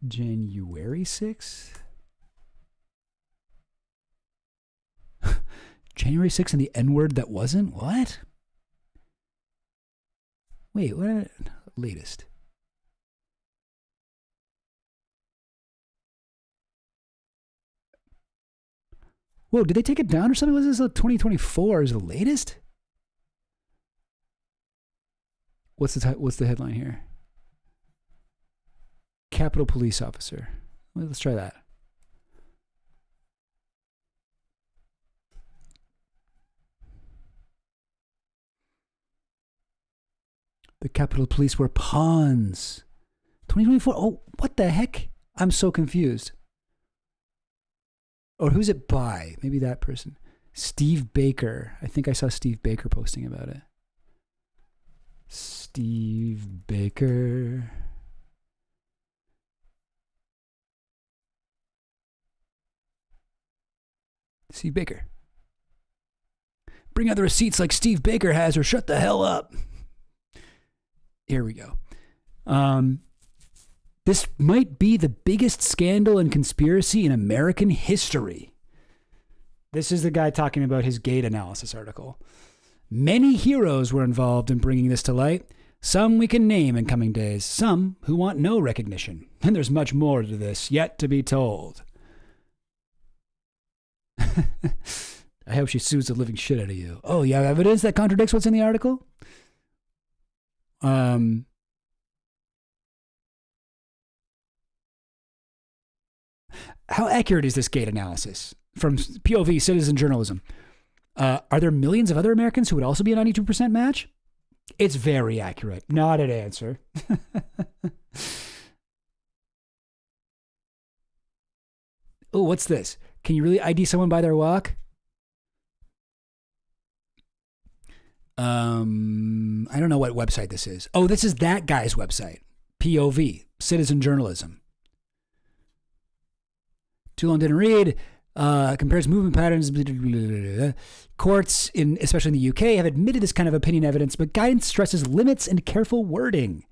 January 6th? January 6th and the N-word that wasn't? What? Wait, what? Latest. Whoa, did they take it down or something? Was this 2024 is the latest? What's the headline here? Capitol Police Officer. Let's try that. The Capitol Police were pawns. 2024. Oh, what the heck? I'm so confused. Or who's it by? Maybe that person. Steve Baker. I think I saw Steve Baker posting about it. Steve Baker. Steve Baker. Bring out the receipts like Steve Baker has or shut the hell up. Here we go. This might be the biggest scandal and conspiracy in American history. This is the guy talking about his gait analysis article. Many heroes were involved in bringing this to light. Some we can name in coming days. Some who want no recognition. And there's much more to this yet to be told. I hope she sues the living shit out of you. Oh, you have evidence that contradicts what's in the article? How accurate is this gait analysis from POV citizen journalism? Are there millions of other Americans who would also be a 92% match? It's very accurate. Not an answer. Oh, what's this? Can you really ID someone by their walk? I don't know what website this is. Oh, this is that guy's website. POV, citizen journalism. Too long didn't read. Compares movement patterns. Courts, especially in the UK, have admitted this kind of opinion evidence, but guidance stresses limits and careful wording.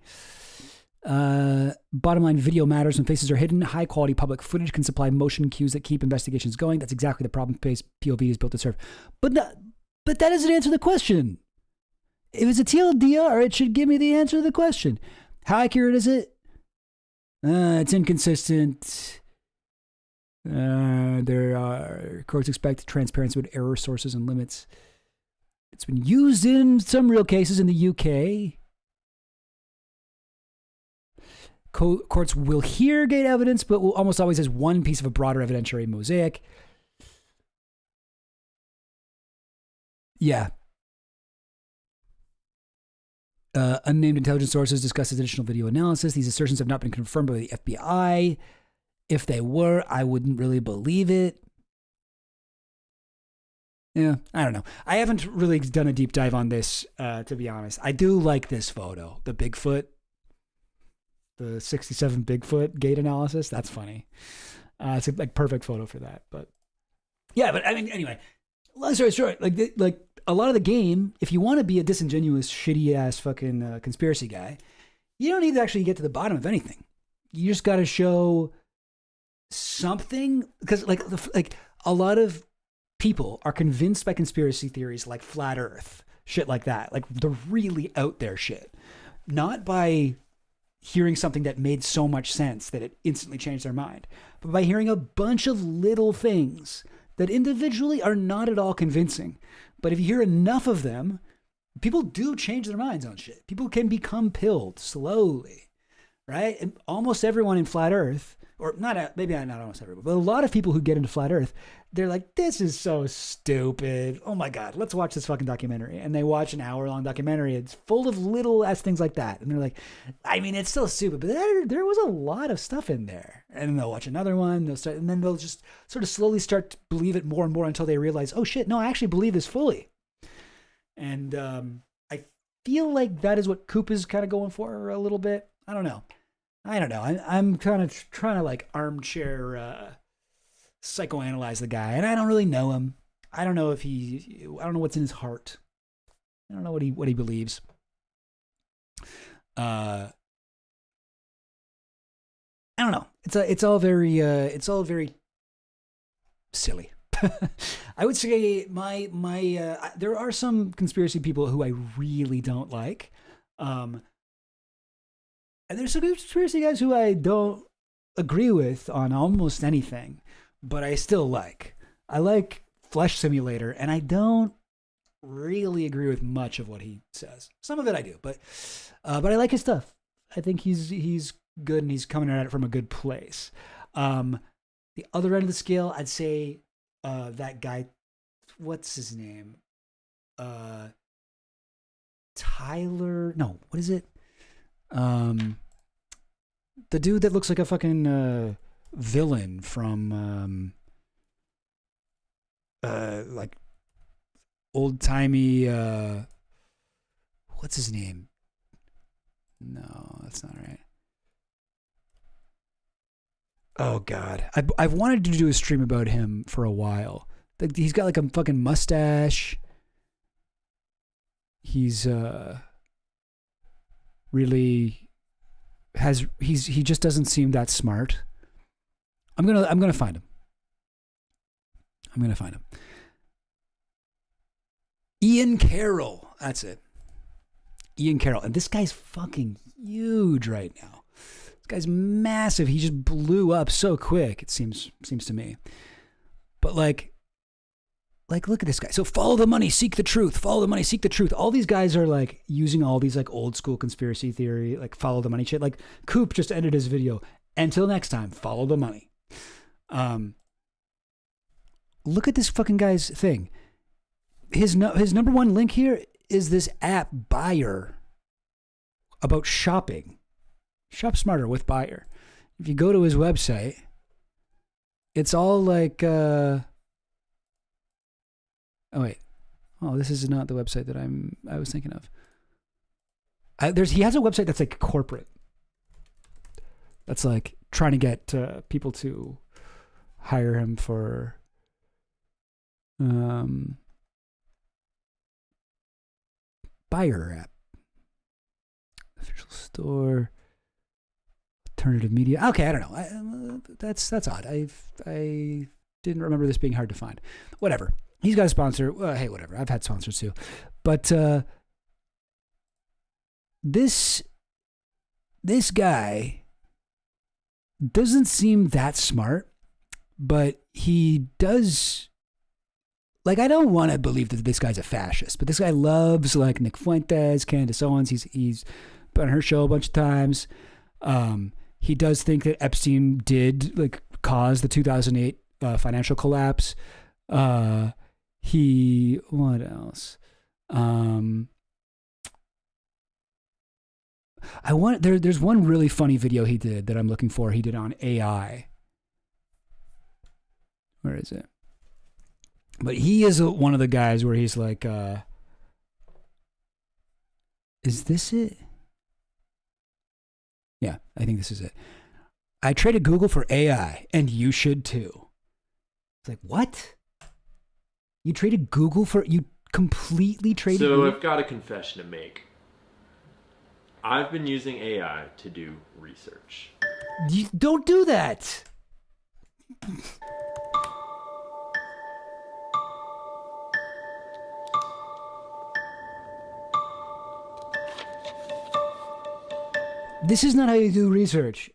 Bottom line, video matters when faces are hidden. High quality public footage can supply motion cues that keep investigations going. That's exactly the problem POV is built to serve. But that doesn't answer the question. If it's a TLDR, it should give me the answer to the question. How accurate is it? It's inconsistent. Courts expect transparency with error sources and limits. It's been used in some real cases in the UK. Courts will hear gate evidence, but will almost always as one piece of a broader evidentiary mosaic. Yeah. Unnamed intelligence sources discuss additional video analysis. These assertions have not been confirmed by the FBI. If they were, I wouldn't really believe it. Yeah, I don't know. I haven't really done a deep dive on this, to be honest. I do like this photo, the Bigfoot. The 67 Bigfoot gate analysis. That's funny. It's a perfect photo for that. But yeah, but I mean, anyway, long story short, like a lot of the game, if you want to be a disingenuous, shitty ass fucking conspiracy guy, you don't need to actually get to the bottom of anything. You just got to show something, because like a lot of people are convinced by conspiracy theories like flat Earth, shit like that, like the really out there shit, not by hearing something that made so much sense that it instantly changed their mind, but by hearing a bunch of little things that individually are not at all convincing. But if you hear enough of them, people do change their minds on shit. People can become pilled slowly, right? And almost everyone in flat Earth, or maybe not almost everyone, but a lot of people who get into flat Earth, they're like, this is so stupid. Oh my God, let's watch this fucking documentary. And they watch an hour-long documentary. It's full of little ass things like that. And they're like, I mean, it's still stupid, but there was a lot of stuff in there. And then they'll watch another one. And then they'll just sort of slowly start to believe it more and more until they realize, oh shit, no, I actually believe this fully. And I feel like that is what Coop is kind of going for a little bit. I don't know. I'm kind of trying to like armchair psychoanalyze the guy, and I don't really know him. I don't know what's in his heart. I don't know what he believes. I don't know. It's all very silly. I would say there are some conspiracy people who I really don't like. And there's some conspiracy guys who I don't agree with on almost anything, but I still like. I like Flesh Simulator, and I don't really agree with much of what he says. Some of it I do, but I like his stuff. I think he's good, and he's coming at it from a good place. The other end of the scale, I'd say that guy, what's his name? Tyler? No, what is it? The dude that looks like a fucking villain from like old timey what's his name? No, that's not right. Oh God, I've wanted to do a stream about him for a while. He's got like a fucking mustache. He's really he just doesn't seem that smart. I'm gonna find him. Ian Carroll, that's it. Ian Carroll, and this guy's fucking huge right now. This guy's massive. He just blew up so quick. It seems to me. But like look at this guy. So follow the money, seek the truth. Follow the money, seek the truth. All these guys are like using all these like old school conspiracy theory, like follow the money shit. Like Coop just ended his video. Until next time, follow the money. Look at this fucking guy's thing. His number one link here is this app Buyer about shopping. Shop smarter with Buyer. If you go to his website, it's all like oh wait. Oh, this is not the website that I was thinking of. He has a website that's like corporate. That's like trying to get people to hire him for buyer app. Official store. Alternative media. Okay, I don't know. That's odd. I didn't remember this being hard to find. Whatever. He's got a sponsor. Hey, whatever. I've had sponsors too. But this guy doesn't seem that smart, but he does. Like, I don't want to believe that this guy's a fascist, but this guy loves like Nick Fuentes, Candace Owens. He's been on her show a bunch of times. He does think that Epstein did like cause the 2008 financial collapse. What else? There's one really funny video he did that I'm looking for. He did on AI. Where is it? But he is one of the guys where he's like, is this it? Yeah, I think this is it. I traded Google for AI, and you should too. It's like, what? You traded Google for, you completely traded So Google? I've got a confession to make. I've been using AI to do research. You don't do that. This is not how you do research.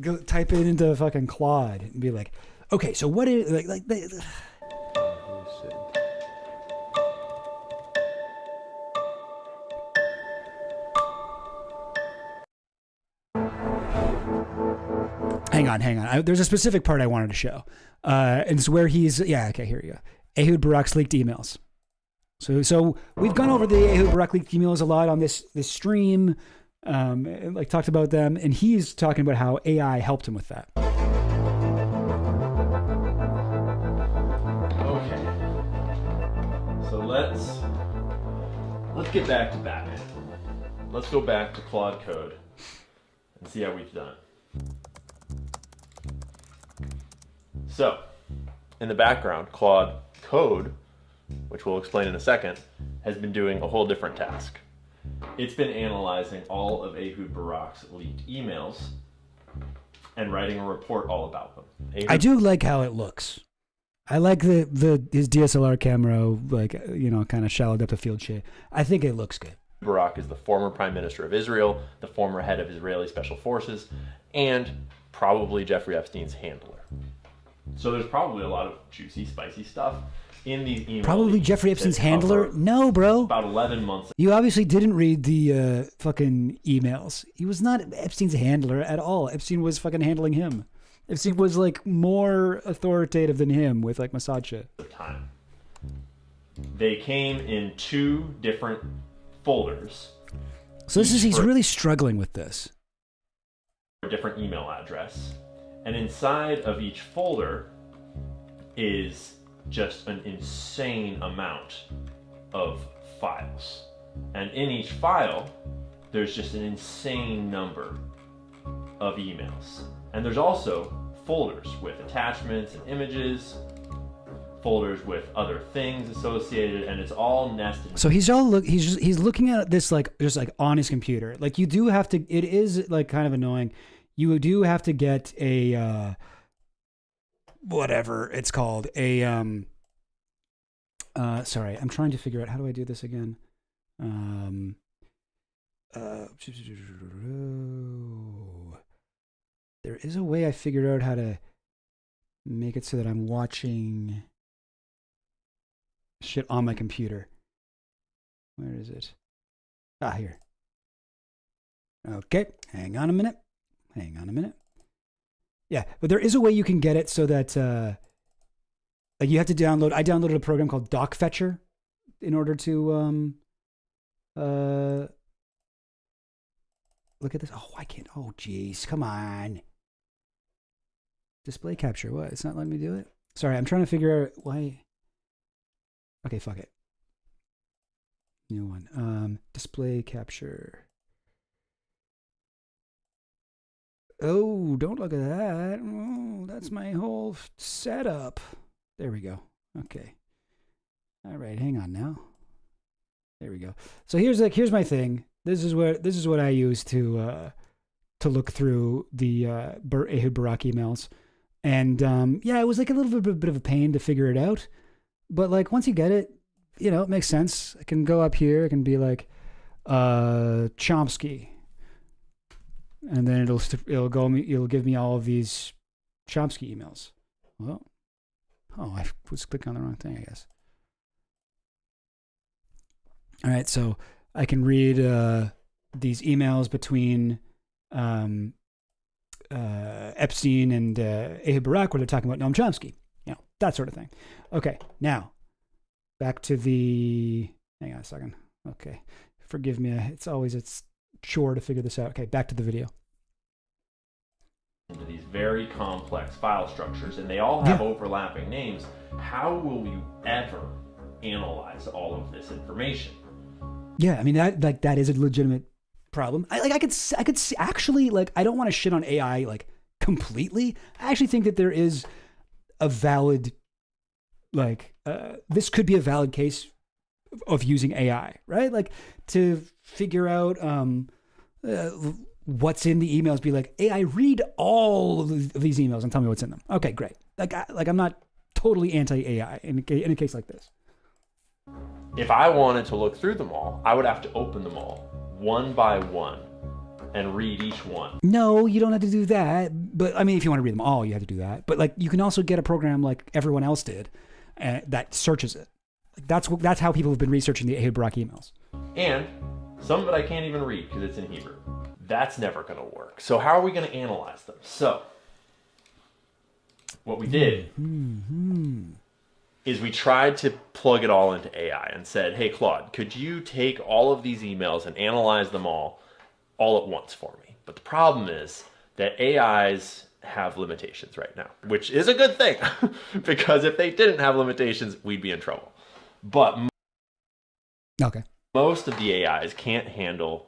Go type it into fucking Claude and be like, okay, so what is like Hang on. There's a specific part I wanted to show. And it's where he's, okay, here you go. Ehud Barak's leaked emails. So we've gone over the Ehud Barak leaked emails a lot on this stream. Like talked about them, and he's talking about how AI helped him with that. Okay. So let's get back to Batman. Let's go back to Claude Code and see how we've done. So, in the background, Claude Code, which we'll explain in a second, has been doing a whole different task. It's been analyzing all of Ehud Barak's leaked emails and writing a report all about them. I do like how it looks. I like his DSLR camera, like, kind of shallowed up the field shit. I think it looks good. Barak is the former prime minister of Israel, the former head of Israeli special forces, and probably Jeffrey Epstein's handler. So there's probably a lot of juicy, spicy stuff in these emails. Probably Jeffrey Epstein's handler? No, bro. About 11 months. You obviously didn't read the fucking emails. He was not Epstein's handler at all. Epstein was fucking handling him. Epstein was like more authoritative than him with like Massacha. Time. They came in 2 different folders. So he's really struggling with this. A different email address. And inside of each folder is just an insane amount of files. And in each file, there's just an insane number of emails. And there's also folders with attachments and images, folders with other things associated, and it's all nested. So he's looking at this like just like on his computer. Like you do have to, it is like kind of annoying. You do have to get a whatever it's called, a sorry, I'm trying to figure out how do I do this again. There is a way I figured out how to make it so that I'm watching shit on my computer. Where is it? Here. Okay, hang on a minute. Yeah, but there is a way you can get it so that like you have to download. I downloaded a program called Doc Fetcher in order to look at this. Oh, I can't. Oh, geez, come on. Display capture. What? It's not letting me do it. Sorry, I'm trying to figure out why. Okay, fuck it. New one. Display capture. Oh, don't look at that. Oh, that's my whole setup. There we go. Okay. All right, hang on now. There we go. So here's my thing. This is what I use to look through the Ehud Barak emails. And yeah, it was like a little bit of a pain to figure it out. But like once you get it, you know, it makes sense. I can go up here, I can be like Chomsky. And then it'll give me all of these Chomsky emails. Well, I was clicking on the wrong thing, I guess. All right, so I can read these emails between Epstein and Ehud Barak where they're talking about Noam Chomsky, you know, that sort of thing. Okay, now back to the. Hang on a second. Okay, forgive me. It's chore to figure this out. Okay, back to the video. Into these very complex file structures, and they all have overlapping names. How will we ever analyze all of this information? Yeah, I mean that is a legitimate problem. I could see, actually, like, I don't want to shit on AI like completely. I actually think that there is a valid, like, this could be a valid case of using AI, right? Like to figure out what's in the emails. Be like, AI, read all of these emails and tell me what's in them. Okay, great. Like I'm not totally anti-AI in a case like this. If I wanted to look through them all, I would have to open them all one by one and read each one. No, you don't have to do that. But I mean, if you want to read them all, you have to do that. But like, you can also get a program like everyone else did that searches it. Like, that's how people have been researching the Ehud Barak emails. And some of it I can't even read because it's in Hebrew. That's never going to work. So how are we going to analyze them? So what we did is we tried to plug it all into AI and said, hey, Claude, could you take all of these emails and analyze them all at once for me? But the problem is that AIs have limitations right now, which is a good thing because if they didn't have limitations, we'd be in trouble. But most of the AIs can't handle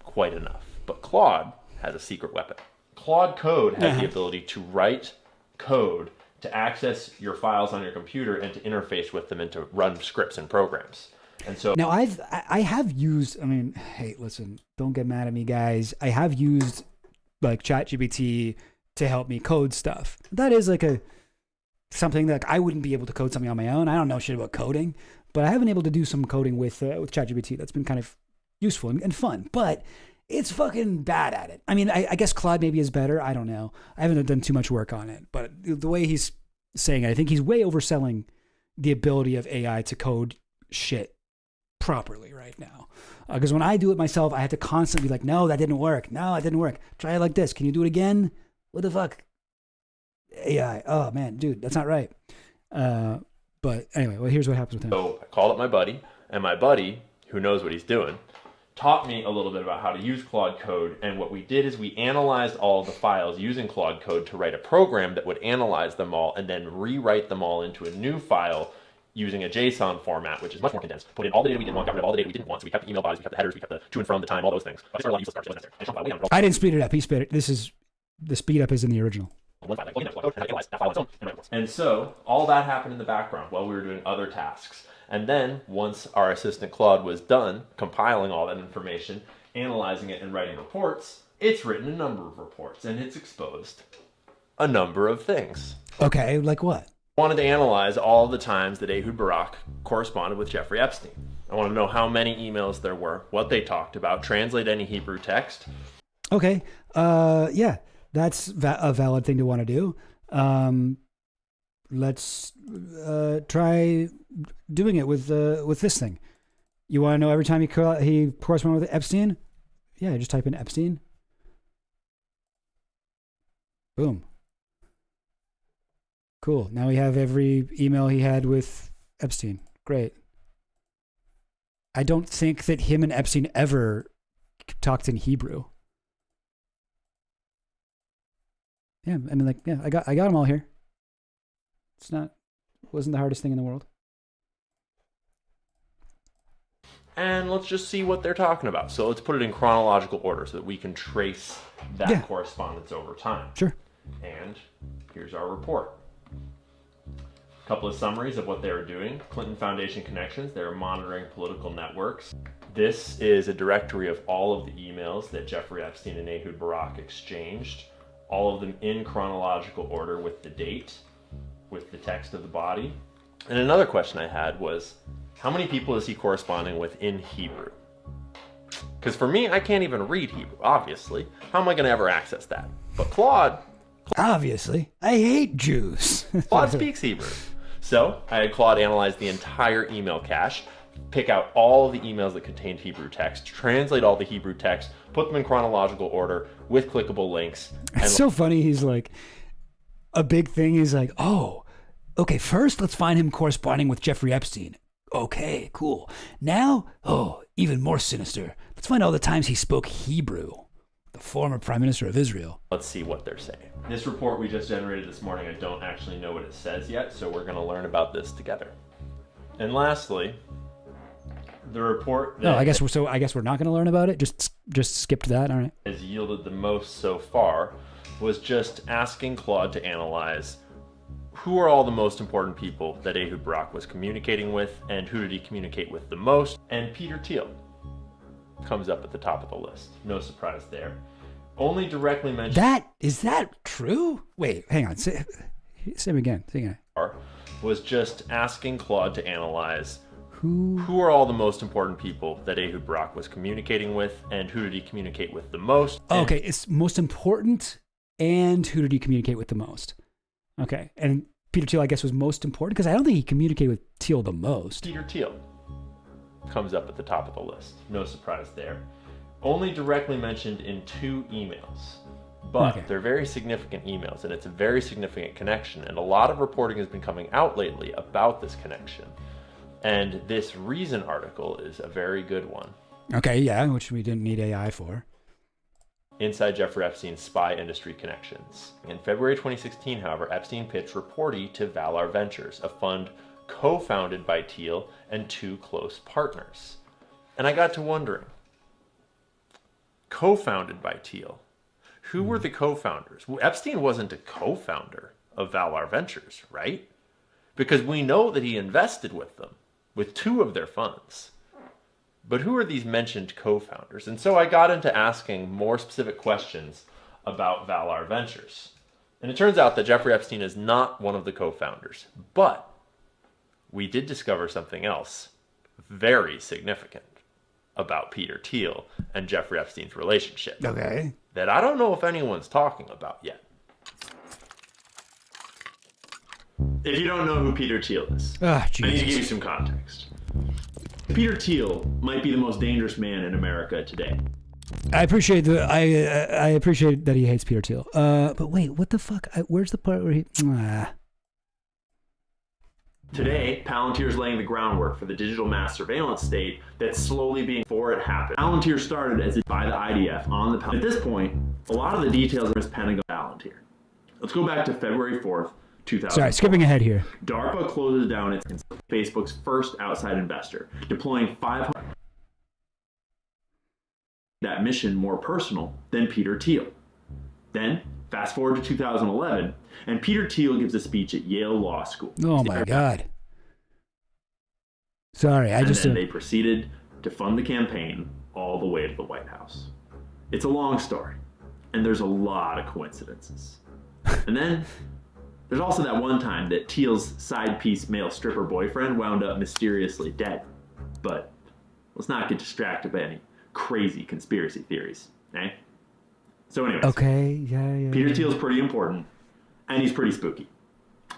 quite enough. But Claude has a secret weapon. Claude Code has the ability to write code to access your files on your computer and to interface with them and to run scripts and programs. And so now I have used, I mean, hey, listen, don't get mad at me, guys. I have used like ChatGPT to help me code stuff. That is like something that I wouldn't be able to code something on my own. I don't know shit about coding, but I have been able to do some coding with ChatGPT. That's been kind of useful and fun, but it's fucking bad at it. I mean, I guess Claude maybe is better. I don't know. I haven't done too much work on it, but the way he's saying it, I think he's way overselling the ability of AI to code shit properly right now. Because when I do it myself, I have to constantly be like, no, that didn't work. No, that didn't work. Try it like this. Can you do it again? What the fuck? AI. Oh man, dude, that's not right. But anyway, well, here's what happens with him. So I called up my buddy, and my buddy, who knows what he's doing, taught me a little bit about how to use Claude Code, and what we did is we analyzed all of the files using Claude Code to write a program that would analyze them all and then rewrite them all into a new file using a JSON format, which is much more condensed. Put in all the data we didn't want, got rid of all the data we didn't want, so we kept the email bodies, we kept the headers, we kept the to and from, the time, all those things. But a lot of useless garbage, it wasn't necessary. I didn't speed it up. He sped it. The speed up is in the original. And so all that happened in the background while we were doing other tasks. And then once our assistant Claude was done compiling all that information, analyzing it and writing reports, it's written a number of reports and it's exposed a number of things. Okay, like what? I wanted to analyze all the times that Ehud Barak corresponded with Jeffrey Epstein. I want to know how many emails there were, what they talked about, translate any Hebrew text. Okay, yeah, that's a valid thing to want to do. Let's try doing it with this thing. You want to know every time he corresponded with Epstein? Yeah, just type in Epstein. Boom. Cool. Now we have every email he had with Epstein. Great. I don't think that him and Epstein ever talked in Hebrew. Yeah, I mean, like, yeah, I got them all here. Wasn't the hardest thing in the world. and let's just see what they're talking about. So let's put it in chronological order so that we can trace that correspondence over time. Sure. And here's our report. A couple of summaries of what they were doing. Clinton Foundation connections. They were monitoring political networks. This is a directory of all of the emails that Jeffrey Epstein and Ehud Barak exchanged, all of them in chronological order with the date, with the text of the body. And another question I had was, how many people is he corresponding with in Hebrew? Because for me, I can't even read Hebrew, obviously. How am I going to ever access that? But Claude... Obviously. I hate Jews. Claude speaks Hebrew. So I had Claude analyze the entire email cache, pick out all of the emails that contained Hebrew text, translate all the Hebrew text, put them in chronological order with clickable links. It's so funny. He's like, a big thing is like, oh, okay, first let's find him corresponding with Jeffrey Epstein. Okay, cool. Now, oh, even more sinister. Let's find all the times he spoke Hebrew. The former Prime Minister of Israel. Let's see what they're saying. This report we just generated this morning, I don't actually know what it says yet, so we're going to learn about this together. And lastly, the report that I guess we're not going to learn about it. Just skipped that. All right. Has yielded the most so far was just asking Claude to analyze who are all the most important people that Ehud Barak was communicating with, and who did he communicate with the most? And Peter Thiel comes up at the top of the list. No surprise there. Only directly mentioned... Is that true? Wait, hang on. Say it again. Say it again. Was just asking Claude to analyze who are all the most important people that Ehud Barak was communicating with, and who did he communicate with the most? Okay, it's most important, and who did he communicate with the most? Okay, and Peter Thiel, I guess, was most important, because I don't think he communicated with Thiel the most. Peter Thiel comes up at the top of the list. No surprise there. Only directly mentioned in 2 emails, but they're very significant emails, and it's a very significant connection, and a lot of reporting has been coming out lately about this connection. And this Reason article is a very good one. Okay, yeah, which we didn't need AI for. Inside Jeffrey Epstein's spy industry connections. In February 2016, however, Epstein pitched Reporty to Valar Ventures, a fund co-founded by Thiel and 2 close partners. And I got to wondering, co-founded by Thiel, who were the co-founders? Well, Epstein wasn't a co-founder of Valar Ventures, right? Because we know that he invested with them, with 2 of their funds. But who are these mentioned co-founders? And so I got into asking more specific questions about Valar Ventures. And it turns out that Jeffrey Epstein is not one of the co-founders, but we did discover something else very significant about Peter Thiel and Jeffrey Epstein's relationship. Okay. That I don't know if anyone's talking about yet. If you don't know who Peter Thiel is, I need to give you some context. Peter Thiel might be the most dangerous man in America today. I appreciate I appreciate that he hates Peter Thiel. But wait, what the fuck? Where's the part where he? Today, Palantir is laying the groundwork for the digital mass surveillance state that's slowly being before it happened. Palantir started as by the IDF on the At this point, a lot of the details are in Pentagon Palantir. Let's go back to February 4th, 2000. Sorry, skipping ahead here. DARPA closes down its Facebook's first outside investor, deploying 500. That mission more personal than Peter Thiel. Then, fast forward to 2011, and Peter Thiel gives a speech at Yale Law School. Oh my God. Sorry, and then they proceeded to fund the campaign all the way to the White House. It's a long story, and there's a lot of coincidences. And then there's also that one time that Thiel's side piece male stripper boyfriend wound up mysteriously dead. But let's not get distracted by any crazy conspiracy theories, eh? So anyways, okay, yeah. Peter Thiel's pretty important, and he's pretty spooky.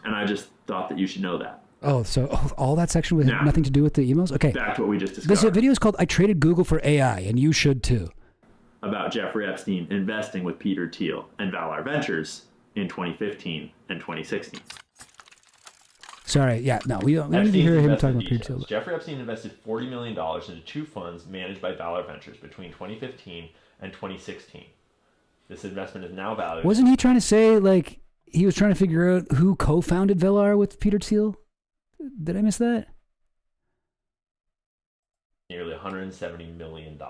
And I just thought that you should know that. Oh, so all that section with nothing to do with the emails? Okay. Back to what we just discussed. This video is called I Traded Google for AI, and you should too. About Jeffrey Epstein investing with Peter Thiel and Valar Ventures in 2015 and 2016. Sorry, yeah, no, we don't need to hear him talking about Peter Thiel. Jeffrey Epstein invested $40 million into 2 funds managed by Valar Ventures between 2015 and 2016. This investment is now valued... Wasn't he trying to say, like, he was trying to figure out who co-founded Valar with Peter Thiel? Did I miss that? nearly $170 million.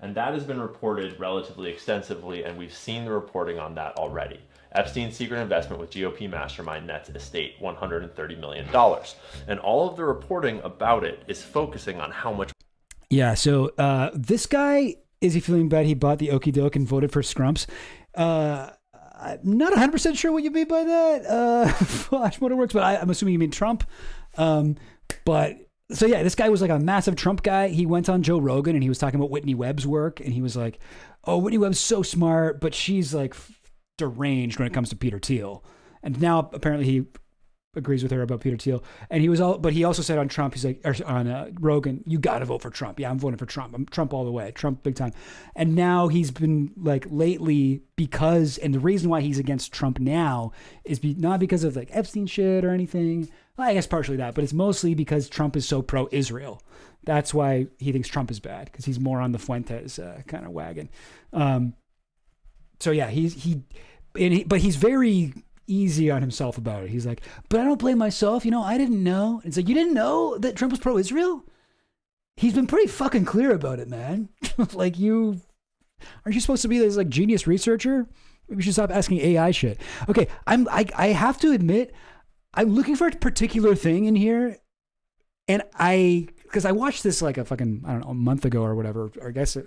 And that has been reported relatively extensively, and we've seen the reporting on that already. Epstein's secret investment with GOP mastermind nets estate $130 million. And all of the reporting about it is focusing on how much... Yeah, so this guy, is he feeling bad he bought the okie doke and voted for Scrumps? I'm not 100% sure what you mean by that. Flash Motorworks, but I'm assuming you mean Trump. But so yeah, this guy was like a massive Trump guy. He went on Joe Rogan and he was talking about Whitney Webb's work, and he was like, "Oh, Whitney Webb's so smart, but she's like deranged when it comes to Peter Thiel." And now apparently he agrees with her about Peter Thiel. And but he also said on Trump, he's like, or on Rogan, "You got to vote for Trump." Yeah, I'm voting for Trump. I'm Trump all the way. Trump big time. And now he's been like lately and the reason why he's against Trump now is not because of like Epstein shit or anything. Well, I guess partially that, but it's mostly because Trump is so pro-Israel. That's why he thinks Trump is bad, because he's more on the Fuentes kind of wagon. So yeah, but he's very easy on himself about it. He's like, "But I don't blame myself. I didn't know." It's like, you didn't know that Trump was pro-Israel? He's been pretty fucking clear about it, man. Like, aren't you supposed to be this like genius researcher? Maybe we should stop asking AI shit. Okay, I have to admit, I'm looking for a particular thing in here, and because I watched this like a month ago or whatever, or I guess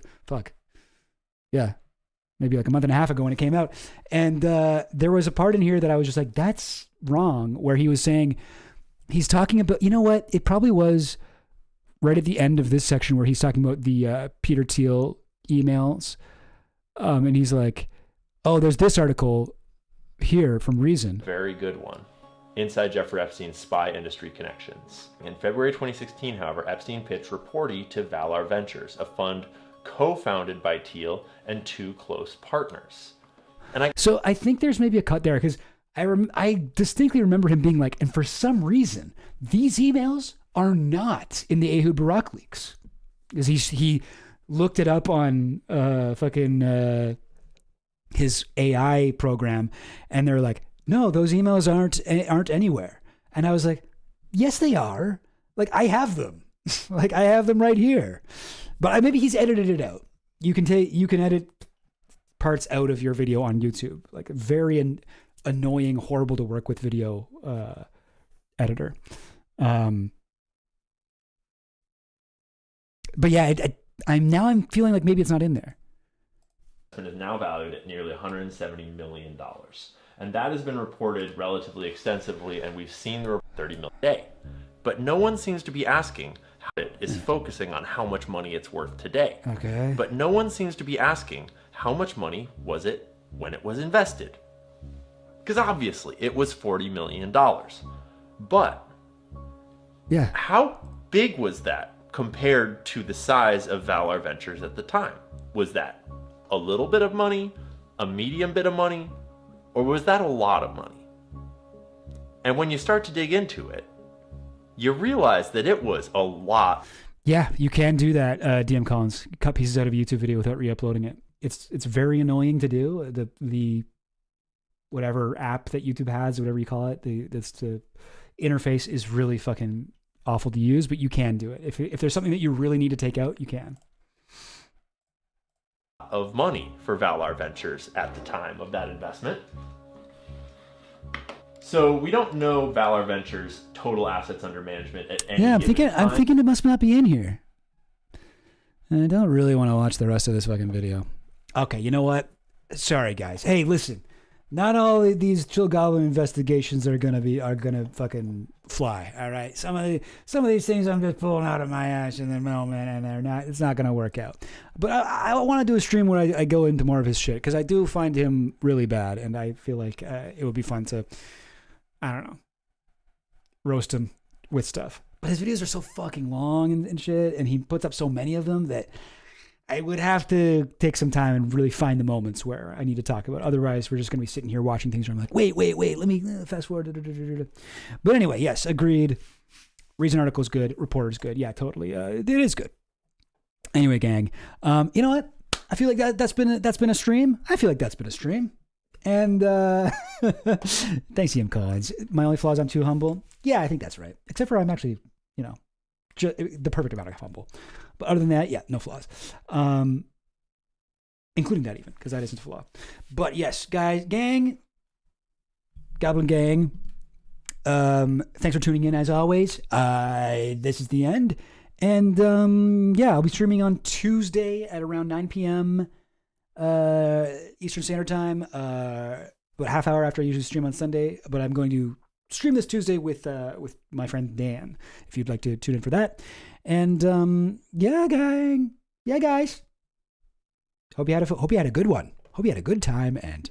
maybe like a month and a half ago when it came out. And there was a part in here that I was just like, that's wrong, where he was saying, he's talking about, you know what? It probably was right at the end of this section where he's talking about the Peter Thiel emails. And he's like, "Oh, there's this article here from Reason." Very good one. Inside Jeffrey Epstein's spy industry connections. In February 2016, however, Epstein pitched Reporty to Valar Ventures, a fund co-founded by Thiel and two close partners. So I think there's maybe a cut there, because I distinctly remember him being like, and for some reason, these emails are not in the Ehud Barak leaks. Because he looked it up on his AI program, and they're like, "No, those emails aren't anywhere." And I was like, "Yes, they are. Like, I have them. Like, I have them right here." But maybe he's edited it out. You can edit parts out of your video on YouTube. Like, a very annoying, horrible to work with video editor. But yeah, I'm feeling like maybe it's not in there. And is now valued at nearly $170 million. And that has been reported relatively extensively, and we've seen the $30 million a day. But no one seems to be asking how it is focusing on how much money it's worth today. Okay. But no one seems to be asking how much money was it when it was invested. Because obviously it was $40 million. But yeah, how big was that compared to the size of Valar Ventures at the time? Was that a little bit of money, a medium bit of money, or was that a lot of money? And when you start to dig into it, you realize that it was a lot. Yeah, you can do that, DM Collins. Cut pieces out of a YouTube video without re-uploading it. It's very annoying to do. The whatever app that YouTube has, whatever you call it, the interface is really fucking awful to use, but you can do it. If there's something that you really need to take out, you can. Of money for Valar Ventures at the time of that investment. So we don't know Valar Ventures' total assets under management at any I'm given time. thinking it must not be in here. I don't really want to watch the rest of this fucking video. Okay, you know what? Sorry, guys. Hey, listen. Not all of these Chill Goblin investigations are gonna fucking fly. All right. Some of these things I'm just pulling out of my ass in the moment, and it's not gonna work out. But I want to do a stream where I go into more of his shit, because I do find him really bad, and I feel like it would be fun to, I don't know, roast him with stuff. But his videos are so fucking long and shit, and he puts up so many of them that I would have to take some time and really find the moments where I need to talk about. Otherwise, we're just going to be sitting here watching things where I'm like, wait, let me fast forward. But anyway, yes, agreed. Reason article is good. Reporter's good. Yeah, totally. It is good. Anyway, gang, you know what? I feel like that's been a stream. I feel like that's been a stream. And thanks, Ian Collins. My only flaw is I'm too humble. Yeah, I think that's right. Except for I'm actually, the perfect amount of humble. But other than that, yeah, no flaws. Including that even, because that isn't a flaw. But yes, guys, gang, Goblin Gang, thanks for tuning in as always. This is the end. And yeah, I'll be streaming on Tuesday at around 9 p.m. Eastern Standard Time, about half hour after I usually stream on Sunday. But I'm going to stream this Tuesday with my friend Dan, if you'd like to tune in for that. And yeah, gang, yeah, guys. Hope you had a good one. Hope you had a good time, and